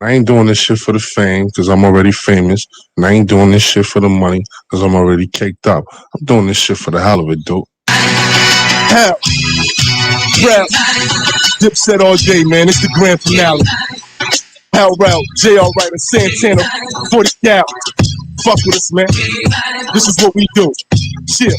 I ain't doing this shit for the fame because I'm already famous. And I ain't doing this shit for the money because I'm already caked up. I'm doing this shit for the hell of it, dude. Hell, rap, Dipset all day, man. It's the grand finale. Hell, Rel, J.R. Writer, Santana, 40 Cal. Fuck with us, man. This is what we do. Shit.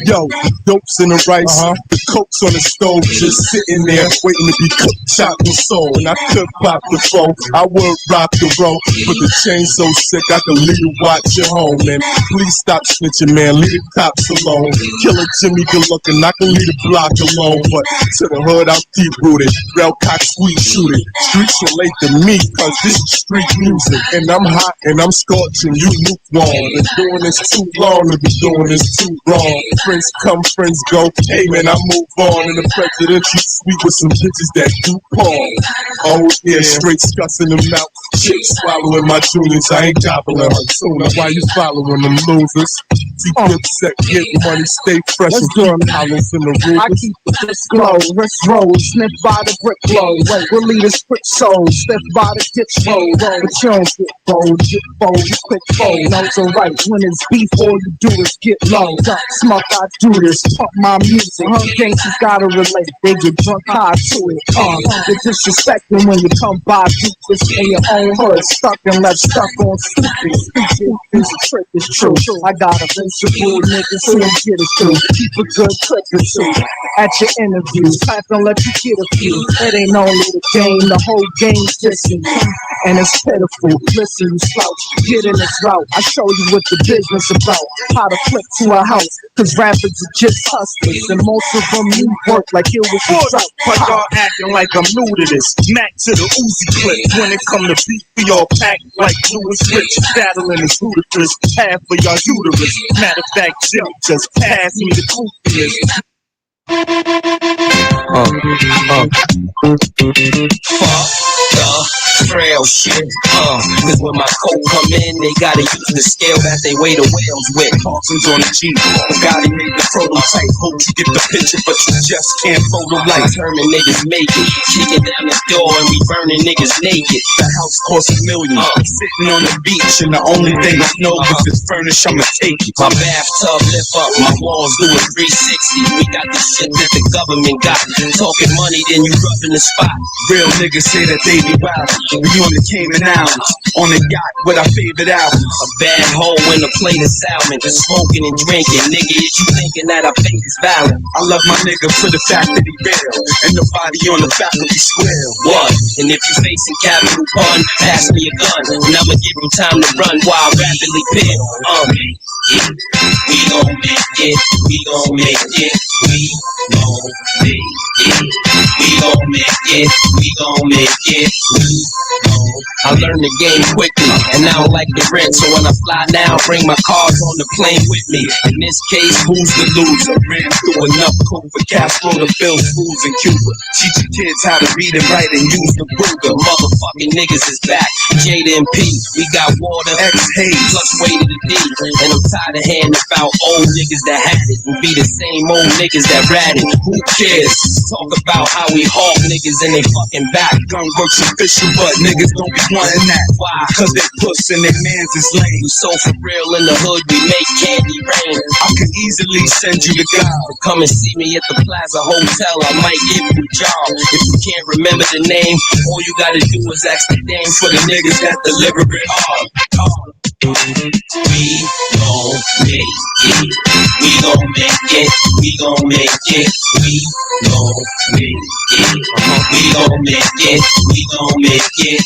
Yo, dopes in the rice, the coke's on the stove, just sitting there waiting to be cooked, chopped and sold. And I could pop the foe, I would rock the roll, but the chain's so sick I can leave you watch your home. And please stop snitching, man, leave the cops alone. Killer Jimmy good looking, I can leave the block alone. But to the hood I'm deep rooted, Rel cock sweet shooting. Streets relate to me, cause this is street music. And I'm hot and I'm scorching, you lukewarm. Been doing this too long to be doing this too wrong. Friends come, friends go. Hey man, I move on. And the presidential suite with some bitches that do porn. Oh yeah, straight scussing them out. Shit swallowing my juniors. I ain't gobbling her tuna. Why you following them losers? See Dipset, get money, stay fresh. Let's do them hollows in the roof. I keep the wrist glow, wrist roll, sniff by the brick blow. Wait, we'll lead a quick soul, sniff by the ditch roll. But you don't get bold, you quick fold. Knows alright, when it's beef, all you do is get low. Smoke, I do this, pump my music. Gangsters gotta relate, they get drunk high to it. They're disrespecting when you come by, do this in your own hood. Stuck and left stuck on stupid. This trick is true. I got a principle, niggas who don't get it through. Keep a good clip or two at your interviews. Clap and let you get a few. It ain't only the game, the whole game's dissing. And it's pitiful. Listen, you slouch, get in this route. I show you what the business about. How to flip to a house. Cause rappers are just hustlers, and most of them need work like it was a drought. But y'all acting like I'm new to this. Mac to the Uzi clip. When it come to beef, we all packed like Louis Rich. Battling is ludicrous. Half of y'all uterus. Matter of fact, Jimmy just passed me the goofiest. Fuck the trail shit, cause when my coat come in, they gotta use the scale that they weigh the whales with. Parsons on the Jeep, Gotti made the prototype. Hope you get the picture, but you just can't photo like. Determined niggas make it, kicking down the door and we burning niggas naked. The house costs $1 million, sitting on the beach, and the only thing I know if it's furnished, I'ma take it. My bathtub lift up, my walls do a 360. We got the shit that the government got. Talking money, then you rubbing the spot. Real niggas say that they be wild. We on the Cayman Islands, on a yacht with our favorite albums. A bad hoe in a plate of salmon, just smoking and drinking. Nigga, is you thinking that our faith is valid? I love my nigga for the fact that he real, and nobody on the faculty square. What? And if you facing capital pun, pass me a gun, and I'ma give you time to run while I rapidly peel. We gon' make it, we gon' make it, we gon' make it, we gon' make it, we gon' make it, I learned the game quickly, and I don't like the rent, so when I fly now, bring my cars on the plane with me. In this case, who's the loser? Ran through enough coke for Castro to build schools in Cuba. Teach your kids how to read and write and use the Ruger. Motherfucking niggas is back, Jada and P, we got water, X-Haze, plus way to the D, and I'm tired of hearing about old niggas that had it, and be the same old niggas that ratted. Who cares? Talk about how we hawk niggas in they fucking back. Gun works official, but niggas don't be wanting that. Why? Cause they puss and they mans is lame. So for real in the hood, we make candy rain. I can easily send you the guy. Come and see me at the Plaza Hotel, I might give you a job. If you can't remember the name, all you gotta do is ask the name for the niggas that deliver it all. We gon' make it, we gon' make it, we gon' make it, we gon' make it, we gon' make it, we gon' make it.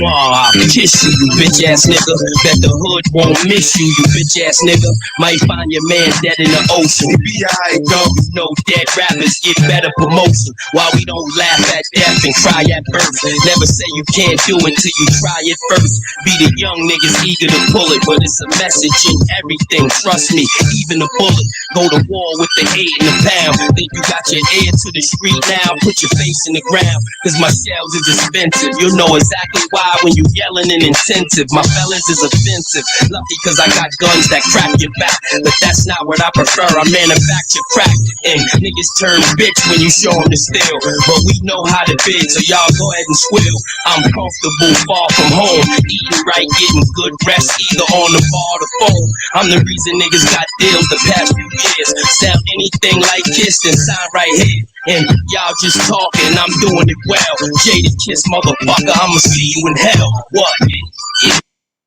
I'll kiss you, you bitch ass nigga. Bet the hood won't miss you, you bitch ass nigga. Might find your man dead in the ocean. Be alright, though. No dead rappers get better promotion. Why we don't laugh at death and cry at birth? Never say you can't do it till you try it first. Be the young niggas eager to pull it, but it's a message in everything. Trust me, even a bullet. Go to war with the 8 and the pound. Think you got your ear to the street now? Put your face in the ground, cause my shells is expensive. You'll know exactly why when you yelling and intensive. My fellas is offensive. Lucky cause I got guns that crack your back. But that's not what I prefer. I manufacture crack. And niggas turn bitch when you show them the steel. But we know how to bid, so y'all go ahead and squill. I'm comfortable, far from home. Eating right, getting good rest, either on the bar or the phone. I'm the reason niggas got deals the past few years. Sound anything like Kiss, then sign right here. And y'all just talking, I'm doing it well. Jaded Kiss, motherfucker, I'ma see you in hell. What?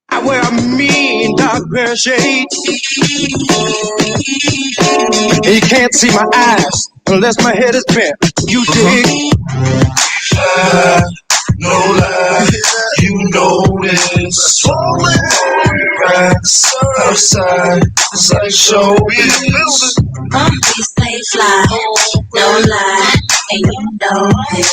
I wear a mean dark pair of shades. And you can't see my eyes unless my head is bent. You dig? No lie, you know this. Falling on your racks outside, it's like showbiz. We stay fly, no lie, and you know this.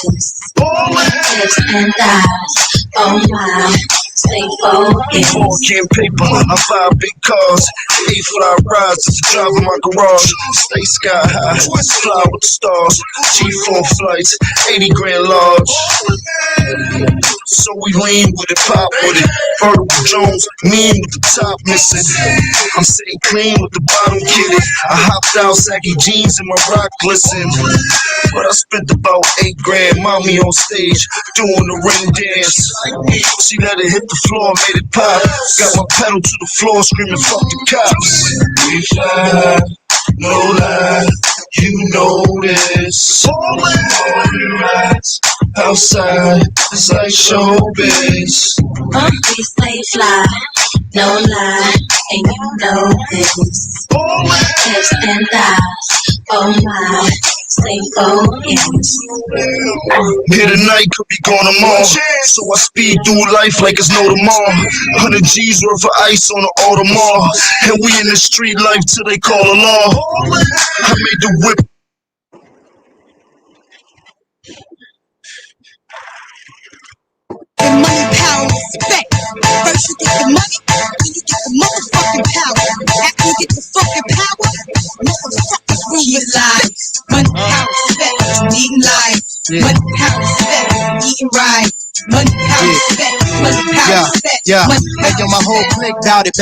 Tips and dives, oh my, stay focused. Walking paper, I buy big cars. 8-fly rides if you drive in my garage. Stay sky high, fly with the stars. G4 flights, 80 grand large. So we lean with it, pop with it. Vertical Jones, mean with the top missing. I'm sitting clean with the bottom kitted. I hopped out, saggy jeans and my rock glisten. But I spent about 8 grand, mommy on stage, doing the ring dance. She let it hit the floor, made it pop. Got my pedal to the floor, screaming, fuck the cops. We fly, no lie, you know this. Falling on your racks outside, it's like showbiz. We stay fly, no lie, and you know this. Tips and dives, oh my, stay focused. Here tonight, could be gone tomorrow. So I speed through life like it's no tomorrow. 100 G's worth of ice on the Audemars. And we in the street life till they call the law. I made the whip. Money, power, respect. First you get the money, then you get the motherfucking power. After you get the fucking power, motherfuckers rule your lives. Money, power, respect, eating life. Money, power, respect, eating right. Money, power, respect, money, power, respect. Hey, yo, my whole clique bout it.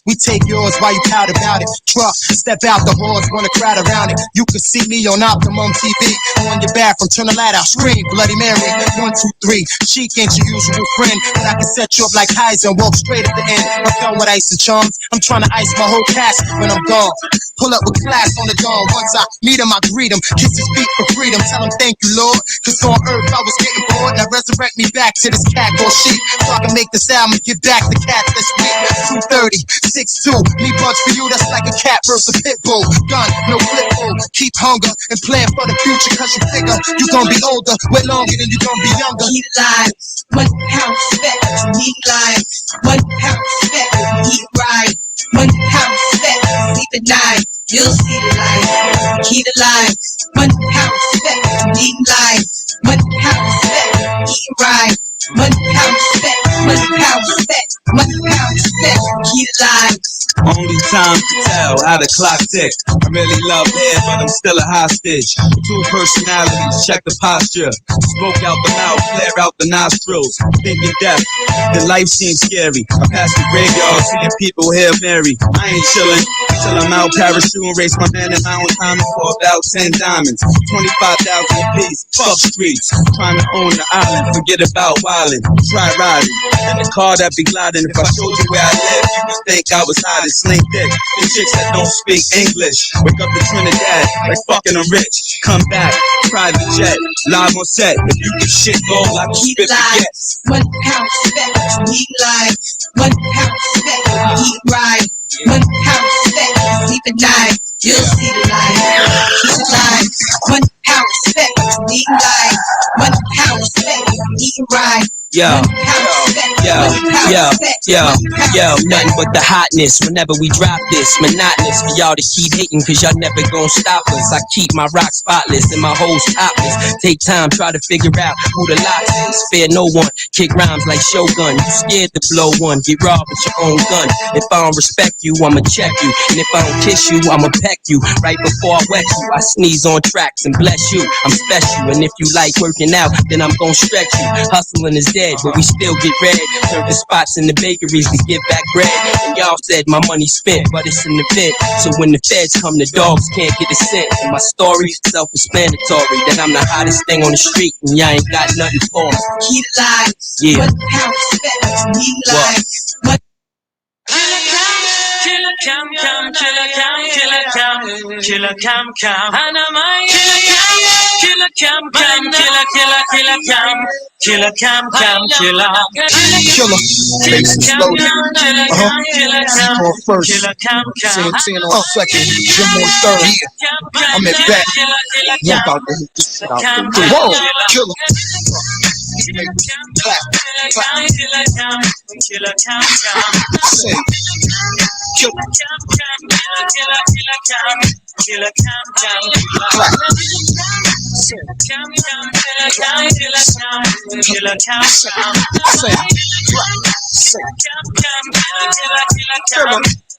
We take yours while you pout about it. Truck, step out the horse, wanna crowd around it. You can see me on Optimum TV. On your bathroom, turn the light out, scream, Bloody Mary. 1, 2, 3. Chic ain't your usual friend, but I can set you up like Heiser and walk straight at the end. I'm done with ice and charms. I'm trying to ice my whole cast when I'm gone. Pull up with class on the dawn. Once I meet him, I greet him. Kiss his feet for freedom. Tell him thank you, Lord. Cause on earth I was getting bored. Now resurrect me back to this cat or sheep. So I can make this album and get back the cat this week. 230, 6'2". Me bunch for you, that's like a cat versus a pit bull. Gun, no flip bull. Keep hunger and plan for the future. Cause you figure you gon' be older way longer than you gon' be younger. Eat live, money, power, respect, eat live. Money, power, respect, eat right. Money, power, respect, sleep at night. You'll see the light, keep the light. Money, power, respect, eat life. Money, power, respect, eat right. Money, power, respect, money, power, respect, money, power, respect, keep the light. Only time to tell how the clock tick. I really love it, but I'm still a hostage. 2 personalities, check the posture. Smoke out the mouth, flare out the nostrils. Thinking death, the life seems scary. I pass the graveyard, seeing people here marry. I ain't chillin' till I'm out parachute and race my man in my own time for about 10 diamonds. 25,000 apiece, fuck streets. Trying to own the island, forget about wildin'. Try riding, in the car that be gliding. If I showed you where I live, you would think I was hiding. Sling dick, the chicks that don't speak English. Wake up to Trinidad, like fucking I'm rich. Come back, private jet, live on set. If you get shit go, I can spit forget. Money, power, respect, eat life. Money, power, respect, eat right. Money, power, respect, sleep at night. You'll see the light, keep the light. Money, power, respect, eat life. Money, power, respect, eat right. Yo, Money, power, respect, Yo, nothing but the hotness whenever we drop this. Monotonous for y'all to keep hating, cause y'all never gon' stop us. I keep my rock spotless and my hoes topless. Take time, try to figure out who the lock is. Fear no one, kick rhymes like Shogun. You scared to blow one, get robbed with your own gun. If I don't respect you, I'ma check you. And if I don't kiss you, I'ma peck you. Right before I wet you, I sneeze on tracks and bless you. I'm special, and if you like working out, then I'm gon' stretch you. Hustling is dead, but we still get red. Serving spots in the bakeries to give back bread. And y'all said my money spent, but it's an event. So when the feds come, the dogs can't get a cent. And my story self-explanatory, that I'm the hottest thing on the street, and y'all ain't got nothing for me. Keep live. Yeah. What house feds need live. What Killer cam cam, killer cam, killer cam, killer cam cam. Anamai killer cam cam, killer cam, killer cam cam, killer. Killer. Bass is loaded. On first. Santana on second. Jim on third. I'm at back. I'm about to hit this shit out the wall. Killer. Clap. Clap. Say. Killer. Clap.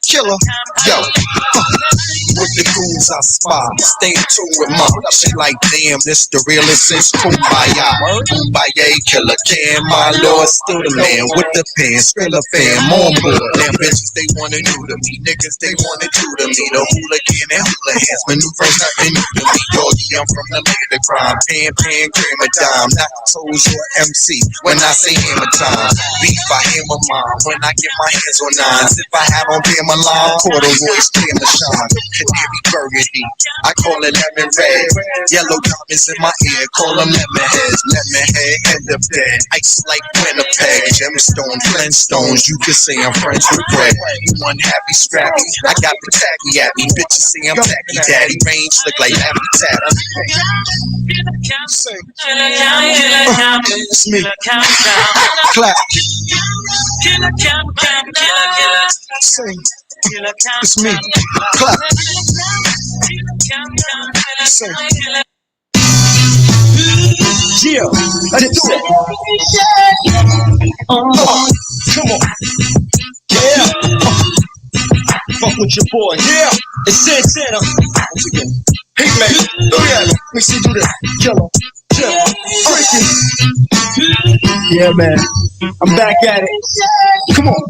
Killer, yo, with the goons I spy, stay tuned with mom. She like, damn, this the realest since Kumbaya. Kumbaya, killer can, my lord, still the man with the pen, still a fan, on board. Damn bitches, they wanna do to me, niggas, they wanna do to me. The hooligan and hula hands, maneuvers nothing new to me. Doggy, I'm from the land of crime, pan, cream a dime, not toes or MC. When I say hammer time, beef, I hammer mine. When I get my hands on nines, if I have on beer, my line, corduroys, clear the shine. Canary burgundy, I call it lemon red. Yellow diamonds in my ear, call them lemon heads. Lemon head, end of dead. Ice like Winnipeg, gemstone, Flintstones. You can say I'm friends with bread. You unhappy, scrappy. I got the tacky at me. Bitches say I'm tacky daddy. Range look like happy tat. It's me. Clap. Sing. It's me. Clap. Sing. Yeah, Dipset. Come on. Yeah. Fuck with your boy. Yeah. It's Santana. Once again. Hey man, oh yeah, let me see do this. Killer. Freaking. Yeah man, I'm back at it. Come on.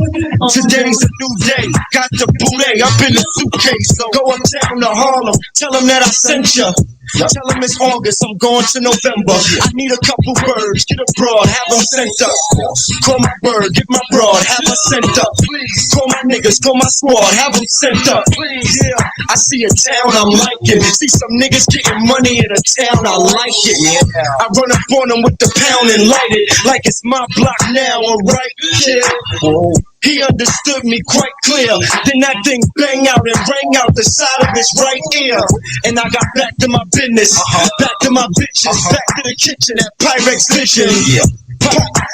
Today's a new day. Got the booty up in the suitcase. So go uptown to Harlem. Tell them that I sent ya. Tell them it's August, I'm going to November. I need a couple birds, get a broad, have them sent up. Call my bird, get my broad, have her sent up. Please, call my niggas, call my squad, have them sent up. Please, yeah, I see a town I'm liking. See some niggas getting money in a town, I like it. Yeah. I run up on them with the pound and light it like it's my block now, alright? Yeah. Whoa. He understood me quite clear. Then that thing bang out and rang out the side of his right ear. And I got back to my business, back to my bitches, back to the kitchen at Pyrex Vision. Yeah.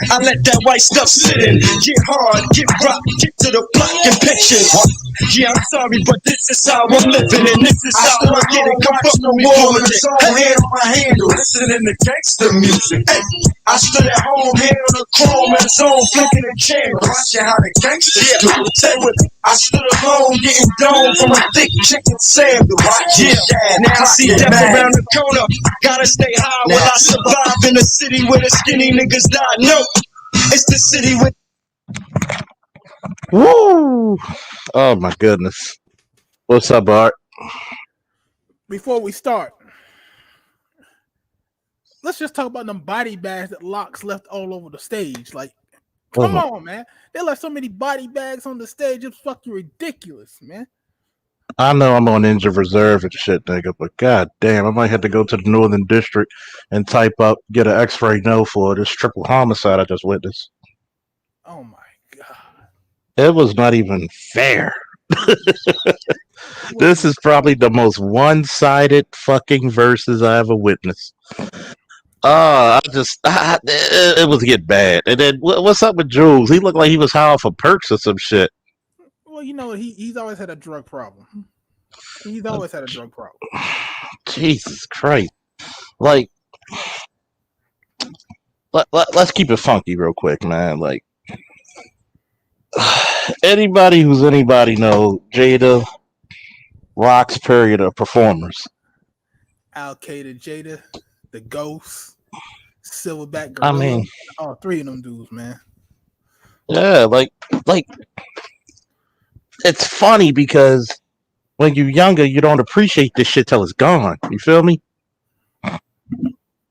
I let that white stuff sit in. Get hard, get rock, get to the block and pictures. Yeah, I'm sorry, but this is how I'm living, and this is how I get it. Come up no more with it. Hand on my handle, listening to gangster music. Hey, I stood at home, hand on the chrome and zone, flicking the channel, watching how the gangsters do it. Say with it. I stood alone, getting domed from a thick chicken sandwich. Yeah, now I see death around the corner. Gotta stay high while I survive in a city where the skinny niggas die. No, it's the city with. Woo! Oh my goodness. What's up, Art? Before we start, let's just talk about them body bags that Locks left all over the stage. Like, come on, man. They left so many body bags on the stage. It's fucking ridiculous, man. I know I'm on injured reserve and shit, nigga, but god damn, I might have to go to the Northern District and type up, get an x-ray no for this triple homicide I just witnessed. Oh my god. It was not even fair. This is probably the most one-sided fucking verses I ever witnessed. It was getting bad. And then what's up with Jules? He looked like he was high off of perks or some shit. Well, you know, he's always had a drug problem. He's always had a drug problem. Jesus Christ. Like, let's keep it funky real quick, man. Like, anybody who's anybody know Jada Rock's period of performers. Al Qaeda, Jada, the Ghost, Silverback I Gorilla. mean, all three of them dudes, man. yeah, like it's funny because when you're younger, you don't appreciate this shit till it's gone. You feel me?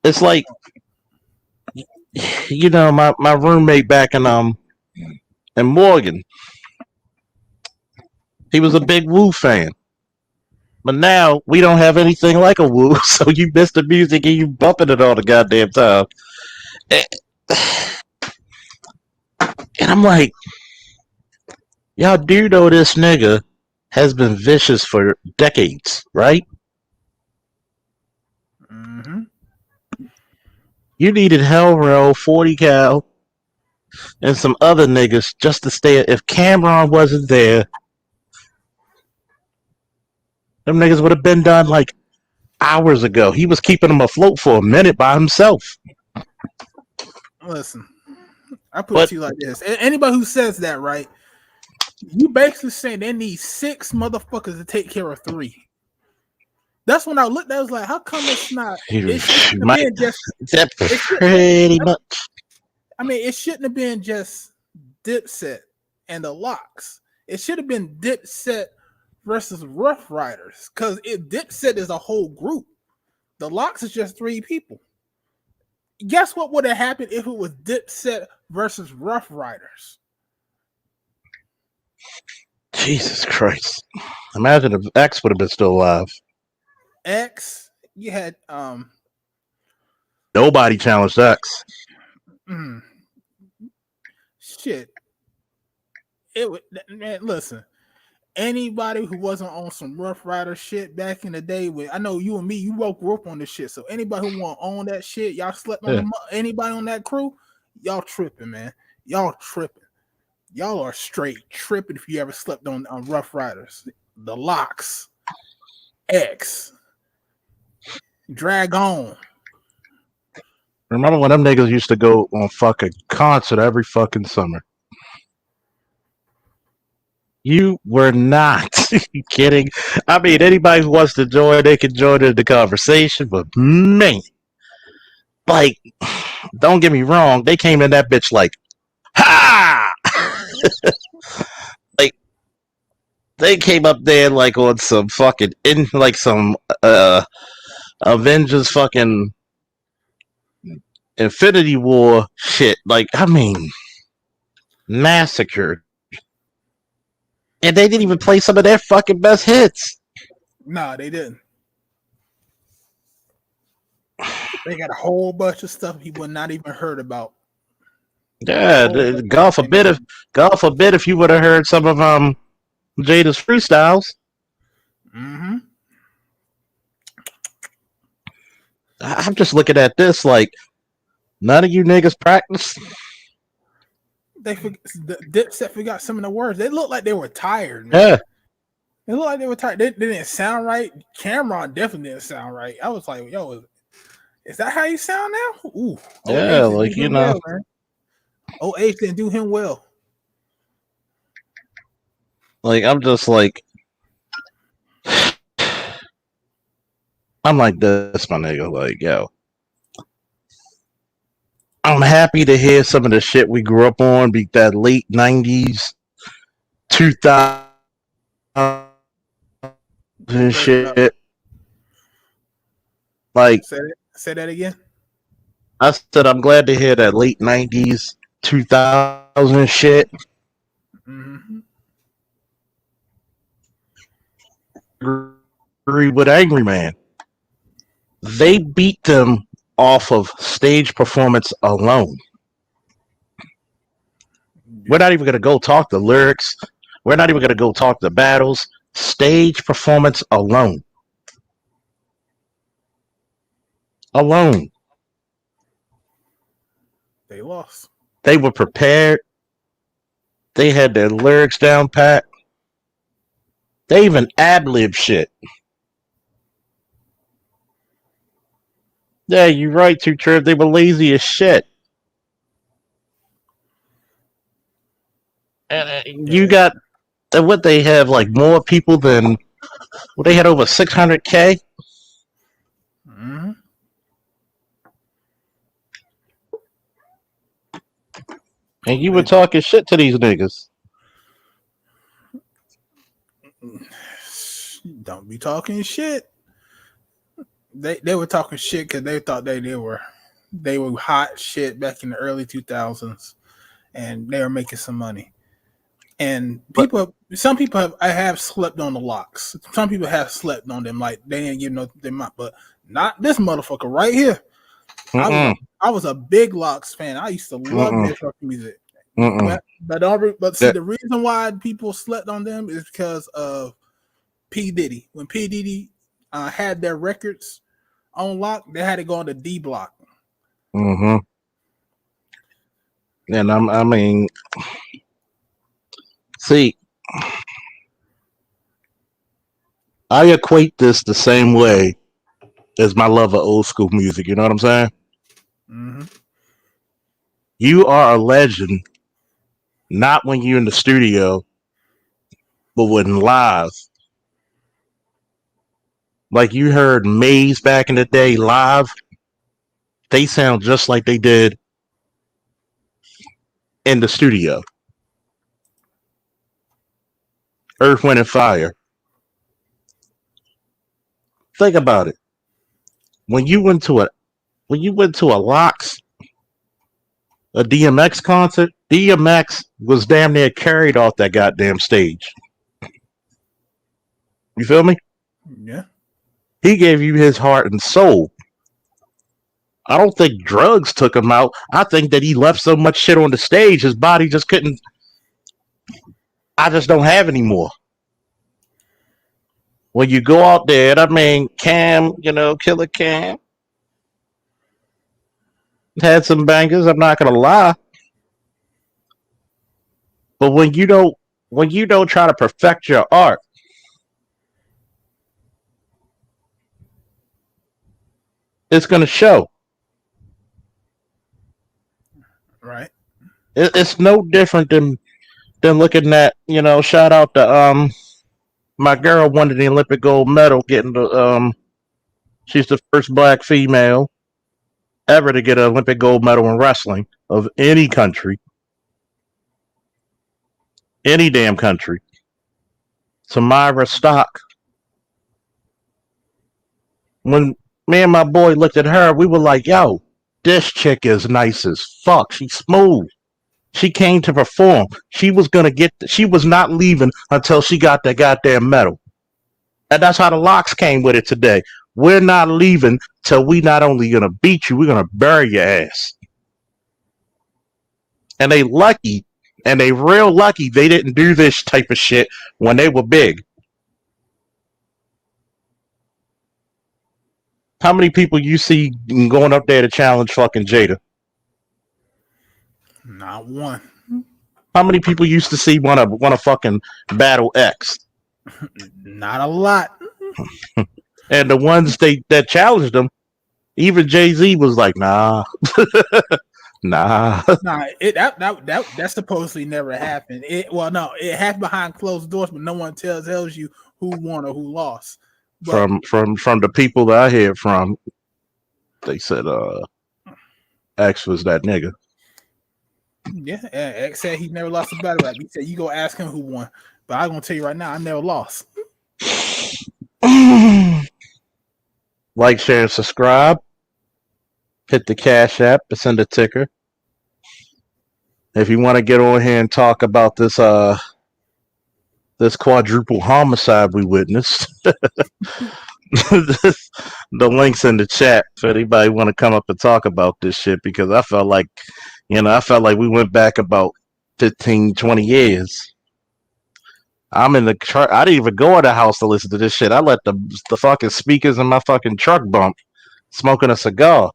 It's like, you know, my roommate back in Morgan, he was a big Wu fan. But now we don't have anything like a Wu, so you miss the music and you bumping it all the goddamn time. And I'm like, y'all do know this nigga has been vicious for decades, right? Mm-hmm. You needed Hell Row, 40 Cal, and some other niggas just to stay. If Cameron wasn't there, them niggas would have been done like hours ago. He was keeping them afloat for a minute by himself. Listen, I put it to you like this. Anybody who says that, right, you basically saying they need 6 motherfuckers to take care of 3. That's when I looked at it, I was like, how come it's not? It shouldn't have been just pretty much. I mean, it shouldn't have been just Dipset and the Locks. It should have been Dipset versus Rough Riders. Because Dipset is a whole group. The Locks is just 3 people. Guess what would have happened if it was Dipset versus Rough Riders? Jesus Christ. Imagine if X would have been still alive. X, you had nobody challenged X. Shit. It would, man, listen. Anybody who wasn't on some Rough Rider shit back in the day, I know you and me, you woke up on this shit. So anybody who want to own that shit, y'all slept on anybody on that crew, y'all tripping, man. Y'all tripping. Y'all are straight tripping if you ever slept on Rough Riders. The Locks, X, Drag On. Remember when them niggas used to go on fucking concert every fucking summer? You were not kidding. I mean, anybody who wants to join, they can join in the conversation, but man, like, don't get me wrong, they came in that bitch like, ha! Like, they came up there like on some fucking, some Avengers fucking Infinity War shit. Like, I mean, massacred. And they didn't even play some of their fucking best hits. Nah, they didn't. They got a whole bunch of stuff people not even heard about. Yeah, God forbid if you would have heard some of Jada's freestyles. Mm-hmm. I'm just looking at this like none of you niggas practice. The Dipset forgot some of the words. They looked like they were tired, man. Yeah. They looked like they were tired. They didn't sound right. Cameron definitely didn't sound right. I was like, yo, is that how you sound now? Ooh. Yeah, like, you know. Well, OH didn't do him well. Like, I'm just like, I'm like this, my nigga. Like, yo, I'm happy to hear some of the shit we grew up on, be that late 90s, 2000 and shit. Like, say that again. I said I'm glad to hear that late 90s, 2000 shit. Mm-hmm. Agree with Angry Man. They beat them off of stage performance alone. We're not even going to go talk the lyrics. We're not even going to go talk the battles. Stage performance alone. Alone. They lost. They were prepared. They had their lyrics down pat. They even ad-lib shit. Yeah, you're right, Two Trip. They were lazy as shit. And you got what they have like more people than well, they had over 600K. Mm-hmm. And you were talking shit to these niggas. Don't be talking shit. They were talking shit because they thought they were hot shit back in the early 2000s, and they were making some money. And some people have slept on the locks. Some people have slept on them, like they didn't give no them up, but not this motherfucker right here. I was a big Locks fan. I used to love their fucking music. But see, the reason why people slept on them is because of P Diddy. When P Diddy had their records on lock, they had to go on the D block. Mm-hmm. And I mean, see, I equate this the same way as my love of old school music. You know what I'm saying? Mm-hmm. You are a legend, not when you're in the studio, but when live. Like you heard Maze back in the day live, they sound just like they did in the studio. Earth, Wind, and Fire. Think about it. When you went to a Locks, a DMX concert, DMX was damn near carried off that goddamn stage. You feel me? Yeah. He gave you his heart and soul. I don't think drugs took him out. I think that he left so much shit on the stage, his body just couldn't. I just don't have anymore. When you go out there, I mean, Cam, Killer Cam had some bangers. I'm not gonna lie, but when you don't try to perfect your art, it's gonna show. Right. It's no different than looking at Shout out to my girl won the Olympic gold medal, getting the she's the first black female ever to get an Olympic gold medal in wrestling of any country, any damn country. Samira Stock. When me and my boy looked at her, we were like, "Yo, this chick is nice as fuck. She's smooth." She came to perform. She was not leaving until she got that goddamn medal. And that's how the Locks came with it today. We're not leaving till we not only gonna beat you, we're gonna bury your ass. And they lucky, and they real lucky they didn't do this type of shit when they were big. How many people you see going up there to challenge fucking Jada? Not one. How many people used to see want to fucking battle X? Not a lot. And the ones that challenged them, even Jay-Z was like, nah. Nah. Nah, that supposedly never happened. It happened behind closed doors, but no one tells you who won or who lost. But, from the people that I hear from, they said X was that nigga. Yeah, X said he never lost a battle rap. He said you go ask him who won. But I'm gonna tell you right now, I never lost. Like, share, and subscribe. Hit the Cash App. It's in the ticker. If you want to get on here and talk about this quadruple homicide we witnessed, the link's in the chat for anybody want to come up and talk about this shit, because I felt like we went back about 15, 20 years. I'm in the truck. I didn't even go in the house to listen to this shit. I let the fucking speakers in my fucking truck bump, smoking a cigar.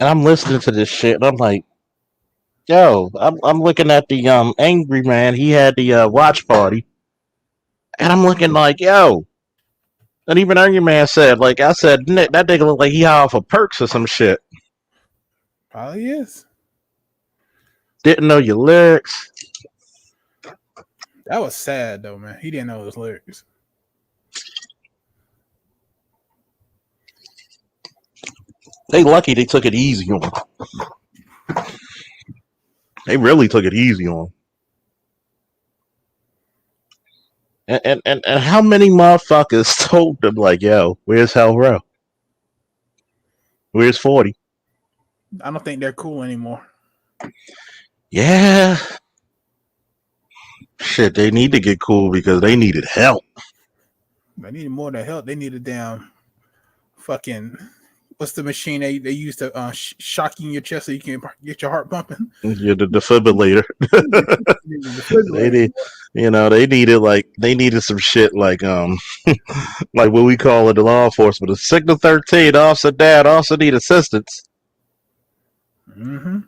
and I'm listening to this shit, and I'm like, yo, I'm looking at the Angry Man. He had the watch party, and I'm looking like, yo. And even Angry Man said, like I said, Nick, that nigga look like he high off of perks or some shit. Probably is. Didn't know your lyrics. That was sad though, man. He didn't know his lyrics. They lucky they took it easy on him. They really took it easy on him. And how many motherfuckers told them like, yo, where's Hell Row? Where's 40? I don't think they're cool anymore. Yeah. Shit, they need to get cool because they needed help. They needed more than help. They needed damn fucking what's the machine they use to shock you in your chest so you can get your heart pumping? You're the defibrillator. They need, they needed some shit like like what we call it, the law enforcement, a signal 13, officer down, officer need assistance. Mm-hmm.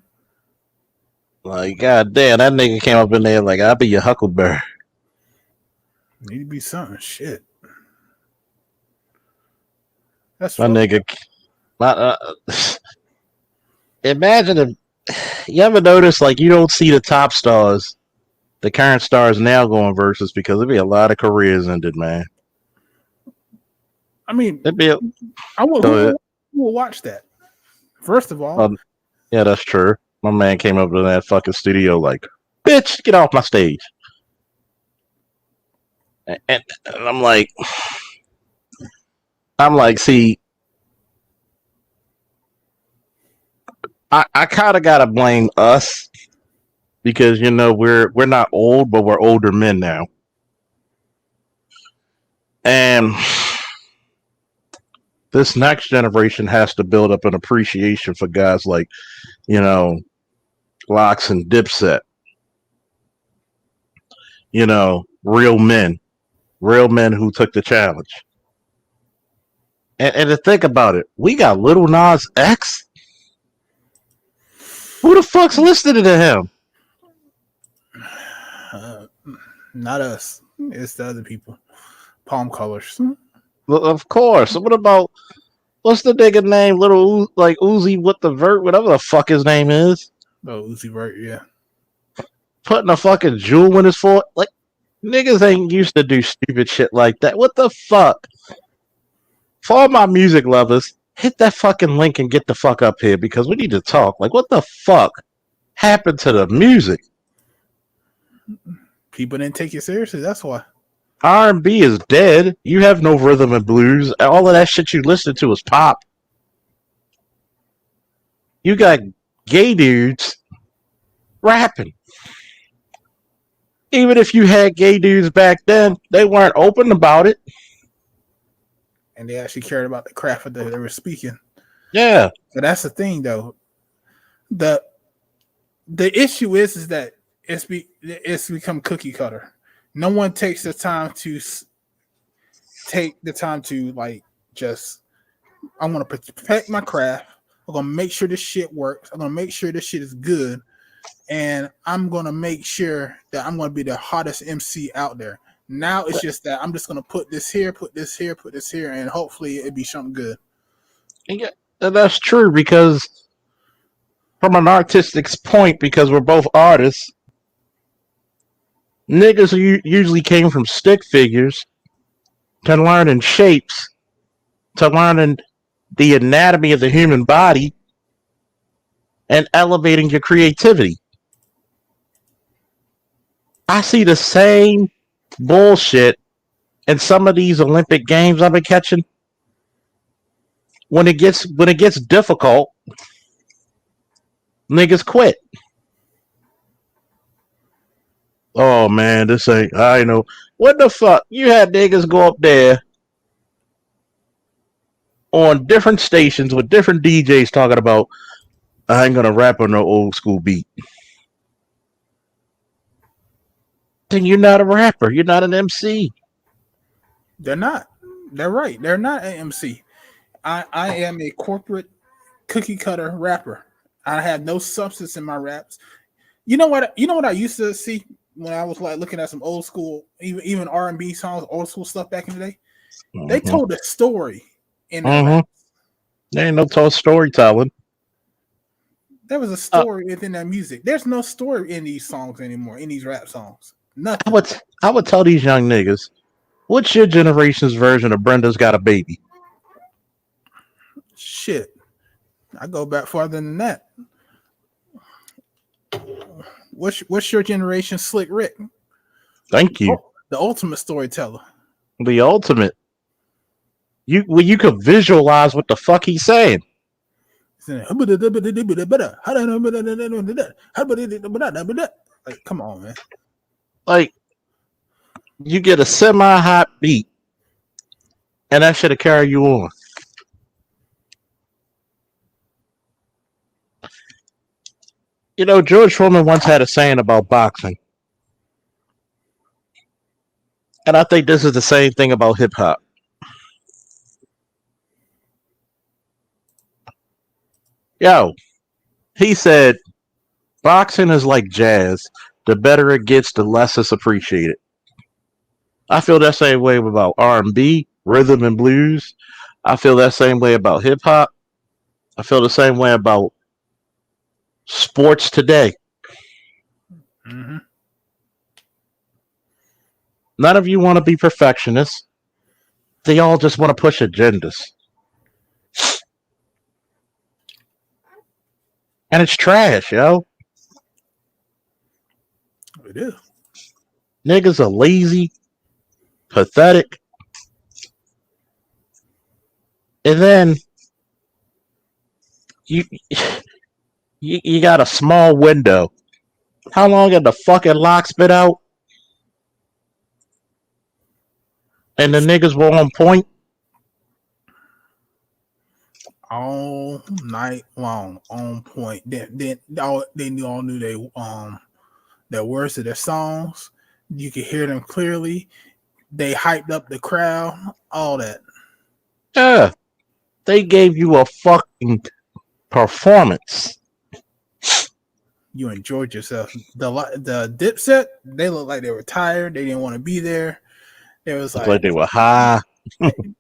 Like, god damn, that nigga came up in there like, I'll be your huckleberry. Need to be something. Shit. That's my nigga. Imagine if you ever notice, like, you don't see the top stars, the current stars now going versus because there'd be a lot of careers ended, man. I mean, I will watch that. First of all, yeah, that's true. My man came up to that fucking studio like, bitch, get off my stage. And I'm like, see, I kind of gotta blame us because we're not old, but we're older men now, and this next generation has to build up an appreciation for guys like Locks and Dipset. Real men who took the challenge. And to think about it, we got Little Nas X. Who the fuck's listening to him? Not us. It's the other people. Palm colors. Of course. What about what's the nigga name? Little like Uzi with the vert, whatever the fuck his name is. Oh, Uzi Vert, yeah. Putting a fucking jewel in his foot. Like, niggas ain't used to do stupid shit like that. What the fuck? For all my music lovers, hit that fucking link and get the fuck up here because we need to talk. Like, what the fuck happened to the music? People didn't take it seriously. That's why. R&B is dead. You have no rhythm and blues. All of that shit you listen to is pop. You got gay dudes rapping. Even if you had gay dudes back then, they weren't open about it. And they actually cared about the craft that they were speaking. Yeah. So that's the thing, though. The issue is that it's become cookie cutter. No one takes the time to like just. I'm gonna protect my craft. I'm gonna make sure this shit works. I'm gonna make sure this shit is good, and I'm gonna make sure that I'm gonna be the hottest MC out there. Now it's just that I'm just gonna put this here, put this here, put this here, and hopefully it'll be something good. Yeah, that's true because from an artistic point, because we're both artists, niggas who usually came from stick figures to learning shapes, to learning the anatomy of the human body, and elevating your creativity. I see the same bullshit in some of these Olympic games I've been catching. When it gets difficult, niggas quit. Oh man, this ain't. I know what the fuck. You had niggas go up there on different stations with different DJs talking about, I ain't gonna rap on no old school beat. Then you're not a rapper. You're not an MC. They're not. They're right. They're not an MC. I am a corporate cookie cutter rapper. I have no substance in my raps. You know what? You know what I used to see when I was like looking at some old school, even R&B songs, old school stuff back in the day. They Mm-hmm. told a story in their Mm-hmm. rap. There ain't no told storytelling. There was a story within that music. There's no story in these songs anymore, in these rap songs. Nothing. I would tell these young niggas, what's your generation's version of Brenda's Got a Baby? Shit. I go back farther than that. What's your generation Slick Rick? Thank you. The ultimate storyteller. The ultimate. You could visualize what the fuck he's saying. Like, come on, man. Like, you get a semi-hot beat, and that should have carried you on. You know, George Foreman once had a saying about boxing. And I think this is the same thing about hip-hop. Yo, he said, boxing is like jazz. The better it gets, the less it's appreciated. I feel that same way about R&B, rhythm and blues. I feel that same way about hip-hop. I feel the same way about sports today. Mm-hmm. None of you want to be perfectionists. They all just want to push agendas. And it's trash, yo. It is. Niggas are lazy, pathetic. And then you got a small window. How long had the fucking locks been out? And the niggas were on point? All night long, on point. They all knew their words to their songs. You could hear them clearly. They hyped up the crowd. All that. Yeah. They gave you a fucking performance. You enjoyed yourself. The Dipset, they looked like they were tired. They didn't want to be there. It was like they were high.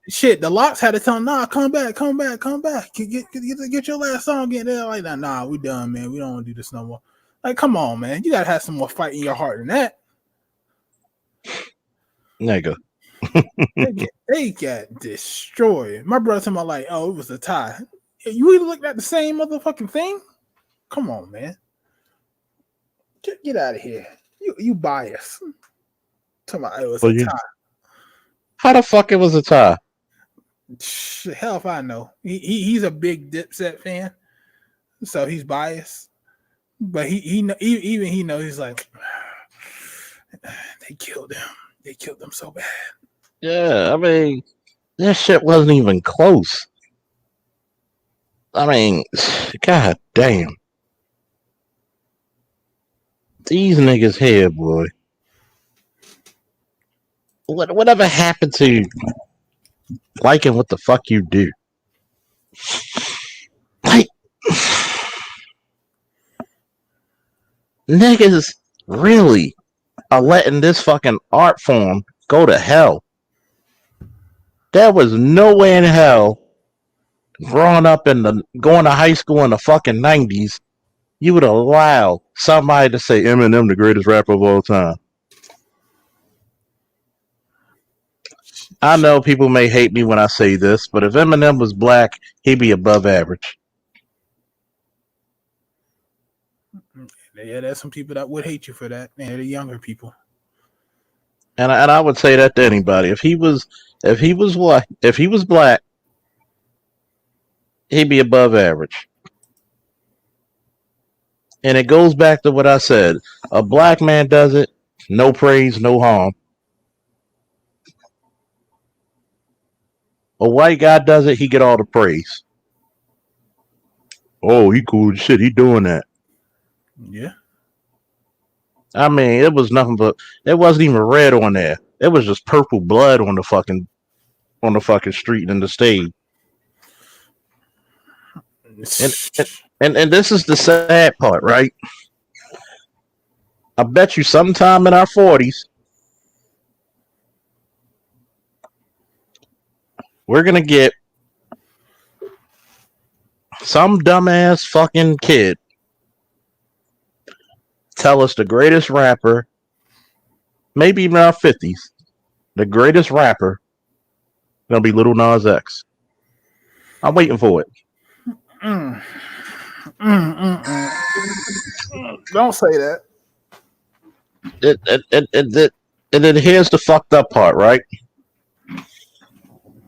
Shit, the Locks had to tell them, nah, come back. Get your last song in there. Like, nah, we done, man. We don't want to do this no more. Like, come on, man. You got to have some more fight in your heart than that. Nigga. they got destroyed. My brother told me, like, oh, it was a tie. You either looked at the same motherfucking thing? Come on, man. Get out of here. You biased. Talking about it was a tie. How the fuck it was a tie? Hell if I know. He's a big Dipset fan, so he's biased. But he knows. He's like, they killed him. They killed him so bad. Yeah, I mean, this shit wasn't even close. I mean, god damn. These niggas here, boy. Whatever happened to liking what the fuck you do? Like, niggas really are letting this fucking art form go to hell. There was no way in hell growing up going to high school in the fucking 90s, you would allow somebody to say Eminem the greatest rapper of all time. I know people may hate me when I say this, but if Eminem was black, he'd be above average. Yeah, there's some people that would hate you for that. And they're the younger people. And I would say that to anybody. If he was black, he'd be above average. And it goes back to what I said. A black man does it, no praise, no harm. A white guy does it, he get all the praise. Oh, he cool as shit. He doing that. Yeah. I mean, it was nothing but it wasn't even red on there. It was just purple blood on the fucking street and the stage. And this is the sad part, right? I bet you sometime in our 40s, we're gonna get some dumbass fucking kid tell us the greatest rapper, maybe even our 50s, the greatest rapper gonna be Little Nas X. I'm waiting for it. Don't say that. And then here's the fucked up part, right?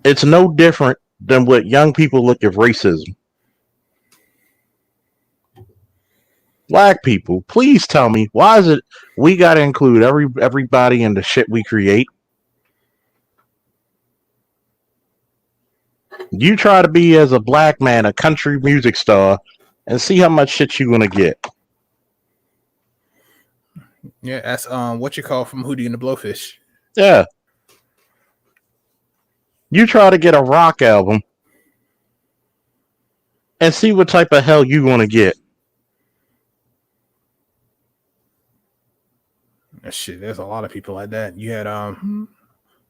It's no different than what young people look at racism. Black people, please tell me, why is it we got to include everybody in the shit we create? You try to be, as a black man, a country music star, and see how much shit you're gonna get. Yeah, that's what you call from Hootie and the Blowfish. Yeah. You try to get a rock album and see what type of hell you gonna get. Shit, there's a lot of people like that. You had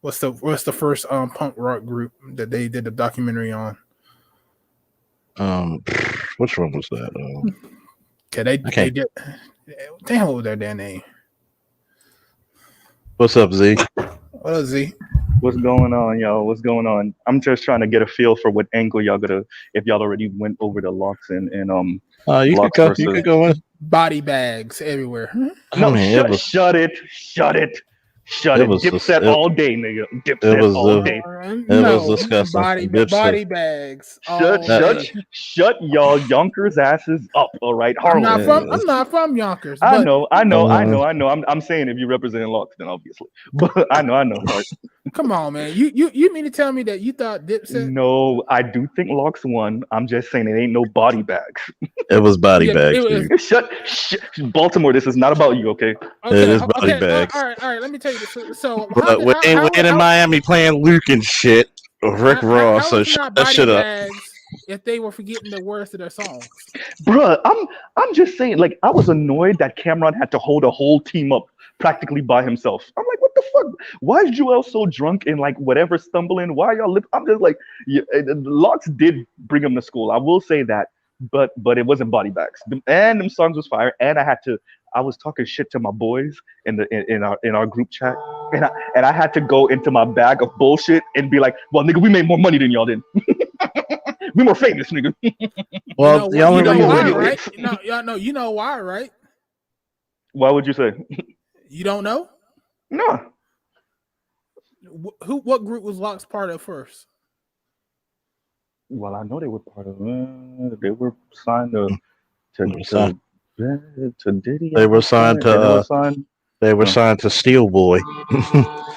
what's the first punk rock group that they did the documentary on? Which one was that? They did. Damn, what was their damn name? What's up, Z? What up, Z? What's going on, y'all? What's going on? I'm just trying to get a feel for what angle y'all gonna, if y'all already went over the locks and you could go in. Body bags everywhere. No, shut it. Dipset all day, nigga. Dipset all day. It was disgusting. Body bags. Shut y'all Yonkers asses up, all right? I'm not from Yonkers. I know. I'm saying if you represent Locks, then obviously. But I know. Right? Come on, man. You mean to tell me that you thought Dipset? No, I do think Locks won. I'm just saying it ain't no body bags. It was body bags. Shut. Baltimore, this is not about you, okay? It is body bags. All right. Let me tell you this. So we're in Miami playing Luke and shit. Rick Ross. So shut that shit up. If they were forgetting the words to their songs, bruh, I'm just saying. Like, I was annoyed that Cameron had to hold a whole team up practically by himself. I'm like, what the fuck? Why is Joel so drunk and like whatever stumbling? Why y'all lip? I'm just like, Locks did bring him to school. I will say that, but it wasn't body bags. And them songs was fire. And I was talking shit to my boys in our group chat, and I had to go into my bag of bullshit and be like, well, nigga, we made more money than y'all did. We more famous, nigga. Well, you know why, right? You know why, right? Why would you say? You don't know? No. What group was Locks part of first? Well, I know they were part of. They were signed to Diddy. They were signed to. They were signed to Steel Boy.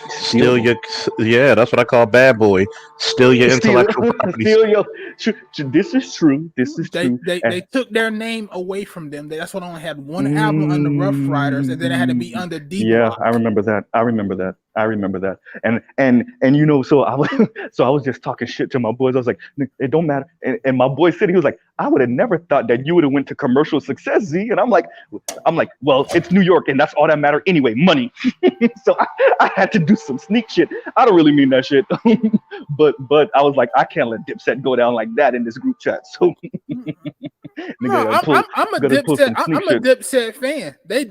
Steal your, that's what I call bad boy. Steal your intellectual property. This is true. They took their name away from them. That's what only had one album under Rough Riders, and then it had to be under D. Yeah, I remember that. And you know, so I was just talking shit to my boys. I was like, it don't matter. And my boy said, he was like, I would have never thought that you would have went to commercial success, Z. And I'm like, well, it's New York, and that's all that matters anyway, money. So I had to do some sneak shit. I don't really mean that shit, but I was like, I can't let Dipset go down like that in this group chat. So I'm a Dipset fan. They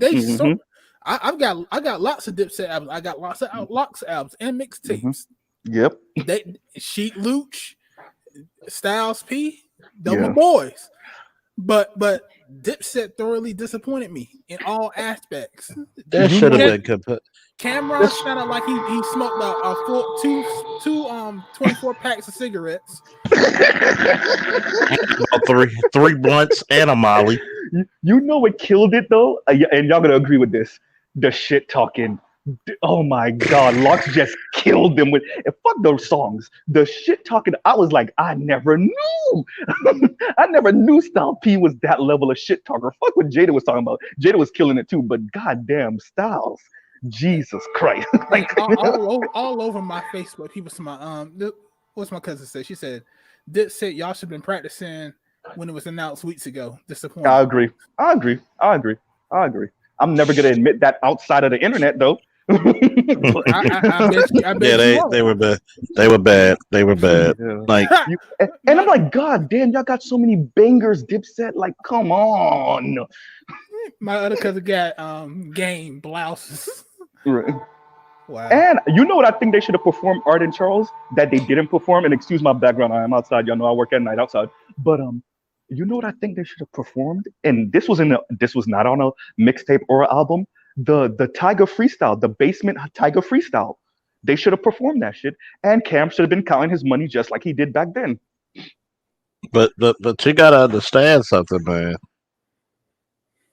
I've got lots of Dipset albums. I got lots of Locks albums and mixtapes. Yep. They Sheet Luch, Styles P, those my boys. But Dipset thoroughly disappointed me in all aspects. That should have been good. Cameron sounded like he smoked a full two 24 packs of cigarettes. three blunts and a Molly. You know what killed it though? And y'all gonna agree with this. The shit talking. Oh my God, Locks just killed them with. And fuck those songs. The shit talking. I was like, I never knew. I never knew Styles P was that level of shit talker. Fuck what Jada was talking about. Jada was killing it too, but goddamn Styles. Jesus Christ. Like all over my Facebook, people say what's my cousin said? She said, Dipset, y'all should have been practicing when it was announced weeks ago. I Disappointed. agree. I agree. I agree. I agree. I'm never gonna admit that outside of the internet, though. But- I bet you. I bet Yeah, you they are. were bad. They were bad. They were bad. Yeah. Like And I'm like, God damn, y'all got so many bangers, Dipset. Like, come on. My other cousin got game blouses. Right. Wow. And you know what I think they should have performed, Art and Charles, that they didn't perform. And excuse my background, I am outside. Y'all know I work at night outside. But you know what I think they should have performed? And this was not on a mixtape or an album. The Tiger freestyle, the basement Tiger freestyle. They should have performed that shit. And Cam should have been counting his money just like he did back then. but you gotta understand something, man.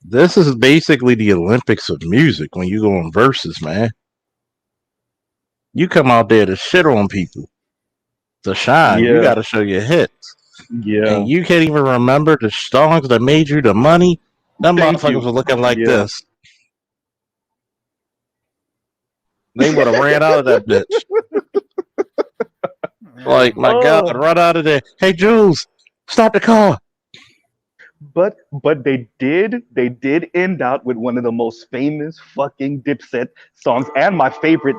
This is basically the Olympics of music when you go on verses, man. You come out there to shit on people, to shine. You Yeah. gotta show your hits. Yeah. And you can't even remember the songs that made you the money. Them Thank motherfuckers you. were looking like Yeah. this. They would have ran out of that bitch. Like, my God, Oh. run out of there. Hey, Jules, stop the car. But they did end out with one of the most famous fucking Dipset songs, and my favorite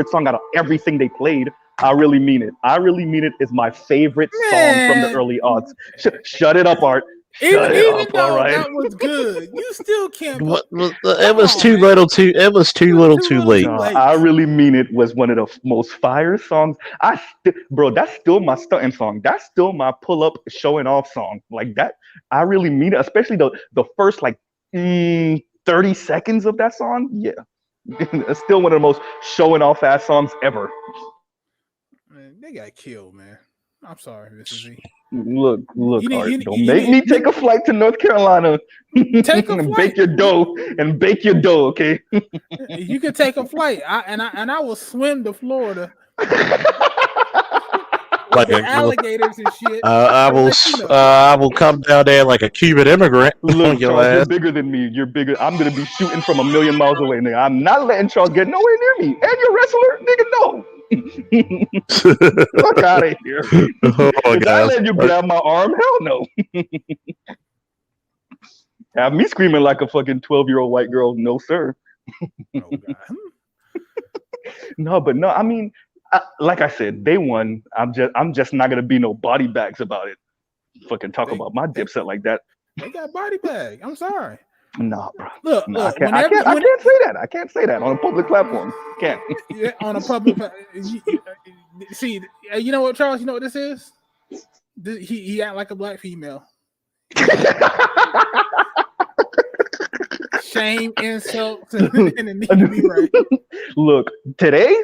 song out of everything they played. I really mean it. I really mean it is my favorite song from the Man. early odds. Shut it up, Art. Shut it Even up, all though right. that was good, you still can't. It was on, too man. little, too. It was too little, too late. No, I really mean it was one of the most fire songs. Bro, that's still my stunting song. That's still my pull up showing off song. Like that, I really mean it. Especially the first like 30 seconds of that song. Yeah, it's still one of the most showing off ass songs ever. Man, they got killed, man. I'm sorry, Mrs. Z. Look, You need- Art. you- Don't you make need- me take a flight to North Carolina. Take a and flight. bake your dough and bake your dough, okay? You could take a flight, I will swim to Florida Like with alligators and shit. I will come down there like a Cuban immigrant. Look, Your Charles, you're ass. bigger than me. You're bigger. I'm gonna be shooting from a million miles away, nigga. I'm not letting Charles get nowhere near me. And you're a wrestler, nigga. No. Fuck out of here. Oh, If I guys. let you grab my arm, hell no. Have me screaming like a fucking 12-year-old white girl? No, sir. Oh, God. No, but no. I mean, like I said, they won. I'm just not gonna be no body bags about it. Fucking talk about my Dipset like that. They got body bag. I'm sorry. Nah, bro. Look, Nah, look. I can't say that. I can't say that on a public platform. Can't. Yeah, on a public. See, you know what, Charles? You know what this is? He act like a black female. Shame, insults, and it need to be right. Look, today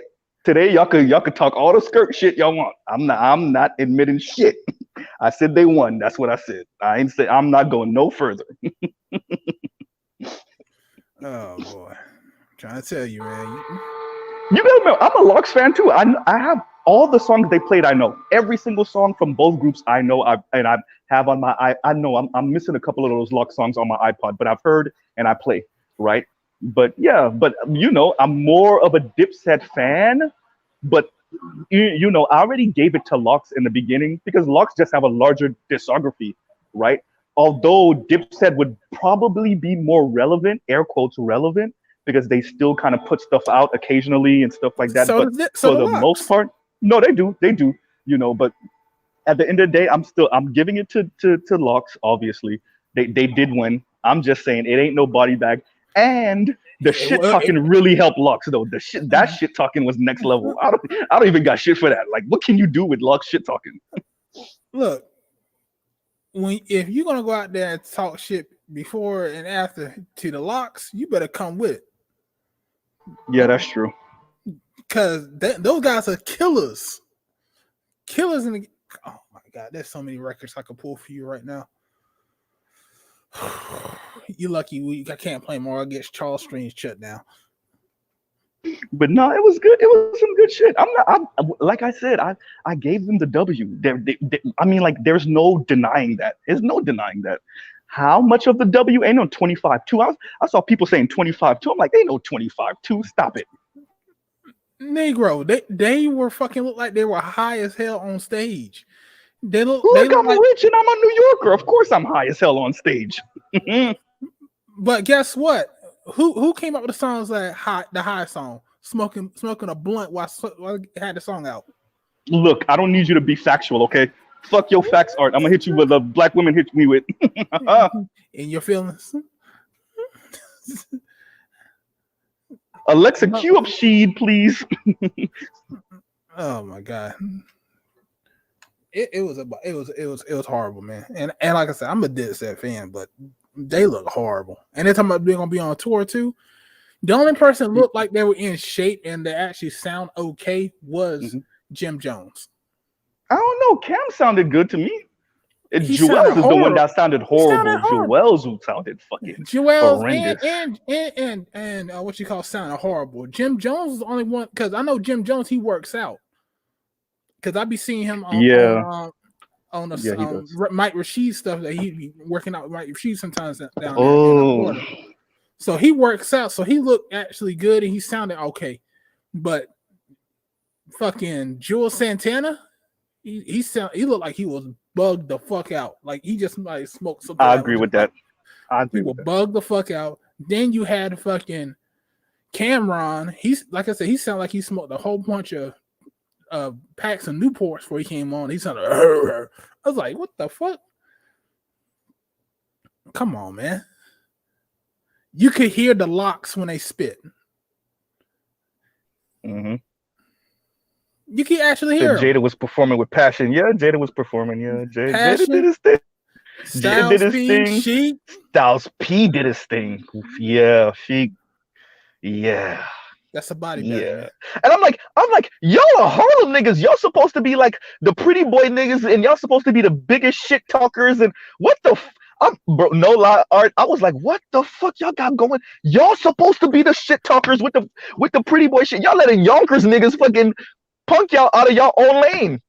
y'all could talk all the skirt shit y'all want. I'm not admitting shit. I said they won. That's what I said. I ain't say I'm not going no further. Oh boy, I'm trying to tell you, man. You gotta remember, I'm a Locks fan too. I have all the songs they played. I know every single song from both groups. I know. I have on my. I know. I'm missing a couple of those Locks songs on my iPod, but I've heard and I play. Right. But yeah. But you know, I'm more of a Dipset fan. But you know, I already gave it to Locks in the beginning because Locks just have a larger discography, right? Although Dipset would probably be more relevant, air quotes relevant, because they still kind of put stuff out occasionally and stuff like that. So But so for the Locks. most part, no, they do, you know. But at the end of the day, I'm giving it to Locks. Obviously, they did win. I'm just saying it ain't no body bag, and the shit talking really helped Locks though. That shit talking was next level. I don't even got shit for that. Like, what can you do with Locks shit talking? Look. If you're gonna go out there and talk shit before and after to the Locks, you better come with it. Yeah, that's true. Because those guys are killers. Killers in the. Oh my God, there's so many records I could pull for you right now. You lucky I can't play more. I get Charles Strings shut down. But no, it was good. It was some good shit. Like I said, I gave them the W. I mean, like, there's no denying that. There's no denying that. How much of the W? Ain't no 25-2. I saw people saying 25-2. I'm like, ain't no 25-2. Stop it. Negro, they were fucking look like they were high as hell on stage. They Look, look I'm like. rich and I'm a New Yorker. Of course, I'm high as hell on stage. But guess what? Who came up with the songs the high song? Smoking a blunt while had the song out. Look, I don't need you to be factual, okay? Fuck your facts, Art. I'm gonna hit you with a black women hit me with. In your feelings. Alexa, cue up Sheed, please. Oh my god. It was horrible, man. And like I said, I'm a Dipset fan, but they look horrible. And they're talking about they're gonna be on tour too. The only person looked like they were in shape and they actually sound okay was Jim Jones. I don't know. Cam sounded good to me. He Jewels sounded is the one horrible. that sounded horrible. Jewels who sounded fucking Jewels horrendous. and what you call sounded horrible. Jim Jones is the only one because I know Jim Jones. He works out because I be seeing him on Mike Rashid stuff that he be working out with Mike Rashid sometimes down there in Florida. So he works out. So he looked actually good and he sounded okay. But fucking Jules Santana, he looked like he was bugged the fuck out. Like he just like smoked something. I agree with that. He will bug the fuck out. Then you had fucking Cameron. He's like I said, he sounded like he smoked a whole bunch of packs of Newports before he came on. He sounded. I was like, what the fuck? Come on, man. You could hear the locks when they spit. Mm-hmm. You can actually hear Jada was performing with passion. Yeah, Jada was performing. Yeah, Jada did his thing. Styles Jada did his P, thing. She. Styles P did his thing. Yeah, she. Yeah. That's a body bag. Yeah. And I'm like, y'all are Harlem niggas. Y'all supposed to be like the pretty boy niggas, and y'all supposed to be the biggest shit talkers. And what the bro, no lie, Art. I was like, what the fuck y'all got going? Y'all supposed to be the shit talkers with the pretty boy shit. Y'all letting Yonkers niggas fucking punk y'all out of y'all own lane.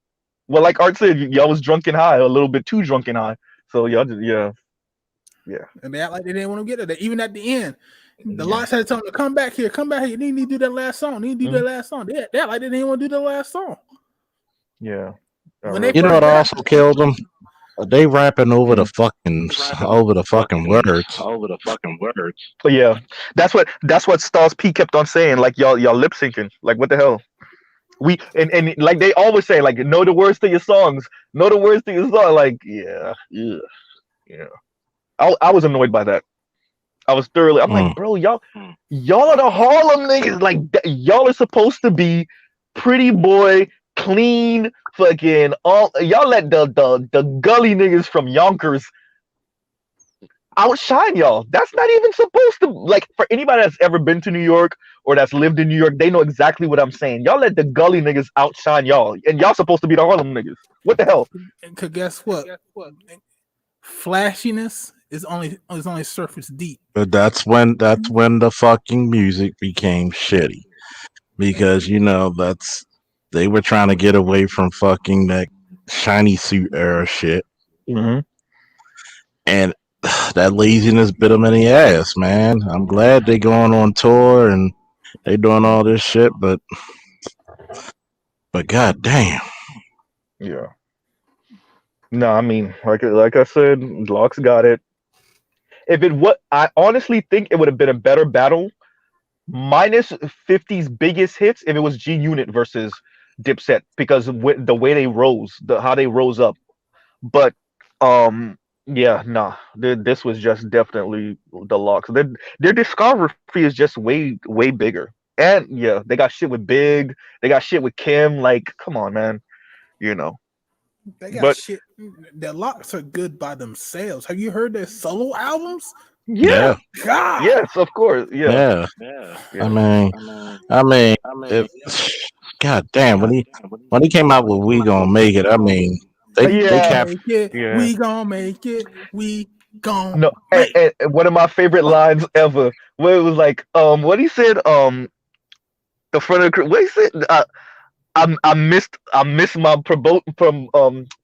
Well, like Art said, y'all was drunk and high, a little bit too drunk and high. So y'all just yeah. And they act like they didn't want to get it. Even at the end, the Locks had to tell them to come back here. You need to do that last song. They act like they didn't want to do the last song. Yeah. You know what also killed them? They rapping over the fucking words. But yeah, that's what Styles P kept on saying. Like y'all lip syncing. Like what the hell? We and like they always say, like know the words to your songs. Know the words to your song. Like yeah. I was annoyed by that. I was thoroughly. I'm like, bro, y'all are the Harlem niggas. Like y'all are supposed to be pretty boy, clean, fucking all. Y'all let the gully niggas from Yonkers outshine y'all. That's not even supposed to. Like for anybody that's ever been to New York or that's lived in New York, they know exactly what I'm saying. Y'all let the gully niggas outshine y'all, and y'all supposed to be the Harlem niggas. What the hell? Because guess what? Flashiness is only surface deep. But that's when the fucking music became shitty, because they were trying to get away from fucking that shiny suit era shit, and that laziness bit them in the ass, man. I'm glad they going on tour and they doing all this shit, but god damn. Yeah. No, I mean, like I said, Locks got it. I honestly think it would have been a better battle, minus 50's biggest hits, if it was G Unit versus Dipset, because the way they rose, how they rose up. But yeah, nah, this was just definitely the Locks. Their discography is just way bigger, and yeah, they got shit with Big, they got shit with Kim. Like, come on, man, They got shit. The Locks are good by themselves. Have you heard their solo albums? Yeah. God. Yes, of course. Yeah. I mean, god damn, when he came out with "We Gonna Make It," I mean, they captured. We gonna make it. We gonna. No, and one of my favorite lines ever, where it was like, what he said, the front of the, what he said, I missed my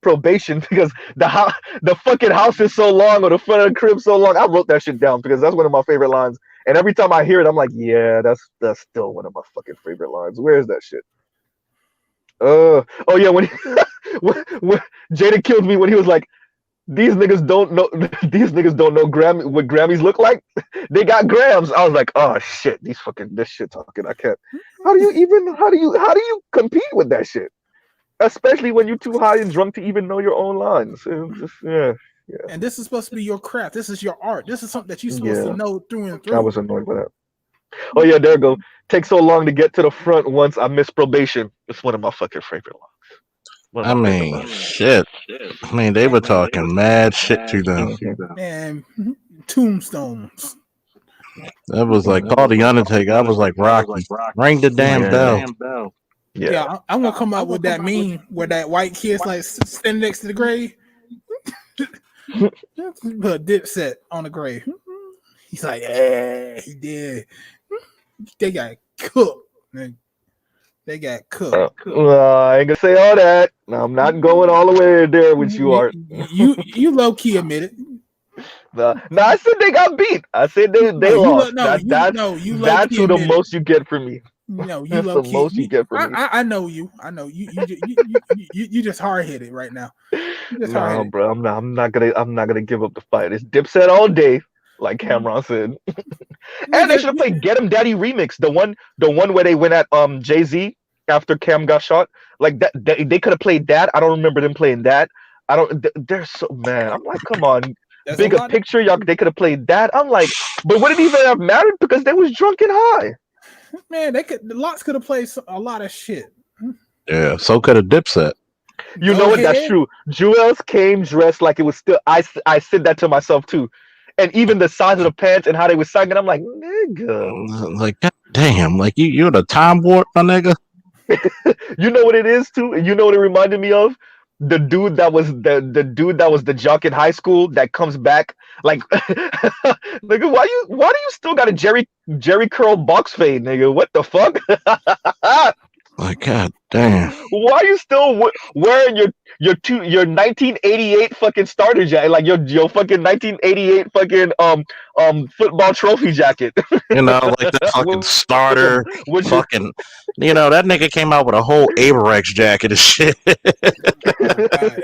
probation because the fucking house is so long, or the front of the crib so long. I wrote that shit down because that's one of my favorite lines. And every time I hear it, I'm like, yeah, that's still one of my fucking favorite lines. Where is that shit? Oh yeah, when when Jada killed me when he was like, these niggas don't know these niggas don't know what Grammys look like. They got grams. I was like, oh shit, this shit talking. I can't. How do you compete with that shit? Especially when you're too high and drunk to even know your own lines. It's just, yeah. And this is supposed to be your craft. This is your art. This is something that you're supposed to know through and through. I was annoyed by that. Oh yeah, there we go. Takes so long to get to the front once I miss probation. It's one of my fucking favorite lines. I mean, shit. I mean, they were talking mad shit to them. Man, tombstones. That was like call the Undertaker. I was like Rocky, ring the damn bell. Yeah, I'm gonna come out with that meme where that white kid's like standing next to the grave. But Dipset on the grave. He's like, yeah, he did. They got cooked. Man. They got cooked. I ain't gonna say all that. No, I'm not going all the way there with you, Art. You low key admit it. No, I said they got beat. I said they lost. That's who the most you get from me. No, you that's low the key. most you get from me. I know you. I know you. You just hard headed right now. No, bro, I'm not gonna give up the fight. It's Dipset all day, like Cameron said. And they should have played "Get 'Em Daddy" remix, the one where they went at Jay-Z after Cam got shot. Like that, they could have played that. I don't remember them playing that. They're so man. I'm like, come on. Bigger picture, y'all. They could have played that. I'm like, but would it even have mattered because they was drunk and high? Man, Lots could have played a lot of shit. Yeah, so could have Dipset. You know what? That's true. Jewels came dressed like it was still. I said that to myself too, and even the size of the pants and how they were singing, I'm like, nigga, like God damn, like you're in a time warp, my nigga. You know what it is too. You know what it reminded me of? The dude that was the jock in high school that comes back like nigga, why do you still got a Jerry curl box fade, nigga? What the fuck? Like God damn. Why are you still wearing your 1988 fucking starter jacket, like your fucking 1988 fucking football trophy jacket? You know, like the fucking starter, fucking. You know, that nigga came out with a whole Averex jacket and shit.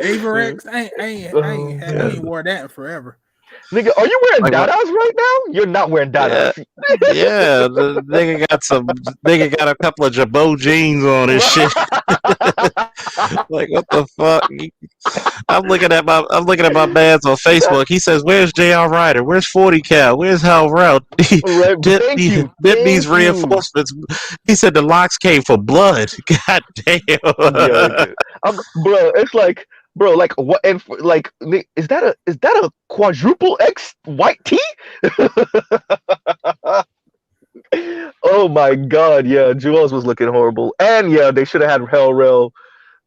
Averex, I ain't wore that in forever. Nigga, are you wearing Dadas right now? You're not wearing Dadas. Yeah, the nigga got a couple of Jabot jeans on and shit. Like what the fuck? I'm looking at my man's on Facebook. He says, "Where's J.R. Ryder? Where's 40 Cal? Where's Hal Rout? Dip these reinforcements." He said the locks came for blood. God damn. Bro, it's like. Bro, like what? And like, is that a quadruple X white tee? Oh my god, yeah, Jewels was looking horrible, and yeah, they should have had Hell Rail.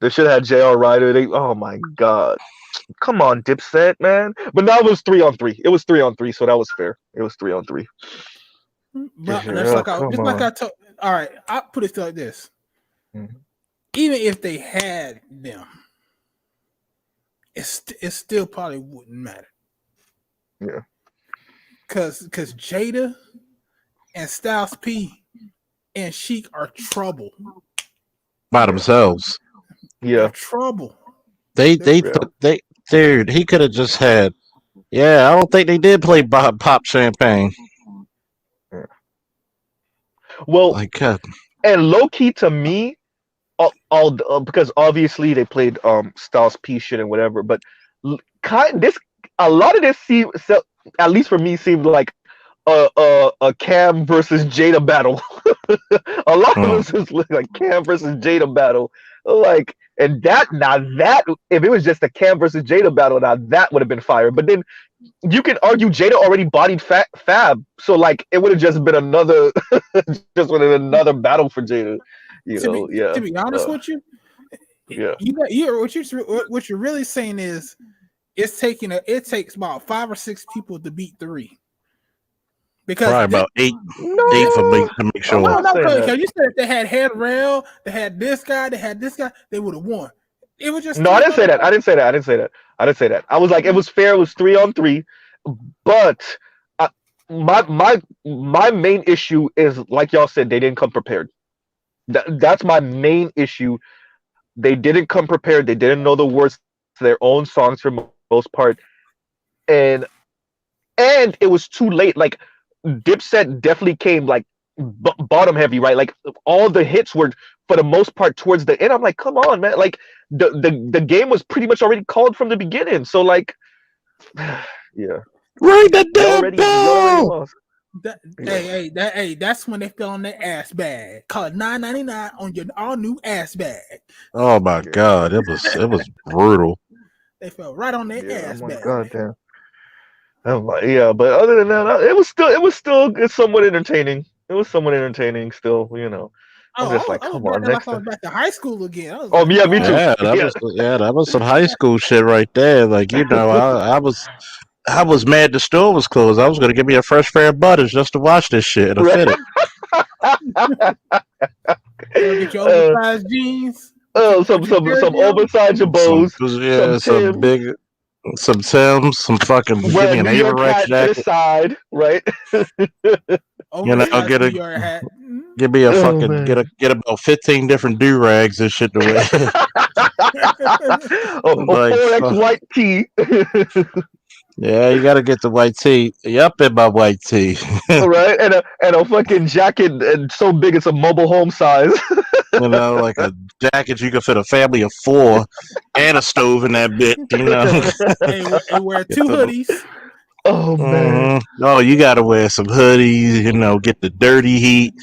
They should have had J.R. Ryder. Oh my god, come on, Dipset, man. But now it was 3-on-3. It was 3-on-3, so that was fair. It was 3-on-3. But like I told. All right, I put it like this: even if they had them. It still probably wouldn't matter. Yeah. Cause Jada and Styles P and Sheik are trouble. By themselves. Yeah. They're trouble. They dude, he could have just had. Yeah, I don't think they did play Pop Champagne. Yeah. Well, and low key to me, because obviously they played Styles P shit and whatever, but a lot of this at least for me seemed like a Cam versus Jada battle. A lot of this is like Cam versus Jada battle, like, and that if it was just a Cam versus Jada battle, now that would have been fire. But then you can argue Jada already bodied Fab, so like it would have just been another battle for Jada. To be honest with you, what you're really saying is it takes about 5 or 6 people to beat 3. Because probably about 8 for me to make sure. No, because you said if they had Head Rail, they had this guy, they would have won. It was just I didn't say that. I didn't say that. I was like, it was fair. It was 3-on-3, but my main issue is, like y'all said, they didn't come prepared. That's my main issue. They didn't come prepared. They didn't know the words to their own songs for most part, and it was too late. Like Dipset definitely came like bottom heavy, right? Like all the hits were for the most part towards the end. I'm like, come on, man! Like the game was pretty much already called from the beginning. So like, yeah, Ring the you damn already bell. lost. That's when they fell on their ass bag. Call it $9.99 on your all new ass bag. Oh my god, it was brutal. They fell right on their ass I'm like, bag. goddamn. I'm like, yeah, but other than that, it's somewhat entertaining. It was somewhat entertaining still, you know. I'm just like, I was come glad on, that I next thought time. back to high school again. I was Oh like, yeah, me too. Yeah, that was some high school shit right there. Like, you know, I was mad the store was closed. I was gonna give me a fresh pair of butters just to watch this shit and I Right. fit it. Get your oversized jeans. Some oversized jabos, Yeah, some Tim, big, some Tims, some fucking. Give wear me a an New York Averex hat jacket. this side, right? You know, Oversized New York hat. give me a Oh, fucking man. get about 15 different do rags and shit to wear. A Like, 4X white tee. yeah, you gotta get the white tee. Yup, in my white tee. Right, and a fucking jacket so big it's a mobile home size. You know, like a jacket you can fit a family of 4 and a stove in that bit. You know, and wear 2 hoodies. Oh man! Oh, you gotta wear some hoodies. You know, get the dirty heat,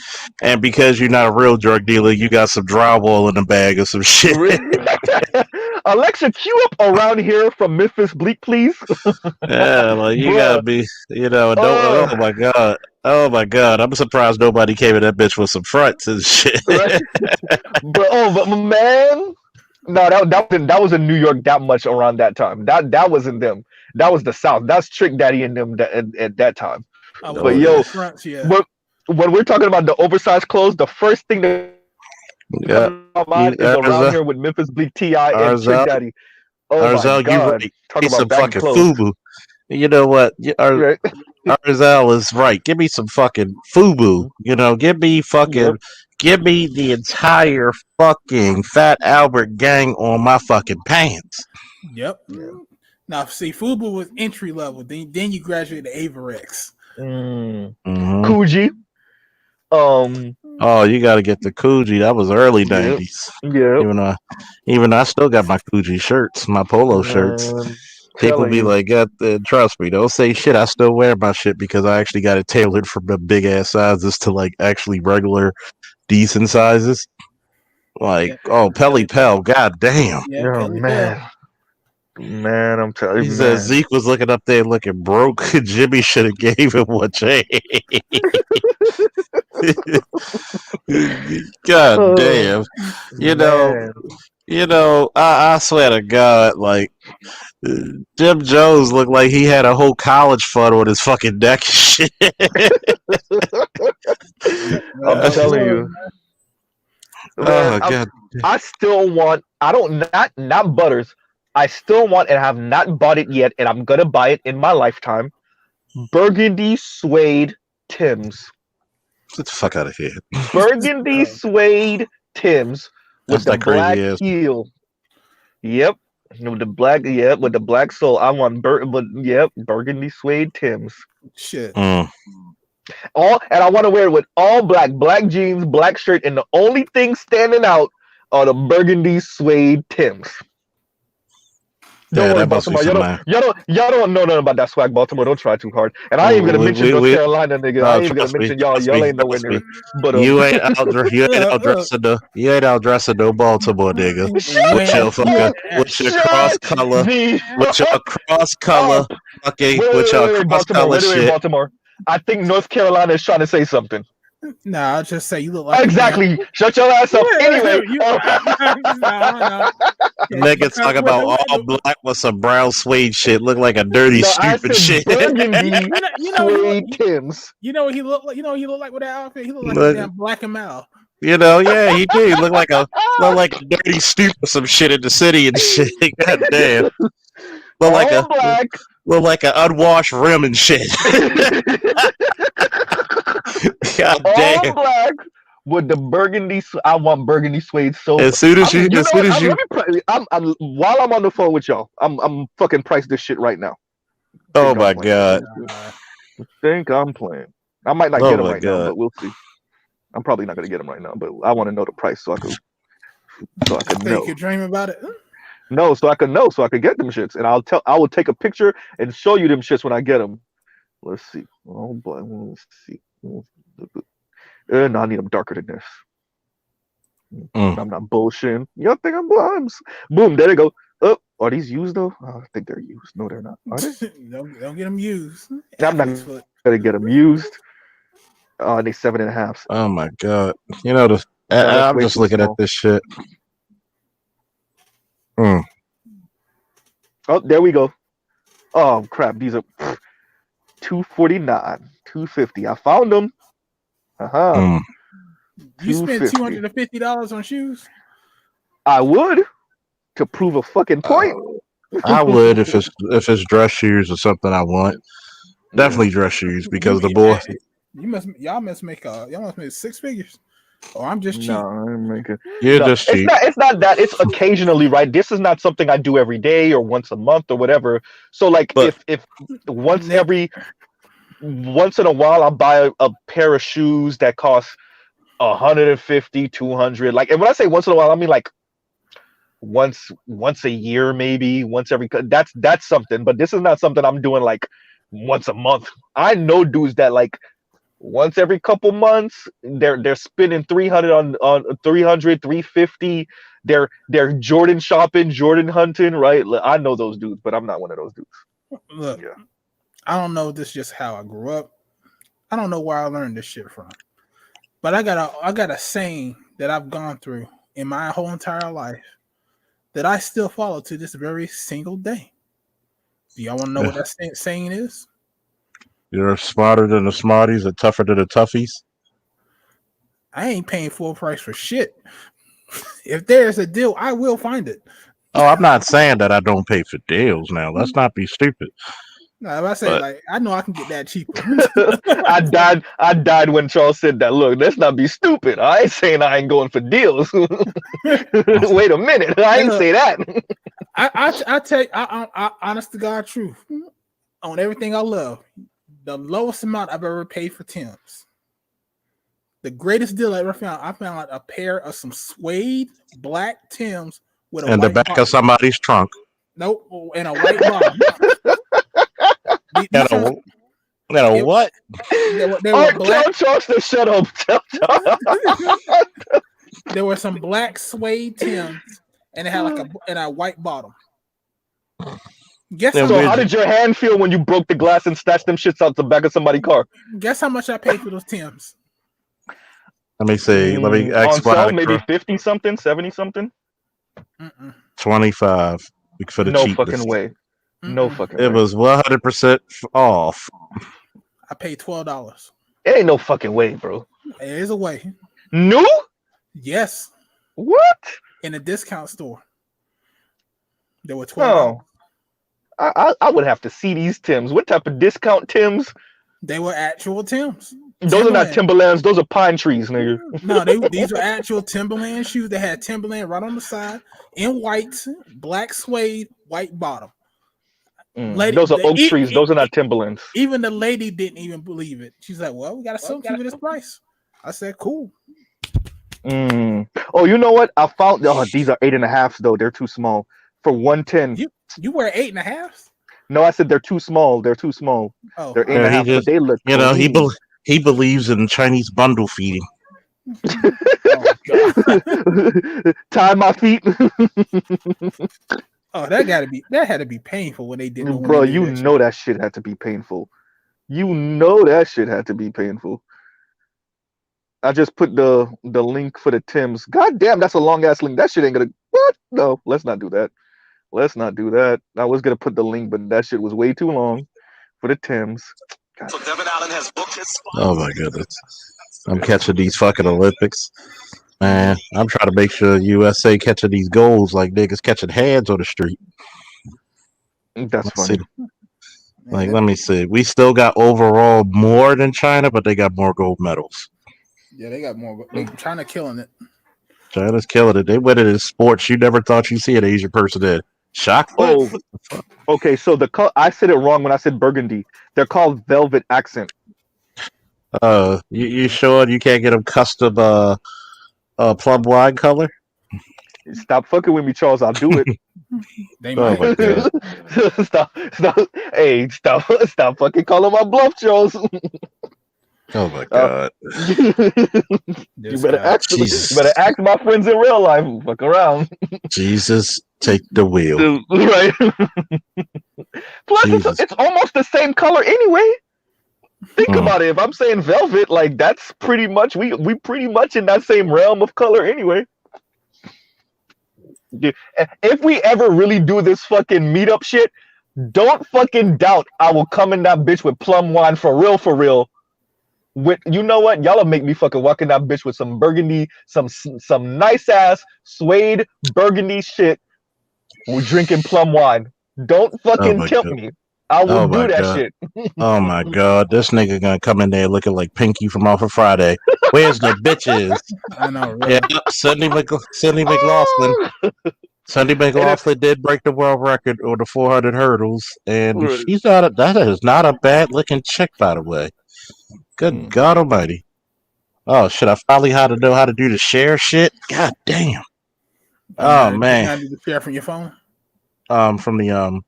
and because you're not a real drug dealer, you got some drywall in the bag or some shit. Alexa, cue up around here from Memphis Bleak, please. Yeah, like you gotta be, you know, don't. Oh my god, oh my god, I'm surprised nobody came in that bitch with some fronts and shit. Right? but man, no, that was in New York that much around that time. That wasn't them. That was the South. That's Trick Daddy and them at that time. But yo, fronts, yeah. when we're talking about the oversized clothes, the first thing that comes to my mind is around here with Memphis Bleak T.I. and Trick Daddy. Oh my god! Talk about some baggy fucking clothes. FUBU. You know what? Right. Arzal is right. Give me some fucking FUBU. You know, give me the entire fucking Fat Albert gang on my fucking pants. Yep. Yeah. Now, see, FUBU was entry level. Then you graduate to Averex. Coogee. Oh, you got to get the Coogee. That was early 90s. Yeah. Even I still got my Coogee shirts, my polo shirts. People be like, trust me, don't say shit. I still wear my shit because I actually got it tailored from the big ass sizes to like actually regular, decent sizes. Like, Pelly Pell, god damn. Yeah, oh man. Man, I'm telling you, he said Zeke was looking up there looking broke. Jimmy should have gave him one change. God damn. You know, I swear to God, like Jim Jones looked like he had a whole college fund on his fucking neck and shit. I'm telling you. Man, God. I still want not Butters. I still want and have not bought it yet, and I'm gonna buy it in my lifetime. Burgundy suede Tims. Get the fuck out of here. Burgundy suede Tims with the black heel. Yep. With the black sole. I want burgundy suede Tims. Shit. And I want to wear it with all black jeans, black shirt, and the only thing standing out are the burgundy suede Tims. Don't worry, Baltimore. Y'all don't know nothing about that swag, Baltimore. Don't try too hard. And I ain't even gonna mention North Carolina, nigga. I ain't even gonna mention y'all. Y'all ain't nowhere near. But you ain't outdressing no Baltimore, nigga. With your cross color, shit. Baltimore. I think North Carolina is trying to say something. Nah, I'll just say you look like exactly. Shut your ass up. Anyway, nigga talk about all black with some brown suede shit. Look like a dirty, stupid shit. Burgundy suede Tims. You know what he looked like? You know what he looked like with that outfit? He looked like a damn Black and Mal. You know, yeah, he did. Look like a dirty, stupid some shit in the city and shit. God damn. Look like an unwashed rim and shit. God damn. All black with the burgundy. I want burgundy suede so. As soon as you, You as know soon what? as you, While I'm on the phone with y'all, I'm fucking price this shit right now. oh Think I'm my playing. god, Think I'm playing. I might not oh get them my right now, god. but we'll see. I'm probably not gonna get them right now, but I want to know the price so I can So you know. could dream about it. No, so I can know, so I can get them shits, and I will take a picture and show you them shits when I get them. Let's see. Oh boy, let's see. No, I need them darker than this. Mm. I'm not bullshitting. Y'all think I'm blind? Boom, there they go. Oh, are these used though? I think they're used. No, they're not. Are they? Don't get them used. I'm not gonna get them used. Oh, they 7.5. Oh my god. You know the. No, that's I'm way just too looking small. at this shit. Mm. Oh, there we go. Oh crap, these are 249, 250. I found them. Mm. You spent $250. $250 on shoes? I would to prove a fucking point. I would if it's dress shoes or something I want. Definitely dress shoes because the boy. Y'all must make 6 figures. Oh, I'm just cheap. No, I'm making. You're No, just cheap. It's not that. It's occasionally, right? This is not something I do every day or once a month or whatever. So like, But- if once in a while I buy a pair of shoes that cost 150, 200. Like, and when I say once in a while, I mean like once a year, maybe once every. That's something. But this is not something I'm doing like once a month. I know dudes that like once every couple months they're spending 300 on 300, 350. They're Jordan shopping, Jordan hunting, right? I know those dudes, but I'm not one of those dudes. Look, Yeah. I don't know if this is just how I grew up. I don't know where I learned this shit from. But I got a saying that I've gone through in my whole entire life that I still follow to this very single day. Do y'all want to know what that saying is? You're smarter than the smarties and tougher than the toughies. I ain't paying full price for shit. If there's a deal, I will find it. Oh, I'm not saying that I don't pay for deals now. Let's not be stupid. No, if I say like I know I can get that cheaper. I died when Charles said that. Look, let's not be stupid. I ain't saying I ain't going for deals. Wait a minute, I ain't say that. I tell you, I honest to God truth on everything I love. The lowest amount I've ever paid for Tim's. The greatest deal I ever found. I found a pair of some suede black Tim's with a in the white back bottom. of somebody's trunk. Nope, and a white bottom. What? They were black. Tell Charles to shut up. There were some black suede Tims, and it had like a white bottom. So how did your hand feel when you broke the glass and snatched them shits out the back of somebody's car? Guess how much I paid for those Tims? Let me see. Let me on sale, maybe 50 something, 70 something. 25 for the no cheapest. fucking way. No fucking way. It was 100% off. I paid $12. It ain't no fucking way, bro. There is a way. New? Yes. What? In a discount store. There were $12. No. I would have to see these Tims. What type of discount Tims? They were actual Tims. Those are not Timberlands. Those are pine trees, nigga. No, these were actual Timberland shoes. They had Timberland right on the side in white, black suede, white bottom. Lady, those are oak trees. Those are not Timberlands. Even the lady didn't even believe it. She's like, "Well, we got to sell you this price." I said, "Cool." Oh, you know what? I found. Oh, these are 8.5s though. They're too small for 110. You wear 8.5s? No, I said they're too small. They're too small. Oh, they're 8.5. But they look. You know, he believes in Chinese bundle feeding. Oh, God. Tie my feet. Oh, that had to be painful when they did it. Bro, you know that shit had to be painful. You know that shit had to be painful. I just put the link for the Tims. God damn, that's a long ass link. That shit ain't gonna. What? No, let's not do that. Let's not do that. I was gonna put the link, but that shit was way too long for the Tims. So Devin Allen has booked his spot. Oh my goodness. I'm catching these fucking Olympics. Man, I'm trying to make sure USA catching these goals like niggas catching hands on the street. That's funny. Like, let me see. We still got overall more than China, but they got more gold medals. Yeah, they got more. They China killing it. China's killing it. They win it in sports. You never thought you'd see an Asian person in. Chocolate? Oh, okay. So I said it wrong when I said burgundy. They're called velvet accent. You sure you can't get them custom plum wine color? Stop fucking with me, Charles. I'll do it. They Oh might. my god! stop. Hey, stop fucking calling my bluff, Charles. Oh my god! You better guy. ask. Jesus. You better ask my friends in real life. Fuck around. Jesus, take the wheel. Right. Plus, Jesus. it's almost the same color anyway. Think about it. If I'm saying velvet, like that's pretty much we pretty much in that same realm of color anyway. If we ever really do this fucking meetup shit, don't fucking doubt I will come in that bitch with plum wine for real. With you know what, y'all'll make me fucking walk in that bitch with some burgundy, some nice ass suede burgundy shit. We're drinking plum wine. Don't fucking tempt me. I will do that shit. Oh my god, this nigga gonna come in there looking like Pinky from Off of Friday. Where's the bitches? I know, really. Yeah, Cindy McLaughlin. Cindy McLaughlin did break the world record on the 400 hurdles, and she's not. That is not a bad looking chick, by the way. Good God Almighty! Oh shit! I finally know how to do the share shit. God damn! Oh man! How do you share from your phone? From the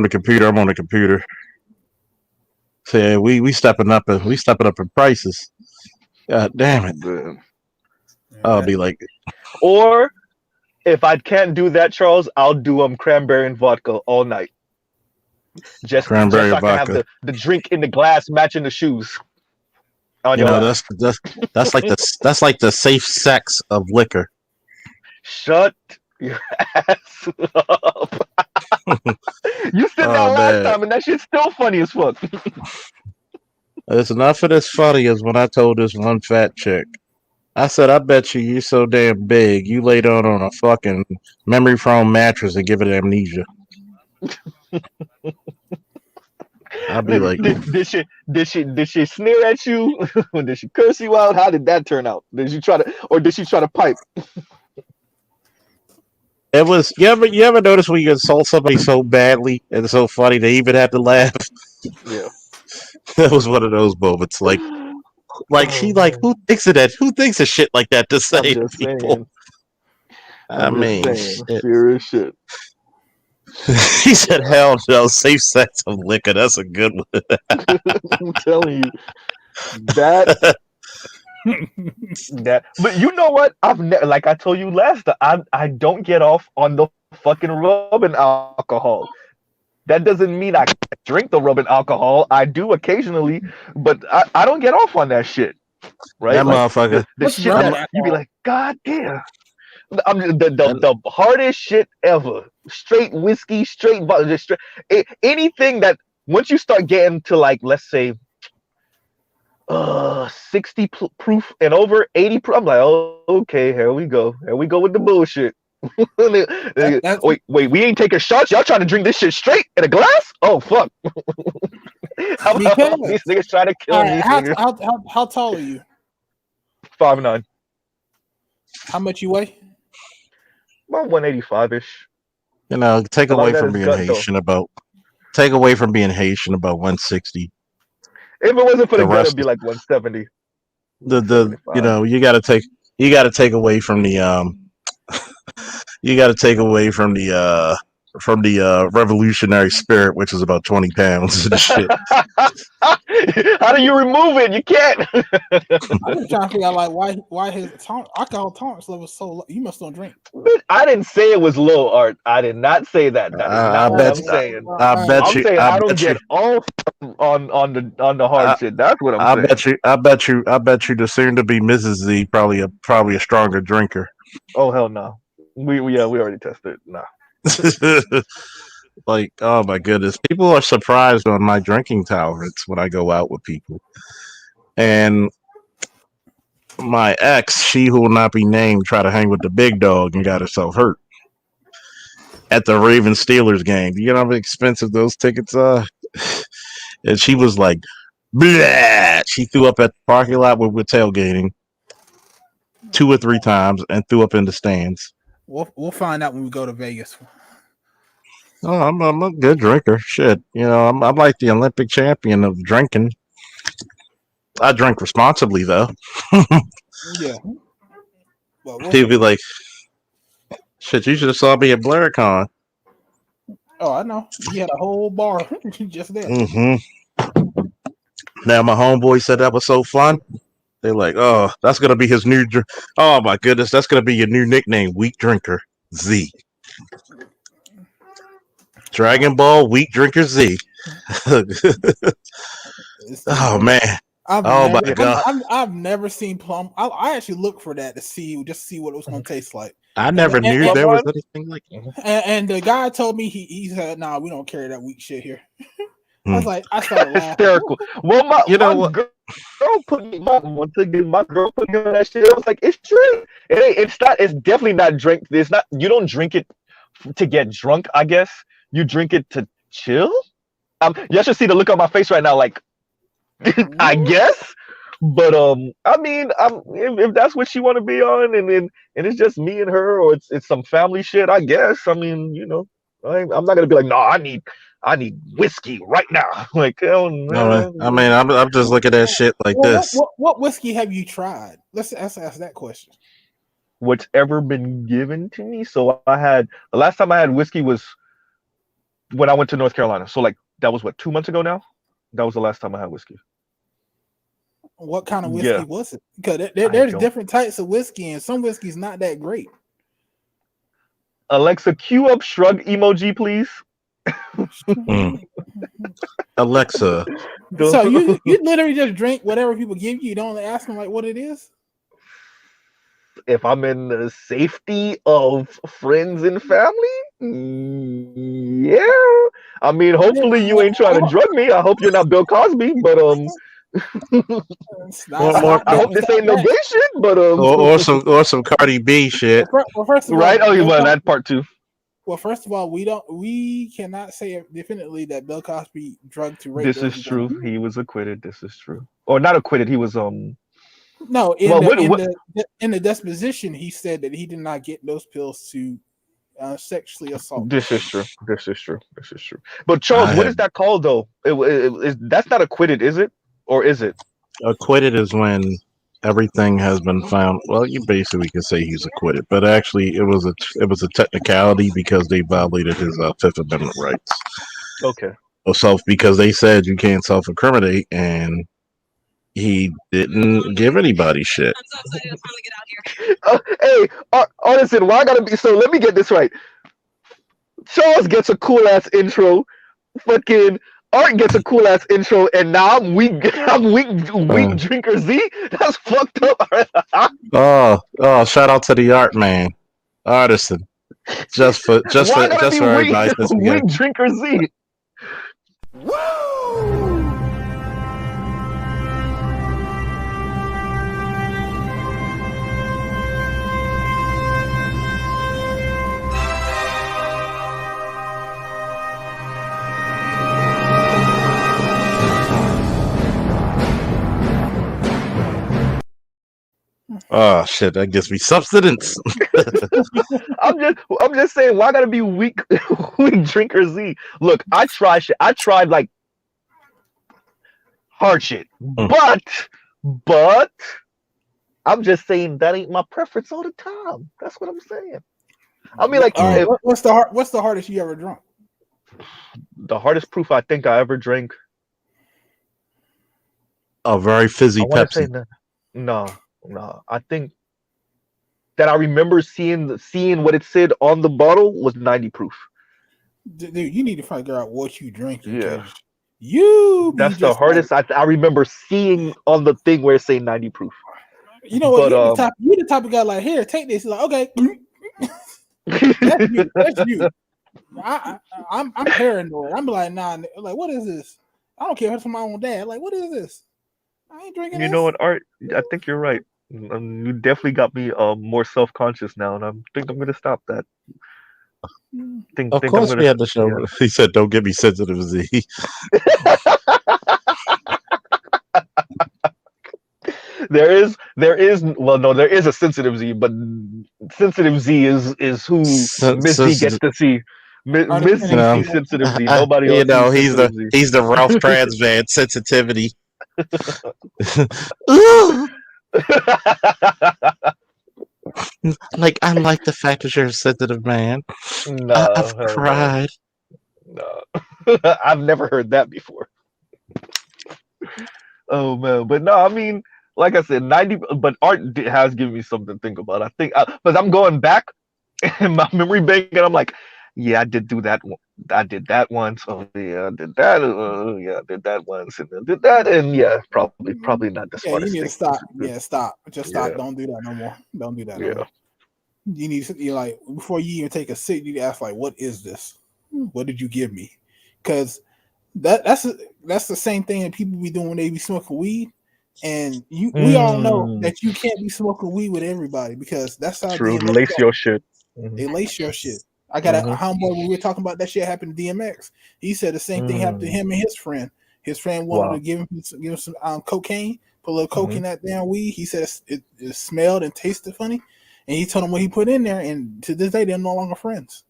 computer. I'm on the computer. So yeah, we stepping up in prices. God damn it! I'll be like, or if I can't do that, Charles, I'll do cranberry and vodka all night. Just so I can have the drink in the glass matching the shoes. You know, that's like the safe sex of liquor. Shut your ass up. You said that last time, and that shit's still funny as fuck. It's enough of this funny as when I told this one fat chick. I said, I bet you're so damn big, you lay down on a fucking memory foam mattress and give it amnesia. I'd be like, did she sneer at you? Did she curse you out? How did that turn out? Did she try to pipe? It was you ever notice when you insult somebody so badly and it's so funny they even have to laugh? Yeah. That was one of those moments. Like she like, who thinks of that? Who thinks of shit like that to say to people? Serious shit. He said, "Hell no, safe sex of liquor." That's a good one. I'm telling you that. But you know what? Like I told you last time, I don't get off on the fucking rubbing alcohol. That doesn't mean I drink the rubbing alcohol. I do occasionally, but I don't get off on that shit. Right? That motherfucker. The shit that you be like, God damn. The hardest shit ever. Straight whiskey, straight vodka, anything that once you start getting to like, let's say 60 proof and over 80 proof, I'm like, oh, okay, here we go with the bullshit. Wait, we ain't taking shots. Y'all trying to drink this shit straight in a glass? Oh fuck. These niggas trying to kill me. How tall are you? 5'9". How much you weigh? About 185-ish. You know, take away from being Haitian about 160. If it wasn't for the gut, it'd be like 170. You know, you gotta take away from the revolutionary spirit, which is about 20 pounds and shit. How do you remove it? You can't. I'm just trying to figure out like why his alcohol tolerance level is so low. You must don't drink. But I didn't say it was low, Art. I did not say that. That is not what I'm saying. I don't get off on the hard shit. That's what I'm saying. I bet you the soon to be Mrs. Z probably a stronger drinker. Oh hell no. We already tested. Nah. Like, oh my goodness, people are surprised on my drinking tolerance when I go out with people. And my ex, she who will not be named, tried to hang with the big dog and got herself hurt at the Ravens Steelers game. You know how expensive those tickets are? And she was like, Blah! She threw up at the parking lot where we're tailgating 2 or 3 times and threw up in the stands. We'll find out when we go to Vegas. Oh, I'm a good drinker. Shit, I'm like the Olympic champion of drinking. I drink responsibly though. Yeah. Well, He'd be like, "Shit, you should have saw me at BlairCon." Oh, I know. You had a whole bar just there. Now my homeboy said that was so fun. They're like, "Oh, that's gonna be his new. Oh my goodness, that's gonna be your new nickname, Weak Drinker Z." Dragon Ball Weak Drinker Z. Oh man. My God. I've never seen plum. I actually looked for that to see what it was going to taste like. I never knew there was anything like that. And the guy told me he said, "Nah, we don't carry that weak shit here." I was like, I started laughing. Hysterical. Well, my girl put me once again. My girl put me on that shit. I was like, it's drink. It's not. It's definitely not drink. It's not. You don't drink it to get drunk. I guess you drink it to chill. You should see the look on my face right now. Like, I guess. But I mean, if that's what she want to be on, and it's just me and her, or it's some family shit. I guess. I mean, I'm not gonna be like, no, I need whiskey right now. Like, hell no. I mean, I'm just looking at shit like this. What whiskey have you tried? Let's ask that question. What's ever been given to me? So the last time I had whiskey was when I went to North Carolina. So like that was 2 months ago now. That was the last time I had whiskey. What kind of whiskey was it? Because there's different types of whiskey, and some whiskey's not that great. Alexa, cue up shrug emoji, please. Alexa. So you literally just drink whatever people give you. You don't ask them like what it is. If I'm in the safety of friends and family, yeah. I mean, hopefully you ain't trying to drug me. I hope you're not Bill Cosby, but I hope this ain't no gay shit, but or some Cardi B shit. Well, first of all, right? Oh, well, that part too. Well, first of all, we cannot say definitely that Bill Cosby drugged to rape. This is true. He was acquitted. This is true, or not acquitted. He was No, in the disposition, he said that he did not get those pills to sexually assault. This is true. But Charles, what is that called though? That's not acquitted, is it? Or is it? Acquitted is when everything has been found. Well, you basically can say he's acquitted, but actually, it was a technicality because they violated his Fifth Amendment rights. Okay. Because they said you can't self-incriminate, and he didn't give anybody shit. Hey, Artisan, why I gotta be? So let me get this right. Charles gets a cool ass intro. Fucking Art gets a cool ass intro, and now I'm weak drinker Z. That's fucked up. Oh! Shout out to the art man, Artisan. Just for everybody. Weak drinker Z. Woo! Oh shit! That gives me substance. I'm just saying, why gotta be weak drinker Z? Look, I tried shit. I tried like hard shit, but I'm just saying that ain't my preference all the time. That's what I'm saying. I mean, like, what's the hardest you ever drunk? The hardest proof I think I ever drank. A very fizzy Pepsi. No. I think that I remember seeing what it said on the bottle was 90 proof. Dude, you need to figure out what you drink. Yeah. That's the hardest. Like, I remember seeing on the thing where it say 90 proof. You know what? You're the type of guy like, here, take this. He's like, okay. That's you. I'm paranoid. I'm like, nah. Like, what is this? I don't care if it's from my own dad. Like, what is this? I ain't drinking. You know what, Art? I think you're right. You definitely got me more self-conscious now, and I think I'm gonna stop that. Of course, we had the show. Yeah. He said, "Don't get me sensitive, Z." there is well no there is a sensitive Z, but sensitive Z is who Miss Z gets to see. Miss Artisan, Z No, sees sensitive Z. Nobody you else know, sees sensitive Z. he's the Ralph Transvan sensitivity. Ooh, like I like the fact that you're a sensitive man. I've No, hell no, cried. no. I've never heard that before. Oh man, but no, I mean, like I said, 90. But art has given me something to think about. I think because I'm going back in my memory bank, and I'm like, yeah, I did do that. I did that once. Oh yeah, I did that. Yeah, I did that once, and then did that, and yeah, probably not the yeah, you smartest need to thing. stop. Yeah, stop. Just stop. Yeah, Don't do that no more. Don't do that no yeah. more. You need to, you like before you even take a sip, you need to ask like, what is this? What did you give me? Because that's the same thing that people be doing when they be smoking weed. And we all know Mm, that you can't be smoking weed with everybody because that's how true. DMX Lace got. your shit. Hmm. They lace your shit. I got a Hmm. homeboy when we were talking about that shit happened to DMX. He said the same thing happened to Mm. him and his friend. His friend wanted to Wow. give him some cocaine, put a little coke Hmm. in that damn weed. He said it smelled and tasted funny, and he told him what he put in there. And to this day, they're no longer friends.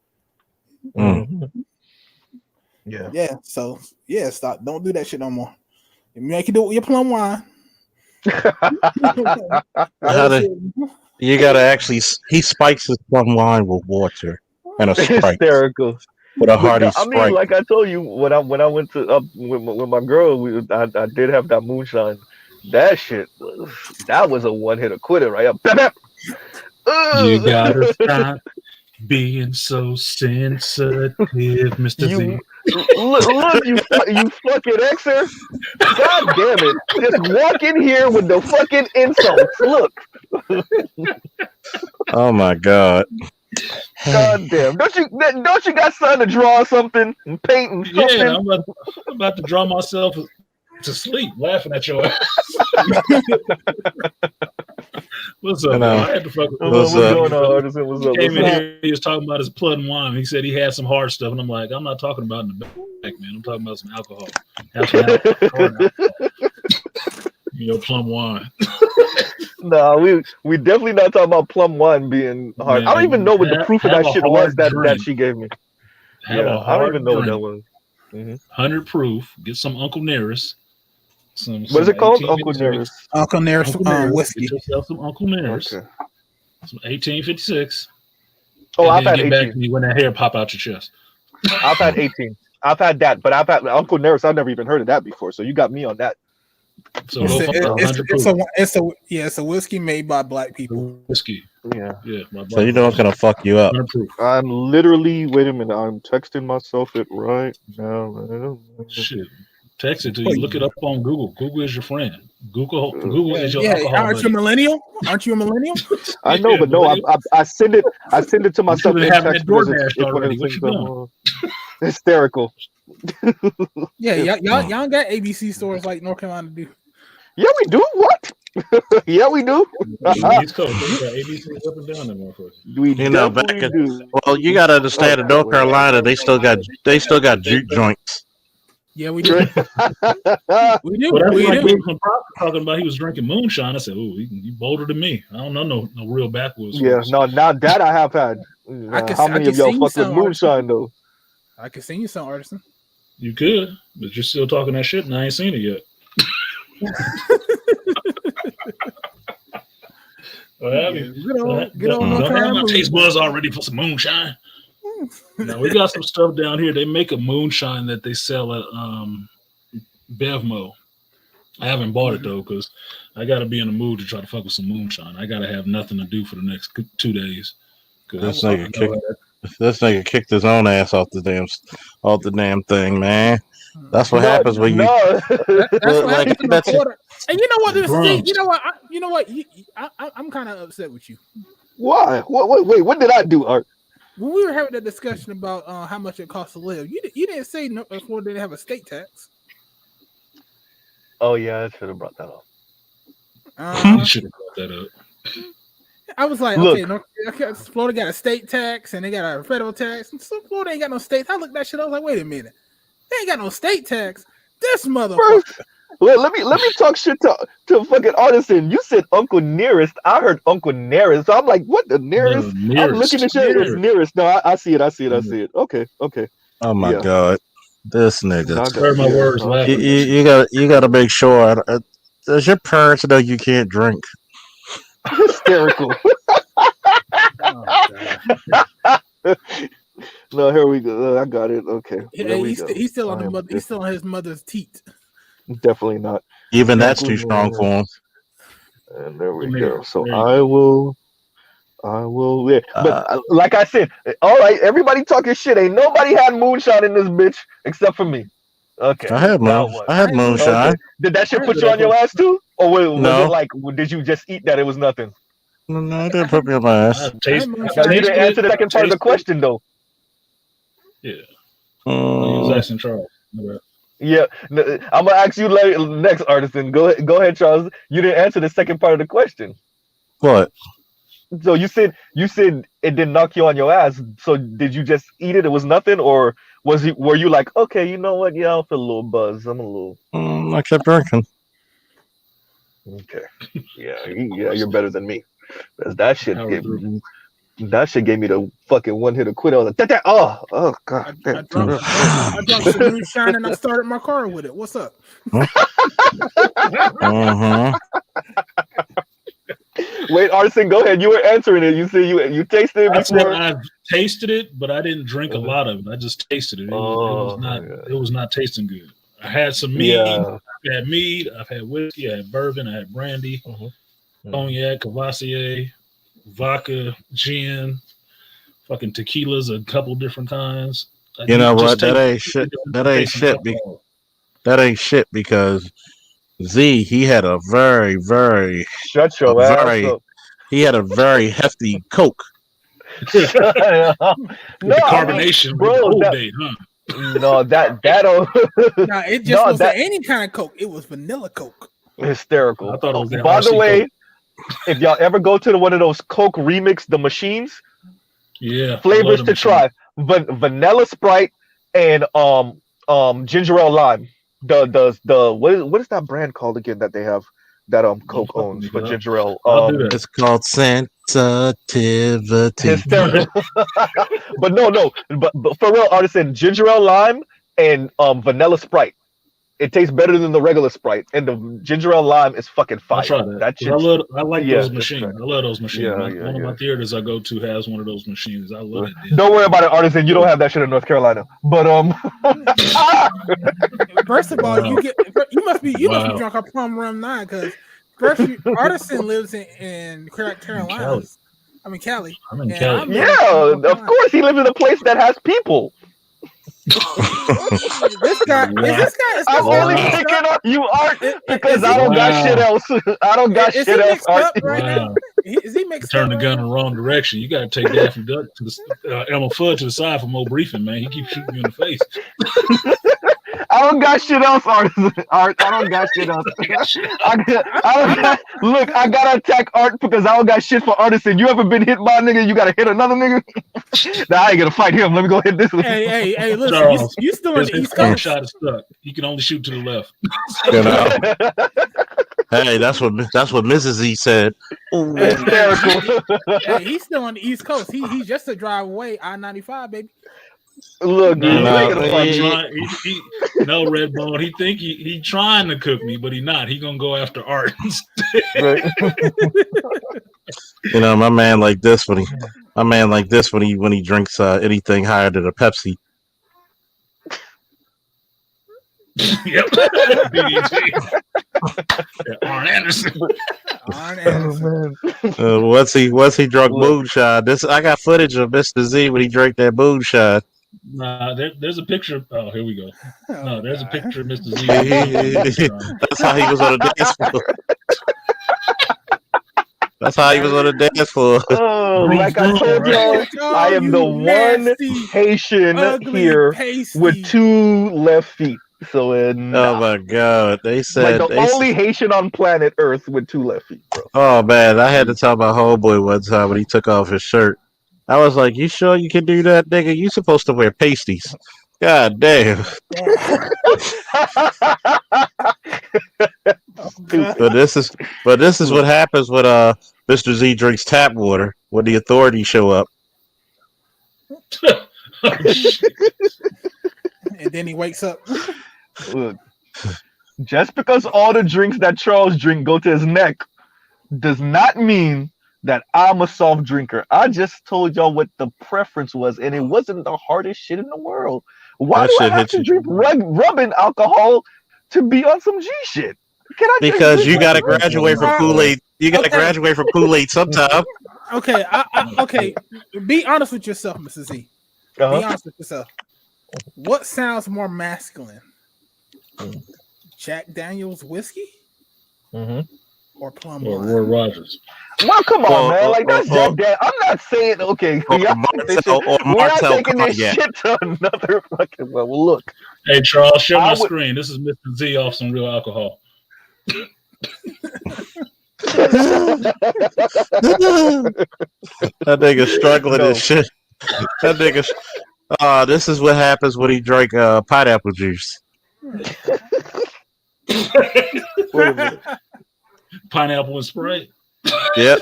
Mm. Hmm. Yeah. Yeah, so yeah, stop. Don't do that shit no more. You can do it with your plum wine. The How other to shit, you gotta actually he spikes his plum wine with water and a Sprite Hysterical. with a But hearty no, I mean, Sprite. like I told you, when I went to up with my girl, I did have that moonshine. That shit was a one hitter quitter right up. Bap, bap. You gotta Ugh. stop being so sensitive, Mr. You Z. look, you fucking Xer. God damn it! Just walk in here with the fucking insults. Look, Oh my god. god damn. Don't you got something to draw something and paint and Yeah, something? I'm about to draw myself to sleep laughing at your ass. What's You up, man? know, I had to fuck with What's what's this up? going nigga. on, Artisan? What's He up? came What's in up? here, he was talking about his blood and wine. He said he had some hard stuff, and I'm like, I'm not talking about in the back, man. I'm talking about some alcohol. Have some alcohol, hard alcohol. Plum wine. No, we definitely not talking about plum wine being hard. I don't even Man, know what the proof of have that a shit was hard that drink. she gave me. Have Yeah, a I don't even hard know what that drink. was. Hmm. 100 proof. Get some Uncle Nearest. What is Some it called? Uncle 1856. Nearest. Uncle Nearest Uncle Nearest. whiskey. Get yourself some Uncle Nearest. Okay. Some 1856. Oh, And I've then had get back 18. to me when that hair pop out your chest. I've had 18. I've had that, but I've had Uncle Nearest. I've never even heard of that before. So you got me on that. So go find a 100 proof. It's a whiskey made by black people. Whiskey. Yeah. Yeah. My So you know it's gonna fuck you up. 100 proof. I'm literally. Wait a minute. I'm texting myself it right now. Shit. Text it to you. Look it up on Google. Google is your friend. Google is your Yeah, alcohol aren't you a buddy. millennial? Aren't you a millennial? I know, Yeah, but no, millennial. I send it. I send it to You myself should in have text that because DoorDash it's one of already. the What things you I'm doing? hysterical. Yeah, It's- y'all got ABC stores like North Carolina do. Yeah, we do. What? Yeah, we do. East Coast. They got ABCs up and down there, motherfucker. We You know, back definitely in, do. well, you gotta understand in North Carolina they still got juke joints. Yeah, we do. We do. Well, that's We like do. Wilson Proctor talking about he was drinking moonshine. I said, "Oh, he bolder than me. I don't know no real backwoods Yeah, folks." no, now that I have had. How many of y'all sing you fuck with some moonshine though? I can sing you some, Artisan. You could, but you're still talking that shit, and I ain't seen it yet. Get on North Don't have Carolina. my taste buds already for some moonshine. No, we got some stuff down here. They make a moonshine that they sell at Bevmo. I haven't bought it though because I got to be in the mood to try to fuck with some moonshine. I got to have nothing to do for the next 2 days. This nigga kicked his own ass off the damn thing, man. That's what happens when you. That's what like happens in that's Florida. And you know what? Drums. You know what? I'm kind of upset with you. Why? Wait, what did I do, Art? When we were having a discussion about how much it costs to live, you didn't say Florida didn't have a state tax. Oh yeah, I should have brought that up. You should have brought that up. I was like, Look. okay, Florida got a state tax and they got a federal tax. And so Florida ain't got no state. I looked at that shit. I was like, wait a minute, they ain't got no state tax. This motherfucker. Well, let me talk shit to fucking Artisan. You said Uncle Nearest. I heard Uncle Nearest. So I'm like, what the No, nearest? I'm looking nearest. at shit. It's Nearest. Nearest. No, I see it. I see it. I see it. Okay. Okay. Oh my Yeah. god, this nigga. No, I got. Heard my Yeah. words No, I got. laughing at you. You gotta make sure. Does your parents know you can't drink? Hysterical. Oh, God. No, here we go. I got it. Okay. There Hey, we go. he's still on I the am mother. He's still on his mother's teat. definitely not. Even that's Uncle too strong for him. Nearest. And there we go. Nearest. So There you go. I will. Yeah. But Uh, like I said, all right. Everybody talking shit. Ain't nobody had moonshine in this bitch except for me. Okay. Now what? I had moonshine. Okay. Did that shit I put ended you up on your with, ass too, or was it No, like did you just eat that it was nothing? no, it didn't put me on my I ass. taste, I Now you Moonshine. didn't tasted answer it. the I second part of the tasted it. question though. Yeah. No, you was Mm, asking Charles. Okay. Yeah, I'm gonna ask you next, Artisan. Go ahead, Charles. You didn't answer the second part of the question. what? So you said it didn't knock you on your ass. So did you just eat it? It was nothing, or were you like, okay, you know what? Yeah, I feel a little buzz. I'm a little I kept drinking. okay. Yeah, you're better than me. 'Cause that shit Power through. gave me the fucking one hit of quit. I was like, oh god, I drunk some moonshine and I started my car with it. What's up? Uh-huh. Wait, Artisan, go ahead. You were answering it. You said you tasted it I said before. I tasted it, but I didn't drink a lot of it. I just tasted it. It was not tasting good. I had some mead. Yeah. I've had mead. I've had whiskey. I had bourbon. I had brandy, cognac, Cavassier, vodka, gin, fucking tequilas, a couple different kinds. You know what? That taste ain't shit. That ain't tasting shit. alcohol. That ain't shit because Z he had a very Shut your ass up. he had a very hefty Coke. With No, the I mean, carbonation with the bro, old that date, huh? no, that Nah, it just no, wasn't that any kind of Coke. It was vanilla Coke. hysterical. I thought it was that By the RC way, Coke. if y'all ever go to one of those Coke remix the machines, Yeah, flavors I love to try: vanilla Sprite and ginger ale lime. The what is that brand called again that they have that Coke owns for ginger ale? I'll do that. It's called sensitivity. Hysterical. But no, but for real, Artisan, ginger ale lime and vanilla Sprite. It tastes better than the regular Sprite, and the ginger ale lime is fucking fire. I'll try that. That 'Cause shit. I like Yeah, those just machines. try. I love those machines. Yeah, One of my theaters I go to has one of those machines. I love it. Don't worry about it, Artisan. You don't have that shit in North Carolina. But First of all, Wow. you must be Wow. drunk a plum rum 9 because Artisan lives in Carolina. Cali. I mean Cali. I'm in And Cali. I'm yeah, of course he lives in a place that has people. This guy is this guy. I'm only Wow. picking on you, Art, because is I don't got Wow. shit else. I don't got Is shit he else, mixed Art. up right now? Wow. Is he You mixed turned up the right gun in now? the wrong direction. You got to take Daffy Duck to the Elmer Fudd to the side for more briefing, man. He keeps shooting you in the face. I don't got shit else, Art. Art, I don't got shit else. Look, I gotta attack Art because I don't got shit for Artisan. You ever been hit by a nigga? You gotta hit another nigga. Nah, I ain't gonna fight him. Let me go hit this one. Hey, listen, Charles, you still in the his East corner Coast. shot is stuck. He can only shoot to the left. You know. Hey, that's what Mrs. E said. Hysterical. Hey, he's still on the East Coast. He's just a drive away, I-95, baby. Look, No, you ain't No, gonna he fight me. trying, no, Redbone. He think he trying to cook me, but he not. He gonna go after Art. Right. You know, my man like this when he drinks anything higher than a Pepsi. Yep. BDG. Yeah, Arn Anderson. Arn Anderson. Once he drunk moonshine. I got footage of Mr. Z when he drank that moonshine. Nah, there's a picture. Oh, here we go. No, there's a picture of Mr. Z. That's how he was on the dance floor. That's how he was on the dance floor. Oh, like I told y'all, I am the one Haitian here with 2 left feet. So Oh my god, they said like the only Haitian on planet Earth with 2 left feet, bro. Oh man, I had to tell my homeboy one time when he took off his shirt. I was like, "You sure you can do that, nigga? You supposed to wear pasties." God damn. Stupid. But this is what happens when Mr. Z drinks tap water when the authorities show up. And then he wakes up. Look, just because all the drinks that Charles drink go to his neck does not mean that I'm a soft drinker. I just told y'all what the preference was, and it wasn't the hardest shit in the world. Why That do I shit have hits to you. drink rubbing alcohol to be on some G shit? Can I just Because drink you got to regular? graduate from Kool-Aid. You got to Okay. graduate from Kool-Aid sometime. Okay, okay. Be honest with yourself, Mrs. Z. Be honest with yourself. What sounds more masculine? Jack Daniel's whiskey or Plum Or wine? Roy Rogers. Well, come on, man. Like that's Jack Dan. I'm not saying okay. Or Y'all take this Martel, shit. or We're not Martel taking this cognac. shit to another fucking level. Look, Hey, Charles, show I my would- screen. This is Mr. Z off some real alcohol. That nigga struggling No. and shit. That nigga. This is what happens when he drink pineapple juice. Wait a minute. Pineapple and Sprite. Yep.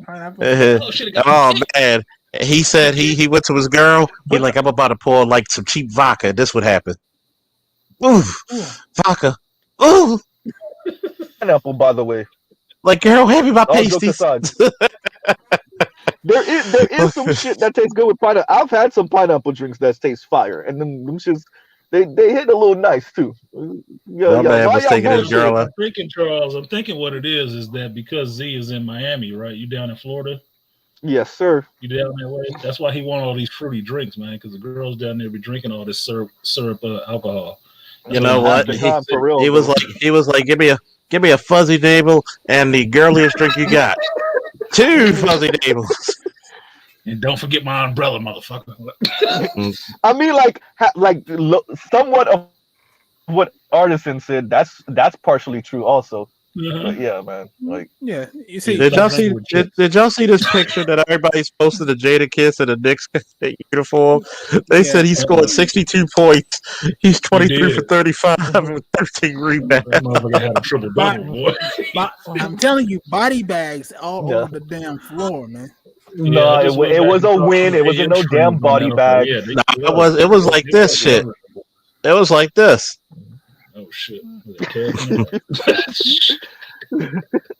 Pineapple. Oh, shit, it got Oh me sick. man. He said he went to his girl. He like, I'm about to pour like some cheap vodka. This would happen. Ooh, vodka. Ooh, Pineapple, by the way. like girl, hand me my All jokes pasties. aside, there is some shit that tastes good with pineapple. I've had some pineapple drinks that taste fire, and then them shits they hit a little nice too. My man why was y'all taking his bullshitting? girl I'm out. thinking, Charles, I'm thinking what it is that because Z is in Miami, right? You down in Florida? Yes, sir. You down that way? That's why he want all these fruity drinks, man, because the girls down there be drinking all this syrup alcohol. You know what? Half the time, for real, He was like, give me a fuzzy navel and the girliest drink you got. 2 fuzzy navels. And don't forget my umbrella, motherfucker. I mean, somewhat of what Artisan said. That's partially true, also. But yeah, man. Like, Yeah, you see, Did y'all see? Did y'all see this picture that everybody's posted of Jada Kiss in the Knicks uniform? They said he scored 62 points. He's 23 for 35 with 13 rebounds. That motherfucker had a triple double, boy. I'm telling you, body bags all over the damn floor, man. no, it was a win. It wasn't no damn body bag. Yeah, It was like this shit. It was like this. Oh shit!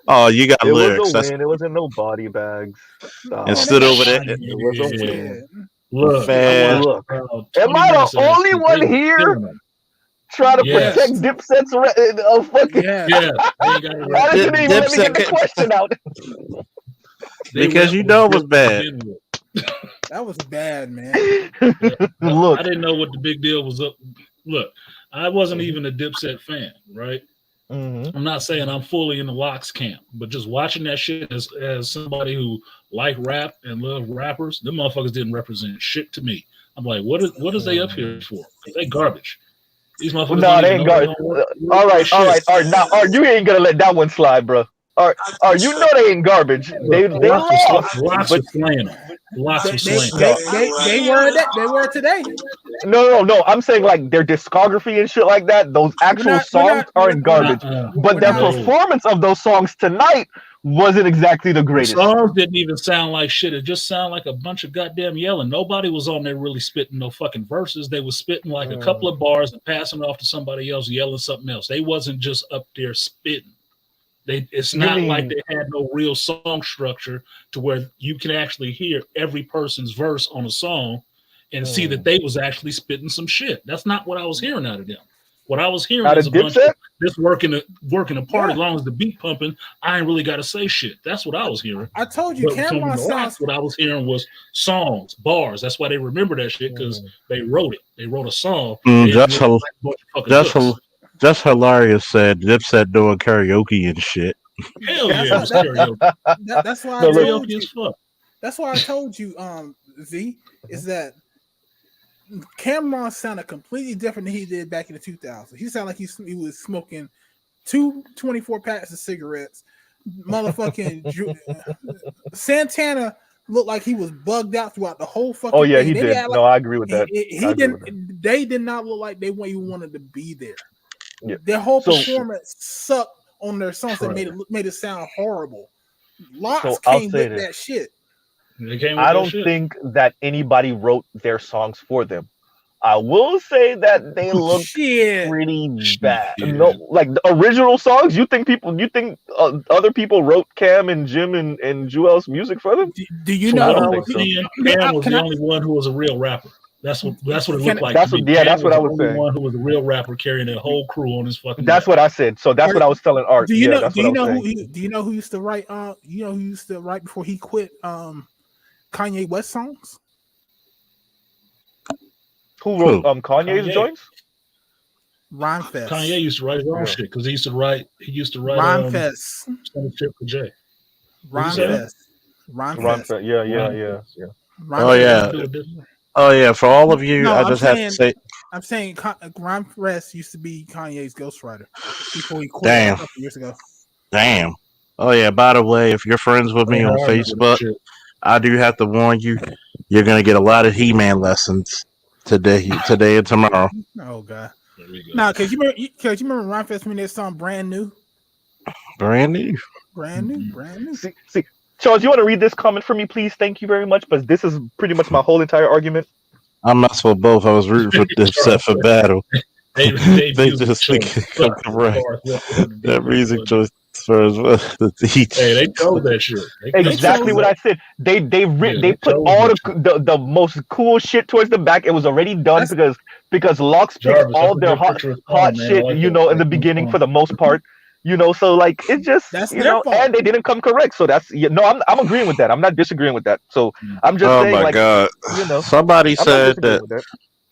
Oh, you got It lyrics. was a win. It wasn't no body bags. And stood over there. It was a win. Look, Man. Look. Am I the only one here trying to Yes. protect Dipset's fucking? Yeah. Why didn't they even let me get the question out? Because you know it was bad. That was bad, man. Look, I didn't know what the big deal was. Look, I wasn't even a Dipset fan, right? I'm not saying I'm fully in the Locks camp, but just watching that shit as somebody who like rap and love rappers, them motherfuckers didn't represent shit to me. I'm like, what is they up here for? They garbage. These motherfuckers. no, they ain't garbage. All right. Now, you ain't gonna let that one slide, bro. You know they ain't garbage. They lost. Lots of slaying them. Lots of slaying. They were today. No. I'm saying like their discography and shit like that. Those actual songs aren't garbage, but their performance of those songs tonight wasn't exactly the greatest. The songs didn't even sound like shit. It just sounded like a bunch of goddamn yelling. Nobody was on there really spitting no fucking verses. They was spitting like a couple of bars and passing it off to somebody else yelling something else. They wasn't just up there spitting. It's not like they had no real song structure to where you can actually hear every person's verse on a song and see that they was actually spitting some shit. That's not what I was hearing out of them. What I was hearing is a bunch of just working a party. As long as the beat pumping, I ain't really got to say shit. That's what I was hearing. I told you, Cameron sounds. What I was hearing was songs, bars. That's why they remember that shit because they wrote it. They wrote a song. Just hilarious. Said Dipset doing karaoke and shit. Hell yeah, karaoke. That's why I told you. That's why I told you, Z, is that Cameron sounded completely different than he did back in the 2000s. He sounded like he was smoking 24 packs of cigarettes. Motherfucking Santana looked like he was bugged out throughout the whole fucking. Oh yeah, thing. he did. Like, no, I agree with that. He didn't. They did not look like they even wanted to be there. Yeah. Their whole performance sucked on their songs that Right. made it sound horrible. Lots So I'll came say with this. that shit. They came with I that don't shit. think that anybody wrote their songs for them. I will say that they look Shit. pretty bad. Yeah. No, like the original songs. You think other people wrote Cam and Jim and Jewel's music for them? Do you So know? I What I don't was think so. seeing, Cam was Can the I- only one who was a real rapper. That's what it looked like That's to me. what- yeah, Cam that's what was I the was only saying. one who was a real rapper carrying that whole crew on his fucking That's back. what I said. So that's what I was telling Art. Do you Yeah, know? that's Do what I you was know saying. do you know who used to write? You know who used to write before he quit? Kanye West songs. Who wrote Who? Kanye's Kanye. joints? Rhyme Fest. Kanye used to write his own Yeah. shit because he used to write Rhyme Fest. some shit for Jay. Rhyme say? Fest. Rhyme Ron Fest. Fe- Yeah, Rhyme Rhyme Oh Fest. yeah. Do it different. Oh yeah. For all of you, No, I just have to say, I'm saying Rhyme Fest used to be Kanye's ghostwriter before he quit Damn. a couple years ago. damn. Oh yeah. By the way, if you're friends with me Yeah, on I remember that Facebook, shit. I do have to warn you, you're gonna get a lot of He-Man lessons today and tomorrow. Oh god. There we go. No, because you remember Rhyme Fest when they song Brand New? Brand new. Brand new. See, Charles, you want to read this comment for me, please? Thank you very much. But this is pretty much my whole entire argument. I'm messing with both. I was rooting for Dipset for battle. They They music just chose come suck correct. as far as what the That DJ music was. choice for as well. Hey, they chose that shit. Exactly what I said. They put chose all that the most cool shit towards the back. It was already done because Locks picked Jarvis, all that's a their good hot picture of his phone, man. I shit, like you that. know, in the That's beginning fun. for the most part. You know, so like it just That's you their know, fault. and they didn't come correct. So that's I'm agreeing with that. I'm not disagreeing with that. So I'm just Oh saying, my like, god. you know, Somebody I'm not said disagreeing that with that.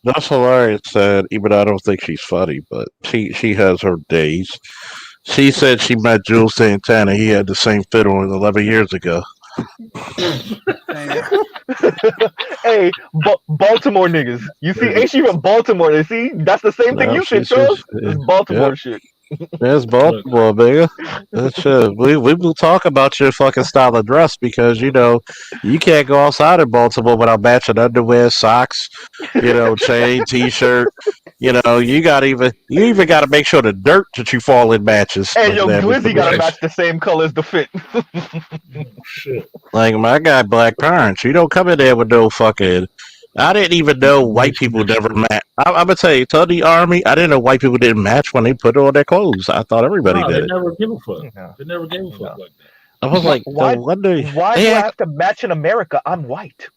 that's hilarious said, even though I don't think she's funny, but she has her days. She said she met Jules Santana. He had the same fiddle 11 years ago. Hey, Baltimore niggas. You see, ain't she from Baltimore? You see, that's the same thing No, you said, she's Charles. just It's Baltimore yep. shit. There's Baltimore, nigga. That's shit. We will talk about your fucking style of dress because you know you can't go outside in Baltimore without matching underwear, socks, chain, t-shirt. You even got to make sure the dirt that you fall in matches. Hey, Like yo, that. Glizzy gotta match the same color as the fit. Shit. Like my guy, Black Parents. You don't come in there with no fucking. I didn't even know white people never match. I'm gonna tell the army. I didn't know white people didn't match when they put on their clothes. I thought everybody No, did they it. never give a fuck. No. They never gave a fuck like that. I was like, Why? no wonder Why they do I act- have to match in America? I'm white.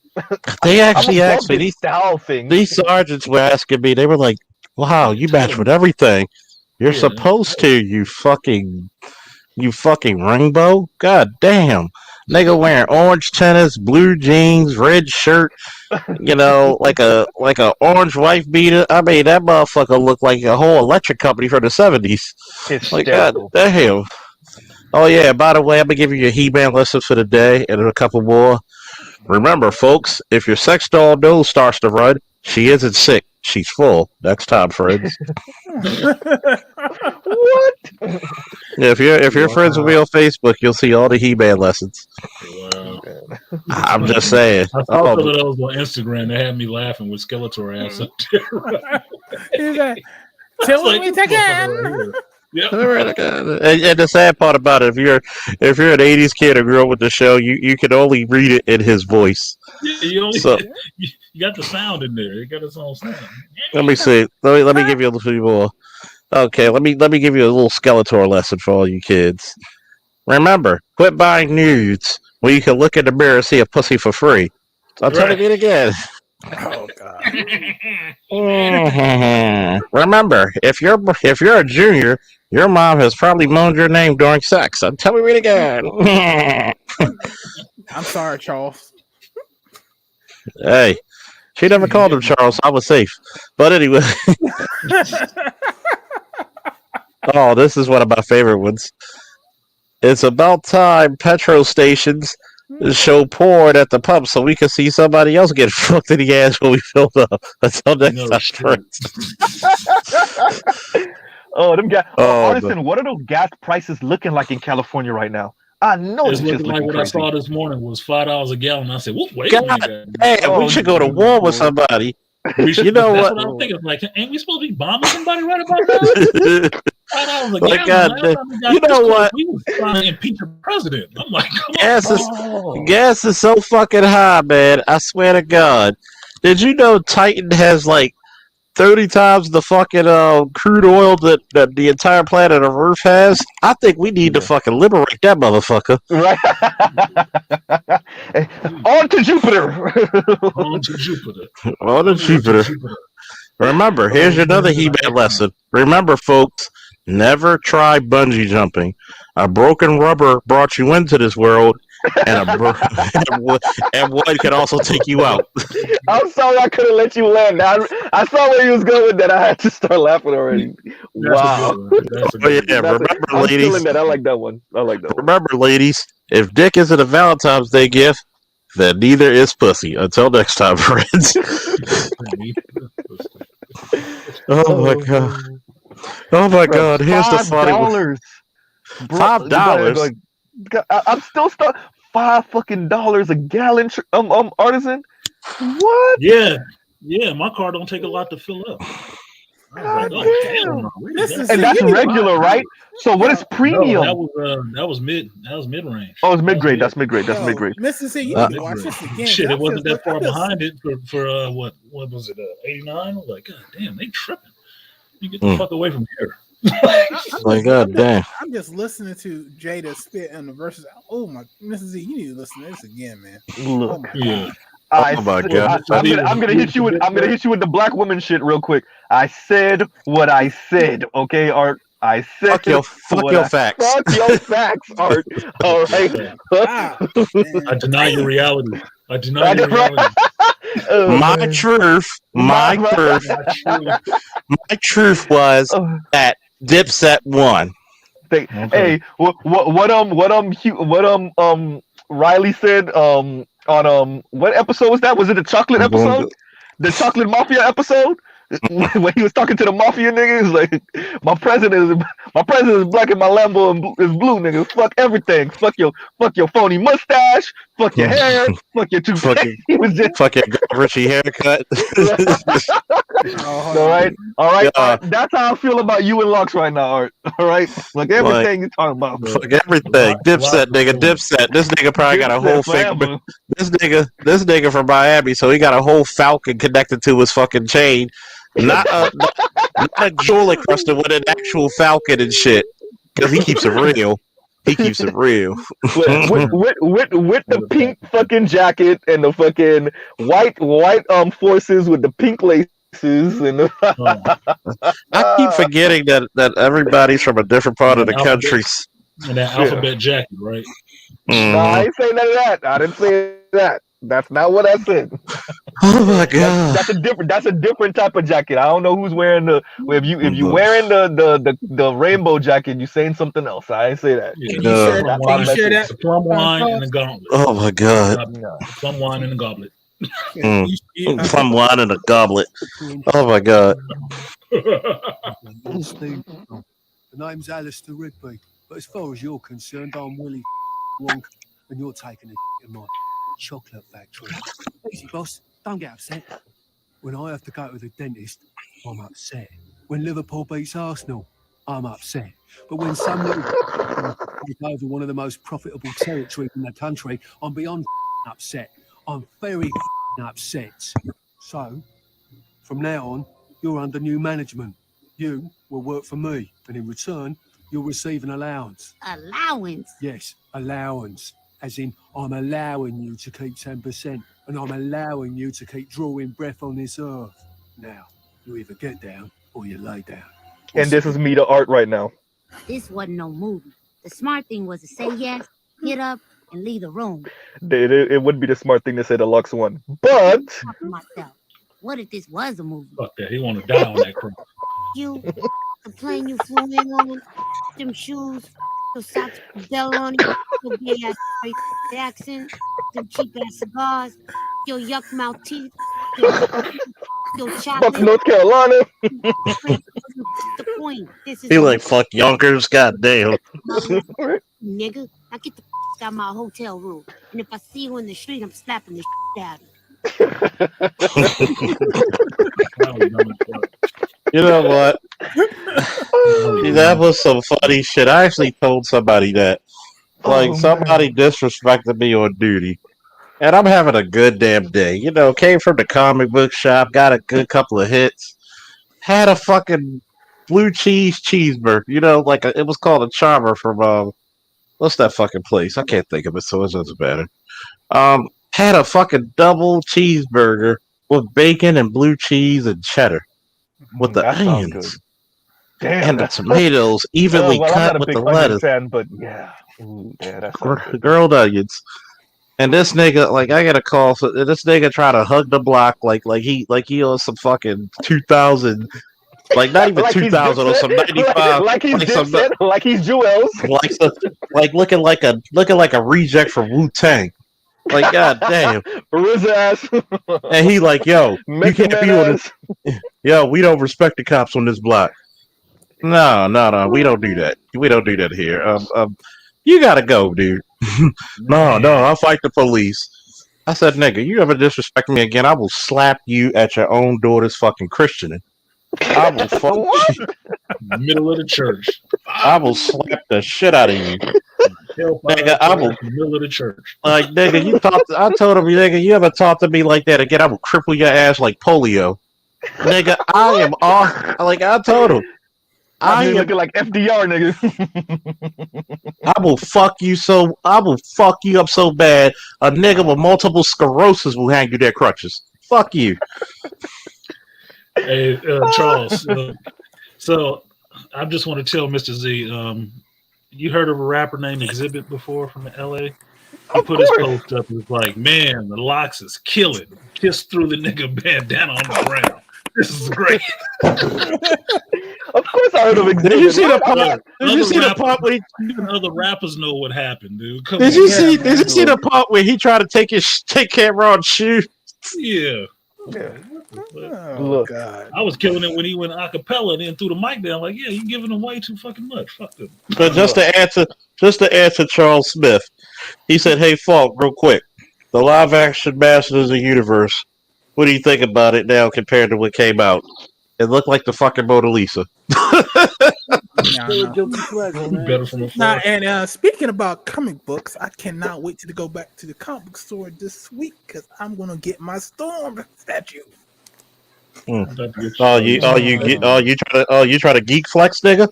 they I'm actually above asked me this style thing. these sergeants were asking me. They were like, "Wow, you match with everything. You're Yeah. supposed to. You fucking rainbow. God damn, nigga wearing orange tennis, blue jeans, red shirt. Like a orange wife beater. I mean, that motherfucker looked like a whole electric company from the 70s. Like God Hysterical. damn. Oh yeah. By the way, I'm gonna give you a He-Man lesson for the day and a couple more. Remember, folks, if your sex doll nose starts to run, she isn't sick. She's full. Next time, friends. What? If you're friends with me on Facebook, you'll see all the He-Man lessons. Wow. I'm just saying. I saw some of those on Instagram. They had me laughing with Skeletor ass up there. He's like, till we meet again. Yep. And the sad part about it, if you're an '80s kid or grew up with the show, you can only read it in his voice. Yeah, you got the sound in there. It got its own sound. Let me see. Let me give you a little more. Okay, let me give you a little Skeletor lesson for all you kids. Remember, quit buying nudes when you can look in the mirror and see a pussy for free. I'm telling you it again. Oh god. Remember, if you're a junior, your mom has probably moaned your name during sex. I'm telling you it again. I'm sorry, Charles. Hey, she never called him Charles. I was safe. But anyway. Oh, this is one of my favorite ones. It's about time petrol stations show porn at the pump so we can see somebody else get fucked in the ass when we fill up. Until next time. Oh, them gas. Oh, Artisan, what are those gas prices looking like in California right now? I know It's it's just looking like looking what crazy. I saw this morning was $5 a gallon. I said, wait God a minute. damn, we should go to war with somebody. We should, You know that's what? what I'm thinking. Like, ain't we supposed to be bombing somebody right about now? I was like, My yeah, God, last time we got you this know close, what? we was trying to impeach a president. I'm like, come on. Gas is so fucking high, man. I swear to God. Did you know Titan has like 30 times the fucking crude oil that the entire planet of Earth has? I think we need to fucking liberate that motherfucker. Right. On to Jupiter. On to Jupiter. On to Jupiter. Remember, here's another He-Man lesson. Remember, folks, never try bungee jumping. A broken rubber brought you into this world, and and one can also take you out. I'm sorry I couldn't let you land. I saw where you was going with that. I had to start laughing already. Wow. Remember, I'm ladies. feeling that. I like that one. Remember, ladies, if dick isn't a Valentine's Day gift, then neither is pussy. Until next time, friends. Oh my god. Oh my god. Here's the funny one. $5. I'm still stuck. $5 a gallon. Artisan. What? Yeah. My car don't take a lot to fill up. God damn. And that's regular, right? So what is premium? No, that was mid range. Oh, it's mid grade. That's mid grade. Mississippi, you need to watch this again. Shit, it wasn't that far behind it for what was it? 89? Like, god damn, they tripping. You get the fuck away from here. My god damn. I'm just listening to Jada spit in the verses. Oh my, Mrs. Z, you need to listen to this again, man. Look. Oh my god. I'm gonna hit you with the black woman shit real quick. I said what I said, okay, Art. I said fuck your facts. Fuck your facts, Art. All right. I deny your reality. I deny your reality. My truth was that Dipset won. Hey, what Riley said on what episode was that? Was it the chocolate episode? The chocolate mafia episode? When he was talking to the mafia nigga, he was like, my president is black and my Lambo is blue, nigga. Fuck everything. Fuck your phony mustache. Fuck your hair. Fuck your toupee. He was just fuck your Richie haircut. All right. Art, that's how I feel about you and Lux right now, Art. All right, like everything you're talking about. Fuck everything. Dipset, nigga. Dipset. This nigga probably got a whole finger. This nigga from Miami, so he got a whole falcon connected to his fucking chain. Not a jewel encrusted with an actual falcon and shit. Because he keeps it real. With the pink fucking jacket and the fucking white forces with the pink laces and I keep forgetting that everybody's from a different part of the country. And that alphabet jacket, right? No, I ain't say none of that. I didn't say that. That's not what I said. Oh my god. That's a different type of jacket. I don't know who's wearing if you wearing the rainbow jacket, you saying something else. I ain't say that. Yeah. You share that? The plum wine and the goblet. Oh my god. Plum wine and the goblet. Plum wine and a goblet. Oh my god. Steve, the name's Alistair Rigby, but as far as you're concerned, I'm Willie Wonka, and you're taking a in my chocolate factory. Easy, boss. Don't get upset. When I have to go to the dentist, I'm upset. When Liverpool beats Arsenal, I'm upset. But when some little take over one of the most profitable territories in the country, I'm beyond upset. I'm very upset. So, from now on, you're under new management. You will work for me, and in return, you'll receive an allowance. Allowance? Yes, allowance. As in, I'm allowing you to keep 10%, and I'm allowing you to keep drawing breath on this earth. Now, you either get down or you lay down. And this is me to Art right now. This wasn't no movie. The smart thing was to say yes, get up, and leave the room. It would be the smart thing to say the Lux one. But myself, what if this was a movie? Fuck that. He want to die on that crap. You, the plane you flew in on, them shoes, those socks with Dell on it, your gay ass accent, them cheap ass cigars, your yuck mouth teeth, your chocolate. Fuck North Carolina. The point. This is he like fuck Yonkers, goddamn. Nigga, I get the out of my hotel room, and if I see you in the street, I'm slapping the out of you. You know what? That was some funny shit. I actually told somebody that. Like, Oh somebody man. disrespected me on duty. And I'm having a good damn day. You know, came from the comic book shop, got a good couple of hits. Had a fucking blue cheese cheeseburger. You know, like it was called a charmer from, what's that fucking place? I can't think of it, so it doesn't matter. Had a fucking double cheeseburger with bacon and blue cheese and cheddar with the That sounds good. onions Damn. and the tomatoes evenly Well, I'm not cut a with big the onion lettuce, fan, but yeah. Ooh, yeah, that sounds good. grilled onions. And this nigga, like, I get a call. So this nigga try to hug the block like he on some fucking 2000, like not even Like he's 2000 or Dipset, some 95, like he's like some Dipset, like he's Jewels. like some, like looking like a reject from Wu Tang. Like, god damn. Riz ass. And he like, yo, you Method can't Man be on ass. the, yo, we don't respect the cops on this block. No, we don't do that. We don't do that here. You gotta go, dude. No, I'll fight the police. I said, nigga, you ever disrespect me again, I will slap you at your own daughter's fucking christening. I will fuck you. Middle of the church. I will slap the shit out of you. Nigga, I will. Middle of the church. Like, nigga, I told him, nigga, you ever talk to me like that again, I will cripple your ass like polio. Nigga, I am off. Like, I told him. I am looking like FDR, nigga. I will fuck you up so bad, a nigga with multiple sclerosis will hang you their crutches. Fuck you. Hey, Charles. So I just want to tell Mr. Z, you heard of a rapper named Exhibit before from LA? He put his post up and was like, man, the locks is killing. Just threw the nigga bandana on the ground. This is great. Of course I heard of Exhibit. Did you see the part? Did you see the part where other rappers know what happened, dude? Did you see the part where he tried to take Cameron's shoe? Yeah. Oh, God. I was killing it when he went acapella and then threw the mic down. Like, yeah, you giving him way too fucking much. Fuck him. But just to answer Charles Smith, he said, "Hey, Falk, real quick, the live action Masters of the Universe. What do you think about it now compared to what came out? It looked like the fucking Mona Lisa." And speaking about comic books, I cannot wait to go back to the comic book store this week because I'm gonna get my Storm statue. You try to geek flex, nigga?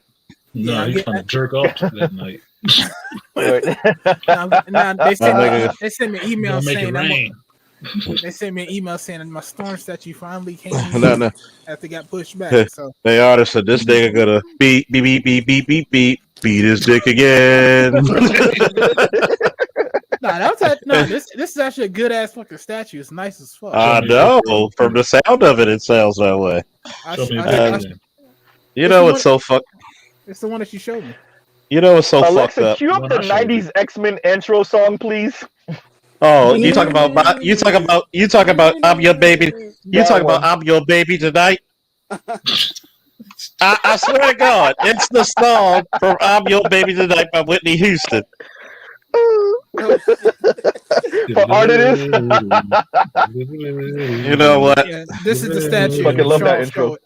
No, you trying to jerk off that night. They sent me an email saying that my Storm statue finally came in after it got pushed back. So they already said this nigga gonna beat his dick again. This is actually a good ass fucking statue. It's nice as fuck. I know. From the sound of it, it sounds that way. You know what's so fuck? It's the one that you showed me. You know what's so Alexa, fucked up? cue up the '90s X-Men intro song, please. Oh, you talk about I'm your baby. You talk about I'm your baby tonight. I swear to God, it's the song from I'm Your Baby Tonight by Whitney Houston. For art it is. You know what? Yeah, this is the statue. Fucking love that intro.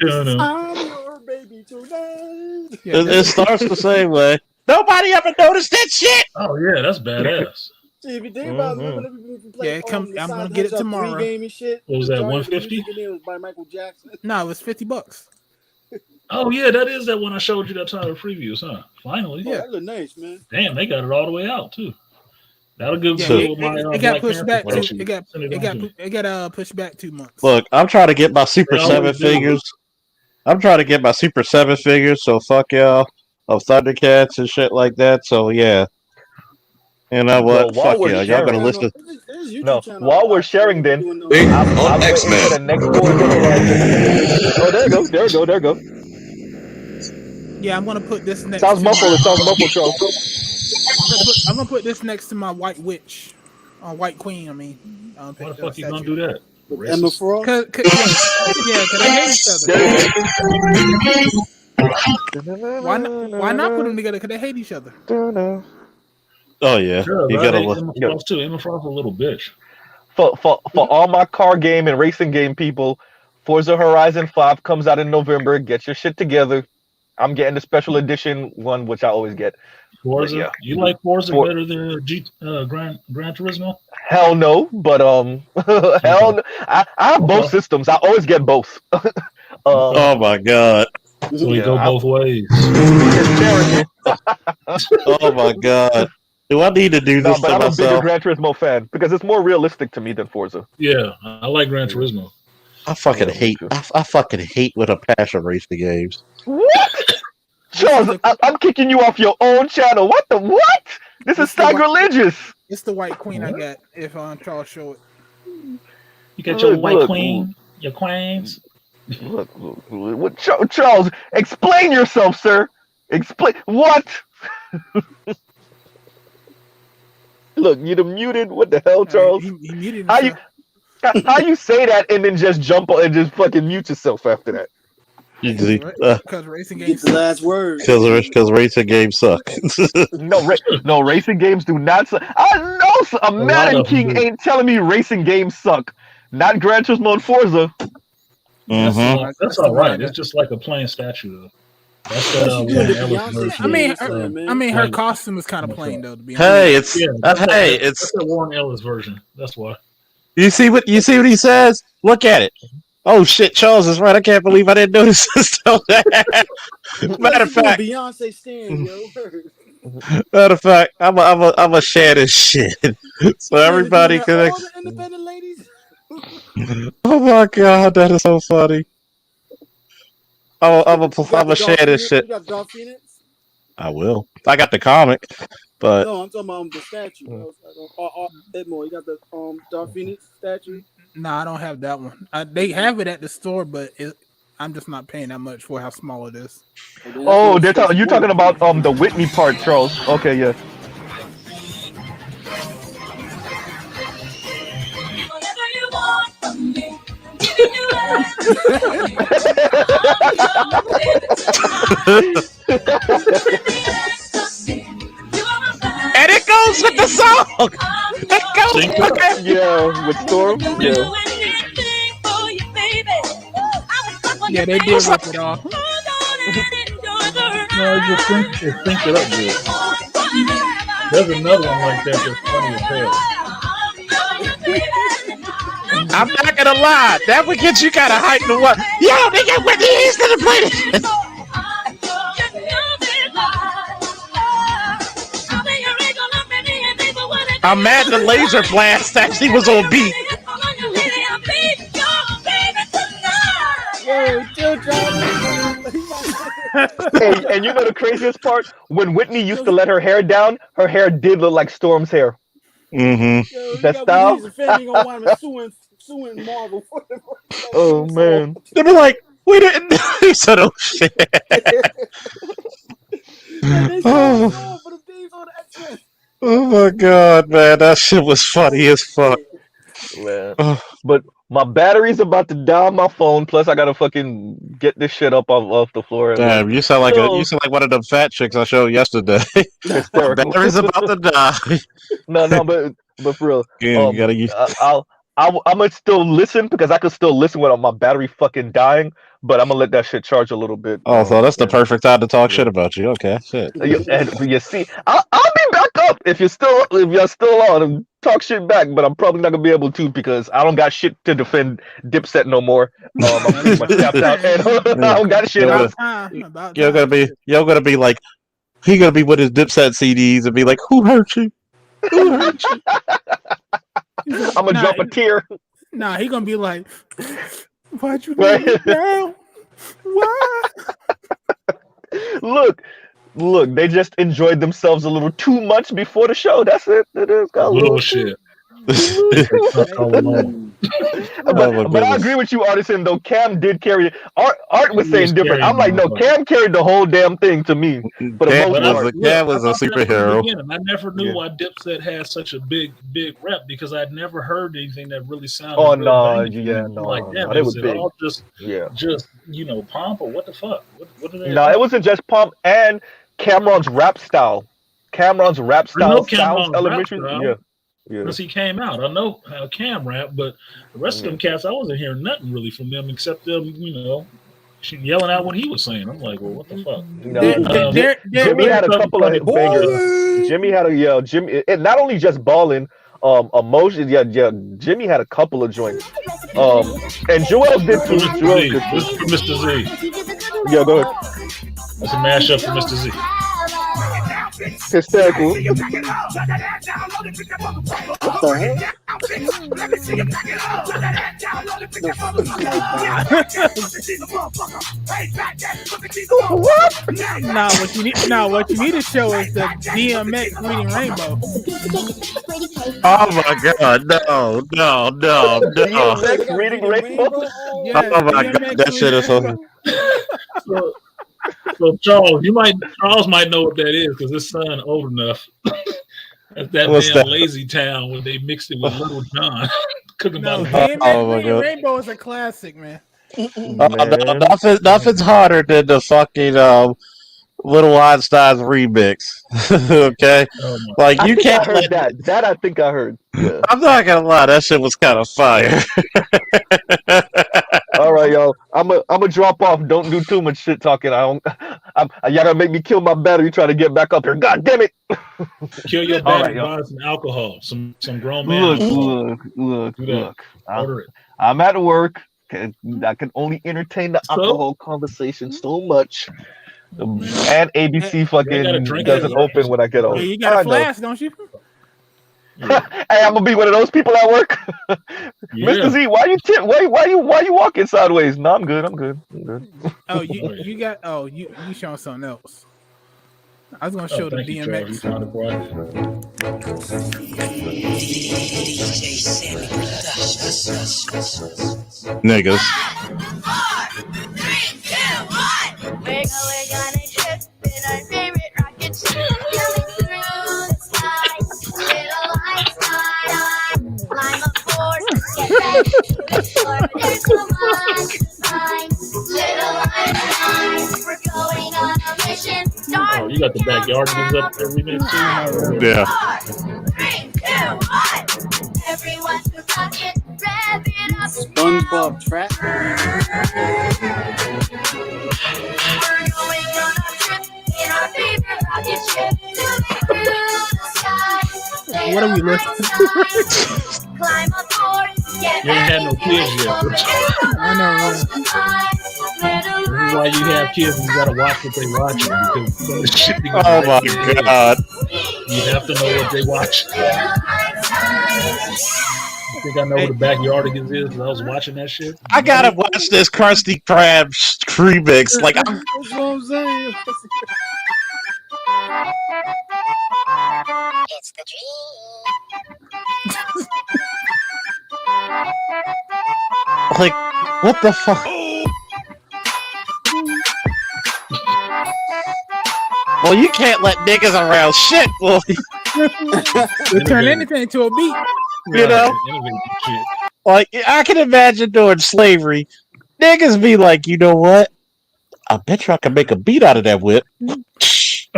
I'm your baby tonight. It starts the same way. Nobody ever noticed that shit. Oh yeah, that's badass. See, if you think about it, I'm gonna get it tomorrow. Game and shit. What was that, 150? It was by Michael Jackson. No, it was $50. Oh yeah, that is that one I showed you that time of previews, huh? Finally. Yeah, that look nice, man. Damn, they got it all the way out too. That'll give it got pushed back. It got pushed back 2 months. Look, I'm trying to get my Super 7 figures. I'm trying to get my Super 7 figures, so fuck y'all of Thundercats and shit like that. So yeah. You know what? Well, fuck y'all. Y'all gonna listen. No, while we're sharing, then I'm X-Men. The next oh, there you go. Yeah, I'm gonna put this next. Sounds muffled, Charles. I'm gonna put this next to my White Witch, White Queen. I mean, why the fuck you gonna do that? Emma Frost? Cause they hate each other. Why not put them together? Because they hate each other. Oh yeah, you gotta look. Emma Frost too. Emma Frost a little bitch. For all my car game and racing game people, Forza Horizon 5 comes out in November. Get your shit together. I'm getting the special edition one, which I always get. Forza. Yeah. You like Forza For- better than Gran Turismo? Hell no, but hell no. I have both systems. I always get both. Oh my god. So we go both ways. Oh my god. Do I need to do No, this but to I'm a bigger myself? Gran Turismo fan because it's more realistic to me than Forza. Yeah, I like Gran Turismo. I fucking hate. I fucking hate with a passion racing games. What? Charles, I'm kicking you off your own channel. What the what? This is sacrilegious. It's the white queen I got. If Charles show it, you got your white queen, your queens. Look, Charles, explain yourself, sir. Explain what? Look, you're muted. What the hell, Charles? he muted how you say that and then just jump on and just fucking mute yourself after that? Because racing games. The last word. Because racing games suck. no, racing games do not suck. I know a Madden King ain't telling me racing games suck. Not Gran Turismo and Forza. That's all right. It's just like a plain statue, though. That's I mean, her costume is kind of plain though. To be that's Hey, the Warren Ellis version. That's why. You see what he says? Look at it. Oh shit, Charles is right. I can't believe I didn't notice this. Matter of fact, Beyonce stand, yo. Matter of fact, I'm a share this shit so everybody can. All the independent ladies. Oh my god, that is so funny. I'm a share this shit. You got Dark Phoenix? I will. I got the comic, but No, I'm talking about the statue. Edmore, you got the Dark Phoenix statue? No, I don't have that one. They have it at the store, but I'm just not paying that much for how small it is. Oh, you're talking about the Whitney part, Charles. Okay, yeah. And it goes with the song. It goes. Yeah, with Storm. Yeah. Yeah, they did rip it off. No, it synced it up good. There's another one like that that's funny as hell. I'm not gonna lie, that would get you kind of hyped to what? Yo, nigga, Whitney Houston to play this. I'm mad the laser blast actually was on beat. Hey, and you know the craziest part? When Whitney used to let her hair down, her hair did look like Storm's hair. Mm-hmm. That style? Suing Marvel. Oh man. They be like, we didn't. He said, "Oh shit." Oh my god, man, that shit was funny as fuck. Man. But my battery's about to die on my phone. Plus, I gotta fucking get this shit up off the floor. Damn, you sound like one of them fat chicks I showed yesterday. Battery's about to die. No, but for real, Yeah, you gotta use. I'm gonna still listen because I could still listen without my battery fucking dying. But I'm gonna let that shit charge a little bit. Oh, so that's the perfect time to talk shit about you. Okay, shit. You see, I'll be back up if you're still on and talk shit back. But I'm probably not gonna be able to because I don't got shit to defend Dipset no more. I'm pretty much tapped out, and I don't got shit else. You're gonna be like, he gonna be with his Dipset CDs and be like, who hurt you? Who hurt you? I'm gonna drop a tear. Nah, he gonna be like, why'd you let me down? Why? Look, they just enjoyed themselves a little too much before the show. That's it. It is got a little shit. But I agree with you, Artisan, though. Cam did carry it. Art was saying different. I'm like, no, Cam carried the whole damn thing to me. For the most part. Cam was a superhero. I never knew why Dipset had such a big rep because I'd never heard anything that really sounded no, like that. No, it was big. all just pomp or what the fuck? What did they? No, it wasn't just pomp and Cameron's rap style. Cameron's rap style sounds elementary. Yeah. Because he came out. I know how Cam rap, but the rest of them cats, I wasn't hearing nothing really from them except them, She yelling out what he was saying. I'm like, well, what the fuck? Jimmy had a couple of bangers. Jimmy had a Jimmy, and not only just balling, emotions. Yeah. Jimmy had a couple of joints. And Joel's did too. Joel's did too. This is for Mr. Z. Yeah, go ahead. That's a mashup for Mr. Z. Hysterical. What the hell? What? What you need to show is the DMX reading Rainbow. Oh my god, no. DMX reading Rainbow? Oh my god, that shit is so. So Charles might know what that is because his son old enough. That's that What's damn that? Lazy Town when they mixed it with Little John. Cooking No, about DMX reading Rainbow is a classic, man. Nothing's harder than the fucking Little Einstein's remix. Okay, like you can't. I heard that. That I think I heard. Yeah. I'm not gonna lie, that shit was kind of fire. All right, yo. I'm a drop off. Don't do too much shit talking. Y'all gonna make me kill my battery trying to get back up here. God damn it! Kill your battery, buy some alcohol, some grown man. Look. I'm at work. I can only entertain the alcohol conversation so much. And ABC fucking doesn't open when I get home. Hey, you got a flask, don't you? Hey, I'm gonna be one of those people at work. Mr. Z, why you walking sideways? No, I'm good. Oh, you got you showing something else. I was gonna show the DMX. Niggas. We're gonna trip in our favorite rocket ship, coming through the sky. Little Einstein, climb aboard, get ready to explore. There's so much to find. Little Einstein, we're going on a mission. Oh, you got the backyard gives up there remix too. Yeah. 3, 2, 1. Everyone to rocket, rev it up. SpongeBob trap. We're going on a trip in our favorite rocket ship, zooming through the sky. What are we listening to? Climb aboard, get You ain't had no kids yet. I know, This is why you have kids and you gotta watch what they watching because some of the shit they Oh my god. You have to know what they watch. I think I know what the backyardigans is because I was watching that shit. I gotta watch this Krusty Krab remix. Like, That's what I'm saying. It's the like, what the fuck? Well, you can't let niggas around shit, boy. We turn anything to a beat. You know? Like, I can imagine during slavery, niggas be like, you know what? I bet you I can make a beat out of that whip.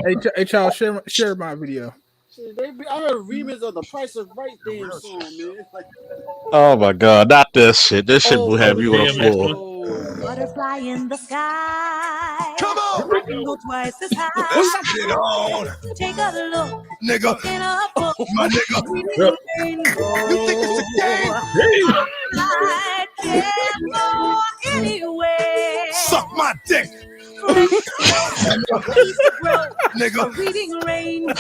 Hey, Charles, share my video. Shit, I heard a remix of the Price of Right damn song, man. Like, Oh my god, not this shit. This shit will have you on the floor. butterfly in the sky. Come on! Go twice as high. Get on! Take a look, Nigga! in a book. My nigga! Rainbow. You think it's a game? I can go anywhere. Suck my dick! Nigga! Reading rainbow.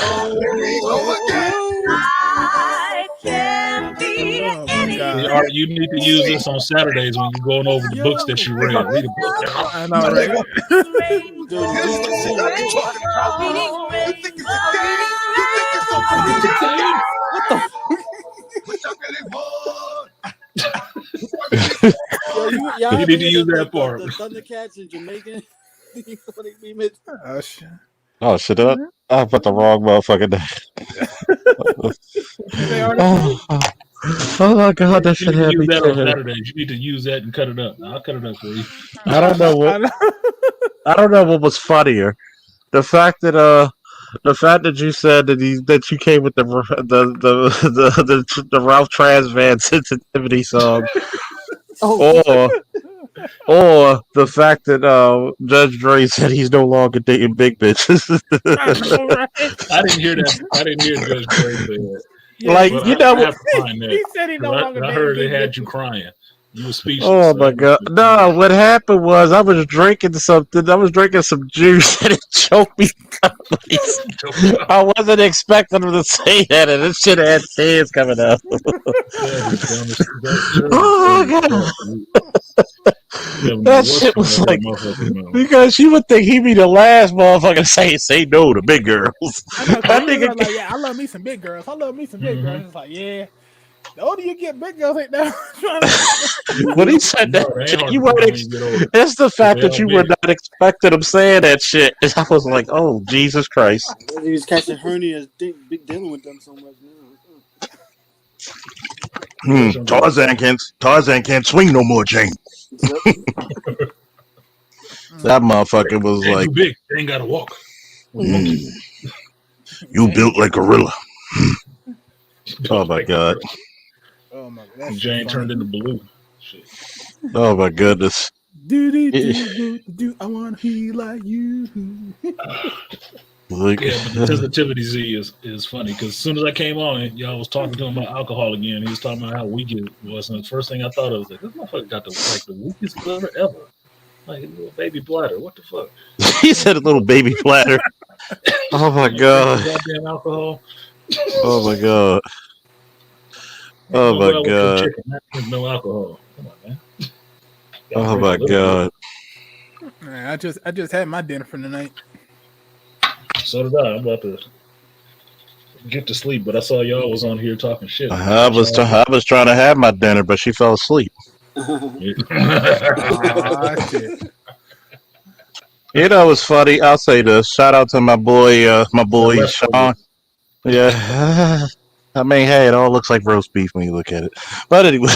Over again! I can be anywhere. You need to use this on Saturdays when you're going over the books that you read. Read a book. I know, right? Here's the shit I ain't talking about. You think it's a game? You think it's so fucking game? What the fuck? What y'all getting for? y'all You need to use that part. The Thundercats in Jamaican. Remix. Oh shit! Oh shit! I put the wrong motherfucking name. Oh my god, that You shit need to had me use that on killing. Saturdays. You need to use that and cut it up. I'll cut it up for you. I don't know what. I don't know what was funnier, the fact that you said that you came with the Ralph Transvan sensitivity song, or or the fact that Judge Dre said he's no longer dating big bitches. I didn't hear that. I didn't hear Judge Dre say that. Like, But you know, I have to find that. He said he no 'Cause longer I dating heard it big had you bitches. crying. You were speechless. oh So my god! No, what happened was I was drinking something. I was drinking some juice and it choked me out. I wasn't expecting him to say that, and this shit had tears coming out. Oh my god! That shit was like, because you would think he'd be the last motherfucker to say no to big girls. I know. That He was nigga, like, yeah, I love me some big girls. I love me some big girls. It's like, yeah. The older you get, big girls ain't that. when he said that shit, you weren't. It's the fact that you were not expecting him saying that shit. And I was like, oh Jesus Christ! He was catching hernias, dealing with them so much now. Tarzan can't swing no more, Jane. That motherfucker was Ain't like, too big. They ain't gotta walk. You built like gorilla. oh my god! Oh my god, that's Jane turned into blue. Shit. Oh my goodness! Do I want to be like you? Like, Yeah, but the sensitivity Z is funny because as soon as I came on, y'all was talking to him about alcohol again. He was talking about how weak it was, and the first thing I thought of was like, this motherfucker got the weakest liver ever, like a little baby bladder. What the fuck? he said a little baby platter. Oh my god! Goddamn alcohol. Oh my god! Oh my god! No alcohol. Come on, man. Oh my god! Man, I just had my dinner for the night. So did I. I'm about to get to sleep, but I saw y'all was on here talking shit. I was trying to have my dinner, but she fell asleep. Shit. You know, it's funny. I'll say this. Shout out to my boy Sean. Yeah. I mean, hey, it all looks like roast beef when you look at it. But anyway,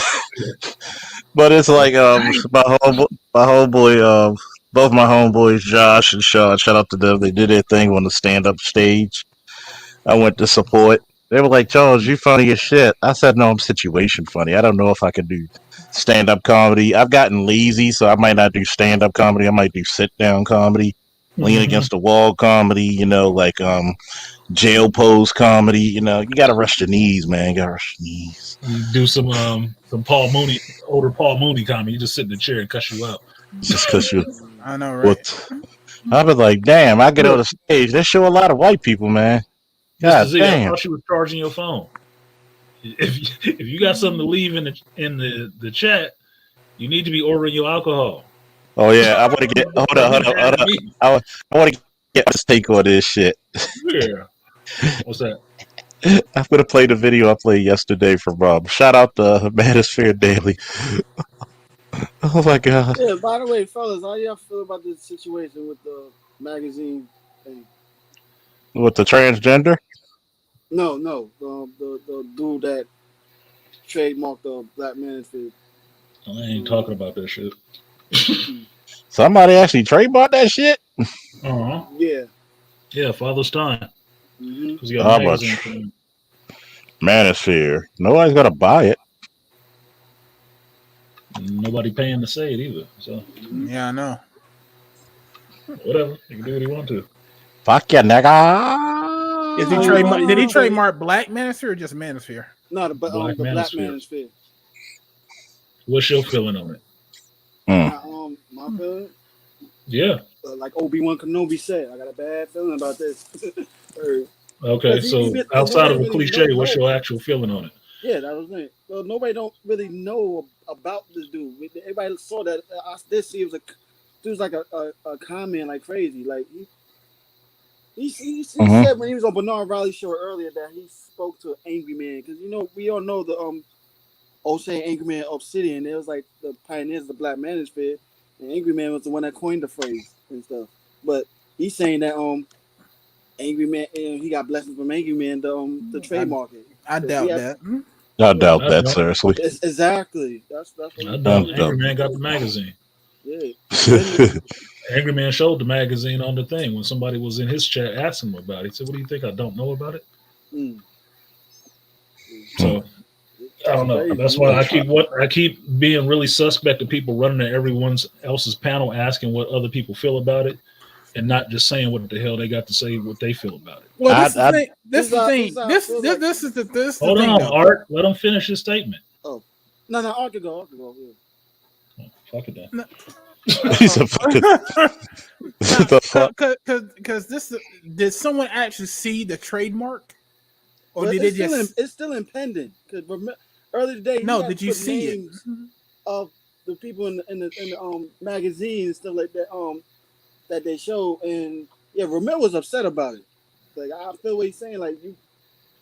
but it's like my homeboy, both my homeboys, Josh and Sean. Shout out to them. They did their thing on the stand up stage. I went to support. They were like, Charles, you funny as shit. I said, no, I'm situation funny. I don't know if I can do stand up comedy. I've gotten lazy, so I might not do stand up comedy. I might do sit down comedy, lean against the wall comedy, you know, like jail pose comedy. You know, you gotta rest your knees, man. You gotta rest your knees. You do some Paul Mooney, older Paul Mooney comedy. You just sit in the chair and cuss you out. Just because you. I know, right? I was like, damn, I get on the stage. They show a lot of white people, man. God Mr. Z, damn. I thought you were charging your phone. If you got something to leave in the chat, you need to be ordering your alcohol. Oh yeah, I want to get. Hold on. I want to get my take on this shit. Yeah. What's that? I'm gonna play the video I played yesterday from Rob. Shout out to Manosphere Daily. Oh my god. Yeah, by the way, fellas, how y'all feel about this situation with the magazine thing? With the transgender? No, the dude that trademarked the Black Manosphere. I ain't talking about that shit. Somebody actually trademarked that shit? Uh-huh. Yeah. Yeah, Father Stein. Mm-hmm. You got How a much? magazine Manosphere. Nobody's gonna buy it. Nobody paying to say it either. So Yeah, I know. whatever. You can do what you want to. Fuck ya, nigga. Is he trademark? Did he trademark Black Manosphere or just Manosphere? No, the Black Manosphere. What's your feeling on it? My feeling? Yeah. Like Obi-Wan Kenobi said, I got a bad feeling about this. Okay, so outside of a cliche, what's your actual feeling on it? Yeah, that was it. Well, nobody don't really know about this dude. Everybody saw that. I did see it was like a comment like crazy. Like he said when he was on Bernard Riley's show earlier that he spoke to an angry man because we all know the O'Shea Angry Man Obsidian. It was like the pioneers of the Black Manosphere, and Angry Man was the one that coined the phrase and stuff. But he's saying that Angry Man, he got blessings from Angry Man to trademark it. I doubt that. I doubt that, seriously. Exactly. That's what I doubt Angry Man got the magazine. Yeah. Angry Man showed the magazine on the thing when somebody was in his chat asking him about it. He said, "What do you think? I don't know about it." So I don't know. That's why I keep being really suspect of people running to everyone else's panel asking what other people feel about it, and not just saying what the hell they got to say what they feel about it. Well, this is the thing. This is the thing. This is the Hold thing. on, Though. Art. Let him finish his statement. Oh, no, Art could go. Oh, fuck it then. He's a fucking. Because this did someone actually see the trademark, or Well, did it just? It's still impending. Because earlier today, No, did you see it? Of the people in the magazine and stuff like that that they show, and yeah, Ramel was upset about it. Like I feel what he's saying. Like you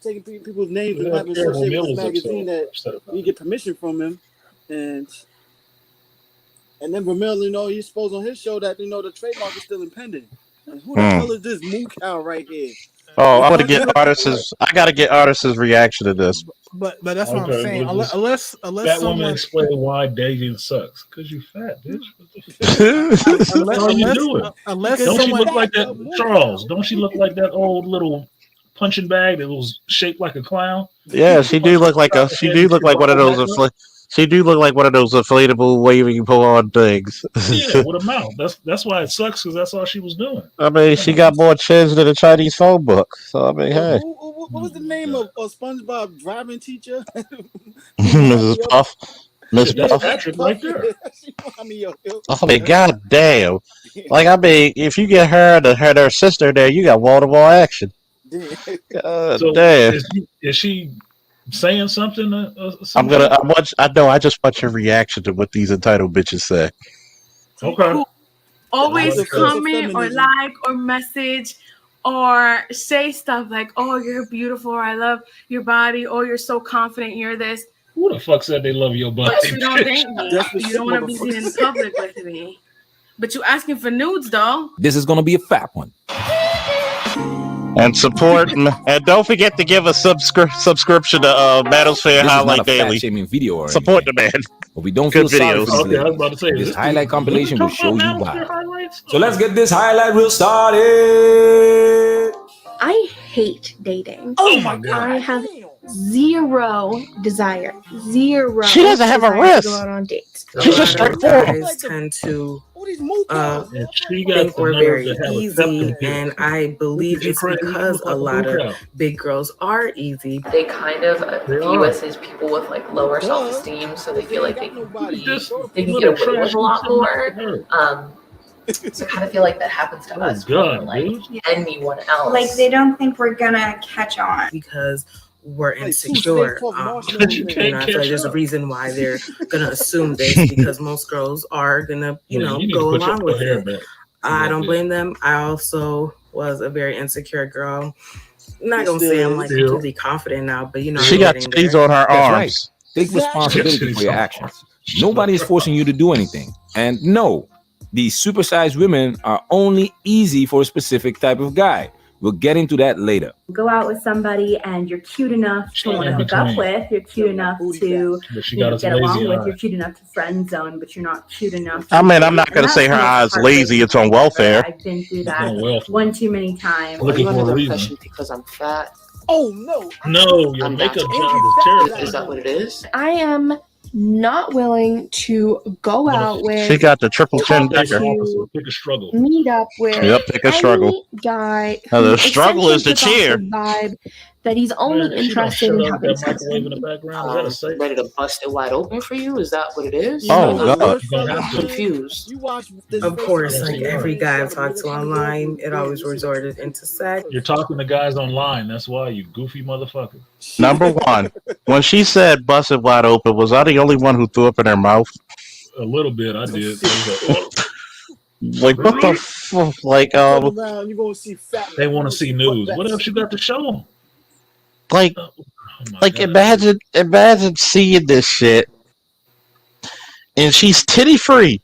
taking people's names and having associated with this magazine that you get permission from him, and then Ramel, he's supposed on his show that the trademark is still impending. And who the hell is this moo cow right here? Oh, I want to get artists. I got to get artists' reaction to this. But that's what I'm saying. Unless that someone woman explain why dating sucks, because you fat, bitch. unless don't someone she look like that, Charles? Don't she look like that old little punching bag that was shaped like a clown? Yeah, she do look like a. She do look like one of those. She do look like one of those inflatable waving pull-on things. Yeah, with a mouth. That's why it sucks, because that's all she was doing. I mean, she got more chins than a Chinese phone book. So I mean, hey, What was the name of SpongeBob driving teacher? Mrs. Puff, Miss Puff. Patrick right there. I mean, I mean, goddamn! Like, I mean, if you get her and her sister there, you got wall-to-wall action. God damn! Is she saying something? I just want your reaction to what these entitled bitches say. Okay. Always comment or like or message or say stuff like, "Oh, you're beautiful," or "I love your body," or "You're so confident," "You're this." Who the fuck said they love your body? But you don't think me. You don't want to be seen in public with me. But you asking for nudes, though. This is gonna be a fat one. And support, and don't forget to give a subscription to Manosphere Highlight Daily. Video or support the man. But we don't Good feel sorry videos. for Okay, I was about to say this highlight compilation will show you why. So let's get this highlight reel started. I hate dating. Oh my God. I have zero desire. Zero. She doesn't have a desire wrist. to go out on dates. She's just straightforward. Guys tend to she got think the we're nerve very to have a easy, septum piercing. and I believe it's because a lot of big girls are easy. They kind of They view are. us as people with like lower self-esteem, so they feel like they can get little away with a lot trash more. So I kind of feel like that happens to us more than like anyone else. Like they don't think we're gonna catch on because we're insecure. And I feel like there's a reason why they're gonna assume this, because most girls are gonna, you need go to put along your with hair it. back. I don't blame them. I also was a very insecure girl. Not gonna say I'm like completely confident now, but She I'm got getting titties there. on her That's arms. right. Take responsibility for your actions. Nobody is forcing you to do anything. And no, these supersized women are only easy for a specific type of guy. We'll get into that later. go out with somebody and you're cute enough to want to hook up with, you're cute enough to get along with, you're cute enough to friend zone, but you're not cute enough to I mean, I'm not going to say her eyes lazy. It's on welfare. I've been through on that welfare. one too many times. Looking for a reason. because I'm fat. Oh no! No, your I'm makeup not job is terrible. Is that what it is? I am not willing to go out with. She got the triple chin talk decker. to, Pick a struggle. meet up with. Yep, pick a any struggle. Guy. Now, the who struggle is the essentially cheer. gives off the vibe that he's only Man, she gonna interested shut in up having that sex. microwave in the background. Is that a safe? Ready to bust it wide open for you? Is that what it is? Oh, God. I'm confused. You watch this Of course, Yes, like you are. every guy I've talked to online, it always resorted into sex. You're talking to guys online. That's why, you goofy motherfucker. Number one, when she said bust it wide open, was I the only one who threw up in her mouth? A little bit, I did. Like, what the fuck? Like, around, you gonna see fat. They want to see news. What else you got to show them? like, God. imagine seeing this shit, and she's titty free.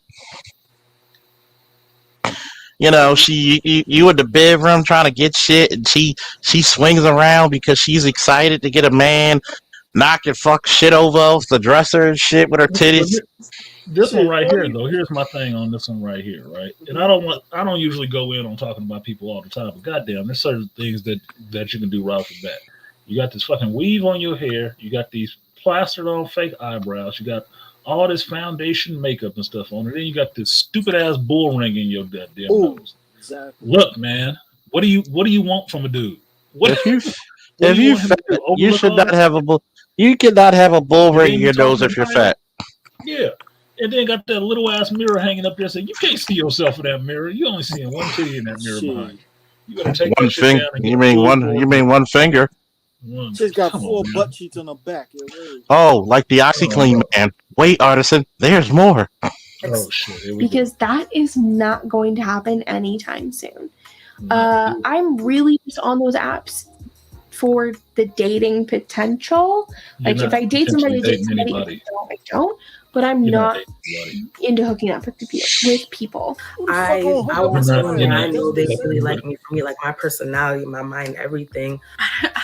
You know, you in the bedroom trying to get shit, and she swings around because she's excited to get a man knocking fuck shit over off the dresser and shit with her titties. This one right here, though. Here's my thing on this one right here, right? And I don't usually go in on talking about people all the time, but goddamn, there's certain things that you can do right off the bat. You got this fucking weave on your hair. You got these plastered on fake eyebrows. You got all this foundation, makeup, and stuff on it. Then you got this stupid ass bull ring in your goddamn nose. Exactly. Look, man, what do you want from a dude? What, If you what do you want him fat, to do? you Overlook should all not that? have a bull. You cannot have a bull And ring then in you your nose talking if you're about it? fat. Yeah. And then got that little ass mirror hanging up there saying you can't see yourself in that mirror. You only seeing one titty in that mirror behind you. You better take One that shit finger. down and get You a mean full one? board. You mean one finger? She's got Come 4 on, man. butt cheeks on her back. Yeah, word. Oh, like the OxyClean man. Wait, artisan. There's more. Oh shit! Here we go. Because that is not going to happen anytime soon. I'm really just on those apps for the dating potential. You're Like if not I date somebody, I potentially date somebody. If anybody. I don't, I don't. But I'm You're not not dating into hooking up with people. I want someone that I know they really anybody. like me for me, like my personality, my mind, everything.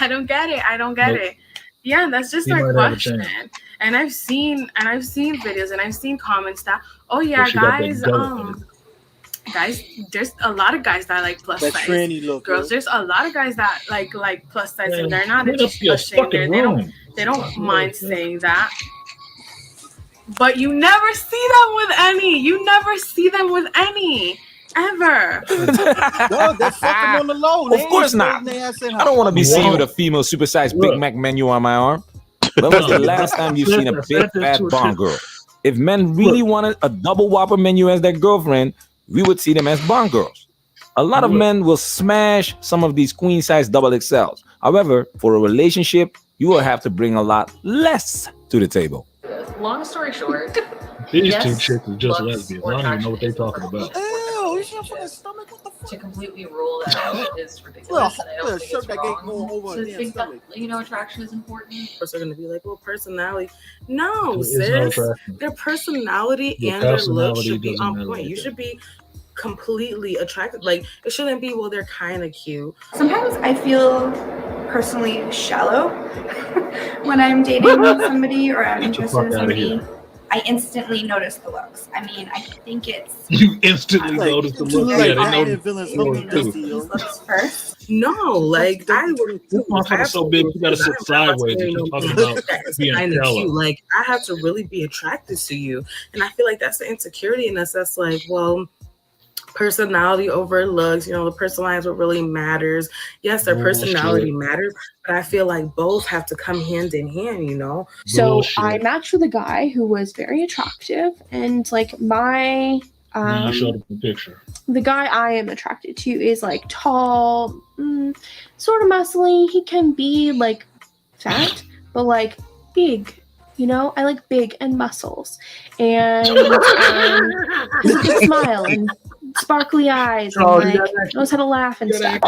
I don't get it. Nope. Yeah, that's just You our might have a question. chance. And I've seen videos and I've seen comments that, oh yeah, But she got that guys, gullet. guys, there's a lot of guys that like plus That size tranny look, girls. yo. There's a lot of guys that like plus size, Man, and they're not clean up your ashamed. fucking They room. don't mind saying that. But you never see them with any. You never see them with any. Ever. No, they fucking on the low. Of course not. I don't want to be seen with a female supersized Big Mac menu on my arm. When was the last time you've seen a big fat Bond girl? If men really wanted a double Whopper menu as their girlfriend, we would see them as Bond girls. A lot of men will smash some of these queen size double XLs. However, for a relationship, you will have to bring a lot less to the table. Long story short, These yes, two chicks are just looks lesbians. or I don't even know attraction what they're is talking about. to completely rule that out is ridiculous, and I don't think it's wrong to think that attraction is important. Of course, they're gonna be like, well, personality. No, There is no sis. attraction. Their personality Your and their look personality should be doesn't on matter point. like You that. should be completely attracted. Like it shouldn't be, well, they're kind of cute. Sometimes I feel personally shallow when I'm dating somebody or I'm Get the interested fuck in out of somebody. here. I instantly notice the looks. I mean, I think it's You instantly Like, notice the you look. like Yeah, they Batman know villains the looking too. dusty, yo. looks first. No, like I would. This motherfucker's so big, you gotta sit sideways if you're talking about being kind of shallow. cute. Like I have to really be attracted to you, and I feel like that's the insecurity in us. That's like, well, personality over looks. The personality is what really matters. Yes, their personality matters, but I feel like both have to come hand in hand. So I matched with a guy who was very attractive, and like my You showed up the picture. the guy I am attracted to is like tall, sort of muscly. He can be like fat, but like big. I like big and muscles, and he can smile and sparkly eyes, and like knows how to laugh and stuff.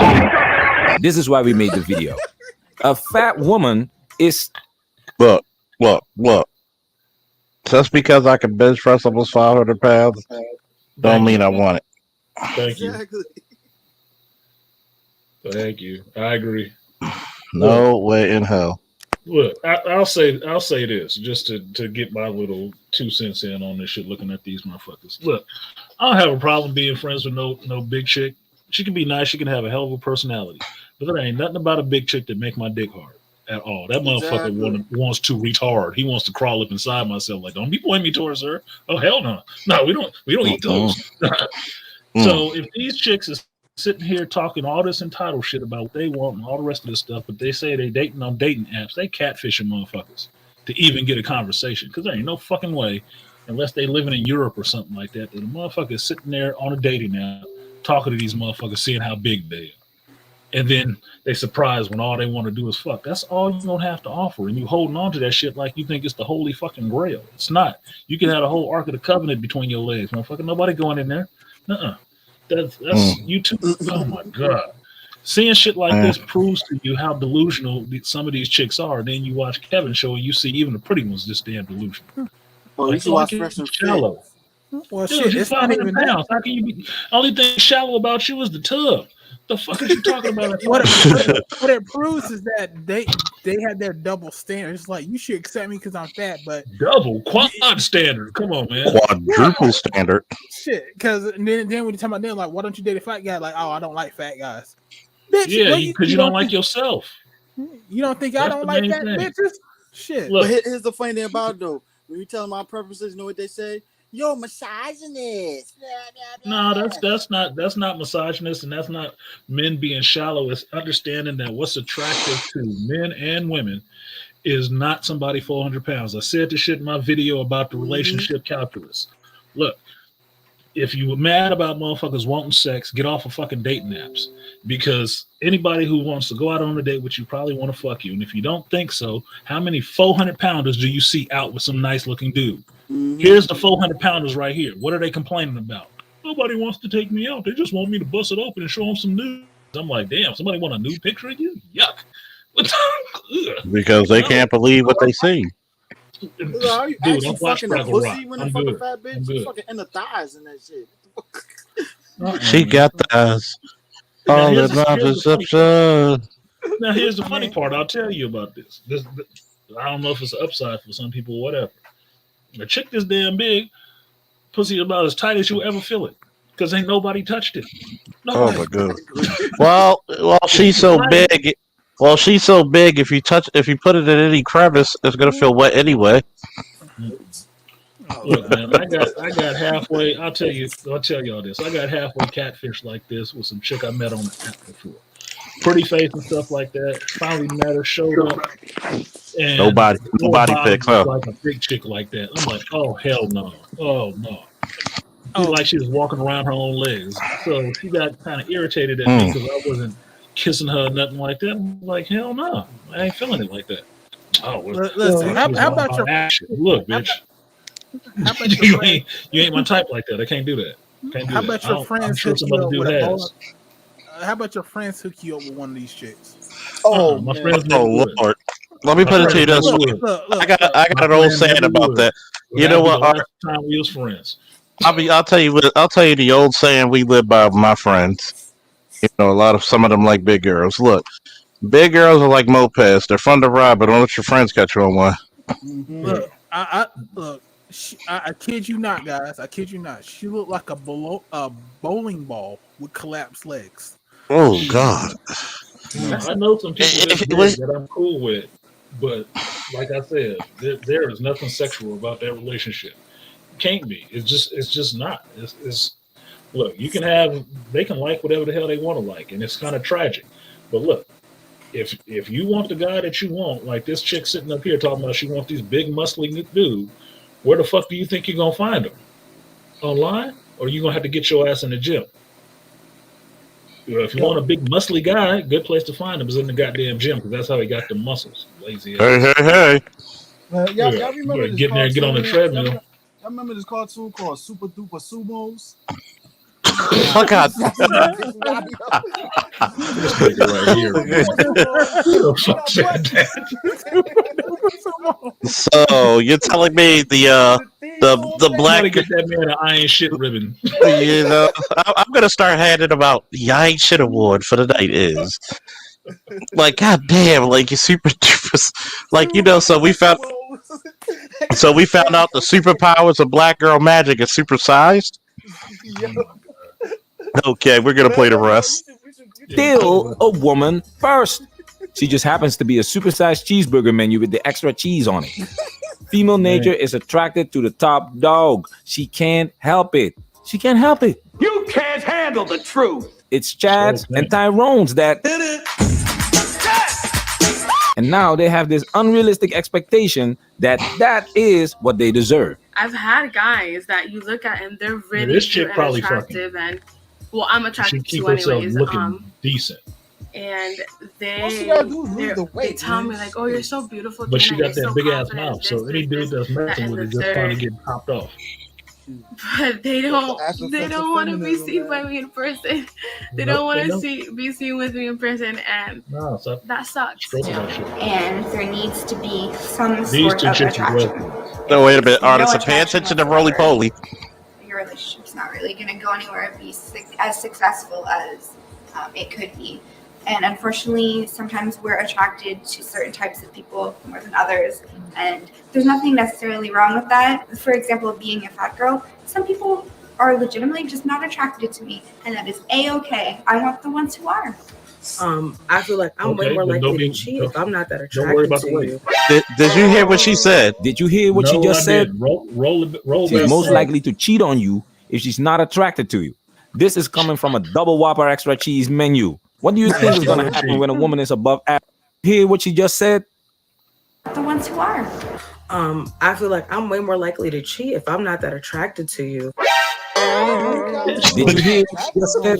This is why we made the video. A fat woman is Look. Just because I can bench press almost 500 pounds, don't mean I want it. Thank you. Thank you. I agree. No way in hell. Look, I'll say this just to get my little 2 cents in on this shit. Looking at these motherfuckers. Look, I don't have a problem being friends with no big chick. She can be nice. She can have a hell of a personality, but there ain't nothing about a big chick that make my dick hard at all. That motherfucker wants to retard. He wants to crawl up inside myself. Like, don't be pointing me towards her. Oh hell no. No, we don't eat those. So if these chicks is sitting here talking all this entitled shit about what they want and all the rest of this stuff, but they say they dating on dating apps, they catfishing motherfuckers to even get a conversation. Because there ain't no fucking way, unless they living in Europe or something like that, that a motherfucker is sitting there on a dating app talking to these motherfuckers, seeing how big they are. And then they surprised when all they want to do is fuck. That's all you're going to have to offer. And you holding on to that shit like you think it's the holy fucking grail. It's not. You can have a whole Ark of the Covenant between your legs, motherfucker. Nobody going in there. That's you too. Oh my god! Seeing shit like this proves to you how delusional some of these chicks are. Then you watch Kevin's show and you see even the pretty ones just damn delusional. Oh, you should watch Fresh and shallow. Well, Dude, shit, you're it's not 500 even pounds. How can you be? Only thing shallow about you is the tub. The fuck are you talking about? What it proves is that they had their double standard. It's like, you should accept me because I'm fat, but double quad standard. Come on, man. Quadruple standard. Shit, because then when you talk about them, like, why don't you date a fat guy? Like, oh, I don't like fat guys. Bitch, Yeah, because you don't like yourself. You don't think I That's don't the like main fat thing. bitches? Shit. But here's the funny thing about it, though. When you tell them our preferences, you know what they say? Yo, misogynist. No, that's not misogynist, and that's not men being shallow. It's understanding that what's attractive to men and women is not somebody 400 pounds. I said this shit in my video about the relationship calculus. Look, if you were mad about motherfuckers wanting sex, get off of fucking dating apps. Because anybody who wants to go out on a date with you probably want to fuck you. And if you don't think so, how many 400 pounders do you see out with some nice looking dude? Here's the 400 pounders right here. What are they complaining about? Nobody wants to take me out. They just want me to bust it open and show them some nudes. I'm like, damn, somebody want a nude picture of you? Yuck. Because they can't believe what they see. Dude, are you Dude, actually I'm watching fucking a Fraggle pussy Rock. when I'm they fucking good. fat bitch? I'm You good. fucking in the thighs and that shit. She got the eyes. All here's in the- my here's the funny deception. Now, here's the funny part. I'll tell you about this. I don't know if it's an upside for some people or whatever. A chick this damn big, pussy about as tight as you ever feel it, because ain't nobody touched it. Oh my god. Well, she's so big. Well, she's so big. If you put it in any crevice, it's gonna feel wet anyway. Look, man, I got halfway. I'll tell y'all this. I got halfway catfish like this with some chick I met on the app before. Pretty face and stuff like that. Finally met her, showed up, and Nobody bottom picks, huh? like a big chick like that. I'm like, oh hell no, oh no. She like she was walking around her own legs. So she got kind of irritated at me because I wasn't kissing her or nothing like that. I'm like, hell no, I ain't feeling it like that. Oh, well, Listen, how about your action? Look, bitch. How about your you ain't my type like that. I can't do that. Can't do How that. about your I'm friends sure hook some you other up dude with a has. bowling? How about your friends hook you up with one of these chicks? My friends never Oh would. Lord. Let me My put it to you friends this never way. would. I got an old saying about that. Well, You know what? That'd be the last time we was friends. I'll tell you the old saying we live by with my friends. You know, some of them like big girls. Look, big girls are like mopeds. They're fun to ride, but don't let your friends catch you on one. Look, look. I kid you not, guys. I kid you not. She looked like a bowling ball with collapsed legs. Oh God. I know some people that's big that I'm cool with, but like I said, there is nothing sexual about that relationship. Can't be. It's just not. It's look. They can like whatever the hell they want to like, and it's kind of tragic. But look, if you want the guy that you want, like this chick sitting up here talking about she wants these big muscly dude, where the fuck do you think you're gonna find them? Online, or you gonna have to get your ass in the gym? If you want a big muscly guy, good place to find him is in the goddamn gym because that's how he got the muscles. Lazy ass. Hey. Y'all remember this get in there and get on the cartoon? treadmill. Y'all remember this cartoon called Super Duper Sumos? Fuck out. This nigga right here. Who the fuck said that? So you're telling me the black Gotta get that man an iron shit ribbon. You know, I'm gonna start handing them out. The I ain't shit award for the night is like, god damn, like you super duper, like so we found out the superpowers of Black Girl Magic is supersized. Okay, we're gonna play the rest. Still a woman first. She just happens to be a supersized cheeseburger menu with the extra cheese on it. Female nature is attracted to the top dog. She can't help it. She can't help it. You can't handle the truth. It's Chads and Tyrones that did it. And now they have this unrealistic expectation that is what they deserve. I've had guys that you look at and they're really this chick cute and probably attractive, and well, I'm She attracted keep to herself anyways. looking decent, And All she gotta do is lose they the weight, tell me man. like, "Oh, you're so beautiful." but she Dana, got you're that so big ass confident, mouth. So any dude that's messing with her and just the trying to third. get popped off. But they don't offensive want to be feminism, seen man. by me in person. They Nope, don't want they to don't. be seen with me in person, and No, stop that sucks. stroking that shit. And there needs to be some These sort two of chicks is attraction. lesbians. No, wait a minute, No artists. Pay attraction attention to roly poly. Your relationship's not really going to go anywhere and be as successful as it could be. And unfortunately, sometimes we're attracted to certain types of people more than others. And there's nothing necessarily wrong with that. For example, being a fat girl, some people are legitimately just not attracted to me. And that is A-okay. I want the ones who are. I feel like I'm way Okay, more then likely to cheat if I'm not that don't worry attracted about to the weight. you. Did you hear what she said? Did you hear what she No, just I said? didn't. Roll She's back. most likely to cheat on you if she's not attracted to you. This is coming from a double Whopper extra cheese menu. What do you think is going to happen when a woman is above average? Hear what she just said? The ones who are. I feel like I'm way more likely to cheat if I'm not that attracted to you. Did you hear what she just said?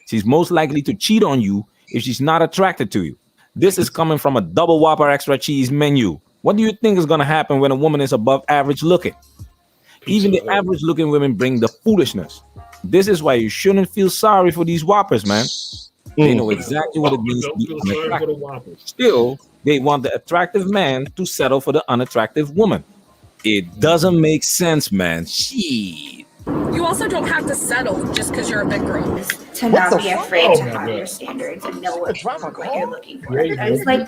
She's most likely to cheat on you if she's not attracted to you. This is coming from a double Whopper extra cheese menu. What do you think is going to happen when a woman is above average looking? Even the average looking women bring the foolishness. This is why you shouldn't feel sorry for these Whoppers, man. They know exactly what it means to Don't be feel sorry for the unattractive. Whoppers. Still, they want the attractive man to settle for the unattractive woman. It doesn't make sense, man. Shit. You also don't have to settle just because you're a big girl. To not be afraid to have your standards and know what you're looking for. It's like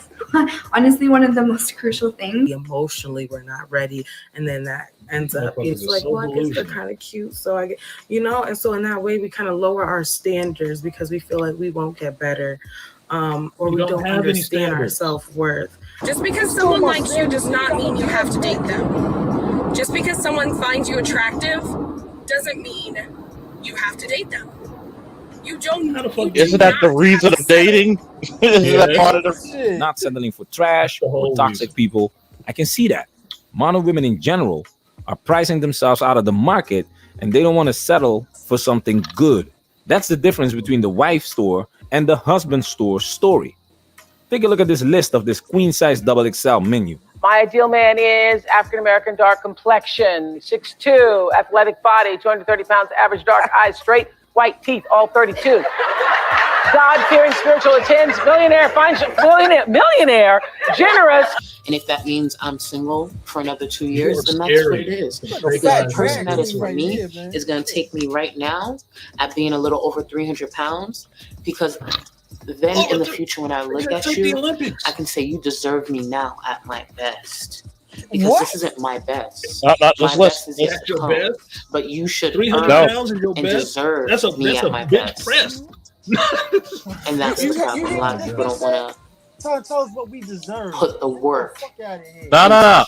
honestly one of the most crucial things. Emotionally, we're not ready, and then that ends up. Motherfuckers It's are like, so well, I guess they're delusional. kind of cute, so I get, and so in that way, we kind of lower our standards because we feel like we won't get better, or You we don't don't have any understand our standards. self-worth. Just because someone likes you does not mean you have to date them. Just because someone finds you attractive doesn't mean you have to date them. You don't. Isn't that the reason of dating? Isn't that part of the? Not settling for trash or toxic people. I can see that. Modern women in general are pricing themselves out of the market and they don't want to settle for something good. That's the difference between the wife store and the husband store story. Take a look at this list of this queen size double XL menu. My ideal man is African-American, dark complexion, 6'2", athletic body, 230 pounds, average dark eyes, straight, white teeth, all 32. God-fearing, spiritual, attends, millionaire, generous. And if that means I'm single for another 2 years, You're then that's what scary. it is. Like Because a the person fat that is dragon for right me here, man. is going to take me right now at being a little over 300 pounds. Because then in the future, when I look at you, I can say you deserve me now at my best. Because this isn't my best. Just My best is yet That's to your come. best? But you should 300 earn pounds is your and best? deserve That's me a at my big best. press. And that's the problem. A lot of people don't want to Tell us what we deserve. put the work. No.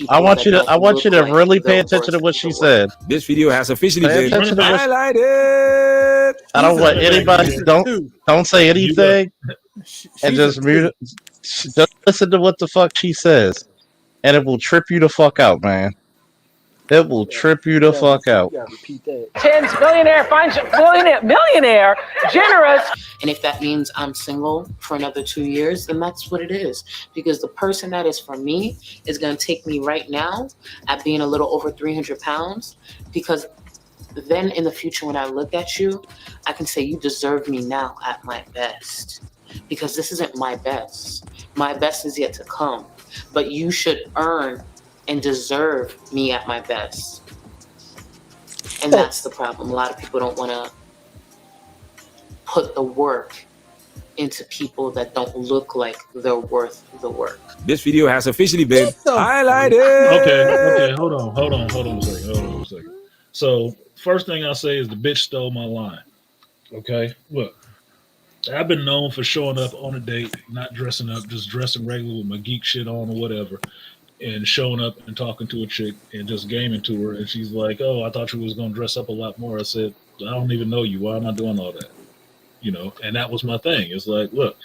I want you to really pay attention to what she said. This video has officially Pay been attention to what highlighted. I don't want anybody. Don't say anything, and just mute. Just listen to what the fuck she says, and it will trip you the fuck out, man. It will trip you the fuck out. You gotta repeat that. Tens, millionaire, generous. And if that means I'm single for another 2 years, then that's what it is. Because the person that is for me is going to take me right now at being a little over 300 pounds. Because then in the future, when I look at you, I can say you deserve me now at my best. Because this isn't my best. My best is yet to come. But you should earn and deserve me at my best. And that's the problem. A lot of people don't want to put the work into people that don't look like they're worth the work. This video has officially been highlighted. Okay, hold on a second. So first thing I say is the bitch stole my line. Okay, look, I've been known for showing up on a date, not dressing up, just dressing regular with my geek shit on or whatever, and showing up and talking to a chick and just gaming to her, and she's like, "Oh, I thought you was gonna dress up a lot more." I said, "I don't even know you. Why am I doing all that?" And that was my thing. It's like, look,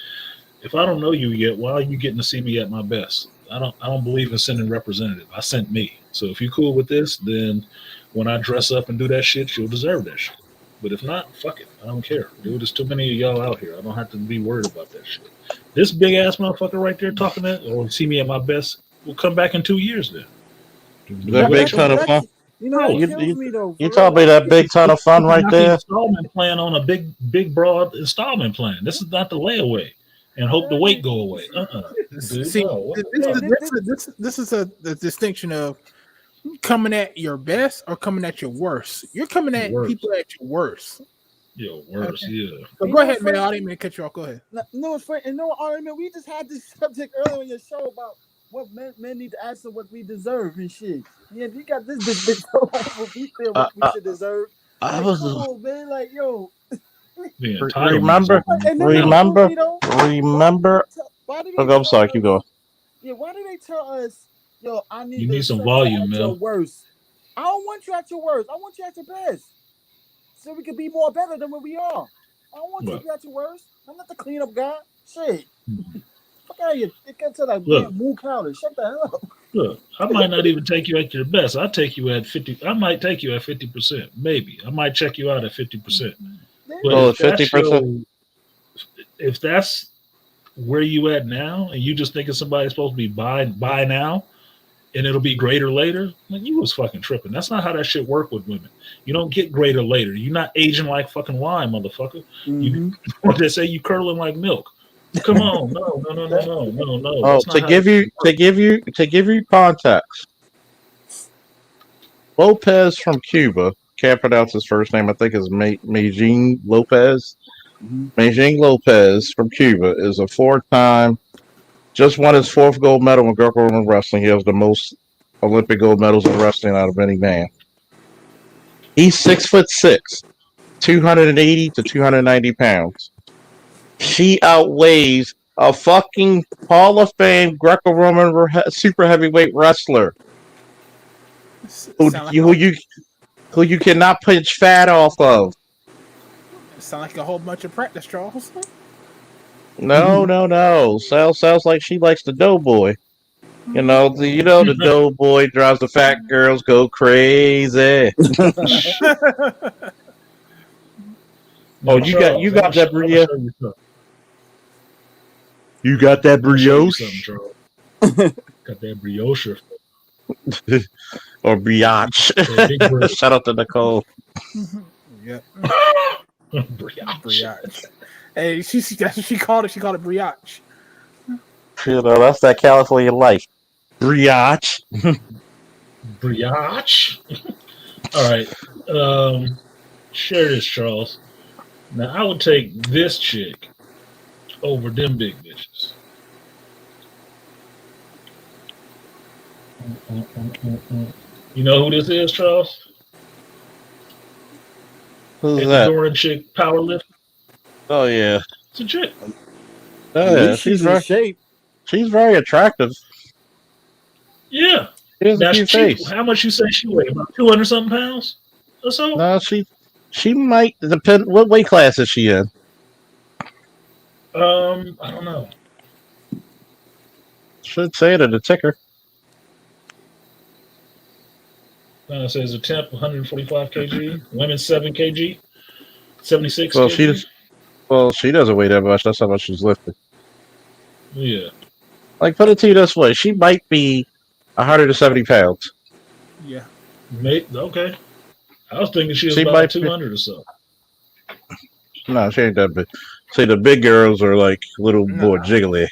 if I don't know you yet, why are you getting to see me at my best? I don't believe in sending representative. I sent me. So if you're cool with this, then when I dress up and do that shit, you'll deserve that shit. But if not, fuck it. I don't care. Dude, there's too many of y'all out here. I don't have to be worried about that shit. This big ass motherfucker right there talking that, or see me at my best, will come back in 2 years then. That big ton of fun. You know, You kills me though. you talking about that big ton of fun right there? Installment plan on a big broad installment plan. This is not the layaway and hope the weight go away. See, this is a distinction of coming at your best or coming at your worst. You're coming at people at your worst. Yo, worse, yeah. So go ahead, man. I didn't mean to cut you off. Go ahead. No, it's funny. And no argument. We just had this subject earlier in your show about what men need to ask for what we deserve and shit. Yeah, you got this bitch so what we feel what we should deserve. I Like, was. come on, man. Like, yo. Remember. Okay, I'm sorry. Keep going. Yeah, why do they tell us, yo, I need You the need some sex volume, at your Mel. worst? I don't want you at your worst. I want you at your best. So we can be more better than what we are. I don't want you to be at your worst. I'm not the cleanup guy. Shit. Fuck out of here. It gets to like Look. moo counter. Shut the hell up. Look, I might not even take you at your best. I take you at 50. I might take you at 50%. Maybe I might check you out at 50%. But if 50%. If that's where you at now, and you just thinking somebody's supposed to be buy now, and it'll be greater later, like you was fucking tripping. That's not how that shit work with women. You don't get greater later. You're not aging like fucking wine, motherfucker. You or they say you curdling like milk. Come on, no. Oh, That's not to how give you context, Lopez from Cuba, can't pronounce his first name. I think it's Medellin Lopez. Medellin Lopez from Cuba is a 4-time. Just won his 4th gold medal in Greco-Roman wrestling. He has the most Olympic gold medals in wrestling out of any man. He's 6'6", 280 to 290 pounds. She outweighs a fucking Hall of Fame Greco-Roman super heavyweight wrestler who you cannot pinch fat off of. Sound like a whole bunch of practice, Charles. No. Sounds like she likes the doughboy. The doughboy drives the fat girls go crazy. Oh, you got that brioche. You got that brioche. Got that brioche. Or brioche. Shout out to Nicole. Yeah. Brioche. Hey, that's what she called it. She called it brioche. That's that California life. Brioche. Brioche. All right. Share this, Charles. Now, I would take this chick over them big bitches. You know who this is, Charles? Who's that? Ecuadorian chick, powerlift. Oh yeah, it's a chick. Oh yeah, she's very shape. She's very attractive. Yeah. Here's a cute face. How much you say she weighed? About 200 something pounds or so? No, she might depend. What weight class is she in? I don't know. Should say it in the ticker. It says a temp 145 kg, women 7 kg, 76 Well, kg. she doesn't weigh that much. That's how much she's lifted. Yeah. Like, put it to you this way: she might be 170 pounds. Yeah. Okay. I was thinking she was She about might 200 or so. No, she ain't that big. See, the big girls are like little more jiggly.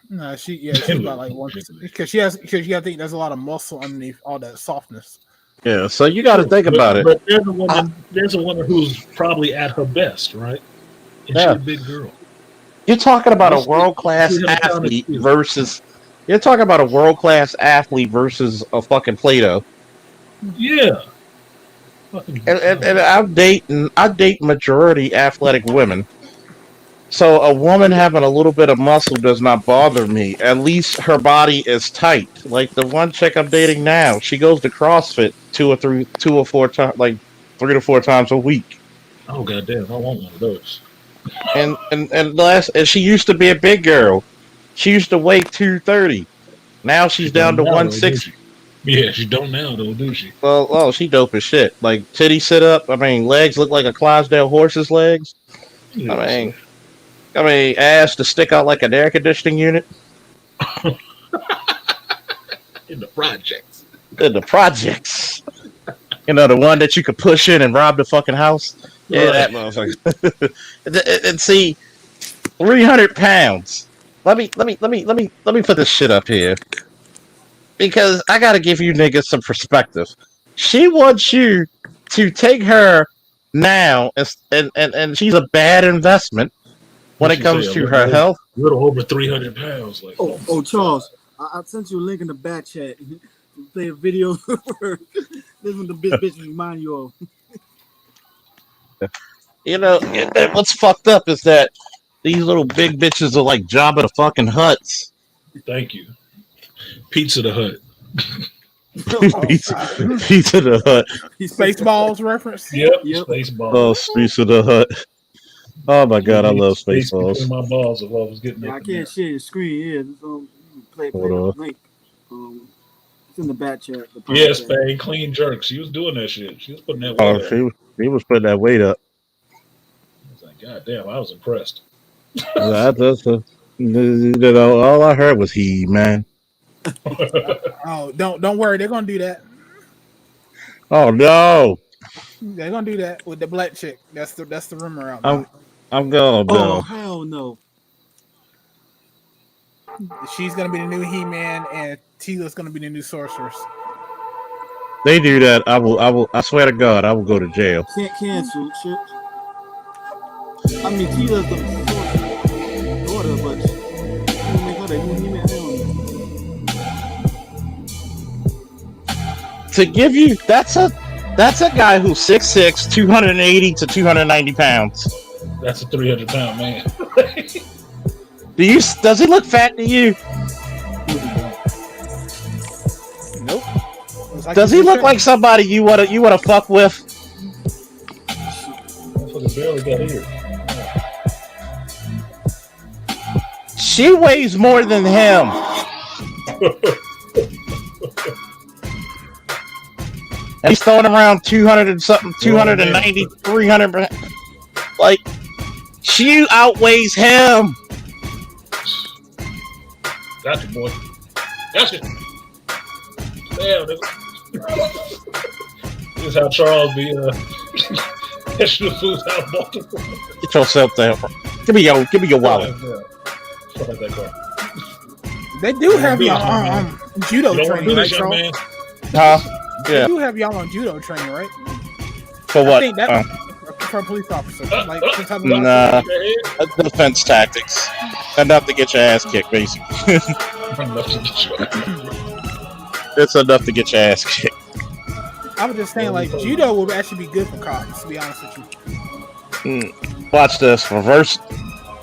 No, she's about like one because you got to think there's a lot of muscle underneath all that softness. Yeah, so you got to think about it. But there's a woman who's probably at her best, right? And she's a big girl. You're talking about a world-class athlete versus. You're talking about a world-class athlete versus a fucking Play-Doh. Yeah. And I date majority athletic women. So a woman having a little bit of muscle does not bother me. At least her body is tight. Like the one chick I'm dating now, she goes to CrossFit 2 or 4 times, like 3 to 4 times a week. Oh goddamn! I want one of those. And she used to be a big girl. She used to weigh 230. Now she's down to 160. Yeah, she don't now though, do she? Well, she dope as shit. Like titty sit up. I mean, legs look like a Clydesdale horse's legs. Yeah, I mean, ass to stick out like an air conditioning unit. In the projects. You know, the one that you could push in and rob the fucking house. Yeah, that motherfucker. And see, 300 pounds. Let me put this shit up here. Because I gotta give you niggas some perspective. She wants you to take her now, and she's a bad investment when it comes to her health. A little over 300 pounds. Like, oh, Charles, I sent you a link in the back chat. Play a video. This is what the bitch remind you of. You know, and what's fucked up is that these little big bitches are like Jabba the fucking Hutts. Thank you. Pizza the Hut. Pizza the Hut. Spaceballs reference. Yep. Spaceballs. Oh, Pizza the Hut. Oh my god, I love Space Spaceballs. between my balls if I was getting Yeah, I it. can't share your screen here. Play Hold the on. link. It's in the back chat. The Yeah, podcast. Spain, clean jerk. She was doing that shit. She was putting that Oh, weight up. he was putting that weight up. I was like, God damn, I was impressed. That's you know, all I heard was he, man. Oh, don't worry, they're gonna do that. Oh no, They're gonna do that with the black chick. That's the rumor out now. I'm going Oh no. hell no! She's gonna be the new He-Man, and Tila's gonna be the new Sorceress. They do that. I swear to God, I will go to jail. Can't cancel shit. I mean, Tila's the daughter, but you make her the new He-Man. To give you, that's a guy who's 6'6", 280 to 290 pounds. That's a 300-pound man. Does he look fat to you? Nope. Does he look like somebody you wanna fuck with? Motherfucker barely got here. She weighs more than him. And he's throwing around 200 and something, 290, 300. Like, she outweighs him. Gotcha, boy. Gotcha. Damn, nigga. This is how Charles be catching the food out of Baltimore. Get yourself there. Give me your wallet. Fuck out that car. They do have y'all on judo training, right, Charles? Huh? They Yeah. do have y'all on judo training, right? For I what? think that for a police officer, like some type of Nah, defense tactics. Enough to get your ass kicked, basically. It's enough to get your ass kicked. I was just saying, like, judo would actually be good for cops, to be honest with you. Watch this. Reverse.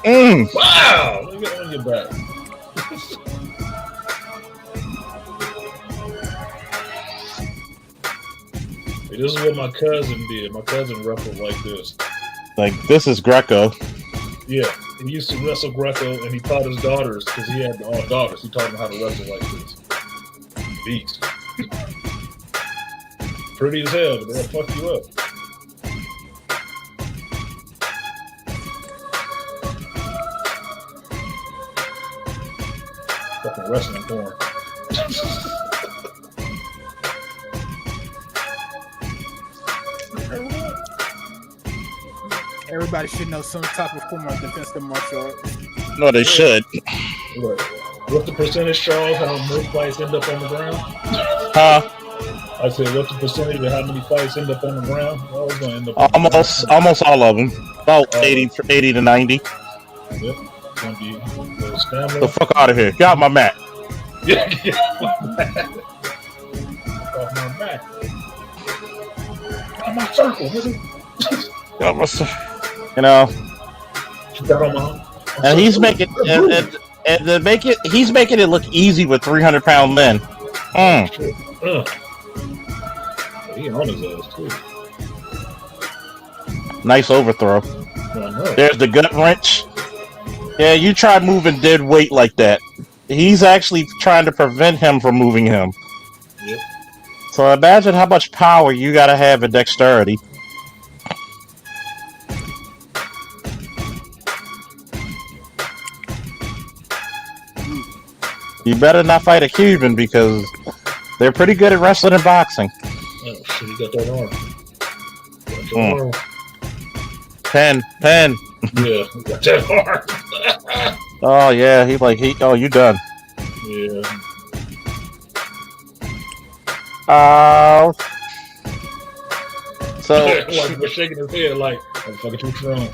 Wow! Let me get back. Hey, this is what my cousin did. My cousin wrestled like this. Like, this is Greco. Yeah, he used to wrestle Greco, and he taught his daughters, because he had all daughters, he taught them how to wrestle like this. Beast. Pretty as hell, but they'll fuck you up. Fucking wrestling porn. Everybody should know some type of form of defensive martial arts. No, they should. Look, what's the percentage, Charles, how most fights end up on the ground? Huh? I said, what's the percentage of how many fights end up on the ground? Well, it's gonna end up Almost all of them. About 80 to 90. Yep. It's gonna be the stamina. The fuck out of here. Get out my mat. Yeah, get off my back. Get on my circle, nigga. You know. Got on my And he's making and to make it, he's making it look easy with 300-pound men. He on his ass too. Nice overthrow. There's the gut wrench. Yeah, you try moving dead weight like that. He's actually trying to prevent him from moving him. Yep. So imagine how much power you gotta have in dexterity. You better not fight a Cuban because they're pretty good at wrestling and boxing. Oh shit, he got that arm. Got that arm. Pen. Yeah, he got that arm. Oh yeah, oh, you done. Yeah. Oh. So like we're shaking his head like, I'm fucking too strong.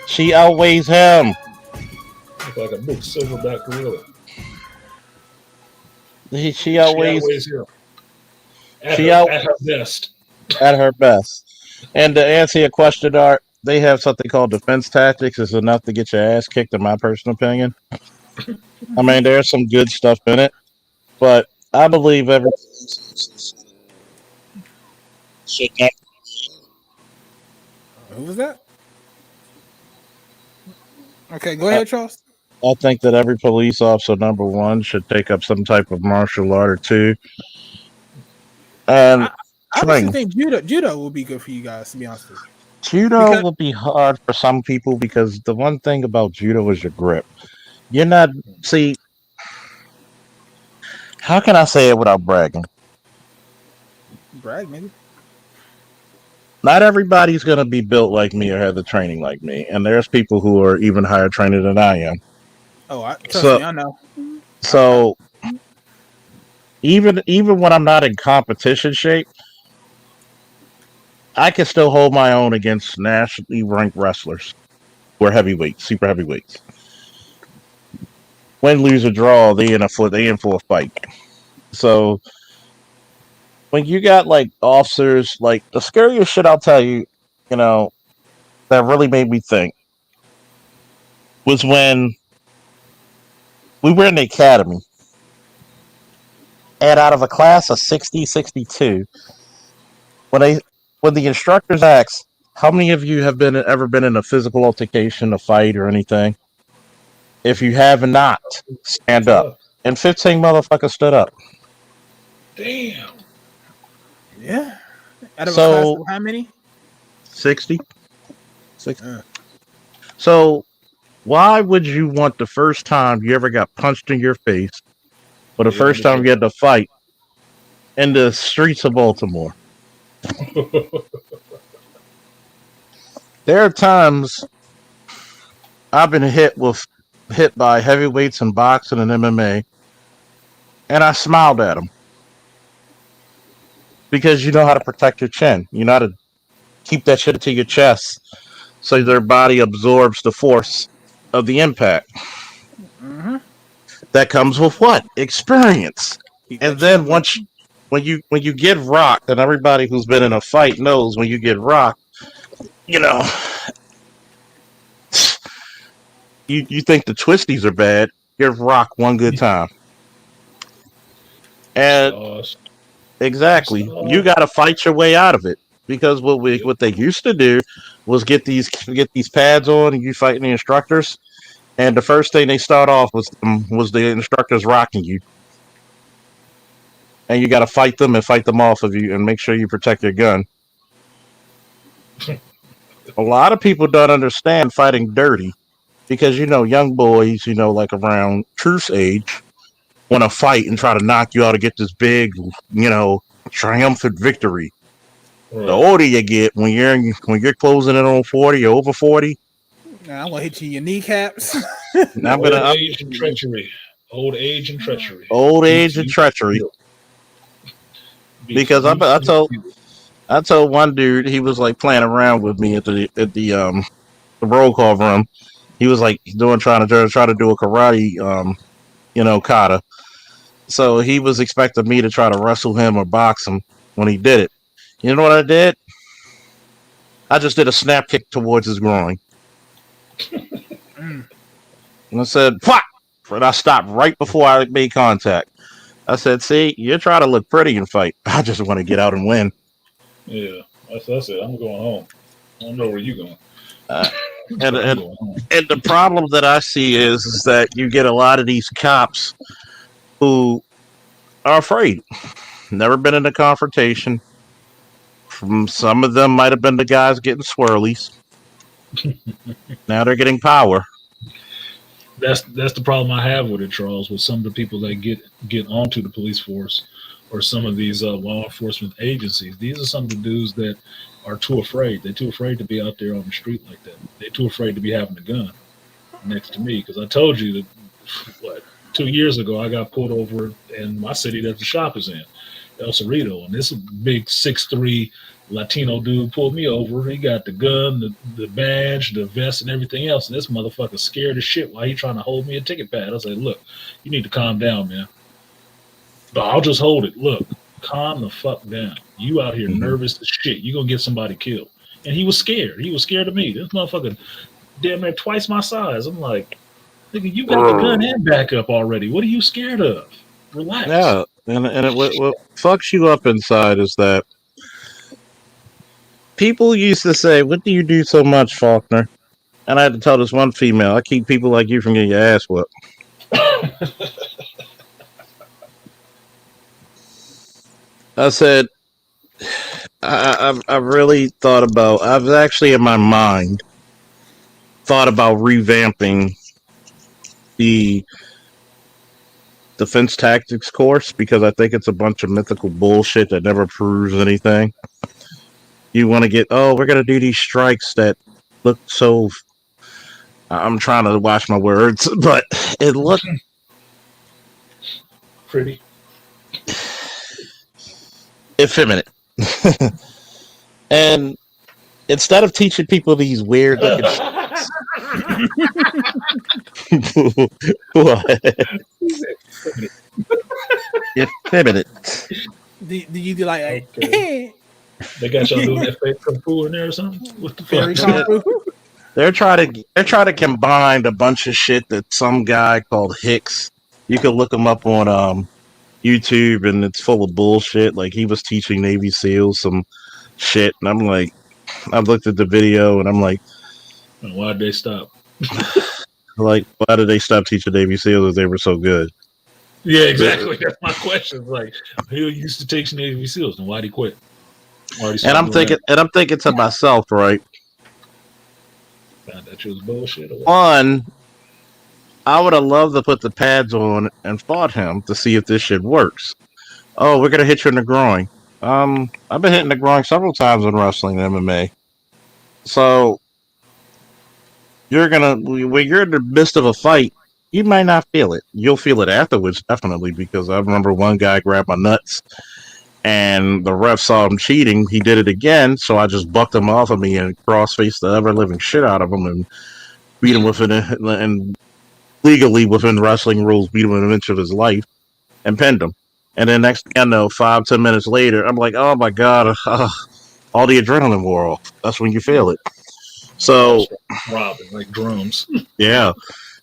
She outweighs him. Looks like a big silverback gorilla. She outweighs him. She out At her best. at her best. And to answer your question, Art, they have something called defense tactics. It's enough to get your ass kicked, in my personal opinion. I mean, there's some good stuff in it, but I believe every should not. Who was that? Okay, go ahead, Charles. I think that every police officer, number one, should take up some type of martial art or two, and I honestly train. think judo will be good for you guys, to be honest with you. Judo will be hard for some people because the one thing about judo is your grip. You're not see. How can I say it without bragging? Brag, maybe. Not everybody's gonna be built like me or have the training like me, and there's people who are even higher trained than I am. Oh, trust So, me, I know. so even when I'm not in competition shape, I can still hold my own against nationally ranked wrestlers who are heavyweights, super heavyweights. Win, lose, or draw, they in for a fight. So when you got like officers, like the scariest shit I'll tell you, you know, that really made me think was when we were in the academy, and out of a class of 60, 62, when the instructors asked, how many of you have ever been in a physical altercation, a fight, or anything? If you have not, stand up. And 15 motherfuckers stood up. Damn. Yeah. Out of a class of how many? 60. 60. So why would you want the first time you ever got punched in your face, or the first time you had to fight in the streets of Baltimore? There are times I've been hit by heavyweights in boxing and MMA, and I smiled at them because you know how to protect your chin. You know how to keep that shit to your chest so their body absorbs the force of the impact. Mm-hmm. That comes with what? Experience. And then when you get rocked, and everybody who's been in a fight knows when you get rocked, you know, you think the twisties are bad. Get rocked one good time. And exactly, you got to fight your way out of it, because what they used to do was get these pads on, and you fighting the instructors, and the first thing they start off was the instructors rocking you, and you got to fight them and fight them off of you, and make sure you protect your gun. A lot of people don't understand fighting dirty, because young boys, like around Truth's age, want to fight and try to knock you out to get this big, triumphant victory. Right. The older you get, when you're closing in on 40 or over 40, now I'm gonna hit you in your kneecaps. Old age and treachery. Old age and treachery. Because I told one dude, he was like playing around with me at the roll call room. He was like trying to do a karate kata. So he was expecting me to try to wrestle him or box him when he did it. You know what I did? I just did a snap kick towards his groin. And I said, "Fuck!" And I stopped right before I made contact. I said, "See, you're trying to look pretty and fight. I just want to get out and win." Yeah, that's it. I'm going home. I don't know where you're going. And the problem that I see is that you get a lot of these cops who are afraid. Never been in a confrontation. Some of them might have been the guys getting swirlies. Now they're getting power. That's the problem I have with it, Charles. With some of the people that get onto the police force or some of these law enforcement agencies, these are some of the dudes that are too afraid. They're too afraid to be out there on the street like that. They're too afraid to be having a gun next to me. Because I told you that 2 years ago I got pulled over in my city that the shop is in, El Cerrito, and this big 6'3" Latino dude pulled me over. He got the gun, the badge, the vest, and everything else. And this motherfucker scared as shit while he trying to hold me a ticket pad. I said, "Look, you need to calm down, man." But I'll just hold it. Look, calm the fuck down. You out here nervous as shit. You gonna get somebody killed. And he was scared. He was scared of me. This motherfucker damn near twice my size. I'm like, nigga, you got the gun and backup already. What are you scared of? Relax. Yeah, and what fucks you up inside is that people used to say, "What do you do so much, Faulkner?" And I had to tell this one female, "I keep people like you from getting your ass whooped." I said, I've really thought about. I've actually in my mind thought about revamping the defense tactics course because I think it's a bunch of mythical bullshit that never proves anything. You want to get, we're going to do these strikes that look so. I'm trying to watch my words, but it looked pretty effeminate. And instead of teaching people these weird looking what? Effeminate. Do you do like okay. They got y'all doing that fake kung fu in there or something? What the fuck? They're trying to combine a bunch of shit that some guy called Hicks. You can look him up on YouTube, and it's full of bullshit. Like he was teaching Navy SEALs some shit, and I'm like, I looked at the video, and I'm like, why'd they stop? Like, why did they stop teaching Navy SEALs if they were so good? Yeah, exactly. That's my question. Like, he used to teach Navy SEALs, and why'd he quit? And I'm thinking to myself, right? Found that you was bullshit. One, I would have loved to put the pads on and fought him to see if this shit works. Oh, we're gonna hit you in the groin. I've been hitting the groin several times in wrestling and MMA. So when you're in the midst of a fight, you might not feel it. You'll feel it afterwards, definitely, because I remember one guy grabbed my nuts and the ref saw him cheating. He did it again, so I just bucked him off of me and cross-faced the ever-living shit out of him and beat him within and legally within wrestling rules, beat him in an inch of his life and pinned him. And then next thing I know, 5-10 minutes later, I'm like, oh my god, all the adrenaline wore off. That's when you feel it. So, Robin, like drums. Yeah.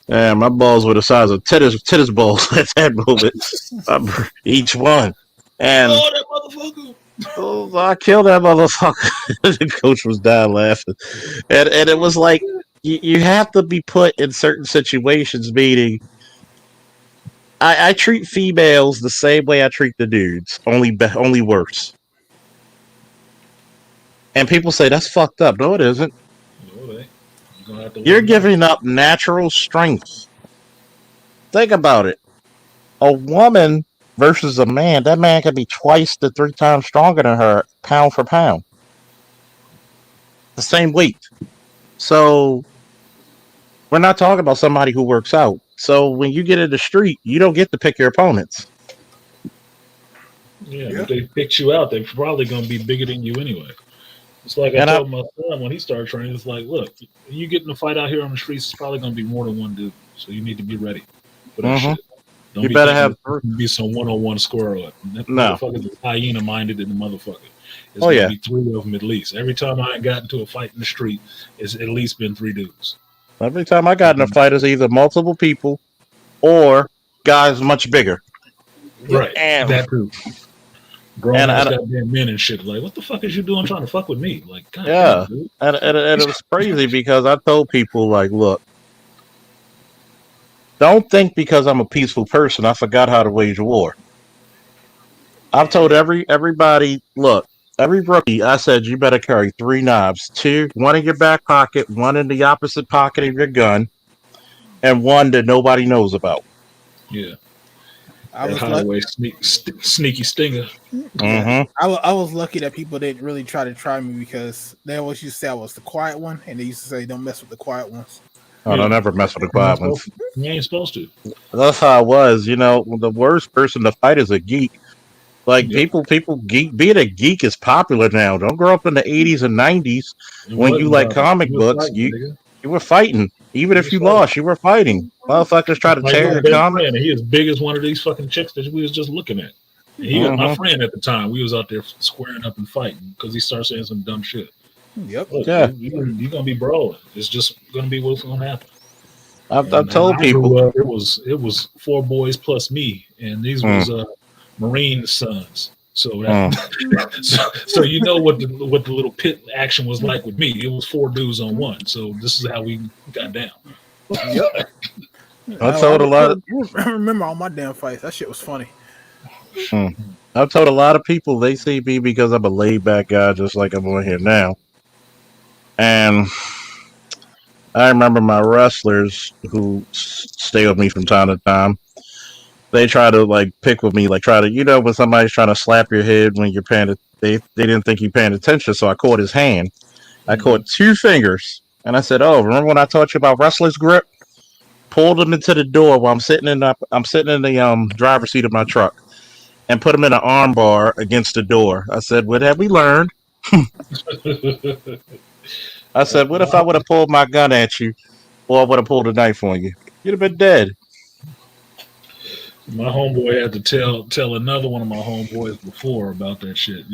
And my balls were the size of tennis balls at that moment. Each one. And that motherfucker. I killed that motherfucker. The coach was dying laughing. And it was like, you have to be put in certain situations, meaning I treat females the same way I treat the dudes, only worse. And people say, that's fucked up. No, it isn't. You're giving up natural strength. Think about it. A woman versus a man, that man can be twice to 3 times stronger than her, pound for pound. The same weight. So we're not talking about somebody who works out. So when you get in the street, you don't get to pick your opponents. Yeah, if they picked you out, they're probably going to be bigger than you anyway. It's like I told my son when he started training, it's like, look, you get in a fight out here on the streets, it's probably going to be more than one dude. So you need to be ready for that shit. Don't you better have be some one-on-one squirrel. That no. motherfucker is hyena-minded in the motherfucker. It's going to be 3 of them at least. Every time I got into a fight in the street, it's at least been 3 dudes. Every time I got in a fight, it's either multiple people or guys much bigger. Right. And that too. Grown ass goddamn men and shit. Like, what the fuck is you doing trying to fuck with me? Like, God damn, dude. And it was crazy because I told people, like, look, don't think because I'm a peaceful person, I forgot how to wage war. I've told everybody, look, every rookie, I said, you better carry 3 knives, 2, 1 in your back pocket, 1 in the opposite pocket of your gun, and 1 that nobody knows about. Yeah. I was hideaway sneaky stinger. Mm-hmm. I was lucky that people didn't really try me because they always used to say I was the quiet one, and they used to say don't mess with the quiet ones. Oh, don't ever mess with the quiet ones. You ain't supposed to. That's how I was. You know, the worst person to fight is a geek. Like people geek. Being a geek is popular now. Don't grow up in the 80s and 90s when you like comic books. You were fighting. Even if you lost, you were fighting. Motherfuckers try to tear your comic. And he as big as one of these fucking chicks that we was just looking at. And he was my friend at the time. We was out there squaring up and fighting because he started saying some dumb shit. Yep. Look, Yeah. you're gonna be brawling. It's just gonna be what's gonna happen. I've And told I people. grew up, it was 4 boys plus me, and these was Marine sons. So that so you know what the little pit action was like with me. It was 4 dudes on one. So this is how we got down. Yep. I told a lot of. I remember all my damn fights. That shit was funny. I've told a lot of people they see me because I'm a laid back guy, just like I'm on here now. And I remember my wrestlers who stay with me from time to time. They try to like pick with me, like try to, when somebody's trying to slap your head when you're paying, they didn't think you're paying attention. So I caught his hand. I caught 2 fingers, and I said, "Oh, remember when I taught you about wrestler's grip?" Pulled him into the door while I'm sitting in the driver's seat of my truck, and put him in an arm bar against the door. I said, "What have we learned?" I said, "What if I would have pulled my gun at you, or I would have pulled a knife on you? You'd have been dead." My homeboy had to tell another one of my homeboys before about that shit.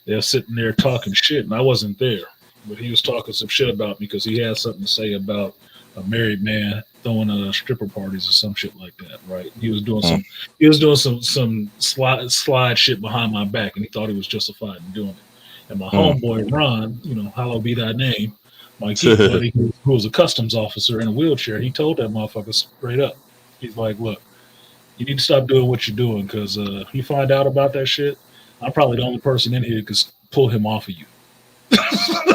They're sitting there talking shit, and I wasn't there, but he was talking some shit about me because he had something to say about a married man throwing stripper parties or some shit like that. Right? He was doing some slide shit behind my back, and he thought he was justified in doing it. And my homeboy Ron, hallowed be thy name, my kid buddy, who was a customs officer in a wheelchair, he told that motherfucker straight up. He's like, "Look, you need to stop doing what you're doing because you find out about that shit, I'm probably the only person in here that could pull him off of you."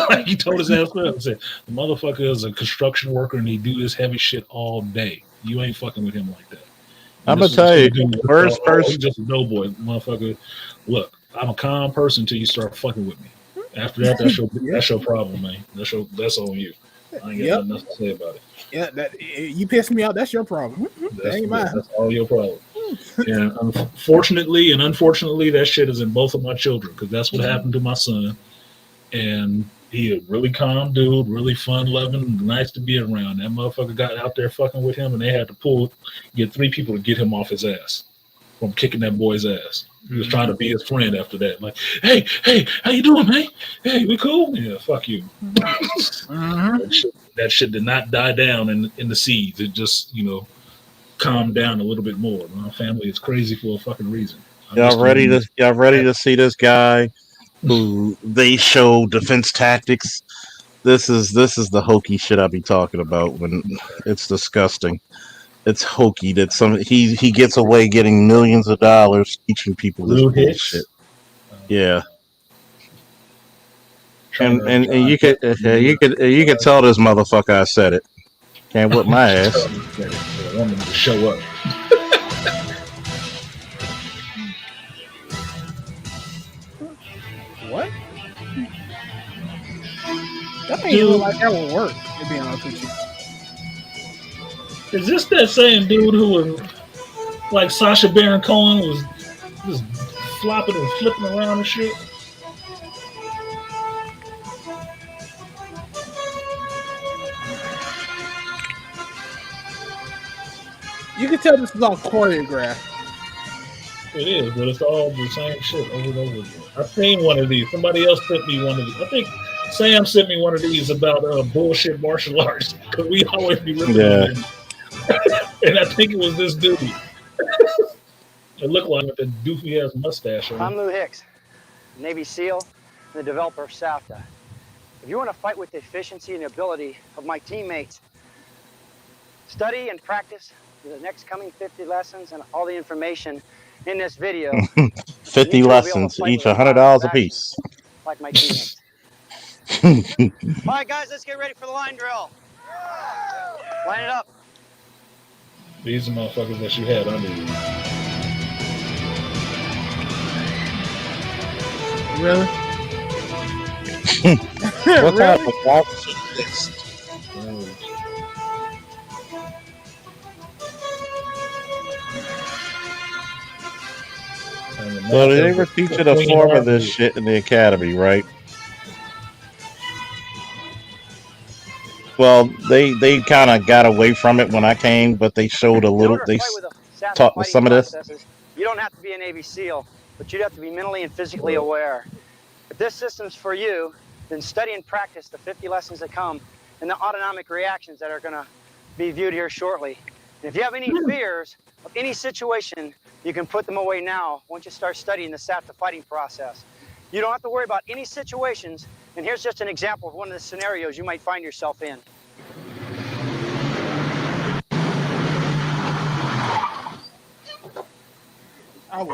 Like he told his ass up and said, "The motherfucker is a construction worker and he do this heavy shit all day. You ain't fucking with him like that." I'm gonna tell you, first person, he's just a doughboy, motherfucker. Look, I'm a calm person until you start fucking with me. After that, that's your problem, man. That's on you. I ain't got nothing to say about it. Yeah, you pissed me out. That's your problem. That ain't mine. That's all your problem. And unfortunately, that shit is in both of my children because that's what happened to my son. And he a really calm dude, really fun loving, nice to be around. That motherfucker got out there fucking with him, and they had to get 3 people to get him off his ass from kicking that boy's ass. He was trying to be his friend after that. Like, hey, how you doing, man? Hey, we cool? Yeah, fuck you. That shit did not die down in the seeds. It just, calmed down a little bit more. My family is crazy for a fucking reason. Y'all ready to see this guy who they show defense tactics? This is the hokey shit I be talking about when it's disgusting. It's hokey that he gets away getting millions of dollars teaching people this bullshit. Yeah. And you could tell this motherfucker I said it. Can't whip my ass. I want him to show up. What? That ain't look like that would work, to be honest with you. Is this that same dude who was like Sacha Baron Cohen was just flopping and flipping around and shit? You can tell this is all choreographed. It is, but it's all the same shit over and over again. I've seen one of these. Somebody else sent me one of these. I think Sam sent me one of these about bullshit martial arts because we always be ripping on them. And I think it was this dude. It looked like with the doofy ass mustache on. I'm Lou Hicks, Navy SEAL, and the developer of SAFTA. If you want to fight with the efficiency and ability of my teammates, study and practice the next coming 50 lessons and all the information in this video. 50 lessons, each $100 a piece. Like my teammates. All right, guys, let's get ready for the line drill. Line it up. These are motherfuckers that you had under you. Really? What kind of box is this? So they were teaching a form of this shit in the academy, right? Well, they kind of got away from it when I came, but they showed a little. They taught some of this. You don't have to be a Navy SEAL, but you'd have to be mentally and physically aware. If this system's for you, then study and practice the 50 lessons that come and the autonomic reactions that are going to be viewed here shortly. And if you have any fears of any situation, you can put them away now once you start studying the SAFTA fighting process. You don't have to worry about any situations, and here's just an example of one of the scenarios you might find yourself in.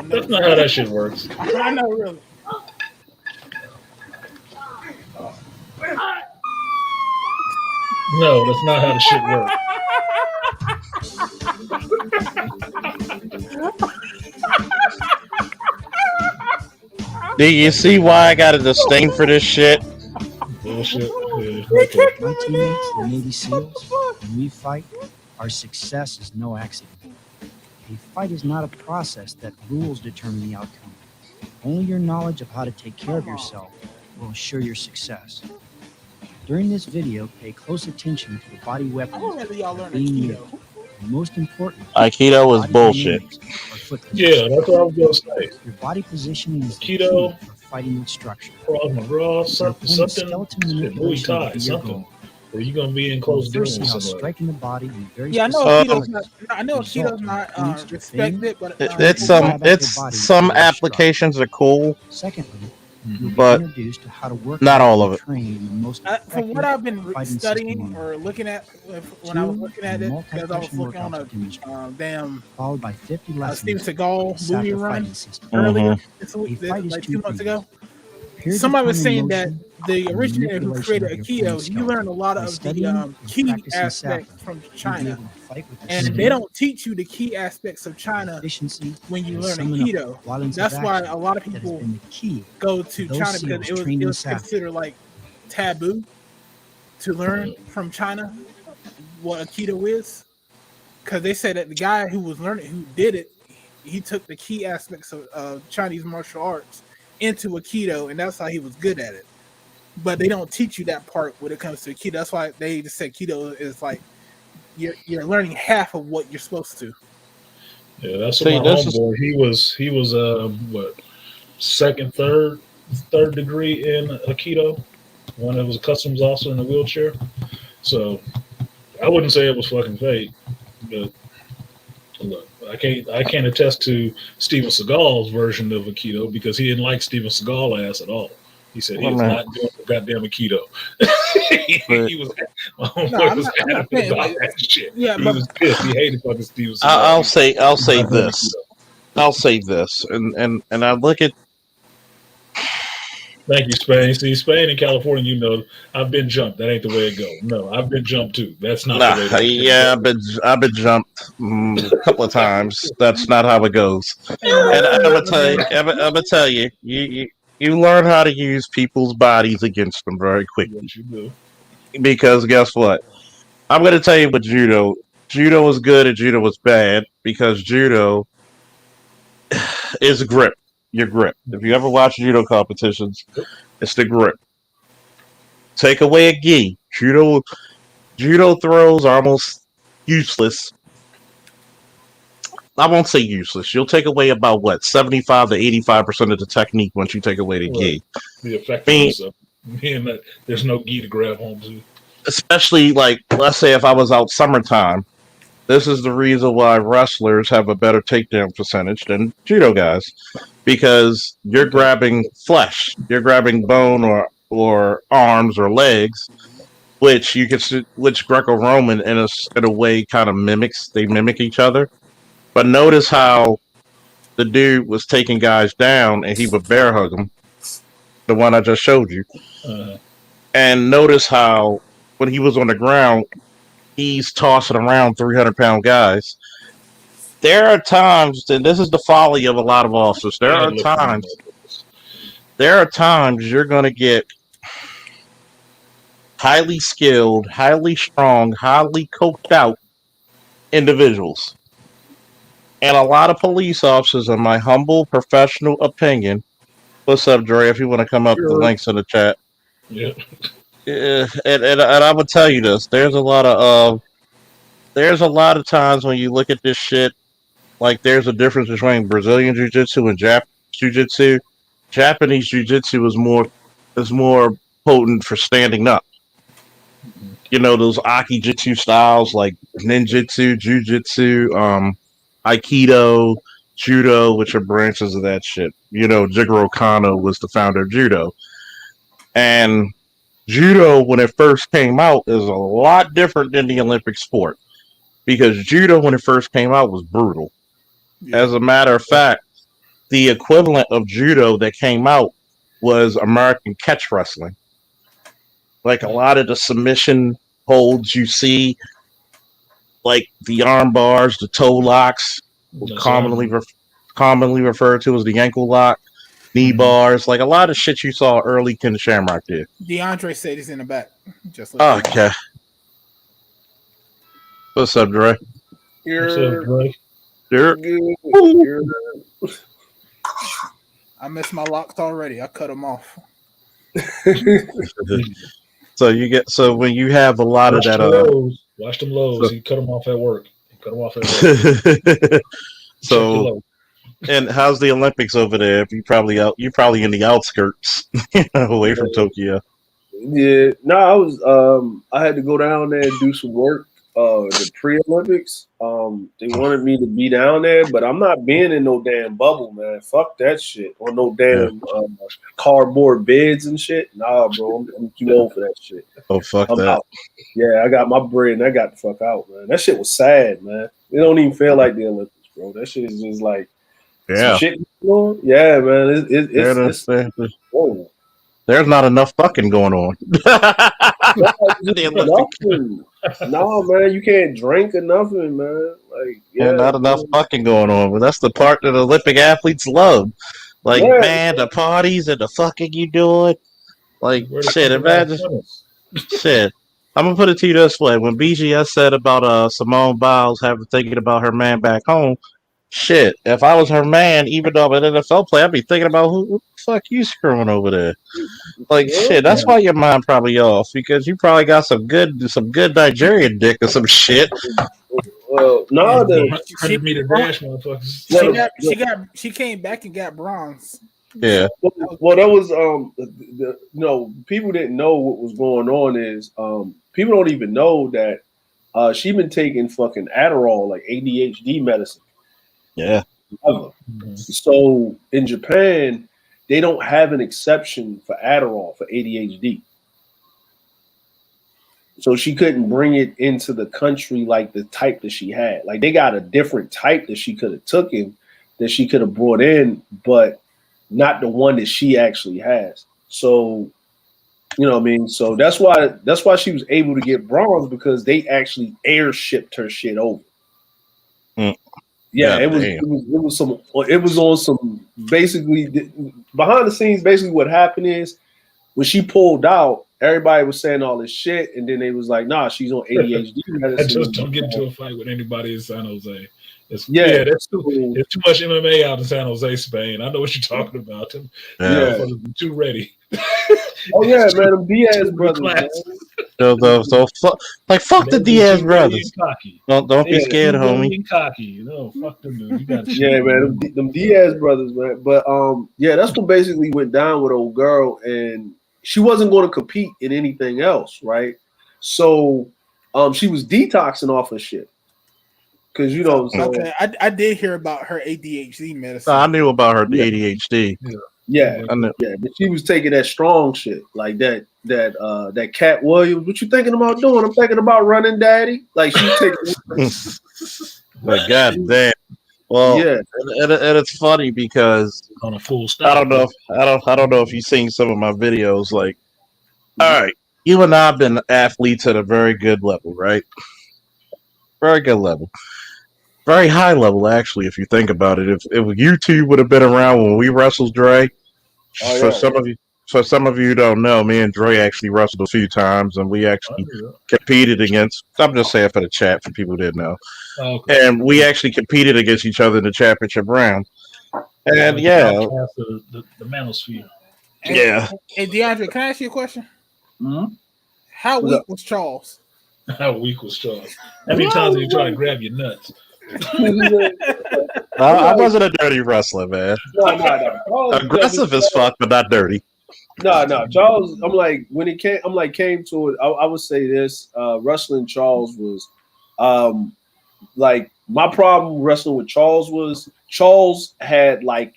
That's not how that shit works. I know, really. No, that's not how the shit works. Do you see why I got a disdain for this shit? Bullshit. Yeah, okay. My teammates, the Navy SEALs, when we fight, our success is no accident. A fight is not a process that rules determine the outcome. Only your knowledge of how to take care of yourself will ensure your success. During this video, pay close attention to the body weapons being used. And most important, Aikido is bullshit. Yeah, that's what I was gonna say. Your body positioning is the Aikido, key for fighting with structure. something, Muay Thai, something. Where you gonna be in close dealings with somebody. Striking the body in very Yeah, I know Aikido's not. I know Aikido's not respected, but it's some applications are cool. Secondly, but introduced to how to work not all of it. From what I've been studying or looking at when I was looking at it, because I was looking on a damn followed by 50 Steven Seagal movie run Mm-hmm. earlier this week, like 2 months ago. Somebody was saying that the originator who created Aikido, he learned a lot of the key aspects from China, and they don't teach you the key aspects of China when you learn Aikido. That's why a lot of people go to China, because it was considered like taboo to learn from China what Aikido is, because they said that the guy who was learning, who did it, he took the key aspects of Chinese martial arts into Aikido, and that's how he was good at it. But they don't teach you that part when it comes to Aikido. That's why they just say Aikido is like you're learning half of what you're supposed to. Yeah, that's what my homeboy. He was what, second, third degree in Aikido. One that was a customs officer in a wheelchair. So I wouldn't say it was fucking fake, but look, I can't attest to Steven Seagal's version of Aikido, because he didn't like Steven Seagal ass at all. He said he was not doing the goddamn Aikido. He was, my homeboy was adamant about that shit. Yeah, he was pissed. He hated fucking Steven Seagal. I'll say this. I'll say this, and I look at. Thank you, Spain. See, Spain and California, you know, I've been jumped. That ain't the way it goes. No, I've been jumped too. That's not the way it goes. Yeah, I've been jumped a couple of times. That's not how it goes. And I'm gonna tell you, you learn how to use people's bodies against them very quickly. Yes, you do. Because guess what? I'm gonna tell you what judo. Judo is good and judo is bad, because judo is grip. Your grip. If you ever watch judo competitions, it's the grip. Take away a gi. Judo throws are almost useless. I won't say useless. You'll take away about 75 to 85% of the technique once you take away the gi. The effectiveness of being that there's no gi to grab home to. Especially, like, let's say if I was out summertime, this is the reason why wrestlers have a better takedown percentage than judo guys, because you're grabbing flesh, you're grabbing bone or arms or legs, which Greco-Roman in a way kind of mimics. They mimic each other. But notice how the dude was taking guys down and he would bear hug them, the one I just showed you. And notice how when he was on the ground, he's tossing around 300-pound guys. There are times, and this is the folly of a lot of officers, there are times you're going to get highly skilled, highly strong, highly coked out individuals. And a lot of police officers, in my humble professional opinion, what's up, Dre, if you want to come up, the links in the chat. Yeah. And I would tell you this, there's a lot of times when you look at this shit like there's a difference between Brazilian jiu-jitsu and jiu-jitsu. Japanese jiu-jitsu is more potent for standing up. You know, those aki-jitsu styles like ninjutsu, jujitsu, aikido, judo, which are branches of that shit. You know, Jigoro Kano was the founder of judo. And judo, when it first came out, is a lot different than the Olympic sport. Because judo, when it first came out, was brutal. As a matter of fact, the equivalent of judo that came out was American catch wrestling. Like a lot of the submission holds you see, like the arm bars, the toe locks, commonly referred to as the ankle lock, knee bars, like a lot of shit you saw early Ken Shamrock did. DeAndre said he's in the back. Just Oh, okay. What's up, Dre? What's up, Dre? I missed my locks already. I cut them off. So when you have a lot of that, watch them lows. He cut them off at work. So, and how's the Olympics over there? You're probably in the outskirts, away from Tokyo. Yeah, no, I had to go down there and do some work. The pre-Olympics. They wanted me to be down there, but I'm not being in no damn bubble, man. Fuck that shit. Or no damn cardboard beds and shit. Nah, bro, I'm too old for that shit. Oh, fuck that. Out. Yeah, I got my bread and I got the fuck out, man. That shit was sad, man. It don't even feel like the Olympics, bro. That shit is just like some shit going on. Yeah, man. It's whoa. There's not enough fucking going on. No, man, you can't drink or nothing, man. Like, not enough fucking going on. But that's the part that Olympic athletes love. Like, man, the parties and the fucking you doing. Like, shit, imagine. Shit. I'm gonna put it to you this way. When BGS said about Simone Biles thinking about her man back home, shit, if I was her man, even though I'm an NFL player, I'd be thinking about who the fuck you screwing over there. Like, shit, that's why your mind probably off, because you probably got some good Nigerian dick or some shit. Well, no, she came back and got bronze. Yeah. Well, that was people didn't know what was going on. Is people don't even know that she been taking fucking Adderall, like ADHD medicine. Yeah. So in Japan, they don't have an exception for Adderall for ADHD. So she couldn't bring it into the country like the type that she had. Like they got a different type that she could have taken, that she could have brought in, but not the one that she actually has. So, you know what I mean? So that's why she was able to get bronze, because they actually air-shipped her shit over. Yeah, it was on some basically behind the scenes. Basically, what happened is when she pulled out, everybody was saying all this shit, and then they was like, "Nah, she's on ADHD medicine." I just don't get into a fight with anybody in San Jose. It's too much MMA out in San Jose, Spain. I know what you're talking about. Too ready. Oh yeah, man, them Diaz brothers. Man. Fuck the Diaz brothers. Don't be scared, homie. Cocky, fuck them dudes. Man, them Diaz brothers, man. But that's what basically went down with old girl, and she wasn't going to compete in anything else, right? So, she was detoxing off her shit. Because okay, I did hear about her ADHD medicine. I knew about her ADHD. Yeah, but she was taking that strong shit, like that Cat Williams. What you thinking about doing? I'm thinking about running, daddy. Like she's taking. But goddamn. Well, and it's funny because on a full stop. I don't know if you've seen some of my videos. Like, all right, you and I have been athletes at a very good level, right? Very good level. Very high level, actually, if you think about it. If YouTube would have been around when we wrestled Dre, for some of you who don't know, me and Dre actually wrestled a few times, and we actually competed against. I'm just saying for the chat, for people who didn't know, and we actually competed against each other in the championship round. And the manosphere. Yeah. Hey, DeAndre, can I ask you a question? Mm-hmm. How weak was Charles? How weak was Charles? How many times did he try to grab your nuts? I wasn't a dirty wrestler, man. No. Aggressive as fuck, but not dirty. No. Charles, I'm like, when it came to it, I would say this: wrestling Charles was, like my problem wrestling with Charles was Charles had like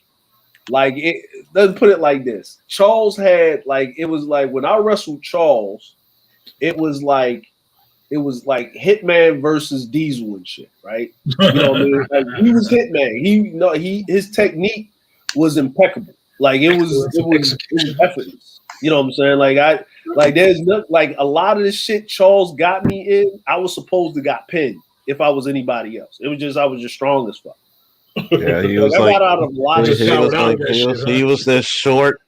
it. Let's put it like this: Charles had it was like when I wrestled Charles, it was like Hitman versus Diesel and shit, right? You know what I mean? Like, he was Hitman. His technique was impeccable. Like it was effortless. You know what I'm saying? There's no, a lot of this shit Charles got me in. I was supposed to got pinned if I was anybody else. It was just I was just strong as fuck. Yeah, he was I got out of a lot of he was this short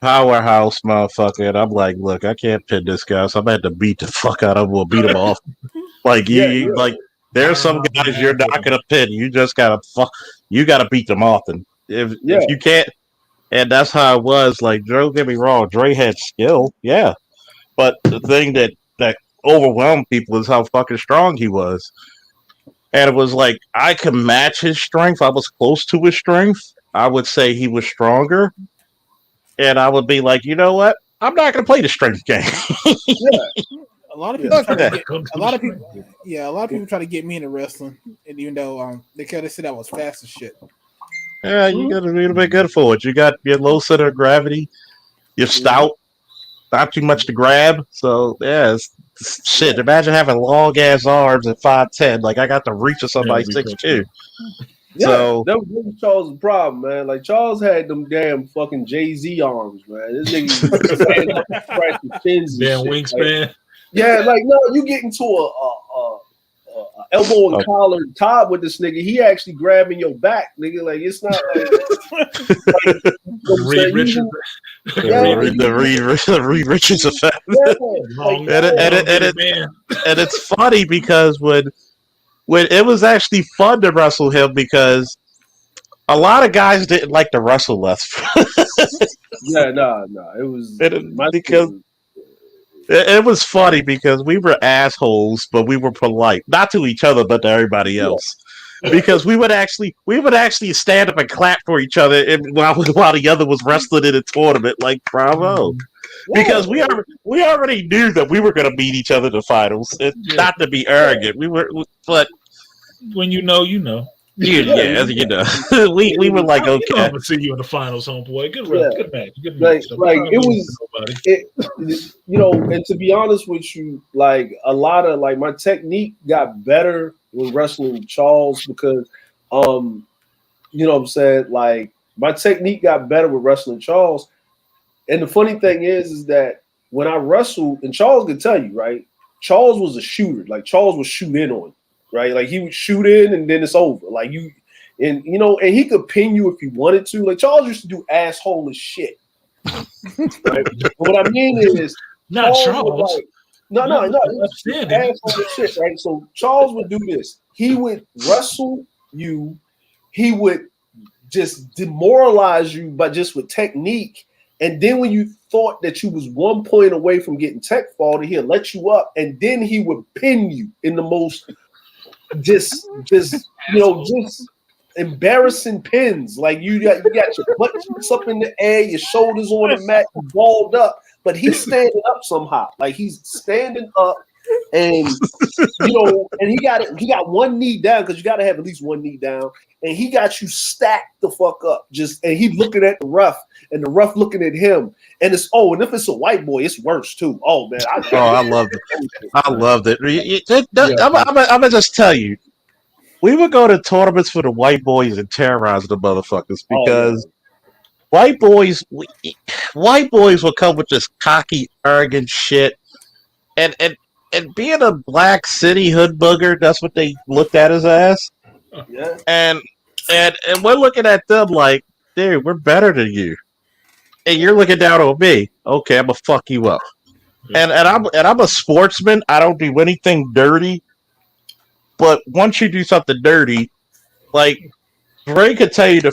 powerhouse motherfucker, and I'm like, look, I can't pin this guy, so I'm gonna have to beat the fuck out of him or beat him off. There's some guys you're not gonna pin. You just gotta beat them off, and if you can't, and that's how it was. Like, don't get me wrong, Dre had skill, yeah, but the thing that overwhelmed people is how fucking strong he was, and it was like I could match his strength. I was close to his strength. I would say he was stronger. And I would be like, you know what? I'm not going to play the strength game. A lot of people try to a lot of people try to get me into wrestling, and even though they kind of said I was fast as shit. Yeah, you got to be a bit good for it. You got your low center of gravity. You're stout, not too much to grab. So yeah, shit. Imagine having long ass arms at 5'10". Like I got the reach of somebody 6'2". Yeah, so that was Charles' problem, man. Like Charles had them damn fucking Jay-Z arms, man. This nigga stand up and scratch his chins. Damn wingspan. No, you get into a elbow and collar tie with this nigga. He actually grabbing your back, nigga. Like it's not like Reed Richards. The Reed Richards effect. And it's funny because when it was actually fun to wrestle him because a lot of guys didn't like to wrestle us. It was it was funny because we were assholes, but we were polite, not to each other, but to everybody else. Because we would actually stand up and clap for each other while the other was wrestling in a tournament, like bravo. Because we already knew that we were going to beat each other in the finals. Not to be arrogant, but when you know, you know. You know, we were like, okay. I'm gonna see you in the finals, homeboy. Good match. Good match. Like it was, and to be honest with you, like a lot of my technique got better with wrestling Charles because, you know what I'm saying? Like my technique got better with wrestling Charles. And the funny thing is that when I wrestled, and Charles could tell you, right? Charles was a shooter. Like Charles would shoot in on you. Right, like he would shoot in and then it's over. Like and he could pin you if he wanted to. Like Charles used to do asshole as shit. Right? What I mean is, not Charles. No, asshole as shit. Right. So Charles would do this. He would wrestle you. He would just demoralize you with technique. And then when you thought that you was 1 point away from getting tech faulted, he'll let you up, and then he would pin you in the most. Just embarrassing pins. Like you got your butt cheeks up in the air, your shoulders on the mat, balled up, but he's standing up somehow. Like he's standing up, and and he got one knee down because you got to have at least one knee down, and he got you stacked the fuck up. And he looking at the ref, and the ref looking at him. And and if it's a white boy, it's worse too. Oh man, I loved it. I loved it. I'm gonna just tell you, we would go to tournaments for the white boys and terrorize the motherfuckers because white boys will come with this cocky, arrogant shit, and being a black city hood booger, that's what they looked at his ass. Yeah, and we're looking at them like, dude, we're better than you. And you're looking down on me. Okay, I'm gonna fuck you up. And I'm a sportsman. I don't do anything dirty. But once you do something dirty, like Ray could tell you the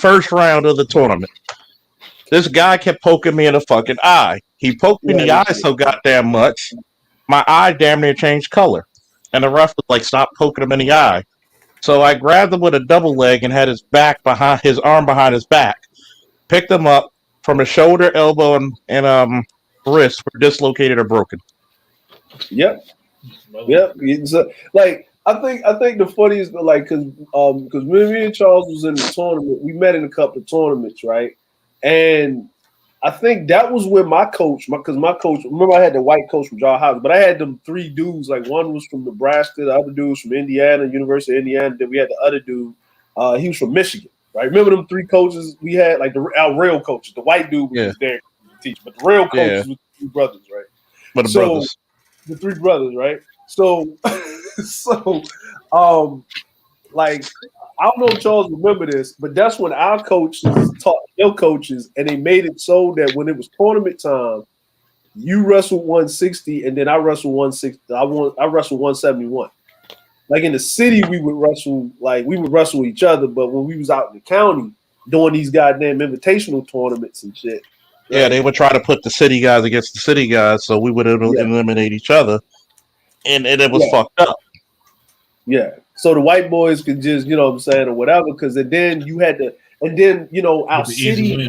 first round of the tournament, this guy kept poking me in the fucking eye. He poked me in the eye so goddamn much, my eye damn near changed color. and the ref was like, "Stop poking him in the eye." So I grabbed him with a double leg and had his arm behind his back, picked him up from his shoulder, elbow, and wrist were dislocated or broken. Yep. It's, like I think the funniest, like, because me and Charles was in the tournament. We met in a couple of tournaments, right? And I think that was when my coach, because my coach, remember I had the white coach from John Hopkins, but I had them three dudes. Like one was from Nebraska, the other dude was from Indiana, University of Indiana. Then we had the other dude, he was from Michigan, right? Remember them three coaches we had, like our real coaches. The white dude was there to teach, but the real coaches were the three brothers, right? But the three brothers, right? So, like, I don't know if Charles remember this, but that's when our coaches taught their coaches, and they made it so that when it was tournament time, you wrestled 160, and then I wrestled 160. I wrestled 171. Like in the city, we would wrestle each other, but when we was out in the county doing these goddamn invitational tournaments and shit. Right? Yeah, they would try to put the city guys against the city guys, so we would eliminate each other, and it was fucked up. Yeah. So the white boys could just, you know what I'm saying, or whatever, because then you had to, and then, you know, our city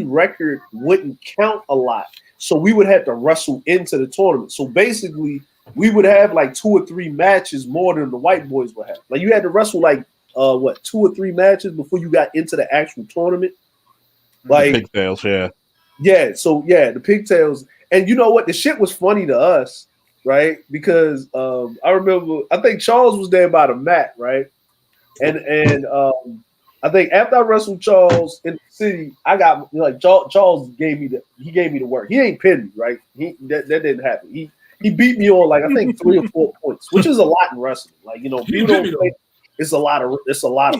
record wouldn't count a lot. So we would have to wrestle into the tournament. So basically, we would have like 2 or 3 matches more than the white boys would have. Like you had to wrestle like 2 or 3 matches before you got into the actual tournament. Like the pigtails, yeah. Yeah, so yeah, the pigtails. And you know what? The shit was funny to us, right? Because I remember, I think Charles was there by the mat, right? And I think after I wrestled Charles in the city, I got like Charles gave me the work. He ain't pinned me, right? That didn't happen. He beat me on like I think 3 or 4 points, which is a lot in wrestling. Like, you know, people don't play. It's a lot of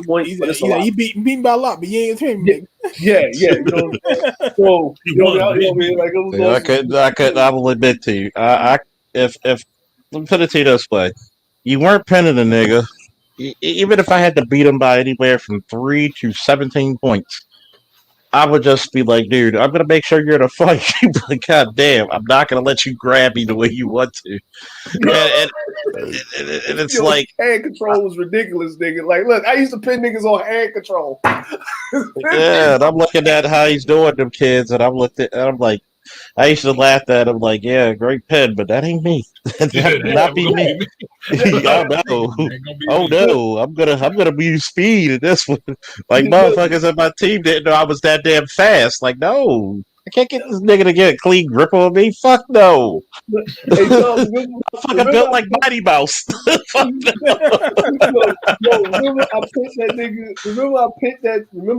points. But it's a lot. You beat me by a lot, but you ain't pinned me. Yeah. You know what I'm saying? So I will admit to you, if let me put it to you this way, you weren't pinning a nigga. Even if I had to beat him by anywhere from 3 to 17 points, I would just be like, dude, I'm gonna make sure you're in a fight. But God damn, I'm not gonna let you grab me the way you want to. And it's like hand control was ridiculous, nigga. Like, look, I used to pin niggas on hand control. Yeah, and I'm looking at how he's doing them kids, and I'm like, I used to laugh at him like, yeah, great pin, but that ain't me. That would not be me. Oh no, I'm gonna use speed in this one. Like motherfuckers in my team didn't know I was that damn fast. Like, no, I can't get this nigga to get a clean grip on me. Fuck no. Hey, so, fucking built like Mighty Mouse. Fuck no. Remember I picked that nigga. Remember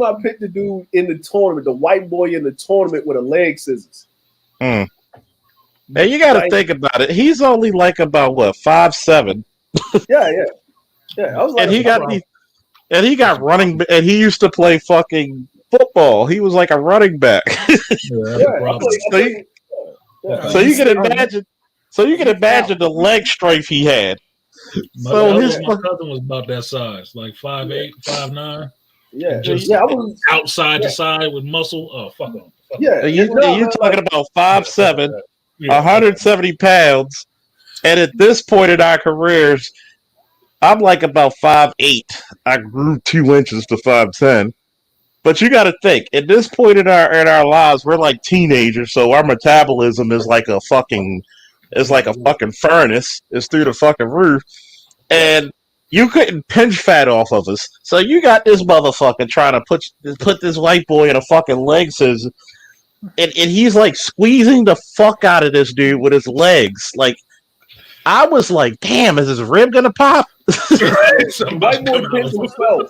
I picked the dude in the tournament, the white boy in the tournament with a leg scissors. Now you got to think about it. He's only like about 5'7". Yeah. I was like, and he got running, and he used to play fucking football. He was like a running back. So you can imagine. So you can imagine the leg strength he had. My cousin was about that size, like 5'8", 5'9". Yeah, just I was outside to side with muscle. Oh, fuck him. Yeah, you're talking about 5'7", 170 pounds, and at this point in our careers, I'm like about 5'8". I grew 2 inches to 5'10". But you got to think, at this point in our lives, we're like teenagers, so our metabolism is like a fucking furnace. It's through the fucking roof, and you couldn't pinch fat off of us. So you got this motherfucker trying to put this white boy in a fucking leg scissors. And he's like squeezing the fuck out of this dude with his legs. Like, I was like, damn, is his rib gonna pop? The white boy pinned himself.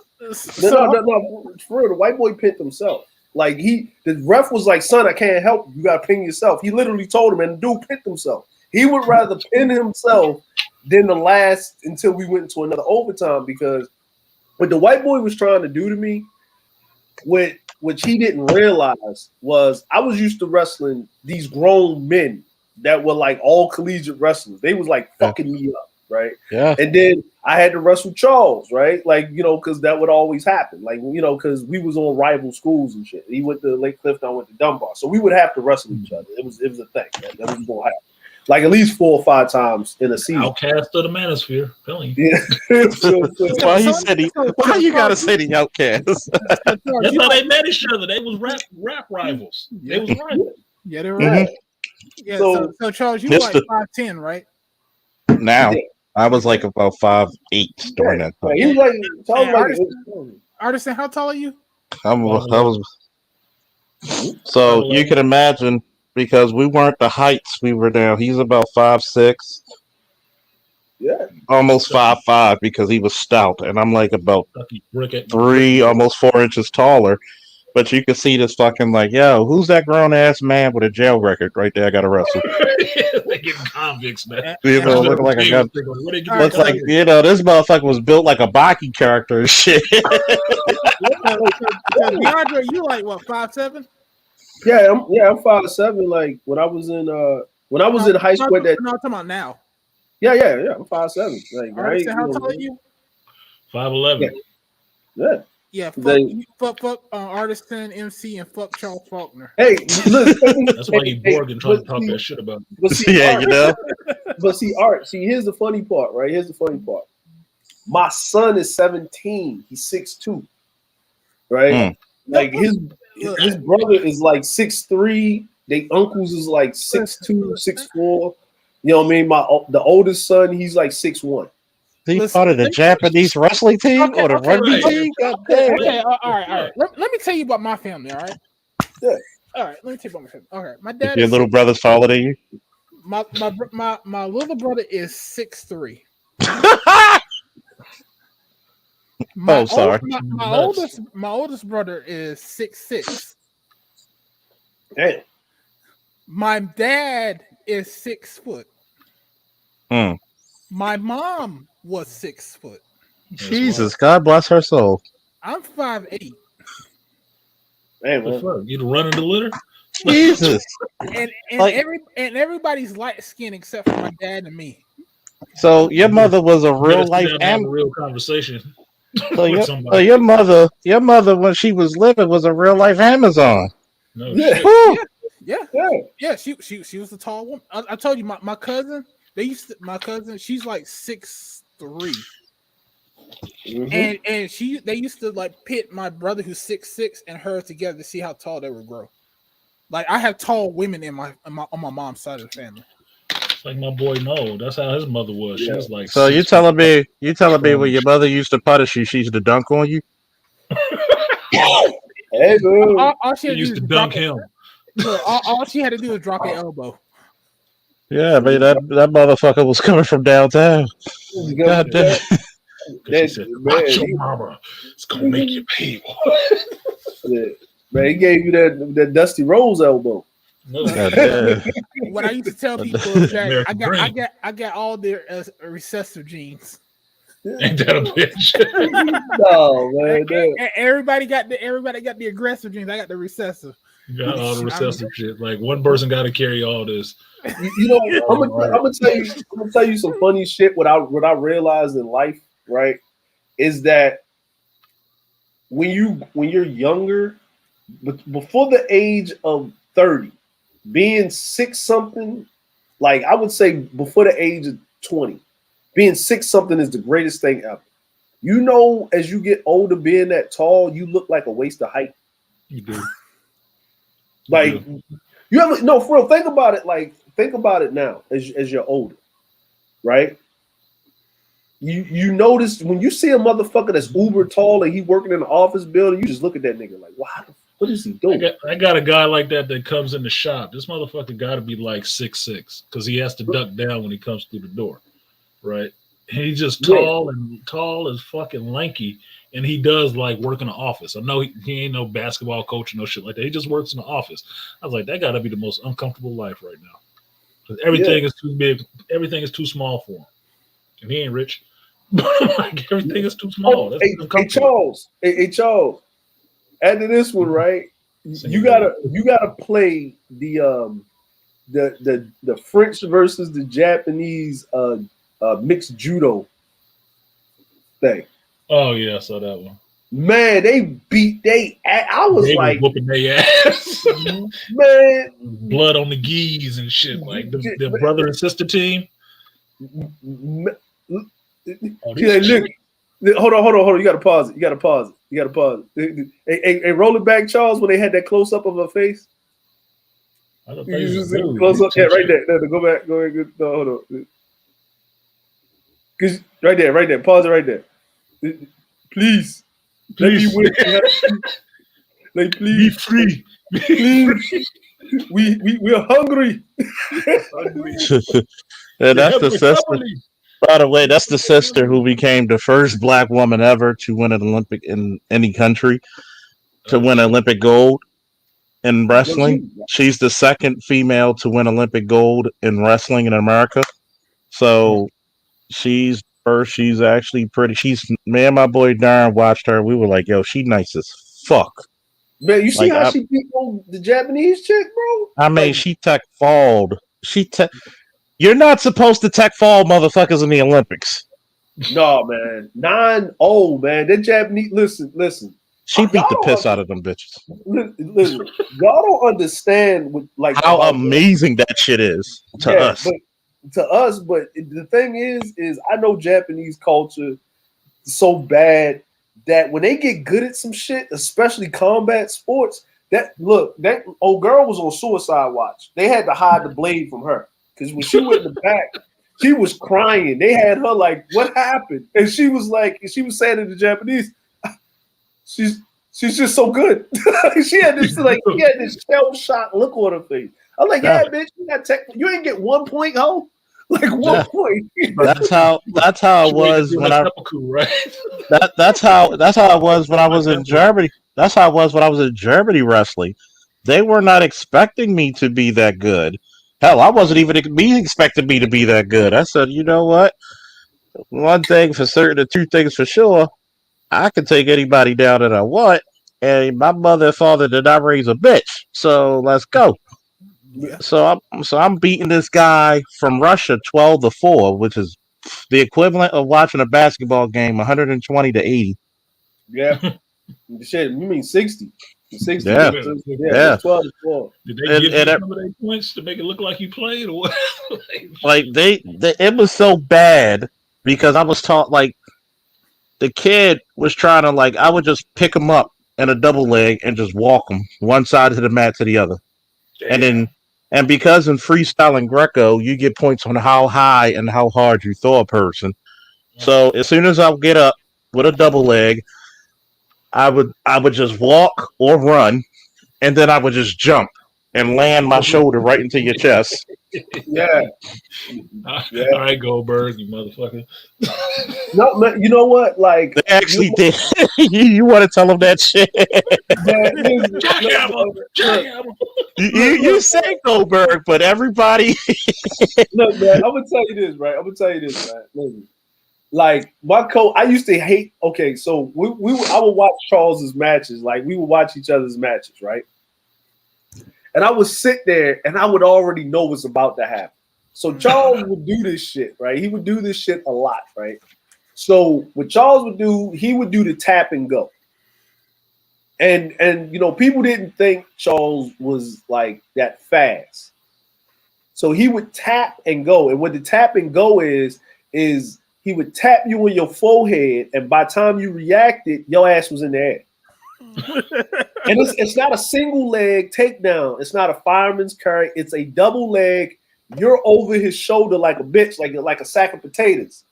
No, for real, the white boy pinned himself. Like the ref was like, son, I can't help you. You gotta pin yourself. He literally told him, and the dude pinned himself. He would rather pin himself than the last until we went into another overtime, because what the white boy was trying to do to me, which he didn't realize, was I was used to wrestling these grown men that were like all collegiate wrestlers. They was like fucking me up, right? Yeah. And then I had to wrestle Charles, right? Like, you know, because that would always happen. Like, you know, because we was on rival schools and shit. He went to Lake Clifton, I went to Dunbar. So we would have to wrestle each other. It was a thing. That was going to happen. like at least 4 or 5 times in a season. Outcast of the manosphere, telling you. Yeah. Why he said he? Why you gotta say the outcast? That's how they met each other. They was rap rivals. They was rivals. Yeah, they're right. Yeah. So Charles, you were like Mr. 5'10", right? Now I was like about 5'8" during that time. He was like, Artisan, how tall are you? I was. So you can imagine, because we weren't the heights we were now. He's about 5'6". Yeah. Almost 5'5" because he was stout, and I'm like about brick 3, almost 4 inches taller. But you can see this fucking like, yo, who's that grown ass man with a jail record right there? I got arrested. They getting convicts, man. You know, looking like I got. Looks like, you know, this motherfucker was built like a Baki character and shit. DeAndre, you like what, 5'7"? Yeah, I'm 5'7". Like when I was in high school. No, I'm talking about now. Yeah, I'm 5'7". Like, Artisan, how tall are you? 5'11". Yeah. Yeah, fuck Artisan, MC, and fuck Charles Faulkner. Hey, look, that's why you Borg trying to talk that shit about. But see, yeah, you know. But see, Art. See, here's the funny part, right? Here's the funny part. My son is 17. He's 6'2". Right? Like his brother is like 6'3". They uncles is like 6'2", 6'4". You know what I mean? The oldest son, he's like 6'1". He part of the Japanese wrestling team or the rugby team? Okay, all right. Let me tell you about my family, all right? Yeah. All right, let me tell you about my family. All right, my dad. Your little brother's taller than you? My little brother is 6'3". Sorry. My oldest brother is 6'6". Damn. My dad is 6 foot. My mom was 6 foot. Jesus, God bless her soul. I'm 5'8". Hey, man. You running the litter? Jesus. And Like- everybody's light skinned except for my dad and me. So your mother was a real Let's life sit down and have a real conversation. So with somebody. your mother when she was living was a real life Amazon. No Yeah. shit. Yeah. She was a tall woman. I told you my cousin. My cousin. She's like 6'3". And they used to like pit my brother who's 6'6" and her together to see how tall they would grow. Like I have tall women on my mom's side of the family. Like my boy, no, that's how his mother was. She was like. So you telling me when your mother used to punish you, she used to dunk on you? Hey, bro. All she used to dunk him. All she had to do was drop her elbow. Yeah, I mean that motherfucker was coming from downtown. God damn. She said, "Watch your mama. It's gonna make you pay." Man, he gave you that Dusty Rose elbow. What I used to tell people is that I got all their recessive genes. Ain't that a bitch? No, man. Everybody got the aggressive genes. I got the recessive. You got all the recessive shit. Like one person got to carry all this. You know, I'm gonna tell you some funny shit. What I realized in life, right, is that when you're younger, but before the age of 30, being 6-something, like I would say before the age of 20, being 6-something is the greatest thing ever. You know, as you get older, being that tall, you look like a waste of height. You do. Like you ever no for real, think about it. Like think about it now as you're older, right? You notice when you see a motherfucker that's uber tall and he working in an office building, you just look at that nigga like, wow, what is he doing? I got a guy like that comes in the shop. This motherfucker got to be like 6'6" because he has to duck down when he comes through the door, right? And he's just tall as fucking lanky, and he does like work in the office. I know he ain't no basketball coach or no shit like that. He just works in the office. I was like, that got to be the most uncomfortable life right now because everything is too big, everything is too small for him, and he ain't rich. Like everything is too small. Hey Charles, after this one, right? You gotta play the French versus the Japanese mixed judo thing. Oh yeah, I saw that one. Man, they beat I was They like, whooping their ass. man, Blood on the geese and shit. Like the brother and sister team. Oh, yeah, look, hold on. You gotta pause it. Hey, roll it back, Charles, when they had that close up of her face. You just close up, yeah, right there. No, go back. No, hold on. Right there. Pause it right there. Please. Let me win. Like, please. Be free. Please. We're hungry. And that's the sister. By the way, that's the sister who became the first black woman ever to win an Olympic in any country to win Olympic gold in wrestling. She's the second female to win Olympic gold in wrestling in America. So she's first. She's actually pretty. Me and my boy Darren watched her. We were like, "Yo, she nice as fuck." Man, you see how she beat the Japanese chick, bro? I mean, she tech falled. You're not supposed to tech fall motherfuckers in the Olympics. No, man. 9-0, man. That Japanese, listen. She beat the piss out of them bitches. Listen, y'all don't understand how amazing that shit is to us. But the thing is I know Japanese culture so bad that when they get good at some shit, especially combat sports, that old girl was on suicide watch. They had to hide the blade from her. Because when she went in the back, she was crying. They had her like, "What happened?" And she was saying in the Japanese, "She's just so good." she had this shell shock look on her face. I'm like, "Yeah, bitch, you ain't get 1 point, ho." Like 1 point. That's how it was when that's how it was when I was in Germany. That's how it was when I was in Germany wrestling. They were not expecting me to be that good. Hell, I wasn't even expecting me to be that good. I said, you know what? One thing for certain, and two things for sure. I can take anybody down that I want, and my mother and father did not raise a bitch. So let's go. Yeah. So I'm beating this guy from Russia 12-4, which is the equivalent of watching a basketball game 120 to 80. Yeah. Shit, you mean 60. 60. Yeah. It's 12-4. Did they give you some of their points to make it look like you played, or what? Like it was so bad because I was taught like the kid was trying to I would just pick him up in a double leg and just walk him one side of the mat to the other. Damn. And because in freestyle and Greco, you get points on how high and how hard you throw a person. So as soon as I would get up with a double leg, I would just walk or run, and then I would just jump and land my shoulder right into your chest. Yeah. All right, Goldberg, you motherfucker. No, man, you know what? Like they actually did. You want to tell them that shit? You say Goldberg, but everybody. Look, man, I'm gonna tell you this, right? Listen. Like my coach, I used to hate. Okay, so I would watch Charles's matches. Like we would watch each other's matches, right? And I would sit there and I would already know what's about to happen. So Charles would do this shit, right? He would do this shit a lot, right? So what Charles would do, he would do the tap and go. And people didn't think Charles was like that fast. So he would tap and go. And what the tap and go is he would tap you on your forehead, and by the time you reacted, your ass was in the air. And it's not a single leg takedown. It's not a fireman's carry. It's a double leg. You're over his shoulder like a bitch, like a sack of potatoes,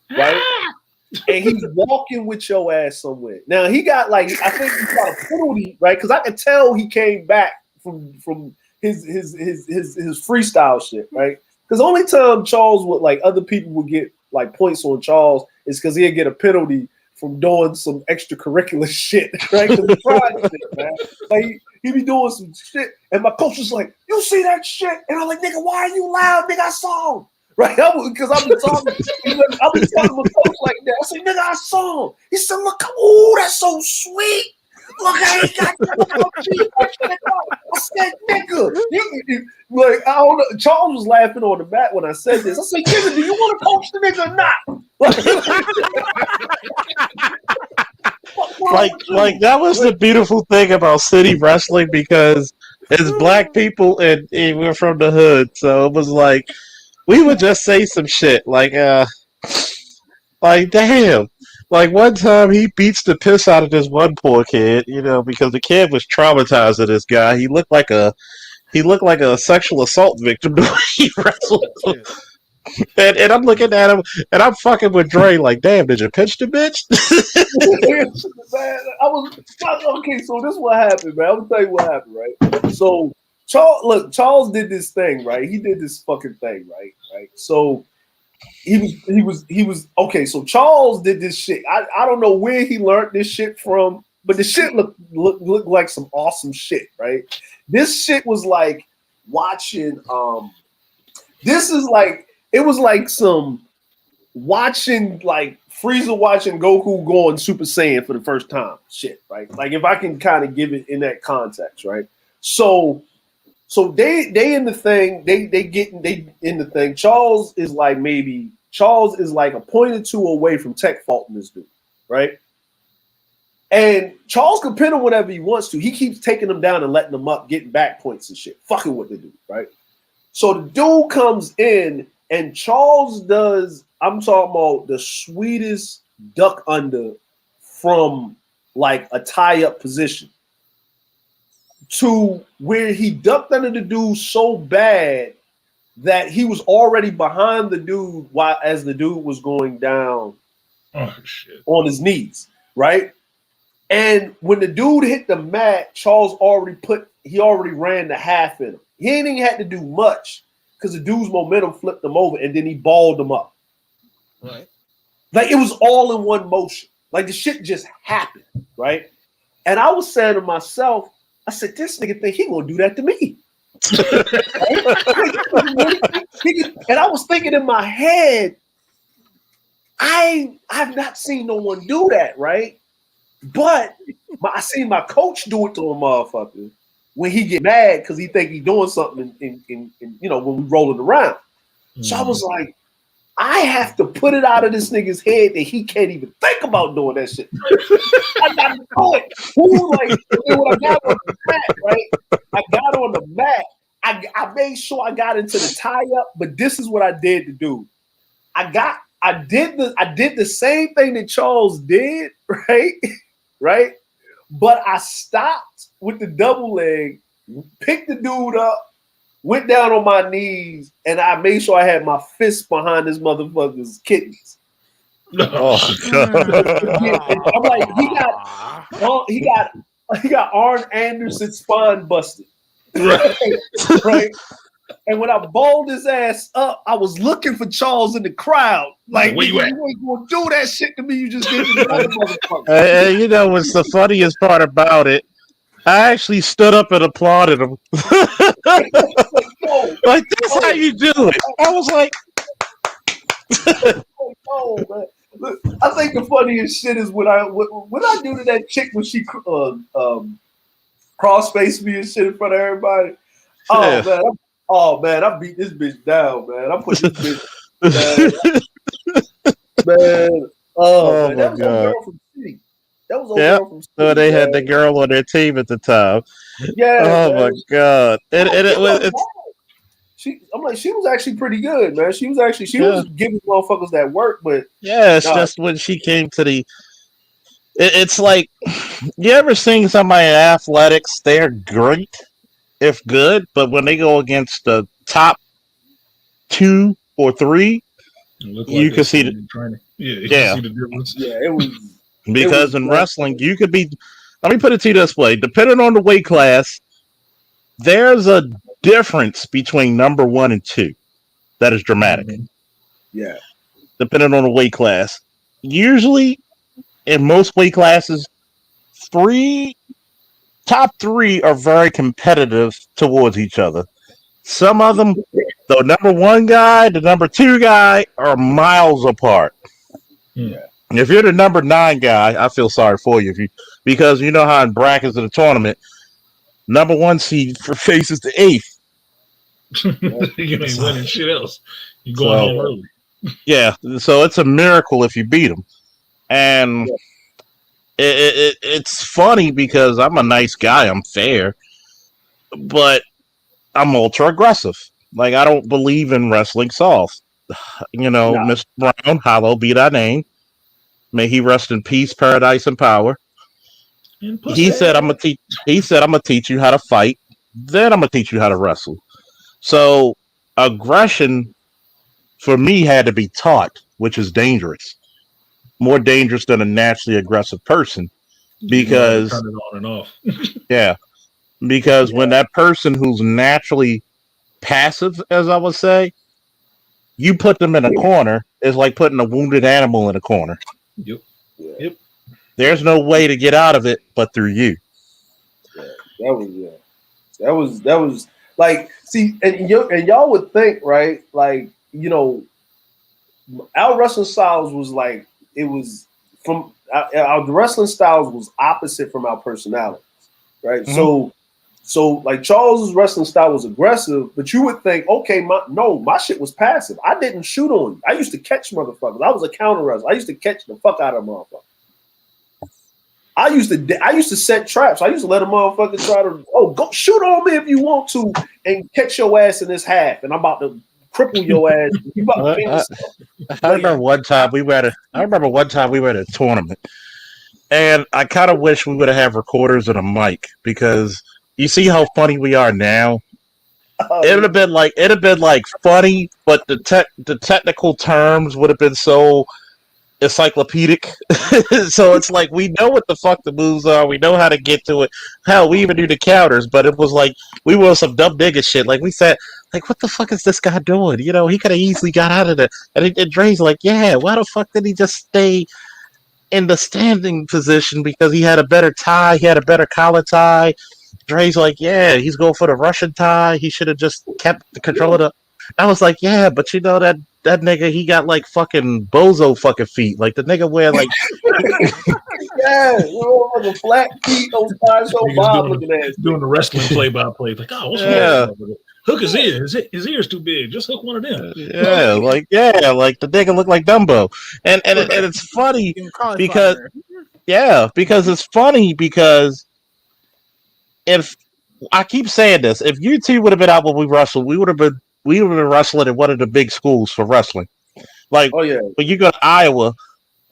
right? And he's walking with your ass somewhere. Now he got I think he got a penalty, right? Because I could tell he came back from his freestyle shit, right? Because the only time Charles would other people would get points on Charles is because he'd get a penalty from doing some extracurricular shit, right? Shit, man. He be doing some shit, and my coach was like, "You see that shit?" And I'm like, "Nigga, why are you loud? Nigga, I saw him." Right? Because I've been talking to my coach like that. I said, "Nigga, I saw him." He said, "Look, oh, that's so sweet. Look how he got that." I said, "Nigga, I don't know." Charles was laughing on the mat when I said this. I said, "Nigga, do you want to coach the nigga or not?" like that was the beautiful thing about city wrestling because it's black people and we're from the hood, so it was like we would just say some shit like damn. Like one time he beats the piss out of this one poor kid, because the kid was traumatized of this guy. He looked like a sexual assault victim the way he wrestled. And I'm looking at him and I'm fucking with Dre like, damn, did you pitch the bitch? Man, okay, so this is what happened, man. I'm gonna tell you what happened, right? So Charles did this thing, right? He did this fucking thing, right? So he was okay. So Charles did this shit. I don't know where he learned this shit from, but the shit looked like some awesome shit, right? This shit was like watching. It was like some watching like Frieza watching Goku go on Super Saiyan for the first time. Shit, right? Like if I can kind of give it in that context, right? So they in the thing, they in the thing. Charles is like a point or two away from tech faulting this dude, right? And Charles can pin him whenever he wants to. He keeps taking them down and letting them up, getting back points and shit, fucking what they do, right? So the dude comes in and Charles does, I'm talking about the sweetest duck under from like a tie-up position to where he ducked under the dude so bad that he was already behind the dude as the dude was going down on his knees, right? And when the dude hit the mat, Charles already ran the half in him. He ain't even had to do much because the dude's momentum flipped him over and then he balled him up. Right. Like it was all in one motion. Like the shit just happened, right? And I was saying to myself, I said, this nigga think he gonna do that to me. And I was thinking in my head, I've not seen no one do that, right? But I seen my coach do it to a motherfucker when he get mad because he think he doing something in when we rolling around. So I was like, I have to put it out of this nigga's head that he can't even think about doing that shit. I gotta do it. When I got on the mat, right? I got on the mat. I made sure I got into the tie up, but this is what I did to do. I did the same thing that Charles did, right? Right? But I stopped with the double leg, picked the dude up, went down on my knees, and I made sure I had my fist behind this motherfucker's kidneys. Oh God! I'm like, he got Arn Anderson spine busted, right? And when I balled his ass up, I was looking for Charles in the crowd. Like, you ain't gonna do that shit to me. You just did to the other motherfucker. You know what's the funniest part about it? I actually stood up and applauded him. Like, that's how you do it. I was like, oh, man. Look, I think the funniest shit is when I do to that chick when she cross-faced me and shit in front of everybody. Oh man, I beat this bitch down, man. I put this bitch man. Oh man, that was a girl from City. That was a girl from City. So they had the girl on their team at the time. Yeah. Oh man. My God. I'm like, she was actually pretty good, man. She was giving motherfuckers that work, but it's just when she came to it's like, you ever seen somebody in athletics? They're great if good, but when they go against the top 2 or 3, you can see the training. You can see the difference. Yeah, it was because in wrestling, you could be. Let me put it to you this way: depending on the weight class, there's a difference between number 1 and 2 that is dramatic. Mm-hmm. Yeah, depending on the weight class. Usually, in most weight classes, top 3 are very competitive towards each other. Some of them, the number 1 guy, the number 2 guy, are miles apart. Yeah. If you're the number 9 guy, I feel sorry for you, because you know how in brackets of the tournament, number 1 seed faces the 8th. You ain't winning shit else. You going home early. Yeah, so it's a miracle if you beat them. And It's funny because I'm a nice guy. I'm fair, but I'm ultra aggressive. Like I don't believe in wrestling soft. Nah. Mr. Brown, hallowed be thy name. May he rest in peace, paradise, and power. And He pussy. said, "I'm gonna teach." He said, "I'm gonna teach you how to fight. Then I'm gonna teach you how to wrestle." So aggression for me had to be taught, which is dangerous, more dangerous than a naturally aggressive person. You know how to Because turn it on and off. yeah, because Yeah. when that person who's naturally passive, as I would say, you put them in a corner, it's like putting a wounded animal in a corner. Yep. Yeah. Yep. There's no way to get out of it but through you. Yeah. That was like, see, and y'all would think, right? Like, our wrestling styles was like, it was from our wrestling styles was opposite from our personalities, right? Mhm. So like Charles's wrestling style was aggressive, but you would think, okay, my shit was passive. I didn't shoot on you. I used to catch motherfuckers. I was a counter wrestler. I used to catch the fuck out of motherfuckers. I used to set traps. I used to let a motherfucker try to go shoot on me if you want to and catch your ass in this half, and I'm about to cripple your ass. You about to finish. I remember one time we were at a tournament, and I kind of wish we would have had recorders and a mic because you see how funny we are now. It'd have been like funny, but the technical terms would have been so encyclopedic. So it's like we know what the fuck the moves are, we know how to get to it. Hell, we even do the counters, but it was like we were some dumb nigga shit. Like we said, like what the fuck is this guy doing? He could have easily got out of it. And Dre's like, yeah, why the fuck did he just stay in the standing position because he had a better tie, he had a better collar tie. Dre's like, yeah, he's going for the Russian tie. He should have just kept the control of the. I was like, yeah, but that nigga, he got like fucking bozo fucking feet. Like the nigga wear like. Yeah, the flat feet, those sideshow Bob looking at. Doing the wrestling play-by-play. Like, oh, what's wrong with him? Hook his ear. His ear's too big. Just hook one of them. Like the nigga look like Dumbo, and it's funny because it's funny because if I keep saying this, if you two would have been out when we wrestled, we would have been wrestling in one of the big schools for wrestling. Like when you go to Iowa,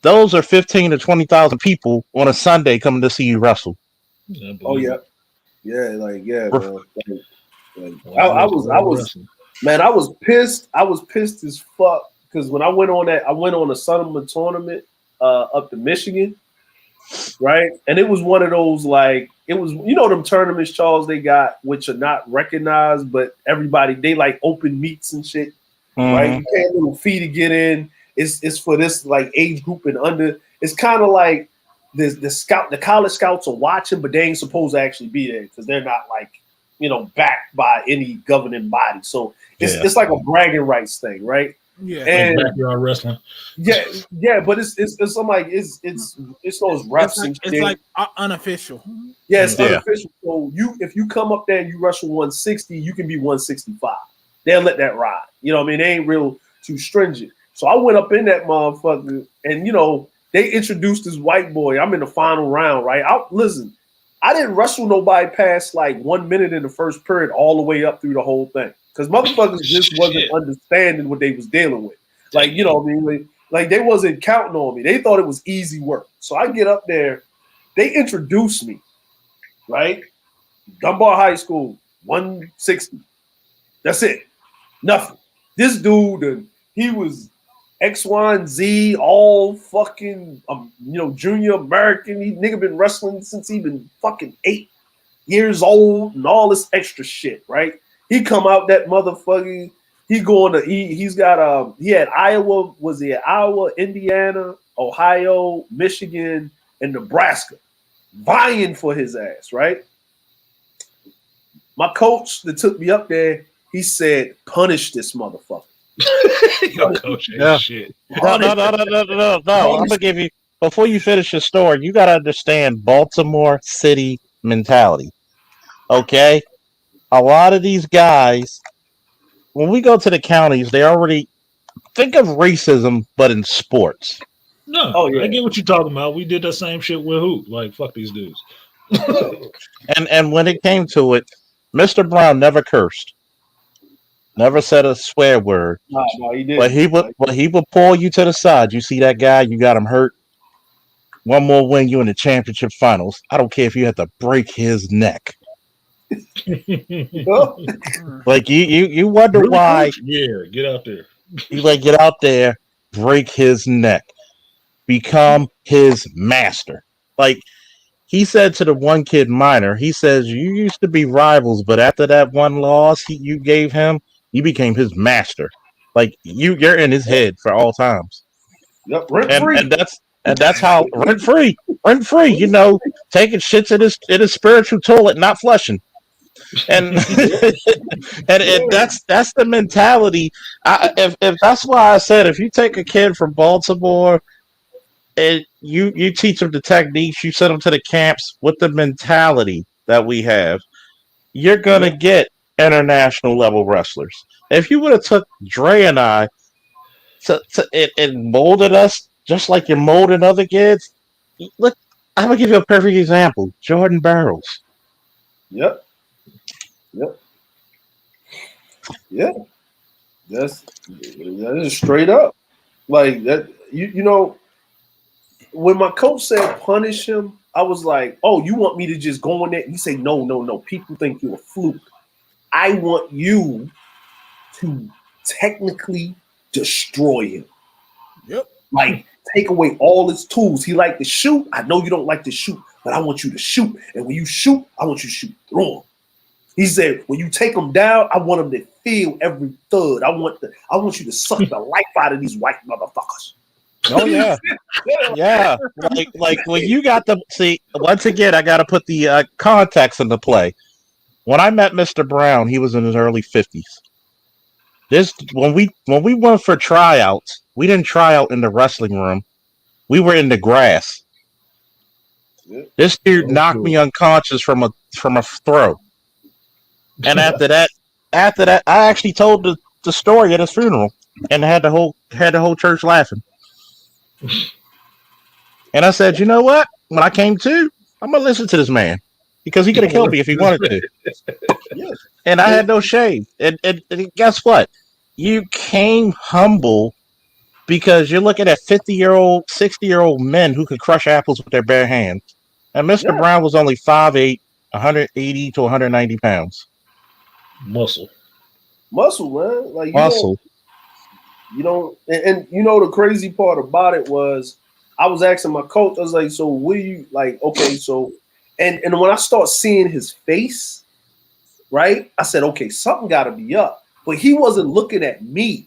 those are 15 to 20,000 people on a Sunday coming to see you wrestle. Oh yeah, man. I was pissed. I was pissed as fuck because when I went on a Summer tournament up to Michigan, right? And it was one of those like it was them tournaments, Charles, they got which are not recognized, but everybody they like open meets and shit, right? You pay a little fee to get in. It's for this like age group and under. It's kind of like the college scouts are watching, but they ain't supposed to actually be there because they're not like backed by any governing body. So it's like a bragging rights thing, right? Yeah, and like backyard wrestling. Yeah, but it's something like it's those reps and shit. It's like unofficial. Yeah, it's unofficial. So if you come up there and you wrestle 160, you can be 165. They'll let that ride. You know what I mean? They ain't real too stringent. So I went up in that motherfucker, and they introduced this white boy. I'm in the final round, right? I didn't wrestle nobody past like 1 minute in the first period, all the way up through the whole thing, because motherfuckers just wasn't understanding what they was dealing with. Like what I mean, like they wasn't counting on me. They thought it was easy work. So I get up there, they introduce me, right? Dunbar High School, 160. That's it. Nothing. This dude, he was X, Y, and Z, all fucking, junior American. He nigga been wrestling since he been fucking 8 years old and all this extra shit, right? He come out that motherfucker. He had Iowa, was he at Iowa, Indiana, Ohio, Michigan, and Nebraska vying for his ass, right? My coach that took me up there, he said, punish this motherfucker. Your coach ain't shit. No. I'm gonna give you before you finish your story. You gotta understand Baltimore City mentality. Okay, a lot of these guys, when we go to the counties, they already think of racism, but in sports. No, Oh, yeah. I get what you're talking about. We did that same shit with Hoop. Like, fuck these dudes. And when it came to it, Mr. Brown never cursed, never said a swear word. No, he But didn't. he would pull you to the side. You see that guy, you got him hurt. One more win, you in the championship finals. I don't care if you have to break his neck. Like you wonder Really, why. Coach? Yeah, get out there. You like get out there, break his neck, become his master. Like he said to the one kid Minor, he says, "You used to be rivals, but after that one loss you gave him, you became his master. Like you're in his head for all times." Yep, rent free. And that's how rent free. You know, taking shits in his spiritual toilet, not flushing. And and that's the mentality. If that's why I said, if you take a kid from Baltimore and you teach them the techniques, you send them to the camps with the mentality that we have, you're gonna get international level wrestlers. If you would have took Dre and I and molded us just like you're molding other kids, look, I'm gonna give you a perfect example. Jordan Barrows. Yep. Yeah. That is straight up. Like that, you know, when my coach said punish him, I was like, oh, you want me to just go in there? He said, no. People think you're a fluke. I want you to technically destroy him. Yep. Like, take away all his tools. He liked to shoot. I know you don't like to shoot, but I want you to shoot. And when you shoot, I want you to shoot through him. He said, when you take him down, I want him to feel every thud. I want you to suck the life out of these white motherfuckers. Oh yeah, yeah. Like when you got the see. Once again, I got to put the context into play. When I met Mr. Brown, he was in his early 50s. When we went for tryouts, we didn't try out in the wrestling room. We were in the grass. This dude knocked me unconscious from a throw. And after that, I actually told the story at his funeral and had the whole church laughing. And I said, you know what? When I came to, I'm gonna listen to this man because he could have killed me if he wanted to. And I had no shame. And guess what? You came humble because you're looking at 50-year-old, 60-year-old men who could crush apples with their bare hands. And Mr. Brown was only 5'8", 180 to 190 pounds. Muscle, man. Like muscle. And you know the crazy part about it was I was asking my coach, I was like, so what do you like? Okay, so and when I start seeing his face, right? I said, okay, something gotta be up. But he wasn't looking at me.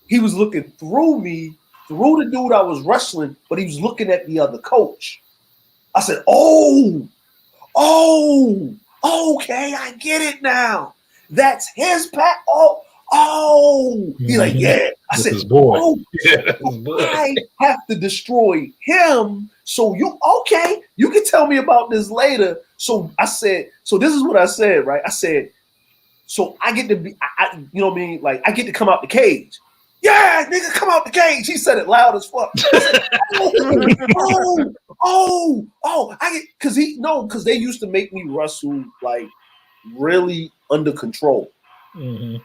He was looking through me, through the dude I was wrestling, but he was looking at the other coach. I said, oh, okay, I get it now. That's his pack. He's like, yeah. I said, I have to destroy him. So you can tell me about this later. So I said, so this is what I said, right? I said, so I get to be, you know what I mean? Like, I get to come out the cage. Yeah, nigga, come out the cage. He said it loud as fuck. I said, because they used to make me wrestle like really under control. Mm-hmm.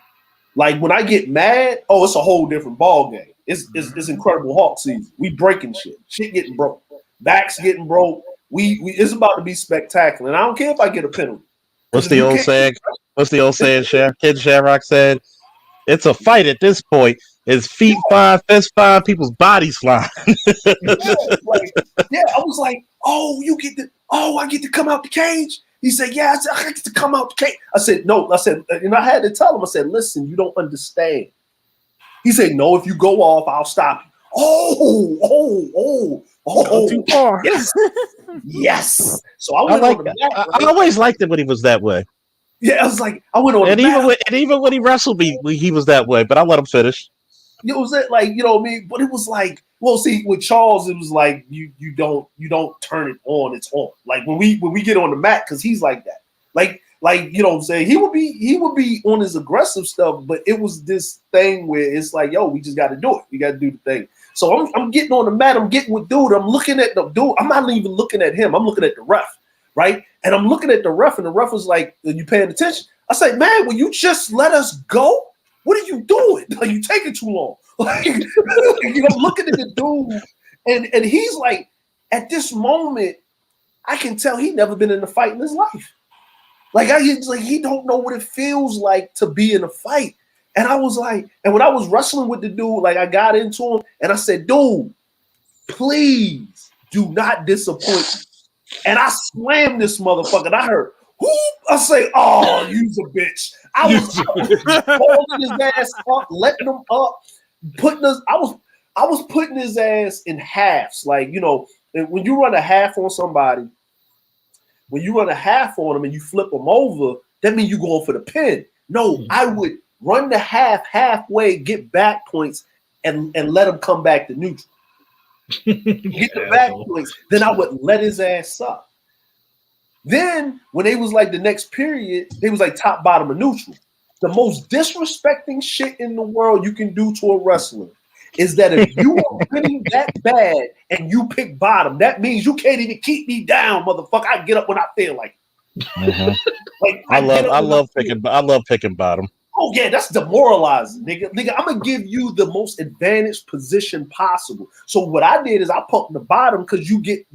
Like when I get mad, it's a whole different ball game. It's Incredible Hulk season. We breaking shit getting broke, backs getting broke. We it's about to be spectacular, and I don't care if I get a penalty. What's the old saying? Kid Shamrock said, "It's a fight at this point. His feet flying, fists flying, people's bodies flying." I was like, I get to come out the cage. He said, yeah, I said, I get to come out the cage. I said, no. I said, and I had to tell him, I said, listen, you don't understand. He said, no, if you go off, I'll stop you. Too far. Yes. So I went on the mat. I always liked it when he was that way. Yeah, I was like, I went on and the mat. Even when he wrestled me, he was that way, but I let him finish. It was like, you know what I mean? But it was like, well, see, with Charles, it was like you don't turn it on, it's on. Like when we get on the mat, because he's like that. Like you know what I'm saying? He would be on his aggressive stuff, but it was this thing where it's like, yo, we just gotta do it. We gotta do the thing. So I'm getting on the mat. I'm getting with dude. I'm looking at the dude. I'm not even looking at him. I'm looking at the ref, right? And I'm looking at the ref, and the ref was like, "Are you paying attention?" I say, "Man, will you just let us go? What are you doing? Like, you taking too long." Like, I'm looking at the dude, and he's like, at this moment, I can tell he never been in a fight in his life. Like he don't know what it feels like to be in a fight. And I was like, and when I was wrestling with the dude, like I got into him and I said, "Dude, please do not disappoint me." And I slammed this motherfucker. And I heard, "Whoop!" I say, "Oh, you's a bitch." I was holding his ass up, letting him up, putting us. I was putting his ass in halves. Like, you know, when you run a half on somebody, when you run a half on them and you flip them over, that means you're going for the pin. No, I would run the halfway, get back points, and let him come back to neutral. Get the back points, then I would let his ass up. Then when they was like the next period, they was like top, bottom, and neutral. The most disrespecting shit in the world you can do to a wrestler is that if you are winning that bad and you pick bottom, that means you can't even keep me down, motherfucker. I get up when I feel like it. Mm-hmm. Like I love picking bottom. Oh yeah, that's demoralizing, nigga. I'm gonna give you the most advantaged position possible. So what I did is I put the bottom because you get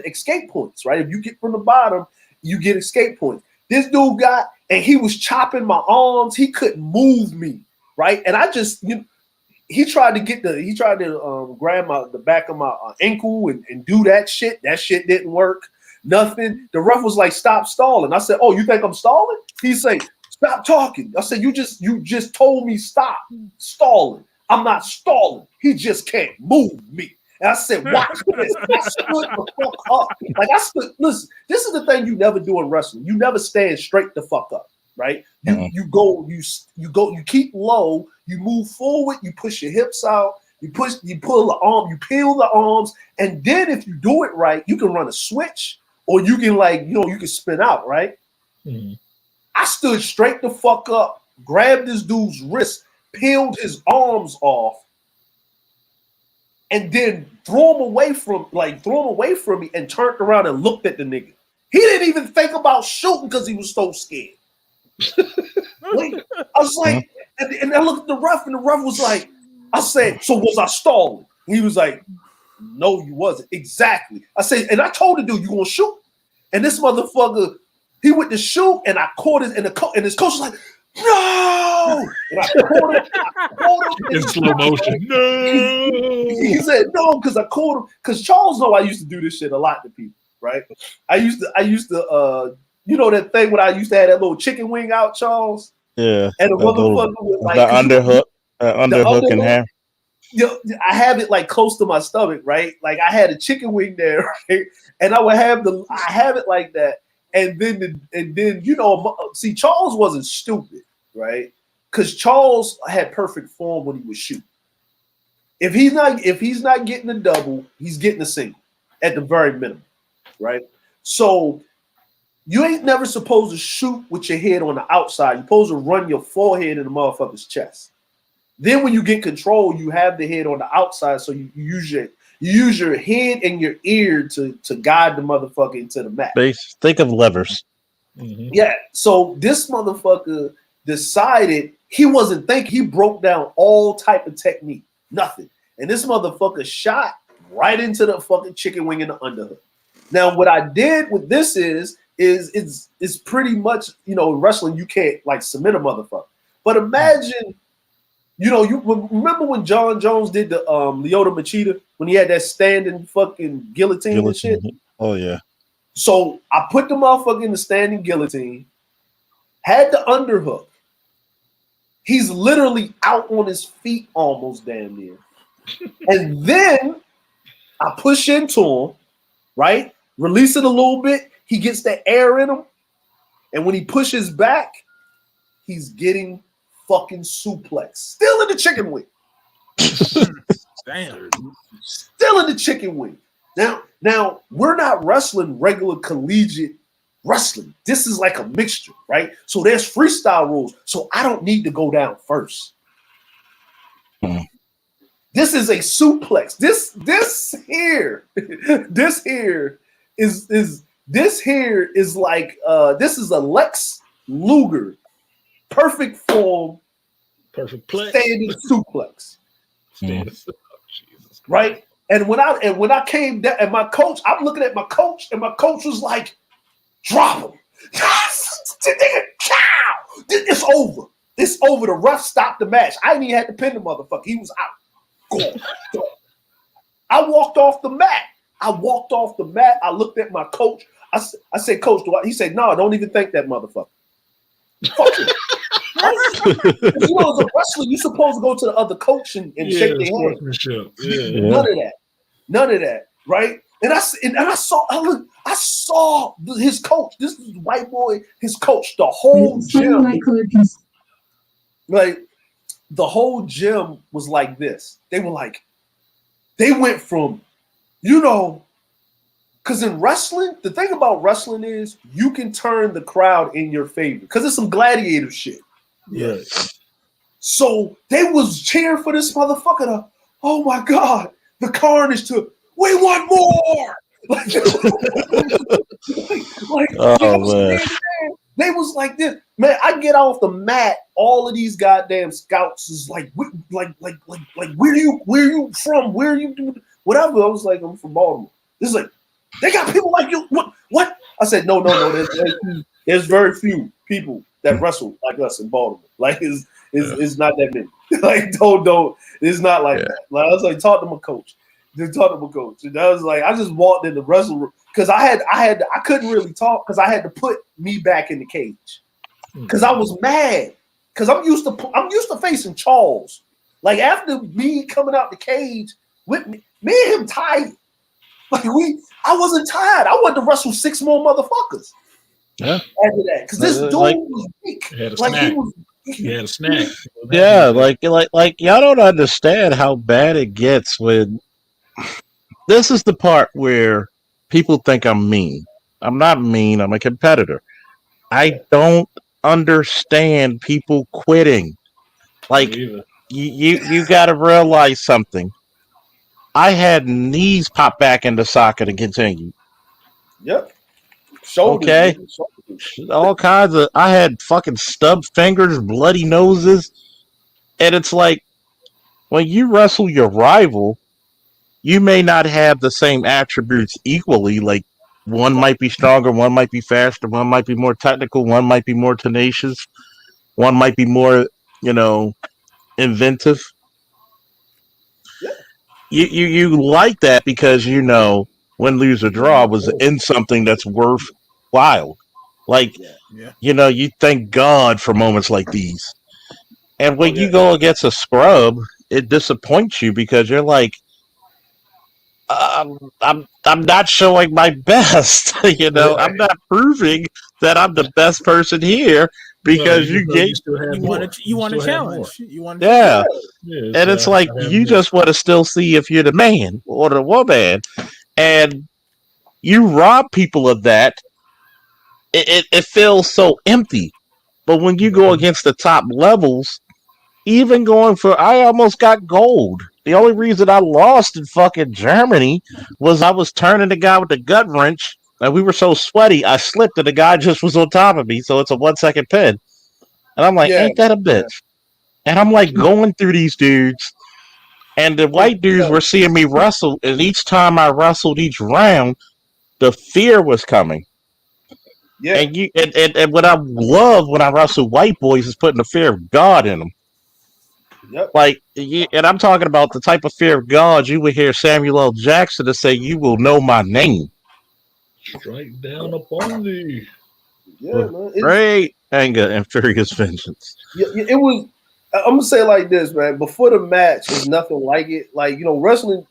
escape points, right? If you get from the bottom, you get escape points. This dude got, and he was chopping my arms. He couldn't move me, right? And I just, he tried to grab the back of my ankle and do that shit. That shit didn't work. Nothing. The ref was like, "Stop stalling." I said, "Oh, you think I'm stalling?" He said, "Stop talking." I said, you just told me stop stalling. I'm not stalling. He just can't move me." And I said, "Watch this." I stood the fuck up. Like I stood. Listen, this is the thing you never do in wrestling. You never stand straight the fuck up, right? You keep low. You move forward. You push your hips out. You pull the arm. You peel the arms, and then if you do it right, you can run a switch, or you can you can spin out, right? Mm-hmm. I stood straight the fuck up, grabbed this dude's wrist, peeled his arms off, and then threw him away from me and turned around and looked at the nigga. He didn't even think about shooting because he was so scared. Like, I was like, and I looked at the ref, and the ref was like, I said, "So was I stalling?" He was like, "No, you wasn't." Exactly. I said, and I told the dude, "You gonna shoot?" And this motherfucker, he went to shoot, and I caught it, and his coach was like, "No!" And I caught him in slow motion. No. He said no because I caught him. Because Charles know I used to do this shit a lot to people, right? I used to you know that thing when I used to have that little chicken wing out, Charles? Yeah. And the motherfucker was like the underhook in half. I have it like close to my stomach, right? Like I had a chicken wing there, right? And I have it like that. And then see, Charles wasn't stupid, right? Because Charles had perfect form when he was shooting. If he's not getting a double, he's getting a single at the very minimum, right? So you ain't never supposed to shoot with your head on the outside. You're supposed to run your forehead in the motherfucker's chest. Then when you get control, you have the head on the outside, so you use your head and your ear to guide the motherfucker into the mat. Think of levers. Mm-hmm. Yeah. So this motherfucker decided he wasn't thinking. He broke down all type of technique, nothing, and this motherfucker shot right into the fucking chicken wing in the underhook. Now, what I did with this is it's pretty much, in wrestling you can't like submit a motherfucker, but imagine. You remember when John Jones did the Lyoto Machida when he had that standing fucking guillotine and shit? Oh yeah. So I put the motherfucker in the standing guillotine, had the underhook. He's literally out on his feet almost damn near. And then I push into him, right? Release it a little bit. He gets the air in him. And when he pushes back, he's getting fucking suplex. Still in the chicken wing. Damn. Still in the chicken wing. Now we're not wrestling regular collegiate wrestling. This is like a mixture, right? So there's freestyle rules. So I don't need to go down first. This is a suplex. This here is like this is a Lex Luger perfect form, perfect plex. standing suplex. Right? And when I came down, and my coach, I'm looking at my coach, and my coach was like, drop him. It's over. It's over. The ref stopped the match. I didn't even have to pin the motherfucker. He was out. Gone. I walked off the mat. I looked at my coach. I said, Coach, he said, no, don't even thank that motherfucker. Fuck him. You know, as a wrestler, you're supposed to go to the other coach and shake their hand. None of that, right? And I saw his coach. This is white boy, his coach. The whole gym, like the whole gym was like this. They went from, because in wrestling, the thing about wrestling is you can turn the crowd in your favor because it's some gladiator shit. Yes. So they was cheering for this motherfucker. Oh my God, the carnage to, we want more. Man. They was like this. Man, I get off the mat, all of these goddamn scouts is like where you from? Where are you whatever. I was like, I'm from Baltimore. This is like, they got people like you. What? I said, no. There's very few people that wrestle like us in Baltimore. Like it's not that many. Like don't. It's not like that. Like I was like, talk to my coach. And I was like, I just walked in the wrestle room because I couldn't really talk because I had to put me back in the cage because I was mad because I'm used to facing Charles. Like after me coming out the cage with me and him tired. Like I wasn't tired. I wanted to wrestle 6 more motherfuckers. Yeah. After that, because this dude was weak. He had a snack. Yeah, like y'all don't understand how bad it gets when. This is the part where people think I'm mean. I'm not mean. I'm a competitor. I don't understand people quitting. Like you got to realize something. I had knees pop back into socket and continue. Yep. Shoulders. Okay. All kinds of. I had fucking stubbed fingers, bloody noses, and it's like when you wrestle your rival. You may not have the same attributes equally. Like one might be stronger, one might be faster, one might be more technical, one might be more tenacious, one might be more, inventive. You like that because win, lose, or draw was in something that's worthwhile. Like you thank God for moments like these. And when you go against a scrub, it disappoints you because you're like, I'm not showing my best. I'm not proving that I'm the best person here because you want a challenge. Yeah. And it's like you just want to still see if you're the man or the woman, and you rob people of that. It feels so empty. But when you go against the top levels, even going for, I almost got gold. The only reason I lost in fucking Germany was I was turning the guy with the gut wrench, and we were so sweaty, I slipped, and the guy just was on top of me, so it's a 1-second pin. And I'm like, ain't that a bitch? And I'm like going through these dudes, and the white dudes were seeing me wrestle, and each time I wrestled each round, the fear was coming. Yeah. And what I love when I wrestle white boys is putting the fear of God in them. Yep. Like, and I'm talking about the type of fear of God you would hear Samuel L. Jackson to say, "You will know my name." Strike down upon thee. Yeah, man. Great anger and furious vengeance. Yeah, it was. I'm gonna say it like this, man. Before the match, is nothing like it. Like wrestling,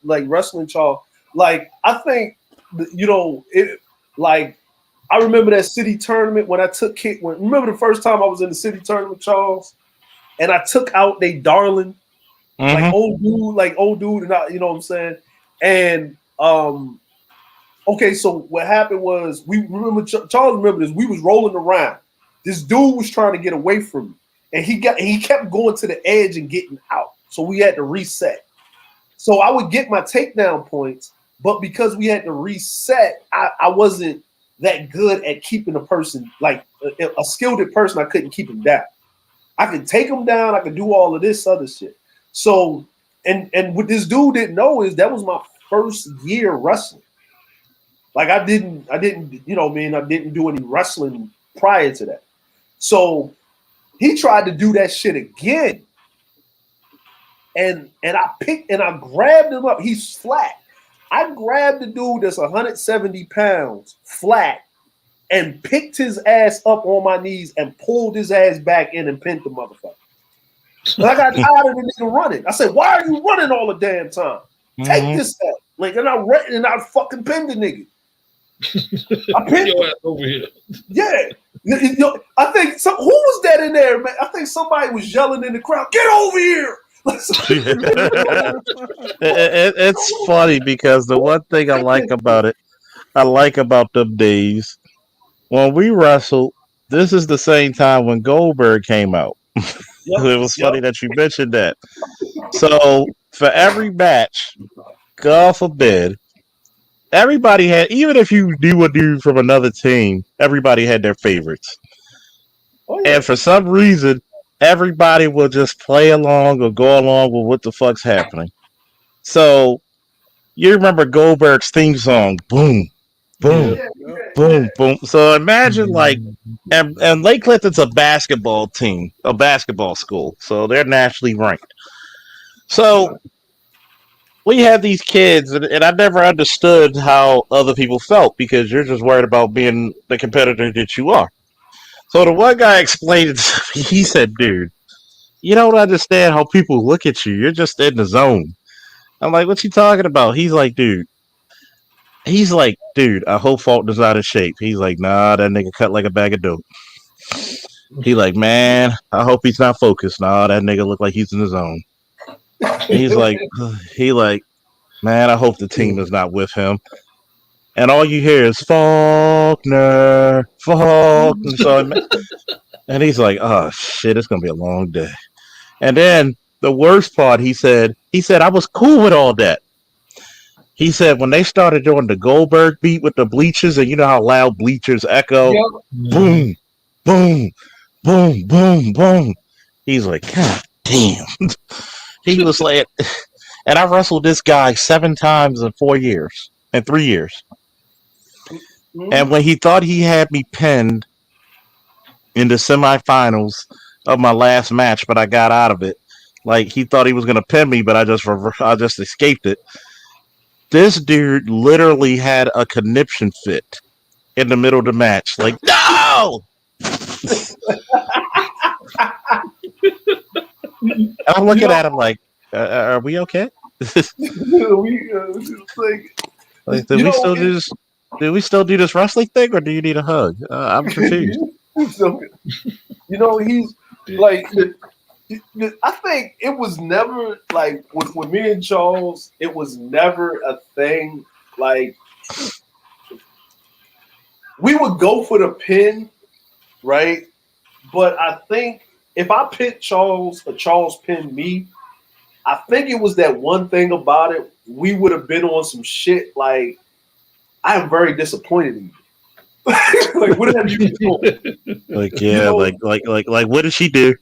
Charles. Like I think, it. Like I remember that city tournament when I took kick. Remember the first time I was in the city tournament, Charles, and I took out they darling, like old dude, and you know what I'm saying. And okay, so what happened was we remember Charles. Remember this? We was rolling around. This dude was trying to get away from me, and he kept going to the edge and getting out. So we had to reset. So I would get my takedown points, but because we had to reset, I wasn't that good at keeping a person, like a skilled person, I couldn't keep him down. I could take him down, I could do all of this other shit. So, and what this dude didn't know is that was my first year wrestling. Like I didn't, you know what I mean? I didn't do any wrestling prior to that. So he tried to do that shit again. And I grabbed him up. He's flat. I grabbed the dude that's 170 pounds flat and picked his ass up on my knees and pulled his ass back in and pinned the motherfucker. And I got tired of the nigga running. I said, "Why are you running all the damn time? Take this step." Like, and I fucking pinned the nigga. I pinned your ass over here. Yeah. I think who was that in there, man? I think somebody was yelling in the crowd, "Get over here!" It's funny because the one thing I like about them days when we wrestled. This is the same time when Goldberg came out. It was funny that you mentioned that. So for every match, God forbid, everybody had, even if you knew a dude from another team, everybody had their favorites. And for some reason, everybody will just play along or go along with what the fuck's happening. So you remember Goldberg's theme song, boom, boom, boom, boom. So imagine like, and Lake Clifton's a basketball team, a basketball school. So they're nationally ranked. So we have these kids, and I never understood how other people felt because you're just worried about being the competitor that you are. So the one guy explained it to me. He said, "Dude, you don't understand how people look at you. You're just in the zone." I'm like, "What you talking about?" He's like, dude, I hope Fulton is out of shape. He's like, "Nah, that nigga cut like a bag of dope." He like, "Man, I hope he's not focused. Nah, that nigga look like he's in the zone." He's like, "Man, I hope the team is not with him." And all you hear is Faulkner. So, and he's like, "Oh shit, it's gonna be a long day." And then the worst part, he said, "I was cool with all that." He said when they started doing the Goldberg beat with the bleachers, and you know how loud bleachers echo, boom, boom, boom, boom, boom. He's like, "God damn." He was like, and I wrestled this guy 7 times in 3 years. And when he thought he had me pinned in the semifinals of my last match, but I got out of it. Like he thought he was gonna pin me, but I just escaped it. This dude literally had a conniption fit in the middle of the match. Like, no! I'm looking at him like, are we okay? Like, did we still do this wrestling thing, or do you need a hug? I'm confused. You know, he's like, I think it was never like with me and Charles, it was never a thing. Like, we would go for the pin, right? But I think if I pinned Charles or Charles pinned me, I think it was that one thing about it. We would have been on some shit like, I am very disappointed in you. Like, what have you been doing? Like, yeah, you know, like, what did she do?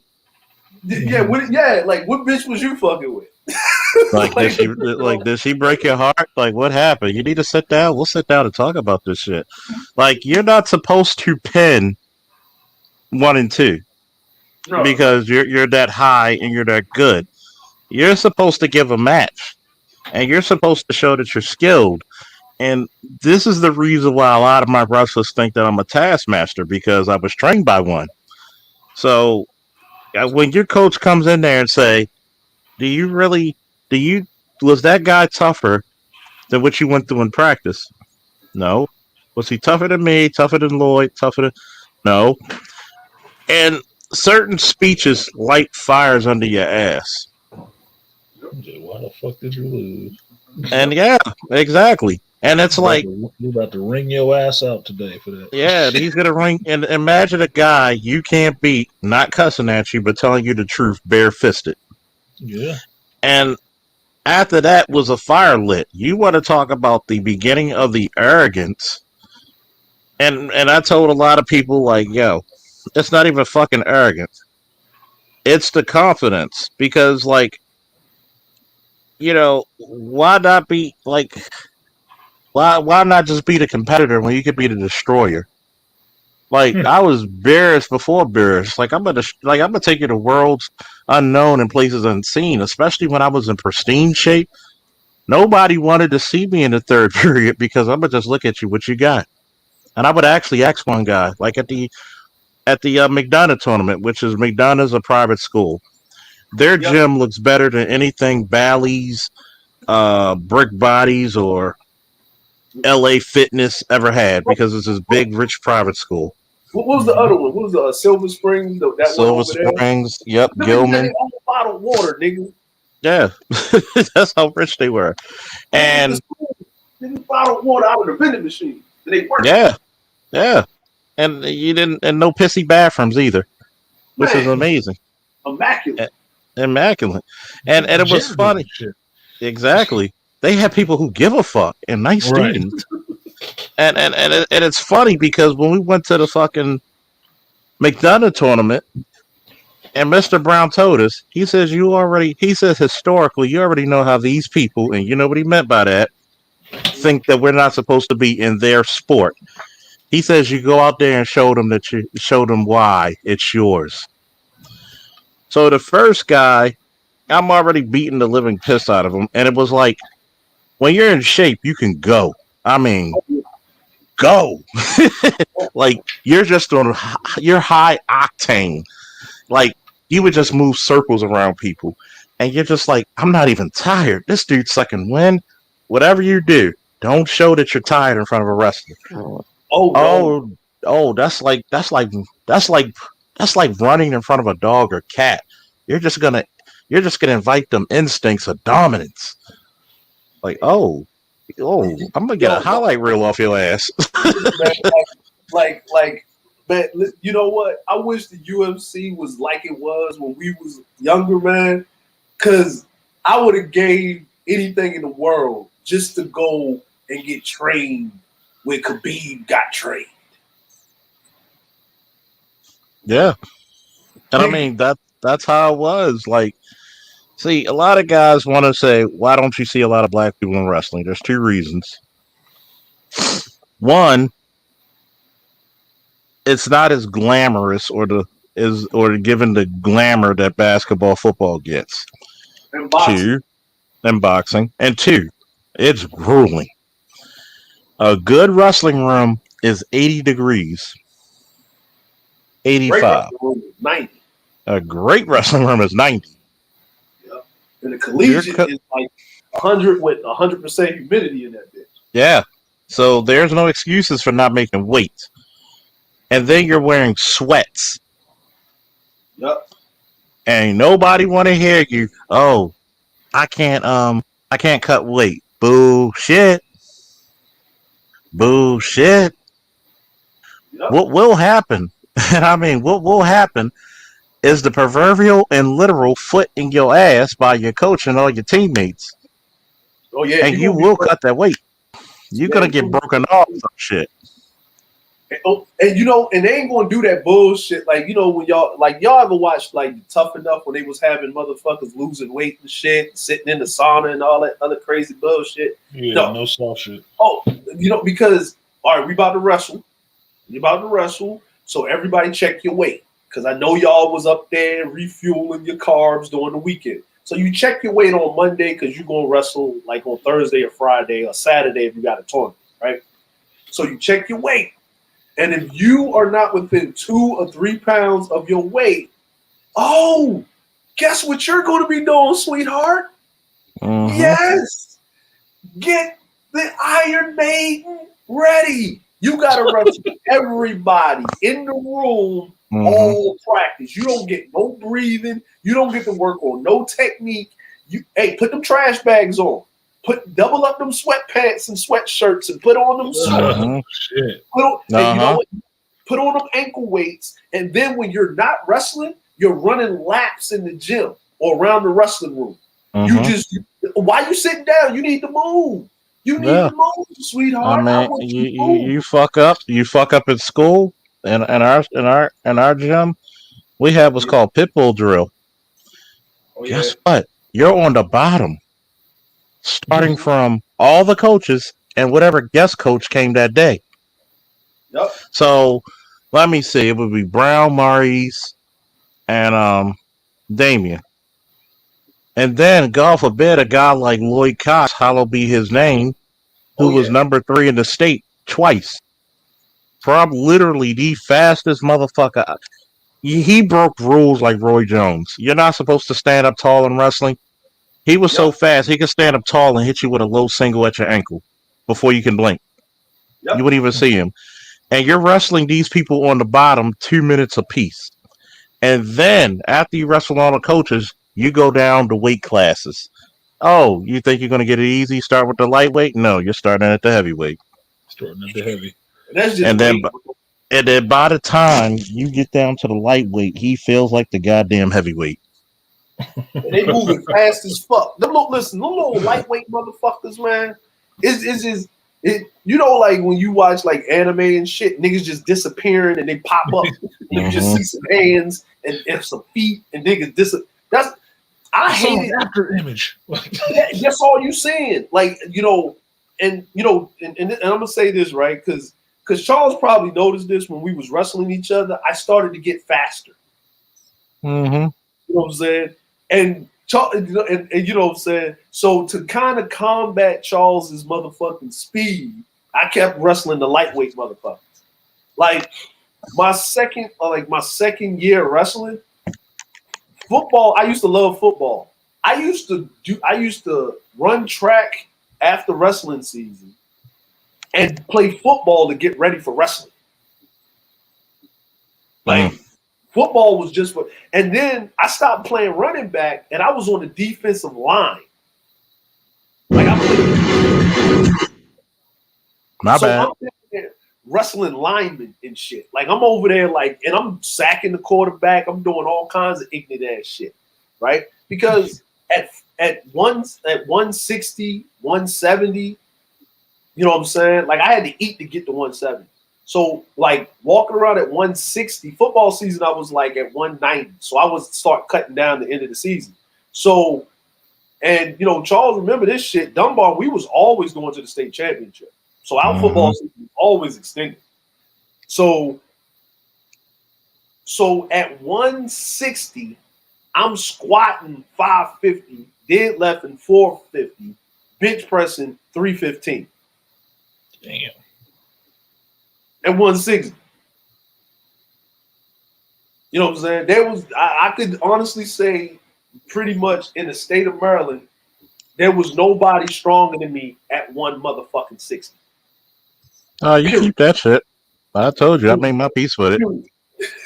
Yeah, like, what bitch was you fucking with? Like, did she break your heart? Like, what happened? You need to sit down. We'll sit down and talk about this shit. Like, you're not supposed to pin 1 and 2 because you're that high and you're that good. You're supposed to give a match, and you're supposed to show that you're skilled. And this is the reason why a lot of my wrestlers think that I'm a taskmaster, because I was trained by one. So when your coach comes in there and say, was that guy tougher than what you went through in practice? No. Was he tougher than me, tougher than Lloyd, no. And certain speeches light fires under your ass. Why the fuck did you lose? And yeah, exactly. And it's like, you're about to wring your ass out today for that. Yeah, he's gonna ring. And imagine a guy you can't beat, not cussing at you, but telling you the truth, barefisted. Yeah. And After that was a fire lit. You want to talk about the beginning of the arrogance. And I told a lot of people, like, yo, it's not even fucking arrogance. It's the confidence. Because, like, why not be, like, why not just be the competitor when you could be the destroyer? Like, I was Bearish before Bearish. Like, I'm gonna take you to worlds unknown and places unseen, especially when I was in pristine shape. Nobody wanted to see me in the third period because I'm gonna just look at you, what you got. And I would actually ask one guy, like at the McDonough tournament, which is McDonough's a private school. Their gym looks better than anything Bally's, Brick Bodies, or LA Fitness ever had because it's this big, rich private school. What was the other one? What was the Silver Springs? That one Silver over there? Springs, yep, Them niggas Gilman. had all bottled water, nigga. Yeah, that's how rich they were. And Niggas bottled water out of the vending machine. They worked. yeah, and and no pissy bathrooms either, which is amazing. Immaculate. Immaculate. And it was funny. Exactly. They had people who give a fuck and nice students. And it's funny because when we went to the fucking McDonough tournament and Mr. Brown told us, he says historically you already know how these people, and you know what he meant by that, think that we're not supposed to be in their sport. He says you go out there and show them why it's yours. So the first guy, I'm already beating the living piss out of him, and it was like, when you're in shape, you can go. I mean, go. Like, you're high octane. Like, you would just move circles around people, and you're just like, I'm not even tired. This dude's second win. Whatever you do, don't show that you're tired in front of a wrestler. That's like running in front of a dog or cat. You're just gonna invite them instincts of dominance. Like, I'm gonna get a highlight reel off your ass. like, man, you know what? I wish the UFC was like it was when we was younger, man. Cause I would have gave anything in the world just to go and get trained where Khabib got trained. Yeah. And I mean that's how it was. Like, see, a lot of guys want to say, why don't you see a lot of black people in wrestling? There's two reasons. One, it's not as glamorous or given the glamour that basketball, football gets. And boxing. And two, it's grueling. A good wrestling room is 80 degrees. 85. 90. A great wrestling room is 90. Yeah. And the collegiate is like 100 with 100% humidity in that bitch. Yeah. So there's no excuses for not making weight. And then you're wearing sweats. Yep. And nobody want to hear you. Oh, I can't cut weight. Bullshit. Bullshit. Yep. What will happen? And I mean, what will happen is the proverbial and literal foot in your ass by your coach and all your teammates. Oh yeah, and you will cut that weight. You're gonna get broken off some shit. And you know, and they ain't gonna do that bullshit. Like, you know, when y'all ever watched like Tough Enough when they was having motherfuckers losing weight and shit, sitting in the sauna and all that other crazy bullshit. Yeah, no soft shit. Oh, you know, because all right, we about to wrestle. So everybody check your weight. Because I know y'all was up there refueling your carbs during the weekend. So you check your weight on Monday because you're going to wrestle like on Thursday or Friday or Saturday if you got a tournament, right? So you check your weight. And if you are not within 2 or 3 pounds of your weight, guess what you're going to be doing, sweetheart? Mm-hmm. Yes. Get the Iron Maiden ready. You got to wrestle everybody in the room. Mm-hmm. All practice. You don't get no breathing. You don't get to work on no technique. Put them trash bags on. Double up them sweatpants and sweatshirts and put on them suits. Shit. And you know what? Put on them ankle weights. And then when you're not wrestling, you're running laps in the gym or around the wrestling room. You just why you sitting down? You need to move. You need Yeah. to move, sweetheart. I I mean, want you to you, move. you fuck up. You fuck up at school, and our gym, we have what's called pit bull drill. Oh yeah. Guess what? You're on the bottom, starting from all the coaches and whatever guest coach came that day. Yep. So let me see. It would be Brown, Maurice, and Damien. And then, God forbid, a guy like Lloyd Cox, hallowed be his name, who was number 3 in the state twice. Probably literally the fastest motherfucker. He broke rules like Roy Jones. You're not supposed to stand up tall in wrestling. He was so fast, he could stand up tall and hit you with a low single at your ankle before you can blink. You wouldn't even see him. And you're wrestling these people on the bottom 2 minutes apiece. And then, after you wrestle all the coaches, you go down to weight classes. Oh, you think you're going to get it easy? Start with the lightweight? No, you're starting at the heavyweight. Starting at the heavy. That's just And then, weight. and then by the time you get down to the lightweight, he feels like the goddamn heavyweight. And they moving fast as fuck. Them little lightweight motherfuckers, man. You know, like when you watch like anime and shit, niggas just disappearing and they pop up. And you just see some hands and some feet and niggas I hate it. After image. That's all you seeing. Like, and I'm gonna say this, right? Because Charles probably noticed this when we was wrestling each other. I started to get faster. Mm-hmm. You know what I'm saying? And you know what I'm saying? So to kind of combat Charles's motherfucking speed, I kept wrestling the lightweight motherfuckers. Like my second year wrestling, football, I used to love football. I used to run track after wrestling season and play football to get ready for wrestling. Like football was just what, and then I stopped playing running back and I was on the defensive line. Like I'm bad. I'm there wrestling linemen and shit. Like I'm over there and I'm sacking the quarterback. I'm doing all kinds of ignorant ass shit, right? Because at 160, 170, you know what I'm saying? Like I had to eat to get to 170. So like walking around at 160, football season I was like at 190. So I was start cutting down the end of the season. So, and Charles, remember this shit, Dunbar, we was always going to the state championship. So our football season was always extended. So at 160, I'm squatting 550, deadlifting 450, bench pressing 315. Damn. At 160. You know what I'm saying? There was I could honestly say pretty much in the state of Maryland, there was nobody stronger than me at one motherfucking 60. You keep that shit. I told you, I made my peace with it.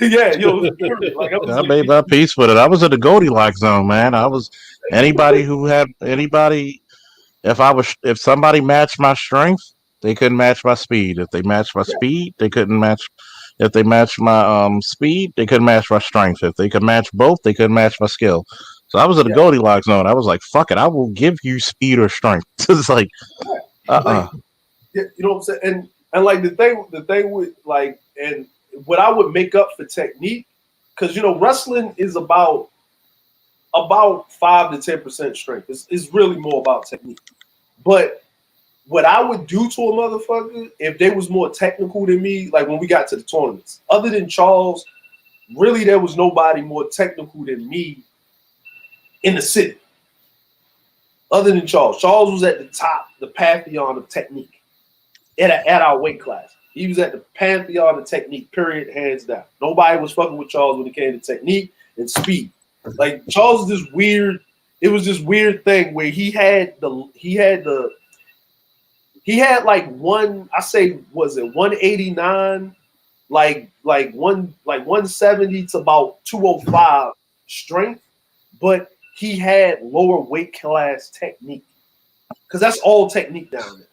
Yeah, like I made my peace with it. I was in the Goldilocks zone, man. I was if somebody matched my strength, they couldn't match my speed. If they matched my speed, they couldn't match. If they matched my speed, they couldn't match my strength. If they could match both, they couldn't match my skill. So I was in the Goldilocks zone. I was like, "Fuck it, I will give you speed or strength." It's like, like, you know what I'm saying? And like the thing with like, and what I would make up for technique, because wrestling is about 5 to 10% strength. It's really more about technique. But what I would do to a motherfucker if they was more technical than me, like when we got to the tournaments, other than Charles, really there was nobody more technical than me in the city. Other than Charles. Charles was at the top, the pantheon of technique at our weight class. He was at the pantheon of technique, period, hands down. Nobody was fucking with Charles when it came to technique and speed. Like Charles is this weird, it was this weird thing where he had like 189, like 170 to about 205 strength, but he had lower weight class technique. Because that's all technique down there.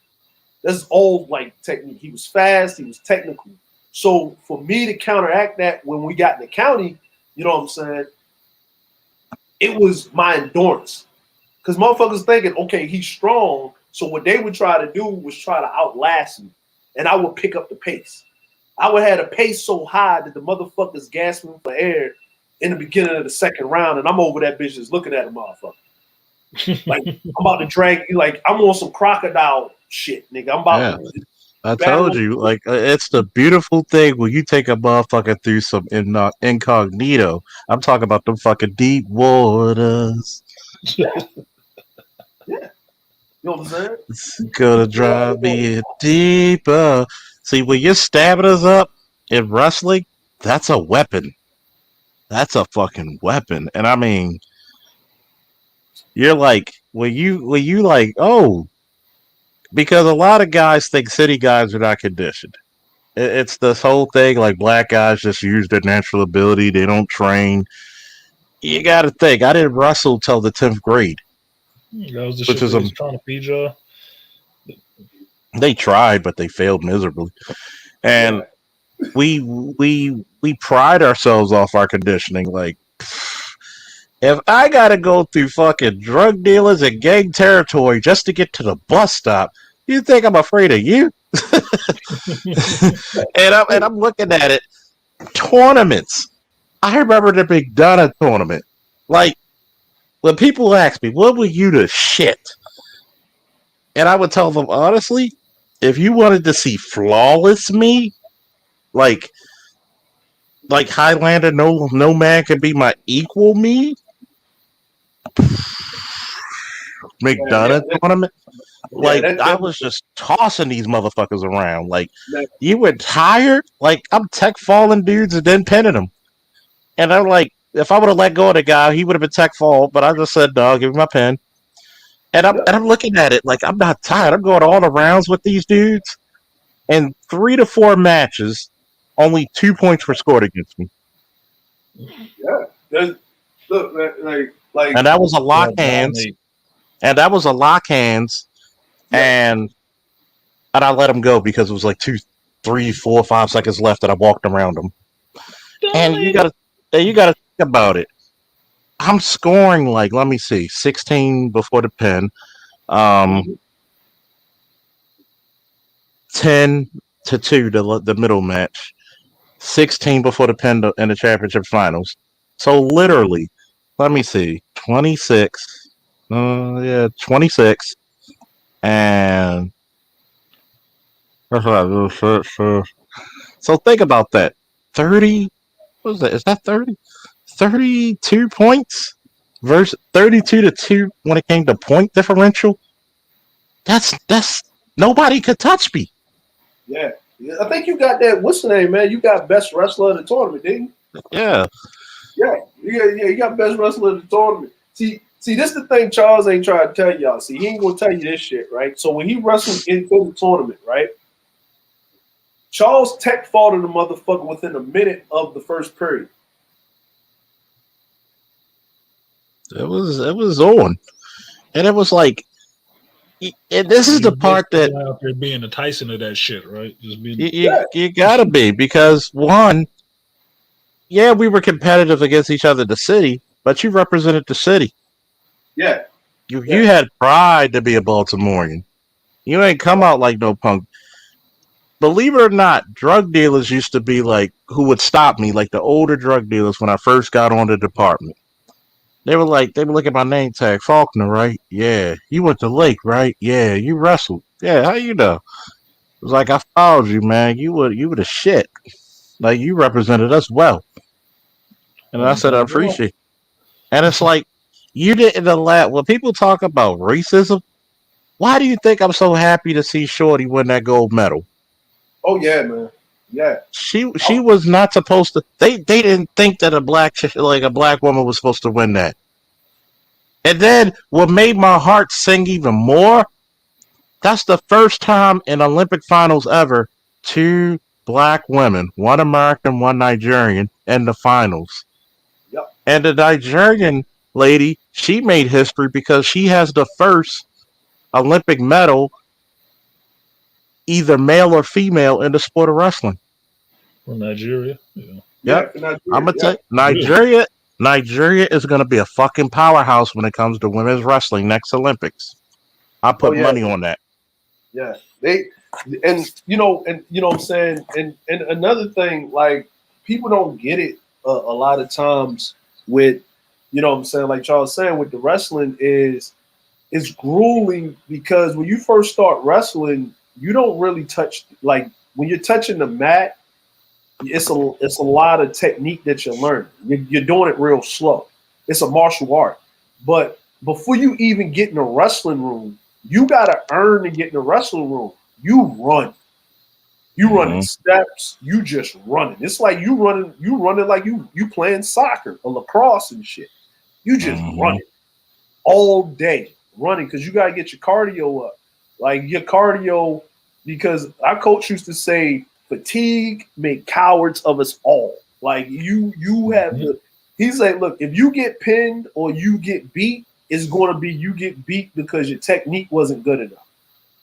That's all like technique. He was fast, he was technical. So for me to counteract that when we got in the county, you know what I'm saying? It was my endurance. Because motherfuckers thinking, okay, he's strong. So what they would try to do was try to outlast me. And I would pick up the pace. I would have the pace so high that the motherfuckers gasping for air in the beginning of the second round. And I'm over that bitch just looking at a motherfucker. Like, I'm about to drag you. Like, I'm on some crocodile shit, nigga. I'm about to. I told you, like, it's the beautiful thing when you take a motherfucker through some incognito. I'm talking about them fucking deep waters. Yeah. You know what I'm saying? It's gonna drive me in deeper. See, when your stamina's up in wrestling, that's a weapon. That's a fucking weapon. And I mean, you're like, when you like, oh, because a lot of guys think city guys are not conditioned. It's this whole thing like black guys just use their natural ability. They don't train. You got to think. I didn't wrestle till the 10th grade. That was the shit they was trying to feed y'all. They tried, but they failed miserably. And we pride ourselves off our conditioning. Like, if I got to go through fucking drug dealers and gang territory just to get to the bus stop, you think I'm afraid of you? and I'm looking at it. Tournaments. I remember the McDonough tournament. Like, when people ask me, what were you to shit? And I would tell them, honestly, if you wanted to see flawless me, like Highlander, no man can be my equal me. McDonough tournament. Like, I was just tossing these motherfuckers around. Like, you were tired? Like, I'm tech falling dudes and then pinning them. And I'm like, if I would have let go of the guy, he would have been tech fall. But I just said, no, give me my pen. And I'm looking at it like, I'm not tired. I'm going all the rounds with these dudes. And 3 to 4 matches, only 2 points were scored against me. Yeah. Look, like, and that was a lock hands. And that was a lock hands. And I let him go because it was like 2, 3, 4, 5 seconds left that I walked around him. And you gotta think about it. I'm scoring like, let me see, 16 before the pin, 10-2 the middle match, 16 before the pin in the championship finals. So literally, let me see, 26, 26, and so think about that. 30, what is that? Is that 30? 32 points versus 32-2 when it came to point differential. That's nobody could touch me. Yeah. I think you got that. What's the name, man? You got best wrestler of the tournament, didn't you? Yeah. Yeah. You got best wrestler of the tournament. See, this is the thing Charles ain't trying to tell y'all. See, he ain't gonna tell you this shit, right? So when he wrestled into the tournament, right? Charles tech fought the motherfucker within a minute of the first period. It was on, and it was like, and this is the part that out there being the Tyson of that shit, right? Just being you gotta be, because one, we were competitive against each other in the city, but you represented the city. Yeah, you had pride to be a Baltimorean. You ain't come out like no punk. Believe it or not, drug dealers used to be like who would stop me, like the older drug dealers when I first got on the department. They would look at my name tag, Faulkner, right? Yeah. You went to Lake, right? Yeah. You wrestled. Yeah. How you know? It was like, I followed you, man. You were the shit. Like, you represented us well. And I said, I appreciate it. And it's like, you didn't allow, when people talk about racism, why do you think I'm so happy to see Shorty win that gold medal? Oh yeah, man. Yeah. She was not supposed to. They didn't think that a black woman was supposed to win that. And then what made my heart sing even more, that's the first time in Olympic finals ever 2 black women, 1 American, 1 Nigerian, in the finals. Yep. And the Nigerian lady, she made history because she has the first Olympic medal, either male or female, in the sport of wrestling. From Nigeria. Yep. Nigeria, I'm gonna tell you, Nigeria. Nigeria is going to be a fucking powerhouse when it comes to women's wrestling next Olympics. I Oh put yeah, money on that. yeah. And you know what I'm saying. And another thing, like people don't get it a lot of times with, you know what I'm saying. Like Charles saying with the wrestling is it's grueling because when you first start wrestling, you don't really touch like when you're touching the mat. It's a lot of technique that you're learning. You're doing it real slow. It's a martial art, but before you even get in the wrestling room, you gotta earn to get in the wrestling room. You run. You running steps. You just running. It's like you running. You running like you playing soccer or lacrosse and shit. You just running all day, running because you gotta get your cardio up. Like your cardio, because our coach used to say, "Fatigue make cowards of us all." Like you have to. He's like, look, if you get pinned or you get beat, it's going to be you get beat because your technique wasn't good enough,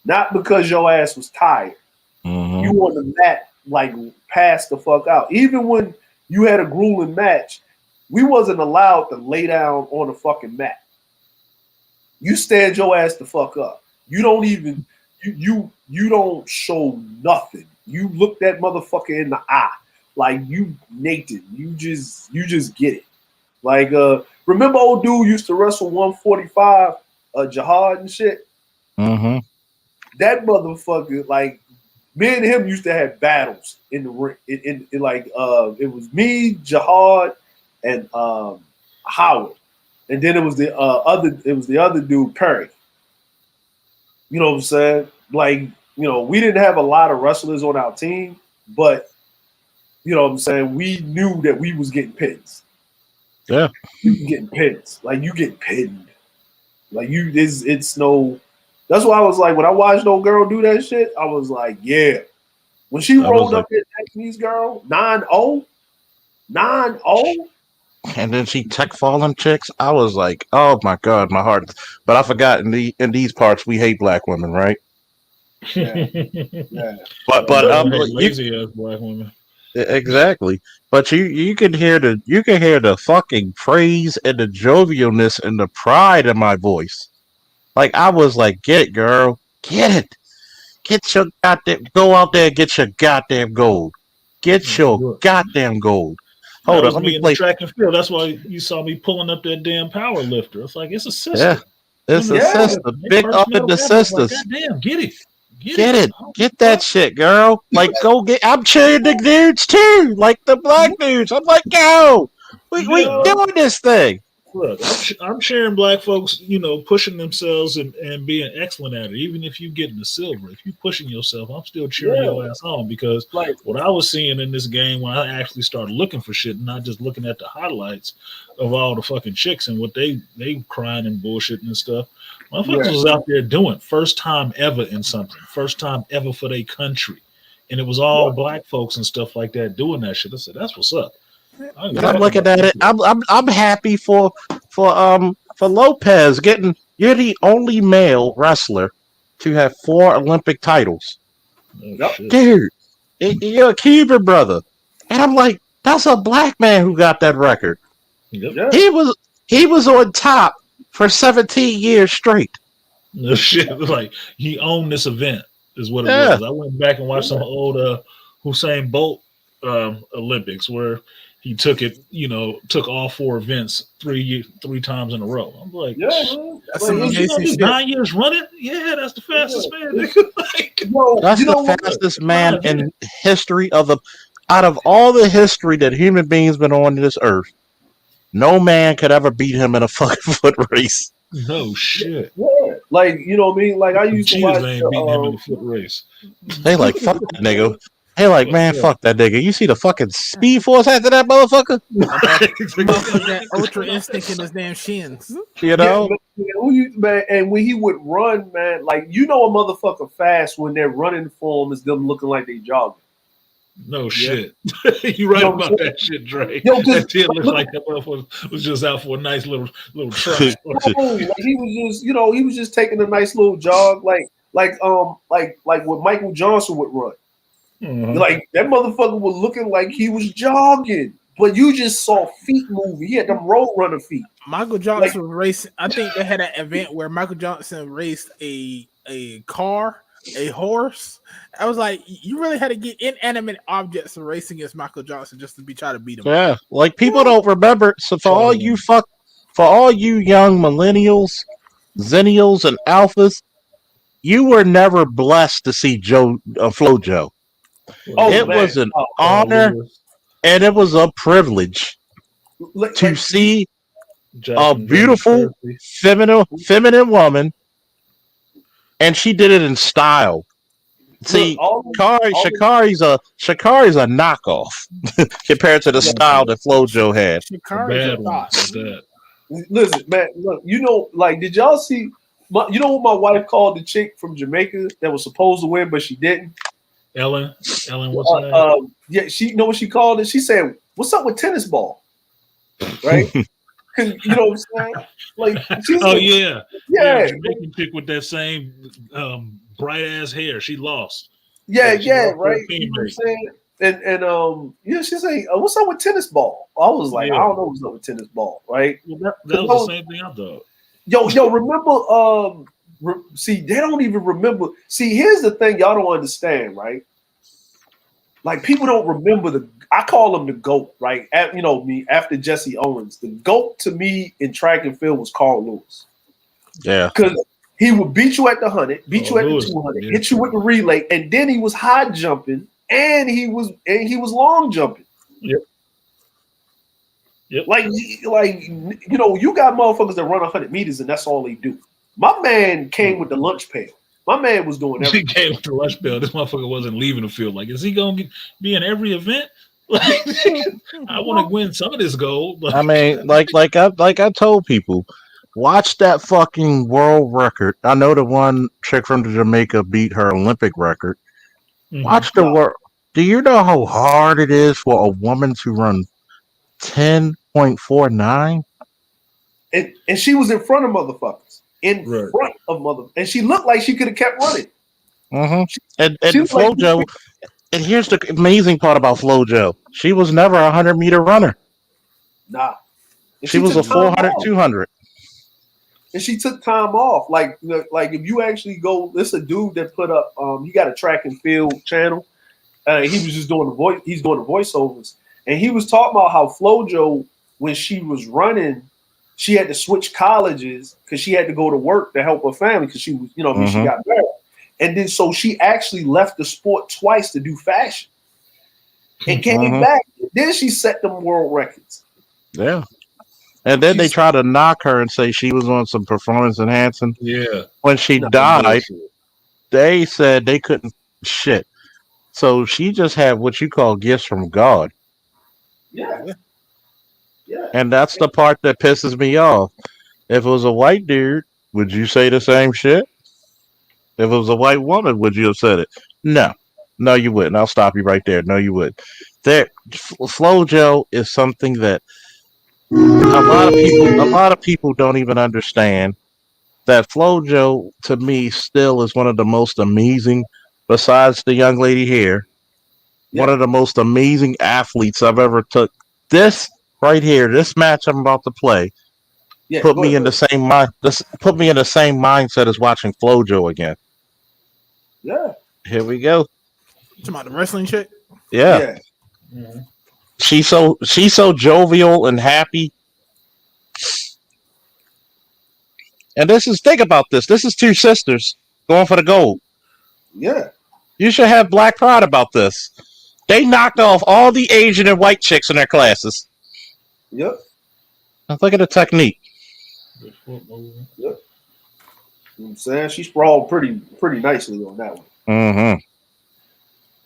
not because your ass was tired. You on the mat like pass the fuck out. Even when you had a grueling match, we wasn't allowed to lay down on the fucking mat. You stand your ass the fuck up. You don't even you don't show nothing. You look that motherfucker in the eye like you naked. You just get it. Like remember old dude used to wrestle 145 Jihad and shit? That motherfucker, like me and him used to have battles in the ring. In like it was me, Jihad, and Howard. And then it was the other dude, Perry. You know what I'm saying? Like, you know, we didn't have a lot of wrestlers on our team, but you know what I'm saying, we knew that we was getting pins. Yeah. You can get pins. Like you get pinned. Like it's no. That's why I was like, when I watched no girl do that shit, I was like, yeah. When she rolled up that Japanese girl, 9-0, 9-0. And then she tech falling chicks. I was like, oh my god, my heart. But I forgot in these parts we hate black women, right? Yeah. Yeah. But lazy ass black women. Exactly. But you can hear the fucking praise and the jovialness and the pride in my voice. Like I was like, get it, girl, get it, get your goddamn, go out there and get your goddamn gold, get your goddamn gold. That Hold on, was let me me in the play. track and field. That's why you saw me pulling up that damn power lifter. It's like it's a sister. Yeah, it's a sister, big up in the sisters. God damn, get it. Get it. Get that shit, girl. Like, go get. I'm cheering the dudes too, like the black dudes. I'm like, yo, we doing this thing. Look, I'm cheering black folks, you know, pushing themselves and being excellent at it. Even if you get the silver, if you pushing yourself, I'm still cheering your ass on because what I was seeing in this game when I actually started looking for shit, and not just looking at the highlights of all the fucking chicks and what they crying and bullshitting and stuff. Motherfuckers was out there doing first time ever in something, first time ever for their country, and it was all black folks and stuff like that doing that shit. I said, that's what's up. And I'm looking at it. I'm happy for Lopez getting. You're the only male wrestler to have 4 Olympic titles, dude. You're a Cuban brother, and I'm like, that's a black man who got that record. Yep. He was on top for 17 years straight. No shit, like he owned this event is what it was. I went back and watched some old Usain Bolt Olympics where he took all 4 events 3 times in a row. I'm like, that's like, amazing shit. 9 years running? Yeah, that's the fastest man. That's the fastest man in history out of all the history that human beings been on this earth. No man could ever beat him in a fucking foot race. No shit. Yeah, like you know what I mean. Like I used to watch. Ain't beating him in the foot race. They like fuck that nigga. They like, man, fuck that nigga. You see the fucking speed force after that motherfucker? That ultra instinct in his damn shins. You know? Man, and when he would run, man, like you know a motherfucker fast when they're running for him is them looking like they jogging. No shit. You right about that shit, Dre. That kid looks like that motherfucker was just out for a nice little trot. He was just taking a nice little jog, like what Michael Johnson would run. Like that motherfucker was looking like he was jogging, but you just saw feet move. He had them road runner feet. Michael Johnson was racing. I think they had an event where Michael Johnson raced a car, a horse. I was like, you really had to get inanimate objects racing against Michael Johnson just to be trying to beat him. Yeah, like people don't remember. So for all you young millennials, zennials, and alphas, you were never blessed to see FloJo. It was an honor and it was a privilege to see a beautiful, feminine woman, and she did it in style. See, Shikari's a knockoff compared to the style that FloJo had. Listen, man, look, did y'all see? You know what my wife called the chick from Jamaica that was supposed to win, but she didn't? Ellen, what's her name? Yeah, she know what she called it. She said, "What's up with tennis ball?" Right? Because you know what I'm saying? Like, yeah, yeah, Jamaican chick with that same bright ass hair. She lost. Yeah, right. You know what I'm saying? And yeah, she's like, "What's up with tennis ball?" I was like, "I don't know what's up with tennis ball," right? Well, that was the same thing I thought. Yo, remember? See, they don't even remember. See, here's the thing y'all don't understand, right? Like, people don't remember I call him the GOAT, right? After Jesse Owens, the GOAT to me in track and field was Carl Lewis. Yeah, because he would beat you at the 100, beat you at the 200, hit you with the relay, and then he was high jumping and he was long jumping. Yep. Like you got motherfuckers that run 100 meters and that's all they do. My man came with the lunch pail. My man was doing everything. He came with the lunch pail. This motherfucker wasn't leaving the field. Like, is he gonna be in every event? Like, I want to win some of this gold. But... I mean, like I told people, watch that fucking world record. I know the one chick from Jamaica beat her Olympic record. Mm-hmm. Watch the world. Do you know how hard it is for a woman to run 10.49? And she was in front of motherfuckers. Front of motherfuckers. And she looked like she could have kept running. Mm-hmm. And FloJo, and here's the amazing part about FloJo. She was never a 100-meter runner. Nah. She was a 400, 200. And she took time off. Like if you actually go, there's a dude that put up, he got a track and field channel. He was just doing he's doing the voiceovers. And he was talking about how FloJo, when she was running, she had to switch colleges because she had to go to work to help her family because she was, she got married. And then so she actually left the sport twice to do fashion and came back. Then she set them world records. Yeah. And then they try to knock her and say she was on some performance enhancing. Yeah. When she died, they said they couldn't shit. So she just had what you call gifts from God. Yeah. Yeah. And that's the part that pisses me off. If it was a white dude, would you say the same shit? If it was a white woman, would you have said it? No. No, you wouldn't. I'll stop you right there. No, you wouldn't. FloJo is something that a lot of people don't even understand. That FloJo, to me, still is one of the most amazing, besides the young lady here, one of the most amazing athletes I've ever took. This right here, this match I'm about to play, put me in the same mindset as watching FloJo again. Yeah. Here we go. Talking about the wrestling chick? Yeah. Mm-hmm. She's so jovial and happy. And think about this. This is two sisters going for the gold. Yeah. You should have black pride about this. They knocked off all the Asian and white chicks in their classes. Yep. Now look at the technique. Yep. I'm saying she sprawled pretty nicely on that one. Mm-hmm.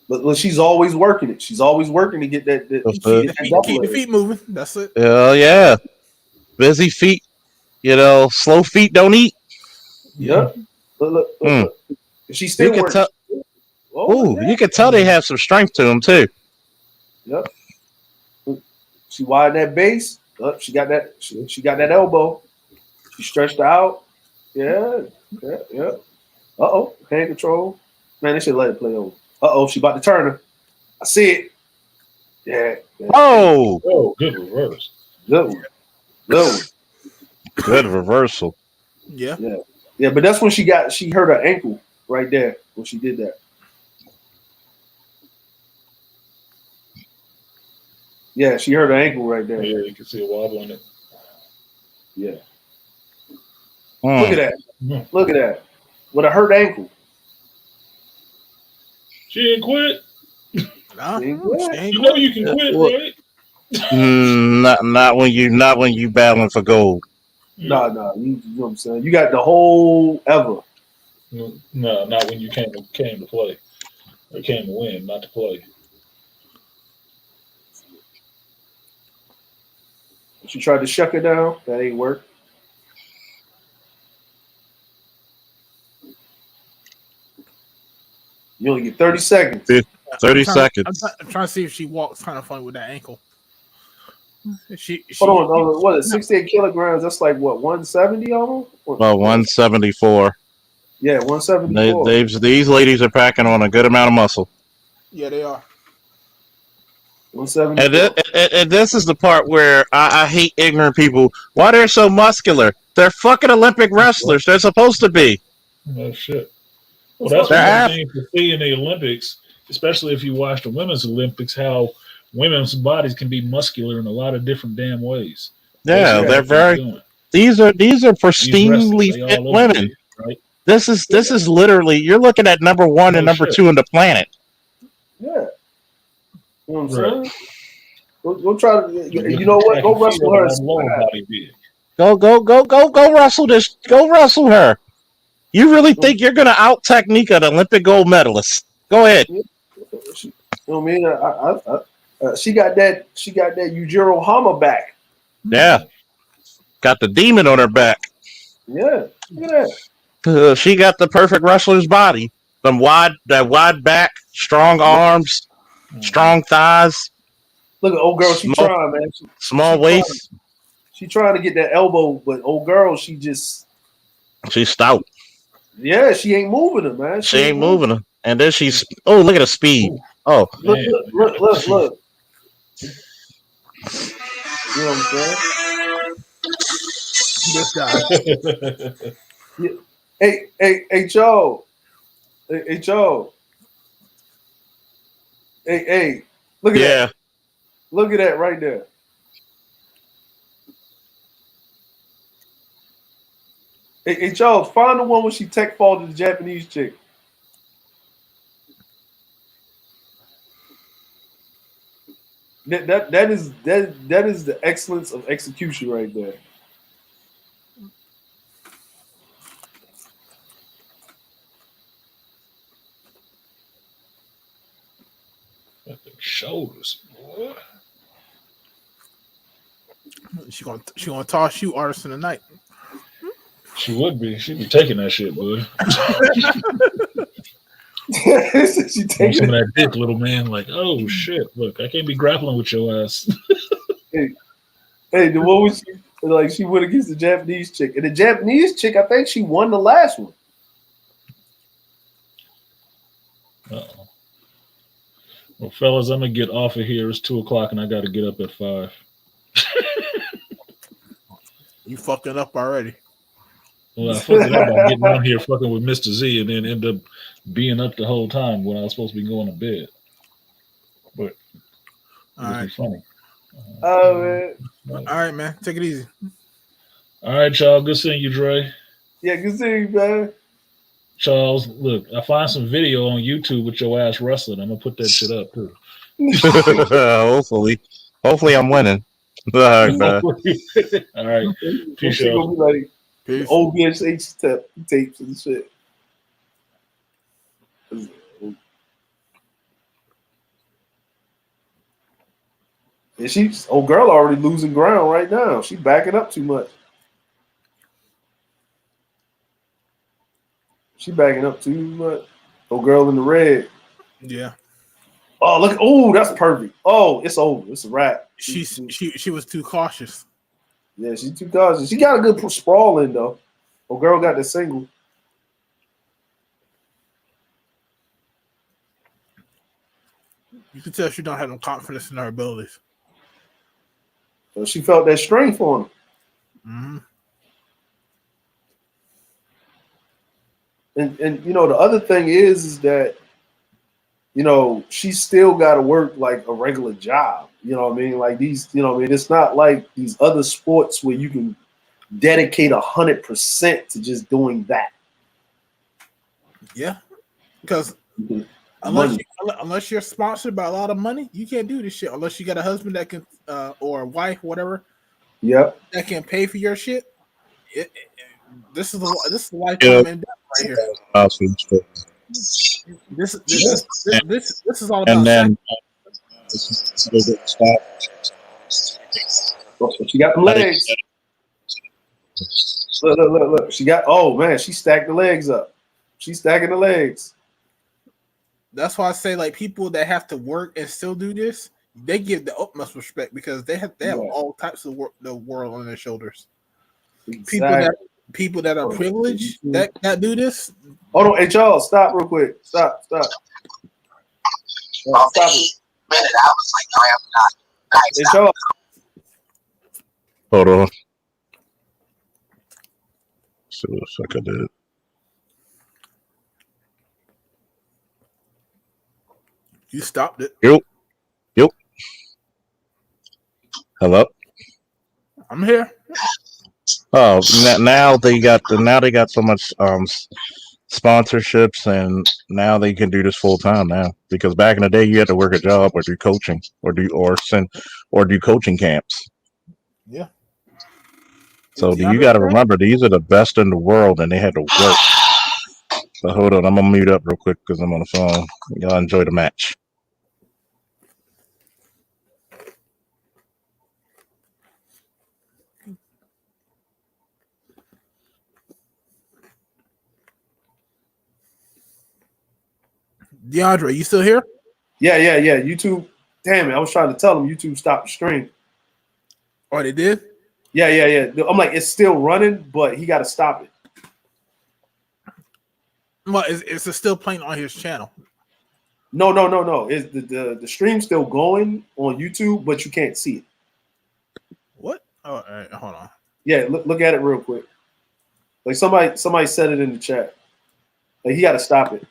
But she's always working it. She's always working to get that keep the feet moving. That's it. Yeah. Busy feet. Slow feet don't eat. Yep. Look. She's still working. You can tell they have some strength to them too. Yep. She widened that base. She got that. She got that elbow. She stretched out. Yeah. Hand control. Man, they should let it play over. She about to turn her. I see it. Yeah. Oh, Oh, good reverse. Good one. Good one. Good reversal. Yeah. Yeah. Yeah, but that's when she hurt her ankle right there when she did that. Yeah, she hurt her ankle right there. Yeah, you can see a wobble on it. Yeah. Look at that. Look at that. With a hurt ankle. She ain't quit. Nah, She ain't she quit. ain't You know quit. you can quit, Well, right? not when you battling for gold. No. You know what I'm saying? You got the whole ever. No, not when you came to play. Or came to win, not to play. She tried to shut her down. That ain't work. You only get 30 seconds. 30 I'm seconds. trying to see if she walks kind of funny with that ankle. Hold on. What is 68 kilograms? That's like what, 170 almost? Well, 174. Yeah, 174. These ladies are packing on a good amount of muscle. Yeah, they are. 174. And this is the part where I hate ignorant people. Why they're so muscular? They're fucking Olympic wrestlers. They're supposed to be. Oh shit. Well, that's They're one thing to see in the Olympics, especially if you watch the women's Olympics, how women's bodies can be muscular in a lot of different damn ways. Yeah, they're very. These are pristinely they fit all over women. it, right? This is literally, you're looking at number one and number two in the planet. Yeah. You know what I'm saying? Go try to. You know what? Go wrestle her. Go wrestle this. Go wrestle her. You really think you're gonna out technique an Olympic gold medalist? Go ahead. You know what I mean? She got that. She got that Yujiro Hama back. Yeah. Got the demon on her back. Yeah. Look at that. She got the perfect wrestler's body. That wide back, strong arms, strong thighs. Look at old girl. She trying, man. Small waist. She trying to get that elbow, but old girl, she's stout. Yeah, she ain't moving her, man. She ain't moving her. And then look at the speed. Oh, look. You know what I'm saying? This guy. Hey, Joe. Hey, Joe. Hey, look at that. Look at that right there. Hey, Charles, find the one where she tech fall to the Japanese chick. That is the excellence of execution right there. Shoulders, boy. She gonna toss you artist in the night. She would be. She'd be taking that shit, boy. She taking some of that dick, little man. Like, oh shit! Look, I can't be grappling with your ass. Hey, the one was she went against the Japanese chick, and the Japanese chick, I think she won the last one. Uh-oh. Well, fellas, I'm gonna get off of here. It's 2:00, and I got to get up at 5. You fucking up already. Well, I fucked it up by getting on here fucking with Mr. Z, and then end up being up the whole time when I was supposed to be going to bed. But it was funny. Oh man! All right, man. Take it easy. All right, y'all. Good seeing you, Dre. Yeah, good seeing you, man. Charles, look, I find some video on YouTube with your ass wrestling. I'm gonna put that shit up too. Hopefully I'm winning. All right, man. All right. Peace She out. gonna be like old VHS tapes and shit. And she's old girl already losing ground right now. She backing up too much. She backing up too much. Old girl in the red. Yeah. Oh look! Oh, that's perfect. Oh, it's over. It's a wrap. She was too cautious. Yeah, she's too cautious. She got a good sprawl in though. Old girl got the single. You can tell she don't have no confidence in her abilities. So she felt that strength on him. Mm-hmm. And you know, the other thing is that, you know, she still got to work like a regular job. You know what I mean? Like these, you know what I mean? It's not like these other sports where you can dedicate 100% to just doing that. Yeah, because unless you're sponsored by a lot of money, you can't do this shit. Unless you got a husband that can, or a wife, whatever. Yep. That can pay for your shit. This is the lifetime endeavor right here. This is all about. And then she got the legs. Look. She got. Oh man, she stacked the legs up. She's stacking the legs. That's why I say, like, people that have to work and still do this, they give the utmost respect because they have all types of the world on their shoulders. Exactly. People that are privileged that do this. Hold on, hey Charles, stop real quick. Stop. Stop it. I was like, I am not. Hey Charles. hold on. See what the fuck I did. You stopped it. Yep. Hello. I'm here. Oh, now they got so much sponsorships, and now they can do this full time now. Because back in the day, you had to work a job or do coaching or do coaching camps. Yeah. So you got to remember, these are the best in the world, and they had to work. So hold on, I'm gonna mute up real quick because I'm on the phone. Y'all enjoy the match. DeAndre, you still here? Yeah. YouTube. Damn it, I was trying to tell them YouTube stopped the stream. Oh, they did? Yeah. I'm like, it's still running, but he got to stop it. Well, it's still playing on his channel. No. Is the stream's still going on YouTube, but you can't see it. What? Oh, all right, hold on. Yeah, look at it real quick. Like somebody said it in the chat. Like he got to stop it.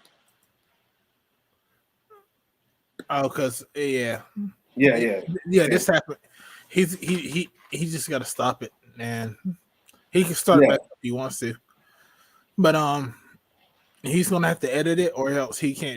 Oh, because Yeah. This happened. He just got to stop it, man. He can start it back if he wants to, but he's gonna have to edit it, or else he can't